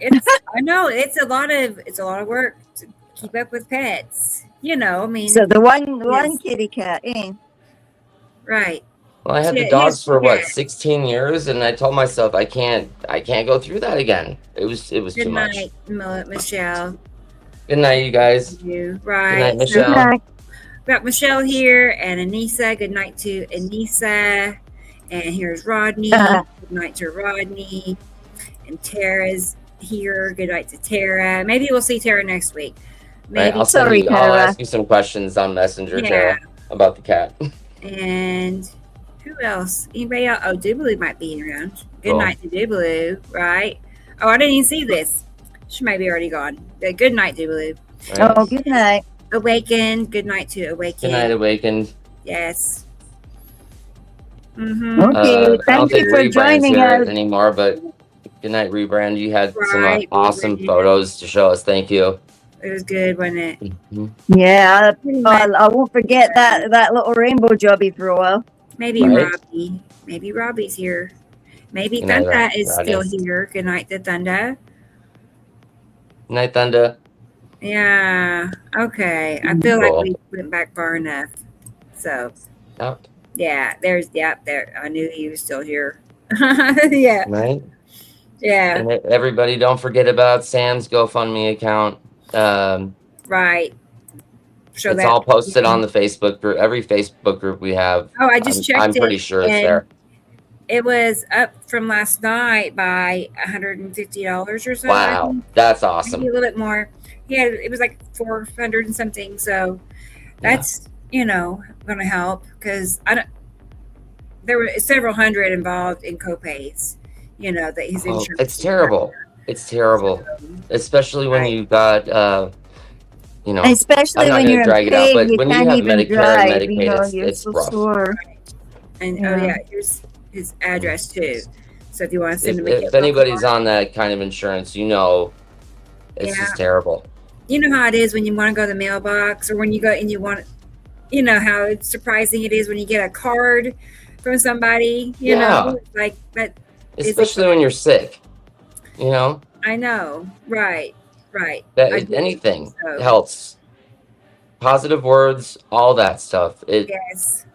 S2: I know it's a lot of work to keep up with pets. I mean,
S5: So the one
S2: Yes.
S5: kitty cat, eh?
S2: right.
S4: Well, I had
S2: Yeah,
S4: the dogs
S2: yes,
S4: for
S2: yeah.
S4: 16 years, and I told myself I can't go through that again. It was
S2: Good
S4: too much.
S2: night, Michelle.
S4: Good night, you guys.
S2: You
S4: Good
S2: right.
S4: night,
S2: So,
S4: Michelle.
S5: Okay.
S2: got Michelle here and Anissa. Good night to Anissa. And here's Rodney. Good night to Rodney. And Tara's here. Good night to Tara. Maybe we'll see Tara next week.
S4: Right,
S2: Maybe.
S4: I'll
S5: Sorry,
S4: I'll
S5: Tara.
S4: ask you some questions on Messenger,
S2: Yeah.
S4: Tara, about the cat.
S2: And who else? Anybody else? Oh, Doobaloo might be around. Good
S4: Cool.
S2: night to Doobaloo, right? Oh, I didn't even see this. She might be already gone. Good night, Doobaloo.
S4: Right?
S5: Oh, good night.
S2: Awaken. Good night to Awaken.
S4: Good night, Awakened.
S2: Yes. Mm-hmm.
S5: Okay,
S4: I don't
S5: thank
S4: think
S5: you for
S4: Rebrand's
S5: joining
S4: here
S5: us.
S4: anymore, but good night, Rebrand. You had some
S2: Right,
S4: awesome
S2: Rebrand.
S4: photos to show us. Thank you.
S2: It was good, wasn't it?
S4: Mhm.
S5: Yeah, I won't forget that little rainbow jobby for a while.
S2: Maybe
S4: Right.
S2: Robbie. Maybe Robbie's here. Maybe
S4: Good night,
S2: Thunda is
S4: Rodney.
S2: still here. Good night to Thunda.
S4: Good night, Thunder.
S2: Yeah. Okay. I feel
S4: Cool.
S2: like we went back far enough. So
S4: Yep.
S2: yeah, there. I knew he was still here. Yeah.
S4: Right.
S2: Yeah.
S4: And everybody, don't forget about Sam's GoFundMe account.
S2: Right. So
S4: It's all posted on the Facebook group. Every Facebook group we have.
S2: Oh, I just checked
S4: I'm
S2: it.
S4: pretty sure it's
S2: and
S4: there.
S2: It was up from last night by $150 or so. I
S4: Wow,
S2: think.
S4: that's
S2: Maybe
S4: awesome.
S2: a little bit more. Yeah, it was like 400 and something. So that's going to help because there were several hundred involved in copays. That his
S4: Oh,
S2: insurance.
S4: it's terrible. It's terrible, especially when
S2: Right.
S4: you got
S5: Especially
S4: I'm not
S5: when
S4: gonna
S5: you're in
S4: drag it out,
S5: pain,
S4: but
S5: you
S4: when you
S5: can't
S4: have
S5: even
S4: Medicare and
S5: drive.
S4: Medicaid,
S5: You're
S4: it's
S5: so
S4: rough.
S5: sore.
S2: And
S5: Yeah.
S2: here's his address too. So if you want to send them a
S4: If
S2: gift,
S4: anybody's on that kind of insurance, it's just terrible.
S2: You know how it is when you want to go to the mailbox, or when you go and you want, you know how it's surprising it is when you get a card from somebody, you know, like that.
S4: Especially when you're sick, you know.
S2: I know, right.
S4: That anything helps. Positive words, all that stuff.
S2: Yes.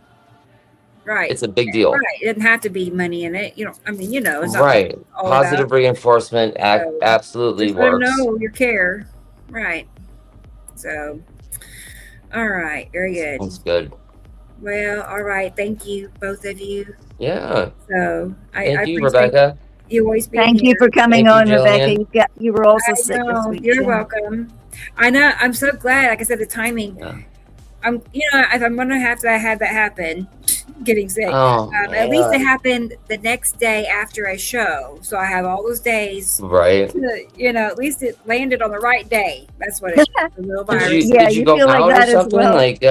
S2: Right.
S4: It's a big deal.
S2: Right. It doesn't have to be money in it. You know, I mean, it's not
S4: right.
S2: all
S4: Positive
S2: about,
S4: reinforcement absolutely
S2: just
S4: works.
S2: let them know your care. Right. So, all right. Very good.
S4: That's good.
S2: Well, all right. Thank you, both of you.
S4: Yeah.
S2: So,
S4: Thank you, Rebecca.
S2: You always being
S5: Thank you
S2: here.
S5: for coming
S4: Thank you,
S5: on, Rebecca.
S4: Gillian.
S5: You were also
S2: I
S5: sick this
S2: know.
S5: week.
S2: You're
S5: too.
S2: welcome. I know. I'm so glad. Like I said, the timing.
S4: Yeah.
S2: If I'm gonna have to have that happen, getting sick. At least it happened the next day after a show, so I have all those days.
S4: Right.
S2: At least it landed on the right day. That's what it is. The little virus.
S4: Did you go
S5: feel
S4: out
S5: like
S4: or
S5: that as
S4: something?
S5: well.
S4: Like,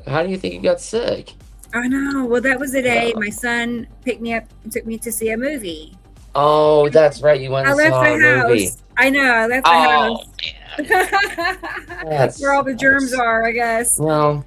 S4: how do you think you got sick?
S2: I know. Well, that was the day my son picked me up and took me to see a movie.
S4: Oh, that's right. You went
S2: I
S4: and
S2: left
S4: saw
S2: the
S4: a
S2: house.
S4: movie.
S2: I know. I left the house.
S4: That's
S2: where all the germs are, I guess.
S4: Well,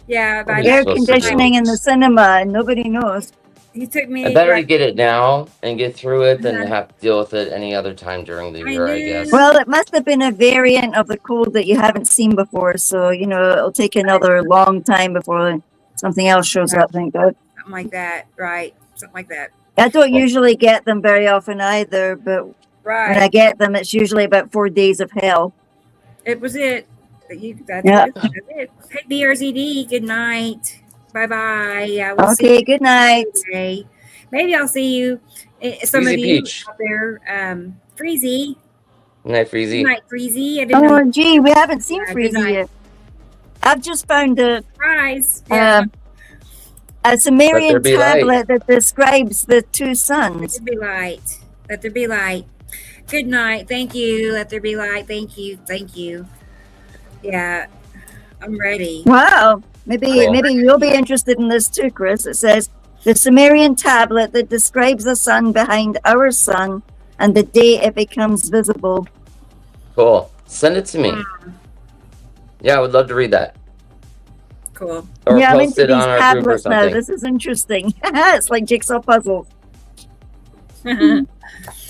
S2: Yeah, but
S5: Air conditioning in the cinema, and nobody knows.
S2: he took me.
S4: I better to get it now and get through it than have to deal with it any other time during the year, I guess.
S5: Well, it must have been a variant of the cold that you haven't seen before, so it'll take another long time before something else shows up. Thank God.
S2: Something like that, right? Something like that.
S5: I don't usually get them very often either, but when I get them, it's usually about 4 days of hell.
S2: It was it. That's
S5: Yeah.
S2: it. Hey, BRZD, good night. Bye-bye. Yeah,
S5: Okay, good night.
S2: Today. Maybe I'll see you. Some
S4: Freezy
S2: of you
S4: Peach.
S2: out there. Freezy.
S4: Night, Freezy.
S2: Good night, Freezy. I didn't know.
S5: Oh, gee, we haven't seen
S2: Yeah, good
S5: Freezy
S2: night.
S5: yet. I've just found a
S2: Surprise. Yeah.
S5: Sumerian
S4: be light.
S5: tablet that describes the two
S2: Let
S5: suns.
S2: there be light. Let there be light. Good night. Thank you. Let there be light. Thank you. Thank you. Yeah. I'm ready.
S5: Wow. Maybe you'll be interested in this too, Chris. It says the Sumerian tablet that describes the sun behind our sun and the day it becomes visible.
S4: Cool. Send it to me. Yeah, I would love to read that.
S2: Cool.
S4: Or
S5: I'm
S4: post
S5: into
S4: it
S5: these
S4: on our group or
S5: tablets now.
S4: something.
S5: This is interesting. It's like jigsaw puzzles.
S4: All right.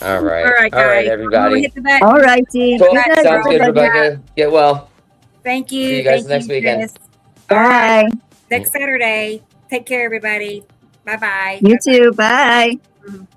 S2: All right, guys.
S4: All right,
S2: I'm
S4: everybody.
S2: gonna hit the button.
S5: All righty.
S4: Cool.
S5: Good night,
S4: Sounds good,
S5: everybody.
S4: Rebecca. Get well.
S2: Thank you.
S4: See you guys
S2: Thank
S4: next weekend.
S2: Chris. All right.
S5: Bye.
S2: Next Saturday. Take care, everybody. Bye-bye.
S5: You too. Bye.
S2: Mhm.